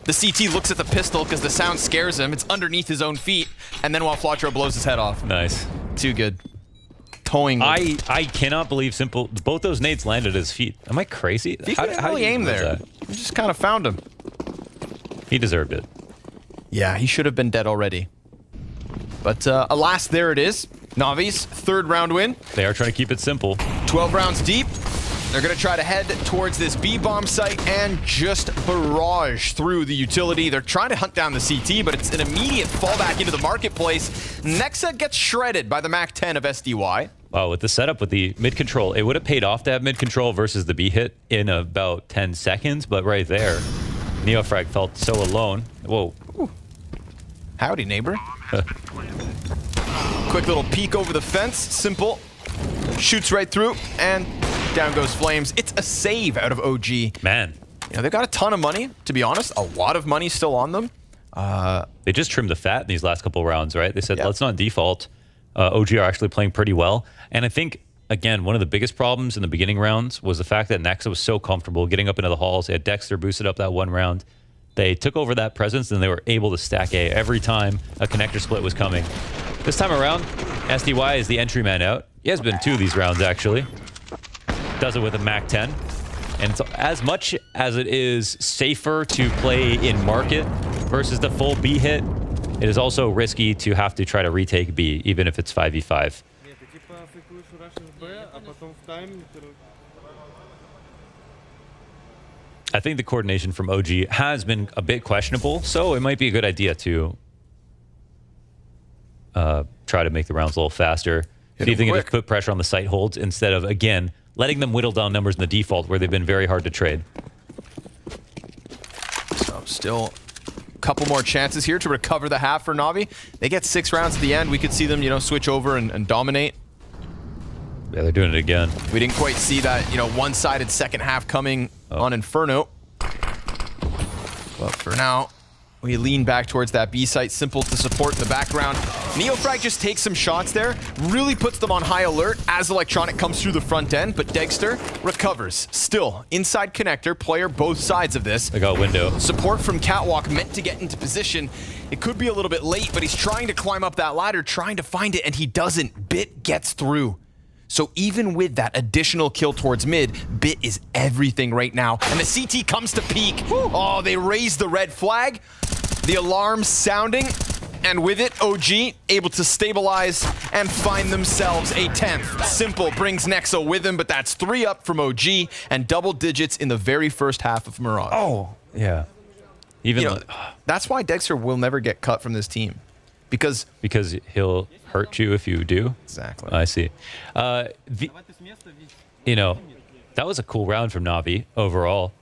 The CT looks at the pistol because the sound scares him. It's underneath his own feet, and then while Flotro blows his head off. Nice. Too good. Towing. I cannot believe Simple. Both those nades landed at his feet. Am I crazy? He didn't really aim there. He just kind of found him. He deserved it. Yeah, he should have been dead already. But alas, there it is. Navi's 3rd round win. They are trying to keep it simple. 12 rounds deep. They're going to try to head towards this B-bomb site and just barrage through the utility. They're trying to hunt down the CT, but it's an immediate fallback into the marketplace. Nexa gets shredded by the MAC-10 of SDY. Wow, with the setup with the mid control, it would have paid off to have mid control versus the B hit in about 10 seconds, but right there, Neofrag felt so alone. Whoa. Ooh. Howdy, neighbor. Quick little peek over the fence. Simple. Shoots right through, and down goes Flames. It's a save out of OG. Man. You know, they've got a ton of money, to be honest. A lot of money still on them. They just trimmed the fat in these last couple of rounds, right? They said, let's not default. OG are actually playing pretty well. And I think, again, one of the biggest problems in the beginning rounds was the fact that Nexa was so comfortable getting up into the halls. They had Dexter boosted up that one round. They took over that presence, and they were able to stack A every time a connector split was coming. This time around, SDY is the entry man out. He has been 2 of these rounds, actually. Does it with a MAC-10. And it's as much as it is safer to play in market versus the full B hit, it is also risky to have to try to retake B, even if it's 5v5. I think the coordination from OG has been a bit questionable, so it might be a good idea to try to make the rounds a little faster. See if they can just put pressure on the site holds instead of, again, letting them whittle down numbers in the default where they've been very hard to trade. So still a couple more chances here to recover the half for Navi. They get 6 rounds at the end. We could see them, switch over and dominate. Yeah, they're doing it again. We didn't quite see that, one-sided second half coming on Inferno. But for now, we lean back towards that B site. Simple to support in the background. Neofrag just takes some shots there, really puts them on high alert as Electronic comes through the front end, but Dexter recovers. Still, inside connector, player both sides of this. They got a window. Support from Catwalk meant to get into position. It could be a little bit late, but he's trying to climb up that ladder, trying to find it, and he doesn't. Bit gets through. So even with that additional kill towards mid, Bit is everything right now. And the CT comes to peak. Oh, they raise the red flag. The alarm sounding. And with it, OG able to stabilize and find themselves a 10th. Simple brings Nexa with him, but that's 3 up from OG and double digits in the very first half of Mirage. Oh, yeah. Even that's why Dexter will never get cut from this team. Because he'll hurt you if you do. Exactly. I see. That was a cool round from Navi overall.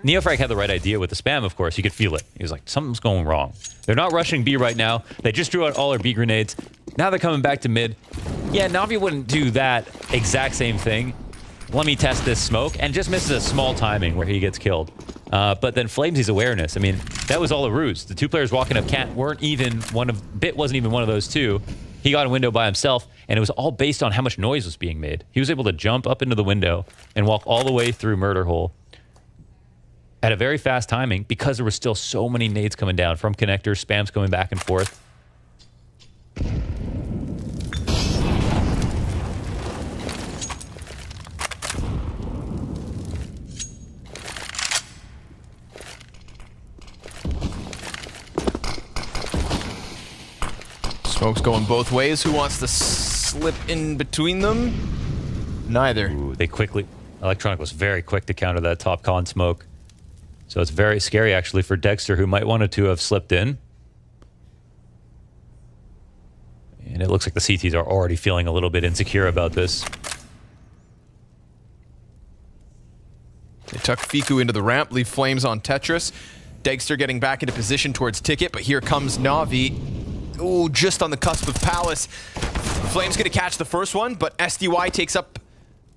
Neofrag had the right idea with the spam, of course. You could feel it. He was like, something's going wrong. They're not rushing B right now. They just drew out all their B grenades. Now they're coming back to mid. Yeah, Navi wouldn't do that exact same thing. Let me test this smoke, and just misses a small timing where he gets killed. But then Flamesy's awareness. I mean, that was all a ruse. The 2 players walking up Cat weren't even Bit wasn't even one of those 2. He got a window by himself, and it was all based on how much noise was being made. He was able to jump up into the window and walk all the way through Murder Hole. at a very fast timing because there were still so many nades coming down from connectors, spams coming back and forth. Smoke's going both ways. Who wants to slip in between them? Neither. Ooh, they quickly... Electronic was very quick to counter that top con smoke. So it's very scary, actually, for Dexter, who might wanted to have slipped in. And it looks like the CTs are already feeling a little bit insecure about this. They tuck Fiku into the ramp, leave Flames on Tetris. Dexter getting back into position towards Ticket, but here comes Navi. Ooh, just on the cusp of Palace. Flames gonna catch the first one, but SDY takes up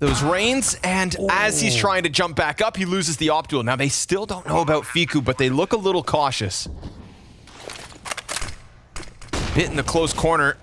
those reins, and as he's trying to jump back up, he loses the op duel. Now, they still don't know about Fiku, but they look a little cautious. Hit in the close corner,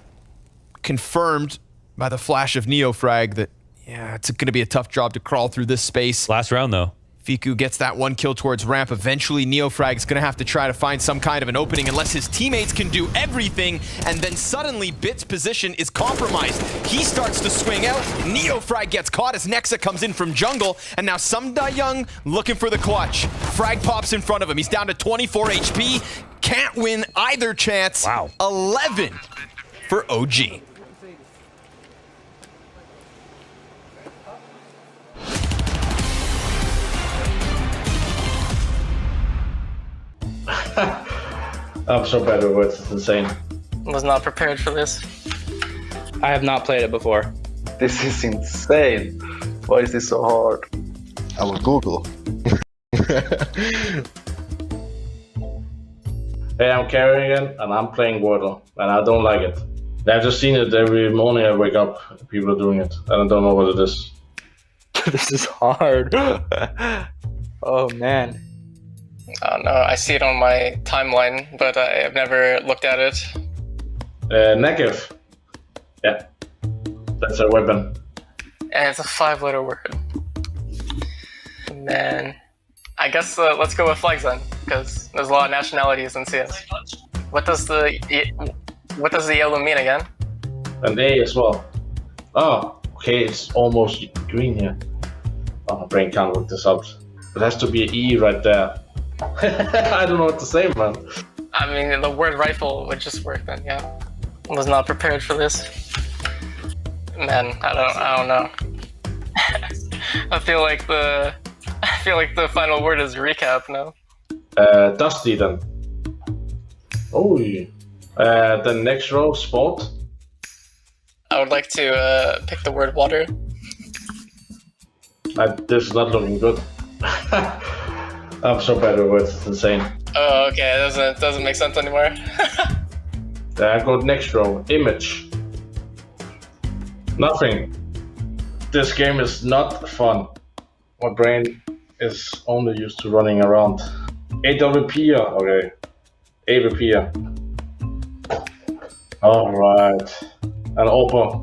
confirmed by the flash of Neofrag that, yeah, it's gonna be a tough job to crawl through this space. Last round, though. Fiku gets that one kill towards ramp. Eventually, Neofrag's gonna have to try to find some kind of an opening unless his teammates can do everything, and then suddenly Bit's position is compromised. He starts to swing out. Neofrag gets caught as Nexa comes in from jungle, and now Sumda Young looking for the clutch. Frag pops in front of him. He's down to 24 HP. Can't win either chance. Wow. 11 for OG. I'm so bad with words, it's insane. Was not prepared for this. I have not played it before. This is insane. Why is this so hard? I will Google. Hey, I'm carrying it, and I'm playing Wordle, and I don't like it. I've just seen it every morning I wake up, people are doing it, and I don't know what it is. This is hard. Oh, man. No, I see it on my timeline, but I have never looked at it. Negative. Yeah, that's a weapon. And it's a 5-letter word. Man. I guess let's go with flags then, because there's a lot of nationalities in CS. What does the yellow mean again? An A as well. Oh, okay, it's almost green here. Oh, my brain can't work this out. It has to be an E right there. I don't know what to say, man. I mean, the word rifle would just work then, yeah. Was not prepared for this. Man, I don't know. I feel like the final word is recap now. Dusty then. Oh, the next row, sport. I would like to pick the word water. This is not looking good. I'm so bad with words, it's insane. Oh, okay, it doesn't make sense anymore. I go next row, image. Nothing. This game is not fun. My brain is only used to running around. AWP, okay. AWP. Alright. And Opera.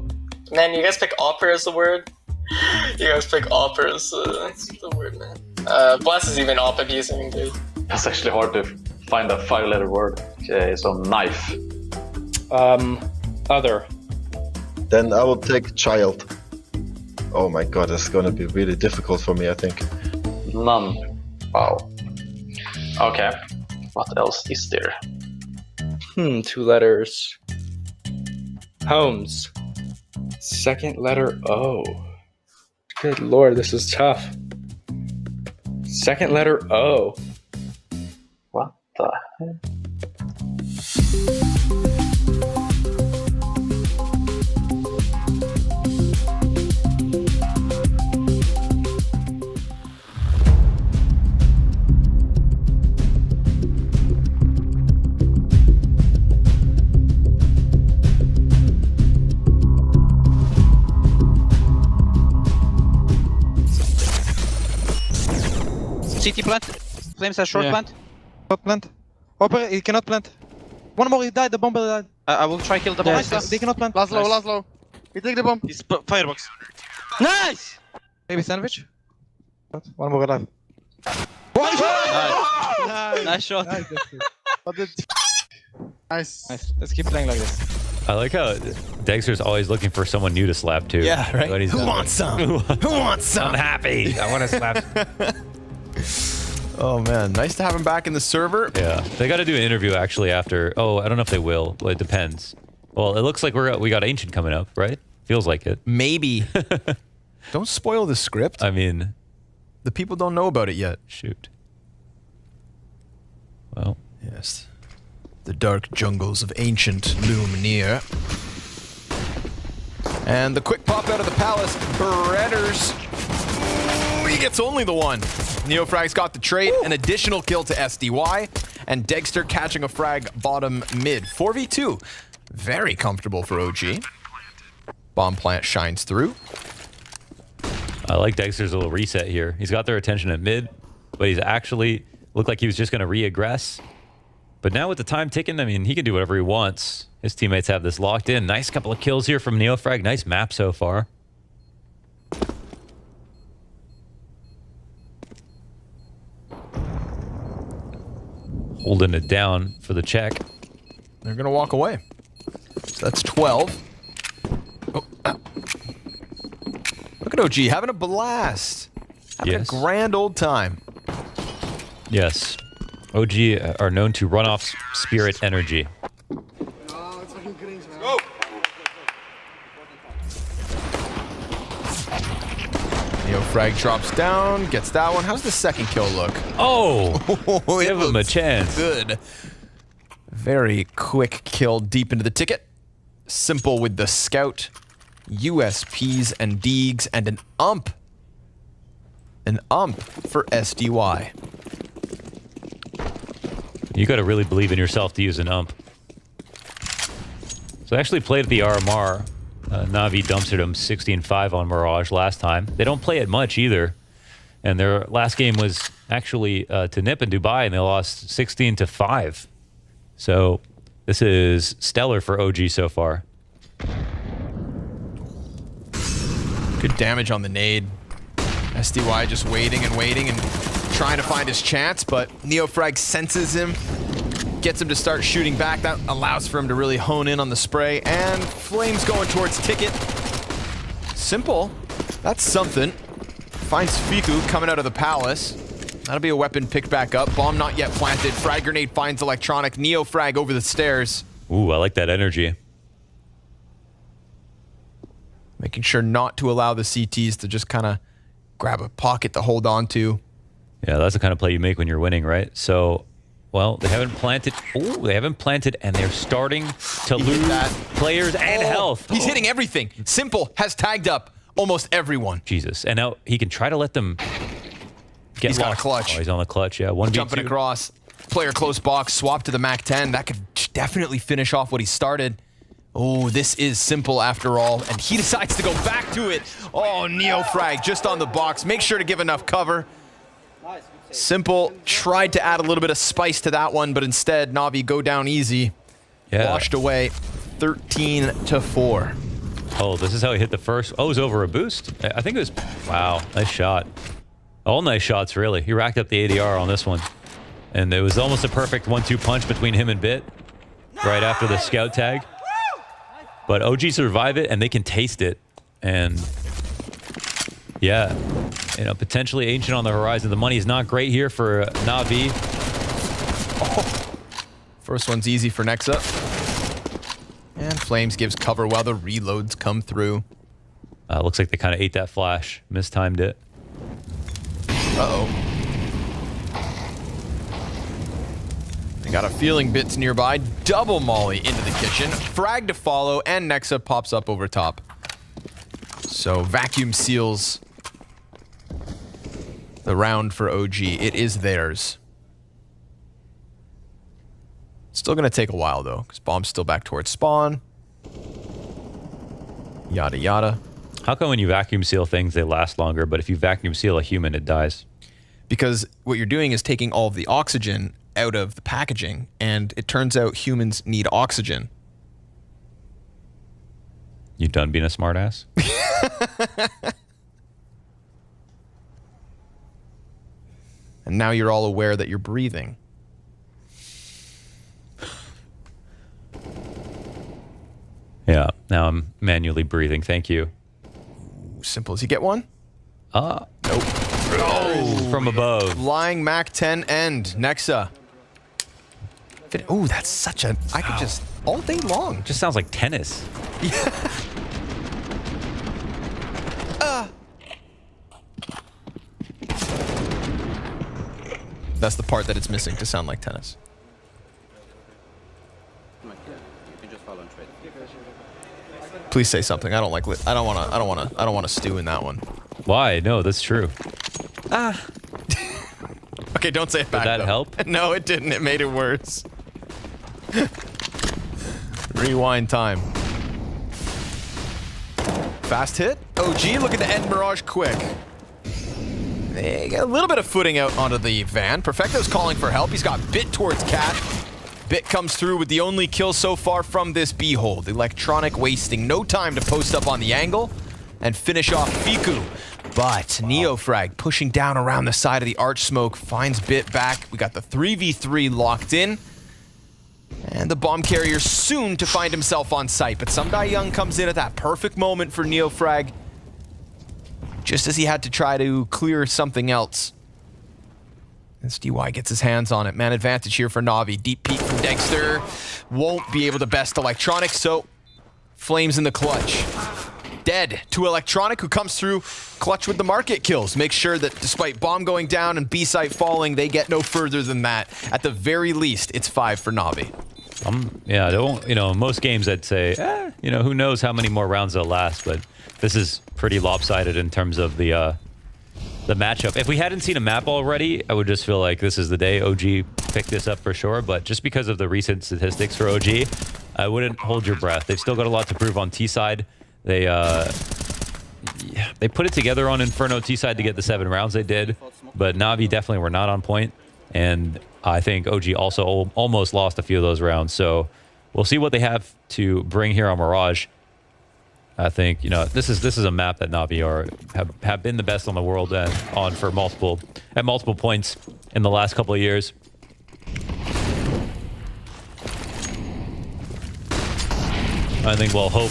Man, you guys pick opera as the word? You guys pick opera as the word, man. Blast is even op abusing, dude. That's actually hard to find a 5-letter word. Okay, so knife. Other. Then I will take child. Oh my god, that's gonna be really difficult for me, I think. None. Wow. Okay. What else is there? 2 letters. Homes. Second letter O. Good lord, this is tough. Second letter O. What the heck? CT plant. Flames has short plant. Not plant. Opera, he cannot plant. One more, he died, the bomber died. I will try kill the bomb. Nice, they cannot plant. Last low, Last low. He take the bomb. He's firebox. Nice! Maybe sandwich? One more alive. One shot! Nice shot. Nice. Nice. Let's keep playing like this. I like how Dexter's always looking for someone new to slap too. Yeah, right. When he's Who done wants with- some? Who wants some? I'm happy. I want to slap. Oh man, nice to have him back in the server. Yeah, they got to do an interview actually after. Oh, I don't know if they will. Well, it depends. Well, it looks like we got Ancient coming up, right? Feels like it. Maybe. Don't spoil the script. I mean, the people don't know about it yet. Shoot. Well. Yes. The dark jungles of Ancient loom near. And the quick pop out of the palace. Bredders. Ooh, he gets only the one. Neofrag's got the trade. An additional kill to SDY. And Dexter catching a frag bottom mid. 4v2. Very comfortable for OG. Bomb plant shines through. I like Dexter's little reset here. He's got their attention at mid, but he's actually looked like he was just going to re-aggress. But now with the time ticking, I mean, he can do whatever he wants. His teammates have this locked in. Nice couple of kills here from Neofrag. Nice map so far. Holding it down for the check. They're going to walk away. So that's 12. Oh, Look at OG having a blast. Having a grand old time. Yes. OG are known to run off spirit energy. Neofrag drops down, gets that one. How's the second kill look? Oh! Give him a looks chance. Good. Very quick kill deep into the ticket. Simple with the scout. USPs and Deegs and an ump. An ump for SDY. You got to really believe in yourself to use an ump. So I actually played the RMR. Navi dumpstered him 16-5 on Mirage last time. They don't play it much either. And their last game was actually to Nip in Dubai, and they lost 16-5. So this is stellar for OG so far. Good damage on the nade. SDY just waiting and waiting and trying to find his chance, but Neofrag senses him, gets him to start shooting back. That allows for him to really hone in on the spray, and Flames going towards Ticket. Simple. That's something. Finds Fiku coming out of the palace. That'll be a weapon picked back up. Bomb not yet planted. Frag grenade finds Electronic. Neofrag over the stairs. Ooh, I like that energy. Making sure not to allow the CTs to just kind of grab a pocket to hold on to. Yeah, that's the kind of play you make when you're winning, right? So, well, they haven't planted. Ooh, they haven't planted, and they're starting to lose players and health. He's hitting everything. Simple has tagged up almost everyone. Jesus. And now he can try to let them get He's got a locked. clutch. Oh, he's on the clutch, yeah. 1v2. Jumping across. Player close box. Swap to the MAC-10. That could definitely finish off what he started. Oh, this is Simple after all. And he decides to go back to it. Oh, Neofrag just on the box. Make sure to give enough cover. Simple tried to add a little bit of spice to that one, but instead, Navi go down easy. Yeah. Washed away 13-4. Oh, this is how he hit the first. Oh, it was over a boost. I think it was. Wow, nice shot. All nice shots, really. He racked up the ADR on this one. And it was almost a perfect 1-2 punch between him and Bit right after the scout tag. But OG survive it, and they can taste it. And yeah, you know, potentially Ancient on the horizon. The money is not great here for Navi. Oh. First one's easy for Nexa. And Flames gives cover while the reloads come through. Looks like they kind of ate that flash. Mistimed it. Uh-oh. They got a feeling Bits nearby. Double molly into the kitchen. Frag to follow, and Nexa pops up over top. So vacuum seals the round for OG. It is theirs. Still going to take a while, though, because Bomb's still back towards spawn. Yada, yada. How come when you vacuum seal things, they last longer, but if you vacuum seal a human, it dies? Because what you're doing is taking all of the oxygen out of the packaging, and it turns out humans need oxygen. You done being a smartass? And now you're all aware that you're breathing. Now I'm manually breathing. Thank you. Simple. Does he get one? Nope. Oh, from above. Flying Mac 10 end. Nexa. Oh, that's such a... I could just... all day long. Just sounds like tennis. Yeah. That's the part that it's missing to sound like tennis. Please say something. I don't like. I don't want to stew in that one. Why? No, that's true. Okay, don't say it back. Did that though. help? No, it didn't. It made it worse. Rewind time. Fast hit. OG looking to end Mirage quick. They get a little bit of footing out onto the van. Perfecto's calling for help. He's got Bit towards Cat. Bit comes through with the only kill so far from this B-hold. Electronic wasting no time to post up on the angle and finish off Fiku. But Neofrag pushing down around the side of the arch smoke finds Bit back. We got the 3v3 locked in. And the bomb carrier soon to find himself on site. But Some Die Young comes in at that perfect moment for Neofrag. Just as he had to try to clear something else. SDY gets his hands on it. Man advantage here for Navi. Deep peek from Dexter. Won't be able to best Electronic, so Flames in the clutch. Dead to Electronic, who comes through clutch with the market kills. Makes sure that despite bomb going down and B site falling, they get no further than that. At the very least, it's 5 for Navi. Yeah, most games I'd say, who knows how many more rounds they'll last, but this is pretty lopsided in terms of the matchup. If we hadn't seen a map already, I would just feel like this is the day OG picked this up for sure, but just because of the recent statistics for OG, I wouldn't hold your breath. They've still got a lot to prove on T-side. They put it together on Inferno T-side to get the 7 rounds they did, but Navi definitely were not on point, and I think OG also almost lost a few of those rounds, so we'll see what they have to bring here on Mirage. I think, this is a map that Navi have been the best on the world on for multiple points in the last couple of years. I think we'll hope,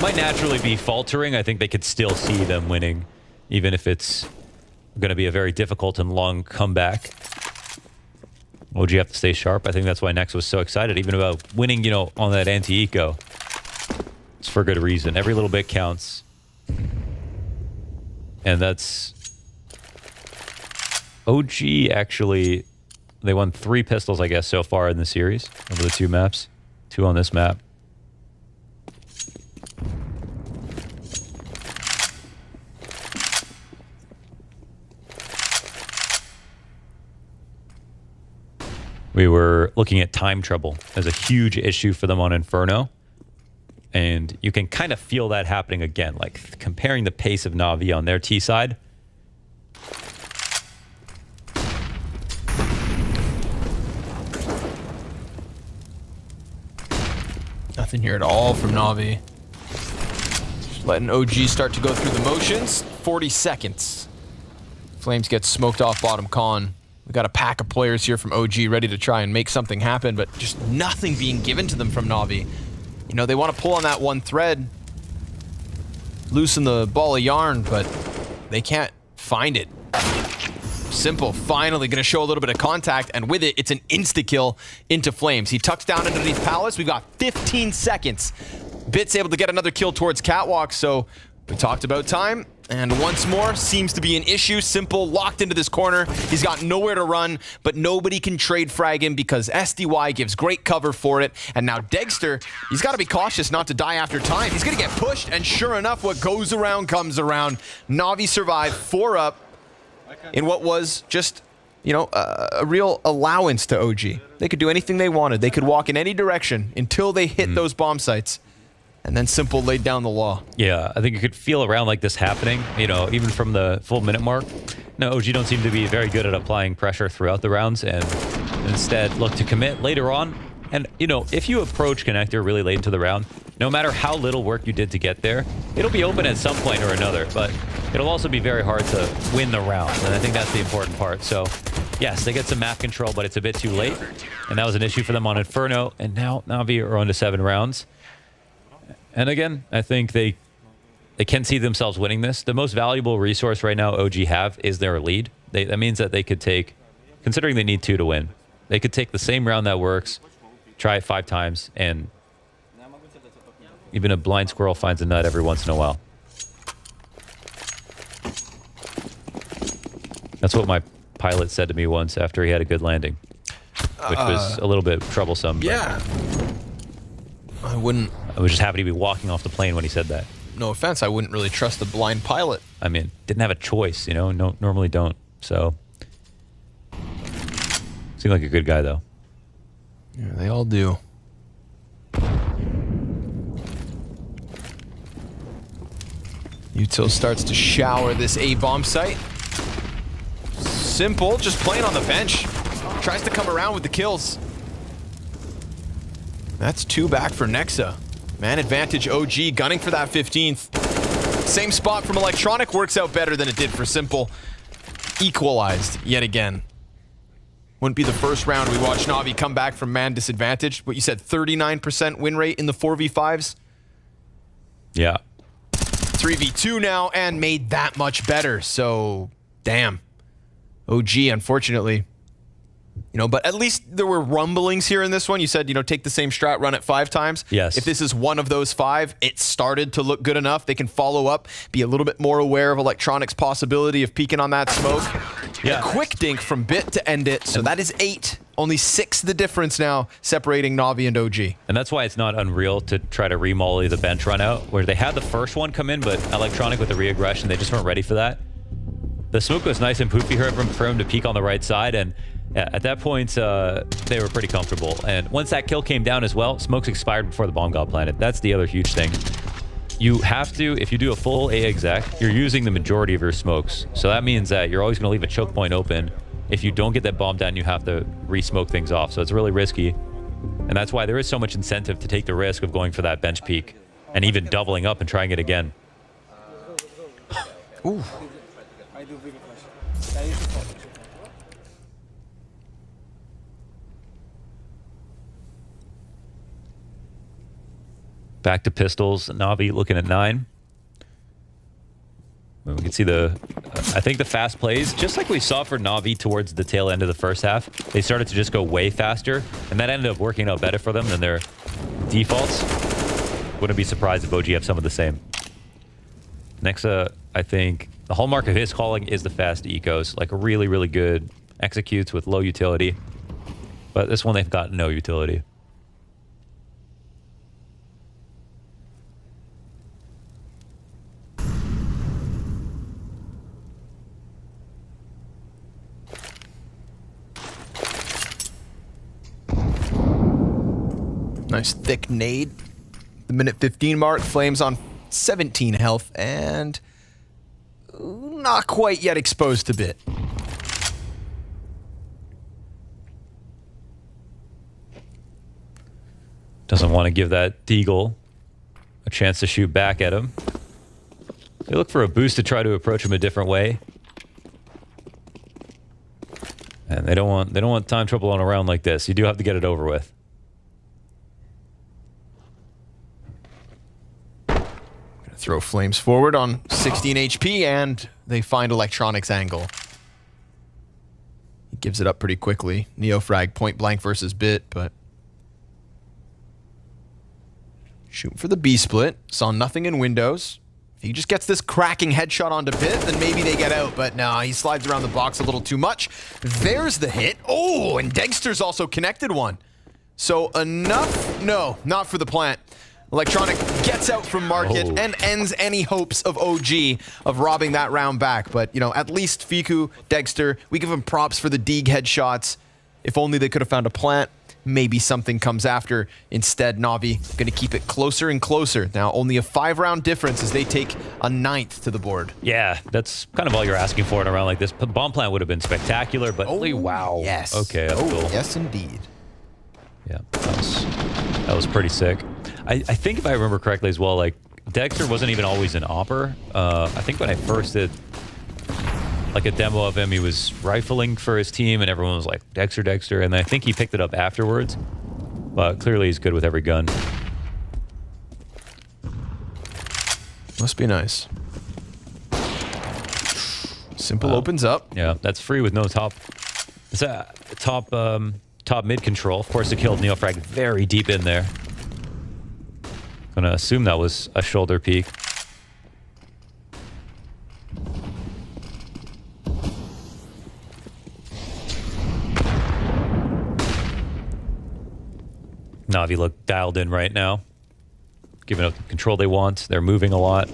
might naturally be faltering. I think they could still see them winning, even if it's going to be a very difficult and long comeback. OG have to stay sharp. I think that's why Nex was so excited, even about winning, on that anti-eco. It's for good reason. Every little bit counts. And that's... OG actually, they won 3 pistols, I guess, so far in the series over the 2 maps. 2 on this map. We were looking at time trouble as a huge issue for them on Inferno. And you can kind of feel that happening again, like comparing the pace of Navi on their T side. Nothing here at all from Navi. Just letting OG start to go through the motions. 40 seconds. Flames get smoked off bottom con. We got a pack of players here from OG ready to try and make something happen, but just nothing being given to them from Navi. They want to pull on that one thread, loosen the ball of yarn, but they can't find it. Simple finally going to show a little bit of contact, and with it, it's an insta-kill into Flames. He tucks down underneath Palace. We've got 15 seconds. Bit's able to get another kill towards Catwalk, so we talked about time. And once more, seems to be an issue. Simple locked into this corner. He's got nowhere to run, but nobody can trade frag him because SDY gives great cover for it. And now Dexter, he's got to be cautious not to die after time. He's going to get pushed, and sure enough, what goes around comes around. Navi survived 4 up in what was just, a real allowance to OG. They could do anything they wanted. They could walk in any direction until they hit those bomb sites. And then Simple laid down the law. Yeah, I think you could feel around like this happening, even from the full minute mark. No, OG don't seem to be very good at applying pressure throughout the rounds and instead look to commit later on. And, if you approach Connector really late into the round, no matter how little work you did to get there, it'll be open at some point or another, but it'll also be very hard to win the round. And I think that's the important part. So, yes, they get some map control, but it's a bit too late. And that was an issue for them on Inferno. And now Navi are on to 7 rounds. And again, I think they can see themselves winning this. The most valuable resource right now OG have is their lead. That means that they could take, considering they need 2 to win, they could take the same round that works, try it 5 times, and even a blind squirrel finds a nut every once in a while. That's what my pilot said to me once after he had a good landing, which was a little bit troublesome. Yeah. I wouldn't... I was just happy to be walking off the plane when he said that. No offense, I wouldn't really trust the blind pilot. I mean, didn't have a choice, you know? No, normally don't. So, seemed like a good guy, though. Yeah, they all do. Util starts to shower this A-bomb site. Simple, just playing on the bench. Tries to come around with the kills. That's 2 back for Nexa. Man advantage OG, gunning for that 15th. Same spot from Electronic, works out better than it did for Simple. Equalized yet again. Wouldn't be the first round we watched Navi come back from man disadvantage. What you said, 39% win rate in the 4v5s? Yeah. 3v2 now and made that much better. So, damn. OG, unfortunately. You know, but at least there were rumblings here in this one. You said, you know, take the same strat, run it 5 times. Yes. If this is one of those 5, it started to look good enough. They can follow up, be a little bit more aware of Electronic's possibility of peeking on that smoke. Yeah. A quick dink from Bit to end it. So that is 8. Only 6 the difference now separating Navi and OG. And that's why it's not unreal to try to re-molly the bench run out, where they had the first one come in, but Electronic with the re-aggression, they just weren't ready for that. The smoke was nice and poofy for him to peek on the right side, and at that point, they were pretty comfortable. And once that kill came down as well, smokes expired before the bomb got planted. That's the other huge thing. You have to, if you do a full A exec, you're using the majority of your smokes. So that means that you're always going to leave a choke point open. If you don't get that bomb down, you have to re-smoke things off. So it's really risky. And that's why there is so much incentive to take the risk of going for that bench peek and even doubling up and trying it again. Ooh. Back to pistols. Navi looking at 9. We can see I think the fast plays, just like we saw for Navi towards the tail end of the first half, they started to just go way faster, and that ended up working out better for them than their defaults. Wouldn't be surprised if OG have some of the same. Nexa, I think the hallmark of his calling is the fast ecos, like really, really good executes with low utility. But this one, they've got no utility. Nice thick nade. The minute 15 mark, Flames on 17 health and not quite yet exposed to Bit. Doesn't want to give that Deagle a chance to shoot back at him. They look for a boost to try to approach him a different way. And they don't want time trouble on a round like this. You do have to get it over with. Throw Flames forward on 16 HP, and they find Electronic's angle. He gives it up pretty quickly. Neofrag point blank versus Bit, but shooting for the B split. Saw nothing in windows. If he just gets this cracking headshot onto Bit, then maybe they get out, but no, he slides around the box a little too much. There's the hit. Oh, and Dexter's also connected one. So enough? No, not for the plant. Electronic gets out from market and ends any hopes of OG of robbing that round back. But, you know, at least Fiku, Dexter, we give them props for the Deeg headshots. If only they could have found a plant, maybe something comes after. Instead, Navi going to keep it closer and closer. Now, only a 5-round difference as they take a 9th to the board. Yeah, that's kind of all you're asking for in a round like this. Bomb plant would have been spectacular, but wow. Yes. Okay, that's cool. Yes, indeed. Yeah, that was pretty sick. I think if I remember correctly as well, like, Dexter wasn't even always an AWPer. I think when I first did like a demo of him, he was rifling for his team and everyone was like, Dexter, Dexter. And I think he picked it up afterwards. But clearly he's good with every gun. Must be nice. Simple opens up. Yeah, that's free with no top. It's a top mid control. Of course, it killed Neofrag very deep in there. Gonna assume that was a shoulder peek. Navi look dialed in right now. Giving up the control they want. They're moving a lot.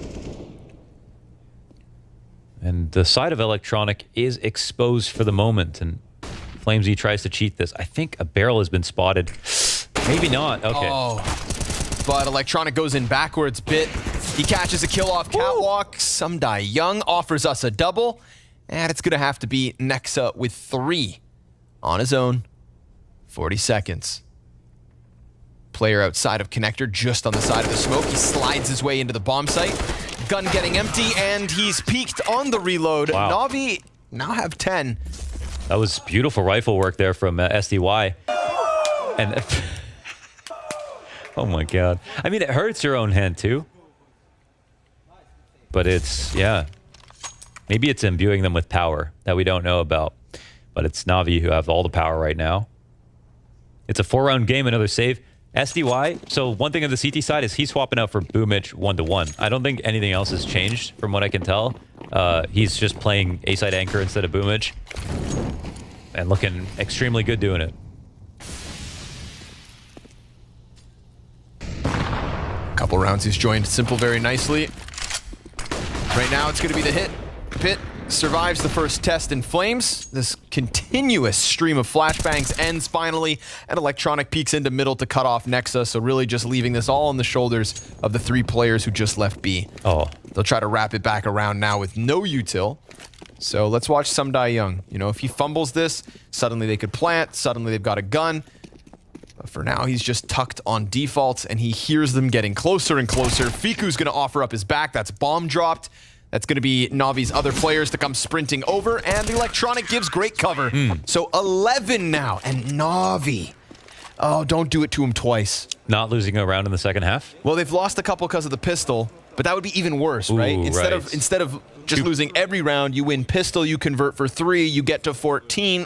And the side of Electronic is exposed for the moment. And Flamesy tries to cheat this. I think a barrel has been spotted. Maybe not. Okay. Oh, but Electronic goes in backwards bit. He catches a kill off catwalk. Sumdai Young offers us a double. And it's going to have to be Nexa with 3 on his own. 40 seconds. Player outside of connector, just on the side of the smoke. He slides his way into the bomb site. Gun getting empty, and he's peeked on the reload. Wow. Navi now have 10. That was beautiful rifle work there from SDY. And oh my god. I mean, it hurts your own hand too. But it's, yeah. Maybe it's imbuing them with power that we don't know about. But it's Navi who have all the power right now. It's a 4-round game, another save. SDY, so one thing on the CT side is he's swapping out for Boomich 1-to-1. I don't think anything else has changed from what I can tell. He's just playing A-side anchor instead of Boomich. And looking extremely good doing it. Couple rounds he's joined Simple very nicely. Right now it's going to be the hit. Pit survives the first test in flames. This continuous stream of flashbangs ends finally, and Electronic peeks into middle to cut off Nexa, so really just leaving this all on the shoulders of the 3 players who just left B. Oh. They'll try to wrap it back around now with no util. So let's watch Sumdai Young. You know, if he fumbles this, suddenly they could plant, suddenly they've got a gun. But for now, he's just tucked on default, and he hears them getting closer and closer. Fiku's gonna offer up his back. That's bomb dropped. That's going to be Navi's other players to come sprinting over, and the Electronic gives great cover. So 11 now, and Navi. Oh, don't do it to him twice. Not losing a round in the second half? Well, they've lost a couple because of the pistol, but that would be even worse, right? Ooh, Instead of just losing every round, you win pistol, you convert for 3, you get to 14,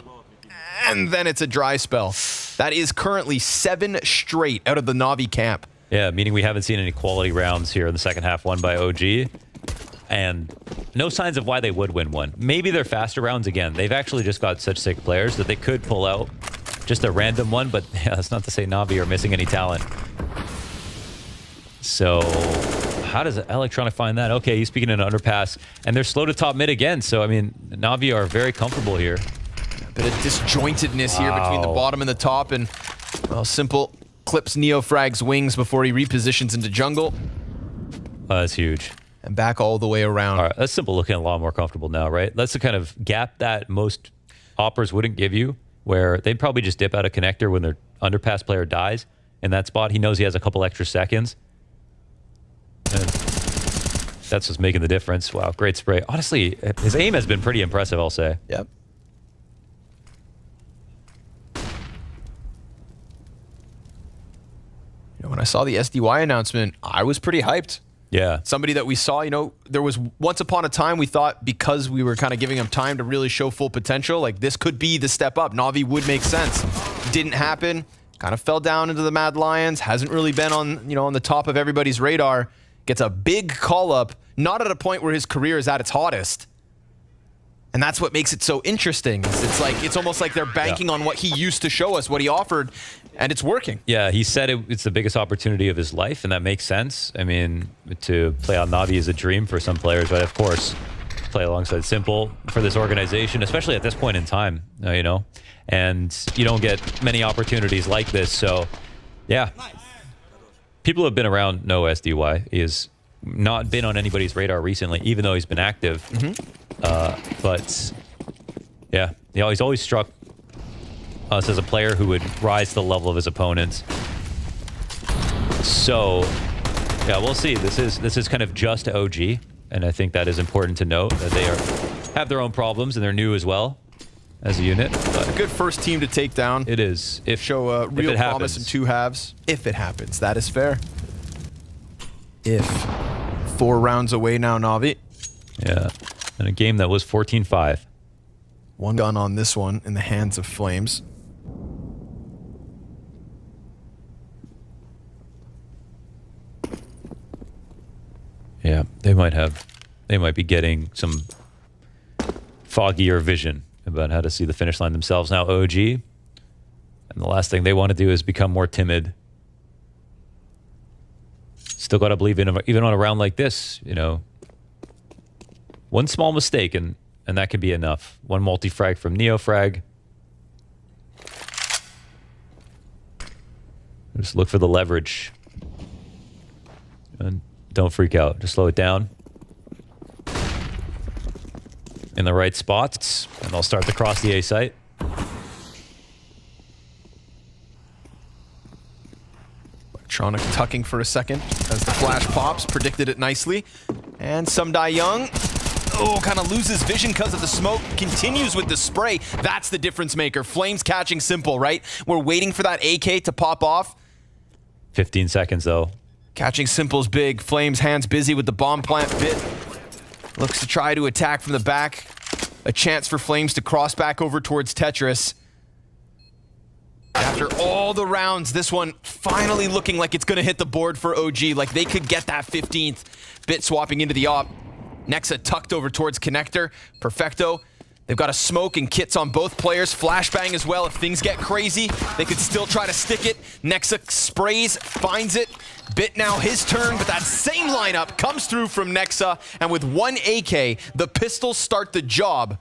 and then it's a dry spell. That is currently 7 straight out of the Navi camp. Yeah, meaning we haven't seen any quality rounds here in the second half won by OG. And no signs of why they would win one. Maybe they're faster rounds again. They've actually just got such sick players that they could pull out just a random one, but yeah, that's not to say Navi are missing any talent. So how does Electronic find that? Okay, he's speaking in an underpass, and they're slow to top mid again. So, I mean, Navi are very comfortable here. A bit of disjointedness here between the bottom and the top, and, well, Simple clips Neofrag's wings before he repositions into jungle. That's huge. And back all the way around. All right, that's Simple looking a lot more comfortable now, right? That's the kind of gap that most oppers wouldn't give you, where they'd probably just dip out a connector when their underpass player dies in that spot. He knows he has a couple extra seconds. And that's what's making the difference. Wow, great spray. Honestly, his aim has been pretty impressive, I'll say. Yep. You know, when I saw the SDY announcement, I was pretty hyped. Yeah. Somebody that we saw, you know, there was once upon a time we thought because we were kind of giving him time to really show full potential, like this could be the step up. Navi would make sense. Didn't happen. Kind of fell down into the Mad Lions. Hasn't really been on, you know, on the top of everybody's radar. Gets a big call up, not at a point where his career is at its hottest. And that's what makes it so interesting. It's almost like they're banking on what he used to show us, what he offered, and it's working. Yeah, he said it's the biggest opportunity of his life, and that makes sense. I mean, to play on Navi is a dream for some players, but of course, play alongside Simple for this organization, especially at this point in time, you know, and you don't get many opportunities like this. So, yeah, people who have been around know SDY. He has not been on anybody's radar recently, even though he's been active. But yeah, he's always struck us as a player who would rise to the level of his opponents. So yeah, we'll see. This is kind of just OG, and I think that is important to note that they have their own problems and they're new as well as a unit. But a good first team to take down. It is. Show a real promise in 2 halves. If it happens, that is fair. If 4 rounds away now, Navi. Yeah, in a game that was 14-5. One gun on this one in the hands of Flames. Yeah, they might be getting some foggier vision about how to see the finish line themselves now, OG. And the last thing they want to do is become more timid. Still got to believe in even on a round like this, you know. One small mistake and that could be enough. One multi-frag from NeoFrag. Just look for the leverage. And don't freak out. Just slow it down. In the right spots. And they'll start to cross the A site. Electronic tucking for a second as the flash pops. Predicted it nicely. And Sumdai Young, kind of loses vision because of the smoke. Continues with the spray. That's the difference maker. Flames catching Simple, right? We're waiting for that AK to pop off. 15 seconds, though. Catching Simple's big. Flames hands busy with the bomb plant bit. Looks to try to attack from the back. A chance for Flames to cross back over towards Tetris. After all the rounds, this one finally looking like it's going to hit the board for OG. Like they could get that 15th. Bit swapping into the op. Nexa tucked over towards Connector. Perfecto. They've got a smoke and kits on both players. Flashbang as well. If things get crazy, they could still try to stick it. Nexa sprays, finds it. Bit now his turn, but that same lineup comes through from Nexa. And with one AK, the pistols start the job